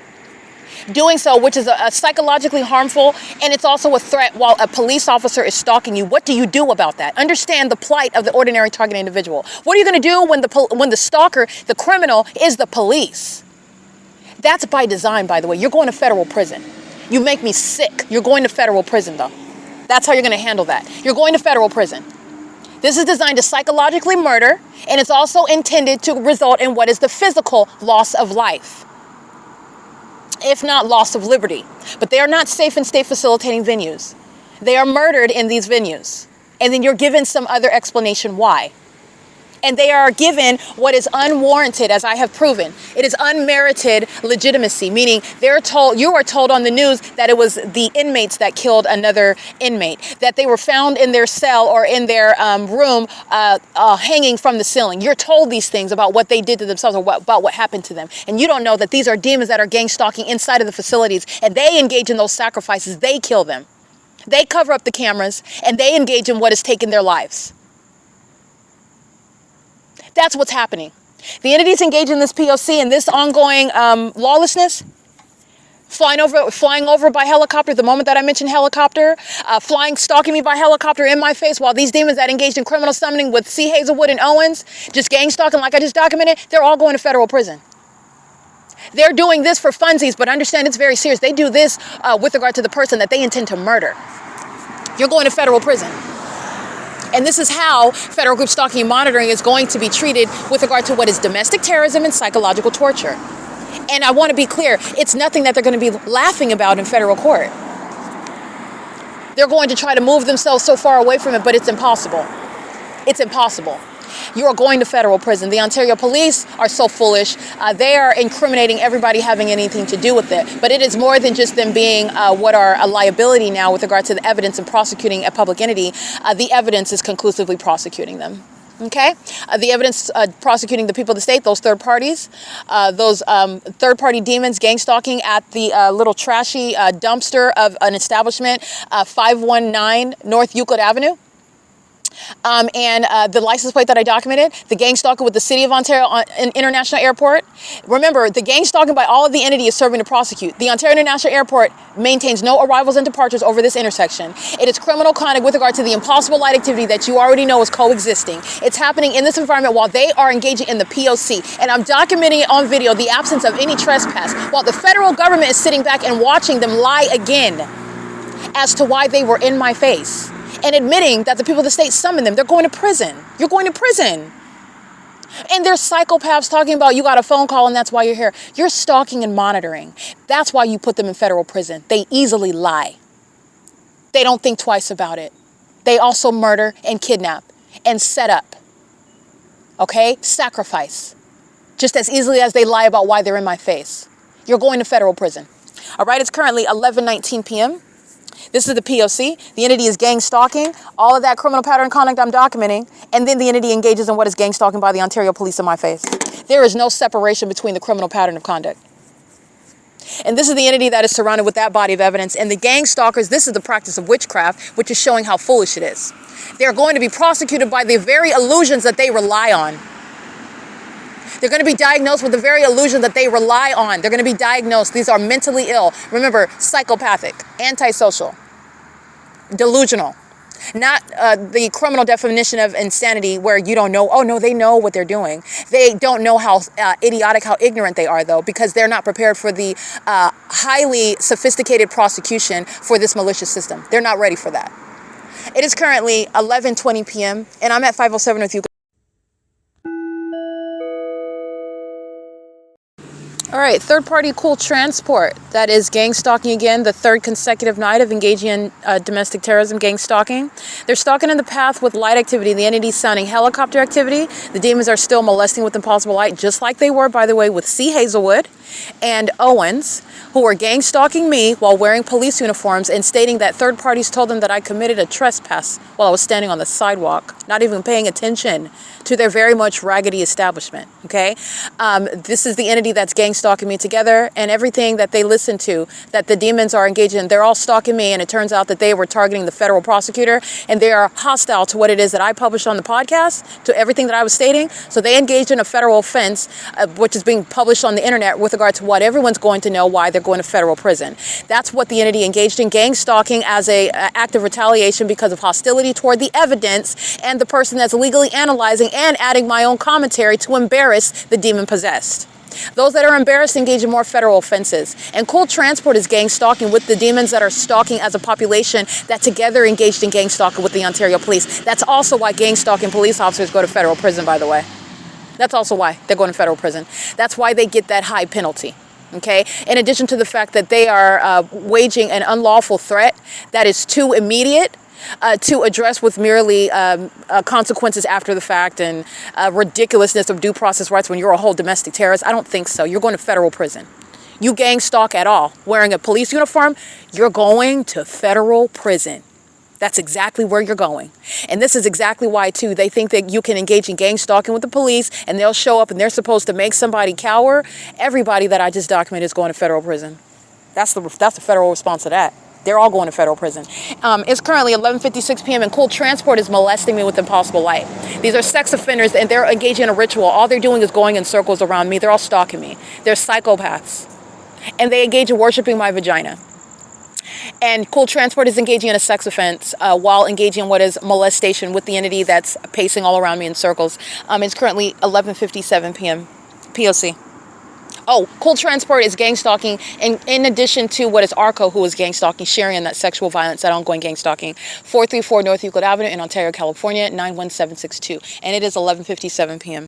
Doing so, which is a psychologically harmful, and it's also a threat while a police officer is stalking you. What do you do about that? Understand the plight of the ordinary targeted individual. What are you going to do when the stalker, the criminal, is the police? That's by design, by the way. You're going to federal prison. You make me sick. You're going to federal prison, though. That's how you're going to handle that. You're going to federal prison. This is designed to psychologically murder, and it's also intended to result in what is the physical loss of life, if not loss of liberty. But they are not safe and state facilitating venues. They are murdered in these venues. And then you're given some other explanation why. And they are given what is unwarranted, as I have proven. It is unmerited legitimacy, meaning you are told on the news that it was the inmates that killed another inmate, that they were found in their cell or in their room hanging from the ceiling. You're told these things about what they did to themselves or about what happened to them. And you don't know that these are demons that are gang stalking inside of the facilities, and they engage in those sacrifices. They kill them. They cover up the cameras, and they engage in what has taken their lives. That's what's happening. The entities engaged in this P.O.C. and this ongoing lawlessness, flying over by helicopter the moment that I mentioned helicopter, stalking me by helicopter in my face, while these demons that engaged in criminal summoning with C. Hazelwood and Owens, just gang stalking like I just documented, they're all going to federal prison. They're doing this for funsies, but understand it's very serious. They do this with regard to the person that they intend to murder. You're going to federal prison. And this is how federal group stalking and monitoring is going to be treated with regard to what is domestic terrorism and psychological torture. And I want to be clear, it's nothing that they're going to be laughing about in federal court. They're going to try to move themselves so far away from it, but it's impossible. It's impossible. You are going to federal prison. The Ontario police are so foolish. They are incriminating everybody having anything to do with it. But it is more than just them being what are a liability now with regard to the evidence and prosecuting a public entity. The evidence is conclusively prosecuting them. Okay? The evidence prosecuting the people of the state, those third parties, those third-party demons gang stalking at the little trashy dumpster of an establishment, 519 North Euclid Avenue. And the license plate that I documented, the gang stalking with the City of Ontario International Airport. Remember, the gang stalking by all of the entity is serving to prosecute. The Ontario International Airport maintains no arrivals and departures over this intersection. It is criminal conduct with regard to the impossible light activity that you already know is coexisting. It's happening in this environment while they are engaging in the P.O.C. And I'm documenting it on video, the absence of any trespass, while the federal government is sitting back and watching them lie again as to why they were in my face. And admitting that the people of the state summoned them. They're going to prison. You're going to prison. And there's psychopaths talking about you got a phone call and that's why you're here. You're stalking and monitoring. That's why you put them in federal prison. They easily lie. They don't think twice about it. They also murder and kidnap and set up. Okay? Sacrifice. Just as easily as they lie about why they're in my face. You're going to federal prison. All right, it's currently 11:19 p.m. This is the P.O.C. The entity is gang stalking, all of that criminal pattern conduct I'm documenting, and then the entity engages in what is gang stalking by the Ontario police in my face. There is no separation between the criminal pattern of conduct. And this is the entity that is surrounded with that body of evidence. And the gang stalkers, this is the practice of witchcraft, which is showing how foolish it is. They're going to be prosecuted by the very illusions that they rely on. They're going to be diagnosed with the very illusion that they rely on. They're going to be diagnosed. These are mentally ill. Remember, psychopathic, antisocial, delusional. Not the criminal definition of insanity where you don't know. Oh, no, they know what they're doing. They don't know how idiotic, how ignorant they are, though, because they're not prepared for the highly sophisticated prosecution for this malicious system. They're not ready for that. It is currently 11:20 p.m., and I'm at 507 with you. All right, third-party cool transport. That is gang stalking again, the third consecutive night of engaging in domestic terrorism, gang stalking. They're stalking in the path with light activity. The entity's sounding helicopter activity. The demons are still molesting with impossible light, just like they were, by the way, with C. Hazelwood and Owens, who were gang stalking me while wearing police uniforms and stating that third parties told them that I committed a trespass while I was standing on the sidewalk, not even paying attention to their very much raggedy establishment, okay? This is the entity that's gang stalking me together, and everything that they listen to, that the demons are engaged in, they're all stalking me, and it turns out that they were targeting the federal prosecutor, and they are hostile to what it is that I published on the podcast, to everything that I was stating, so they engaged in a federal offense, which is being published on the internet with regard to what everyone's going to know why they're going to federal prison. That's what the entity engaged in, gang stalking as a act of retaliation because of hostility toward the evidence and the person that's legally analyzing and adding my own commentary to embarrass the demon possessed. Those that are embarrassed engage in more federal offenses. And cool transport is gang stalking with the demons that are stalking as a population that together engaged in gang stalking with the Ontario police. That's also why gang stalking police officers go to federal prison, by the way. That's also why they're going to federal prison. That's why they get that high penalty. Okay, in addition to the fact that they are waging an unlawful threat that is too immediate to address with merely consequences after the fact and ridiculousness of due process rights when you're a whole domestic terrorist. I don't think so. You're going to federal prison. You gang stalk at all, wearing a police uniform, you're going to federal prison. That's exactly where you're going. And this is exactly why, too, they think that you can engage in gang stalking with the police and they'll show up and they're supposed to make somebody cower. Everybody that I just documented is going to federal prison. That's the federal response to that. They're all going to federal prison. It's currently 11:56 p.m. and cool transport is molesting me with impossible light. These are sex offenders and they're engaging in a ritual. All they're doing is going in circles around me. They're all stalking me. They're psychopaths. And they engage in worshiping my vagina. And cool transport is engaging in a sex offense while engaging in what is molestation with the entity that's pacing all around me in circles. It's currently 11:57 p.m. P.O.C. Cold transport is gang stalking, and in addition to what is ARCO, who is gang stalking, sharing in that sexual violence, that ongoing gang stalking. 434 North Euclid Avenue in Ontario, California, 91762. And it is 11:57 p.m.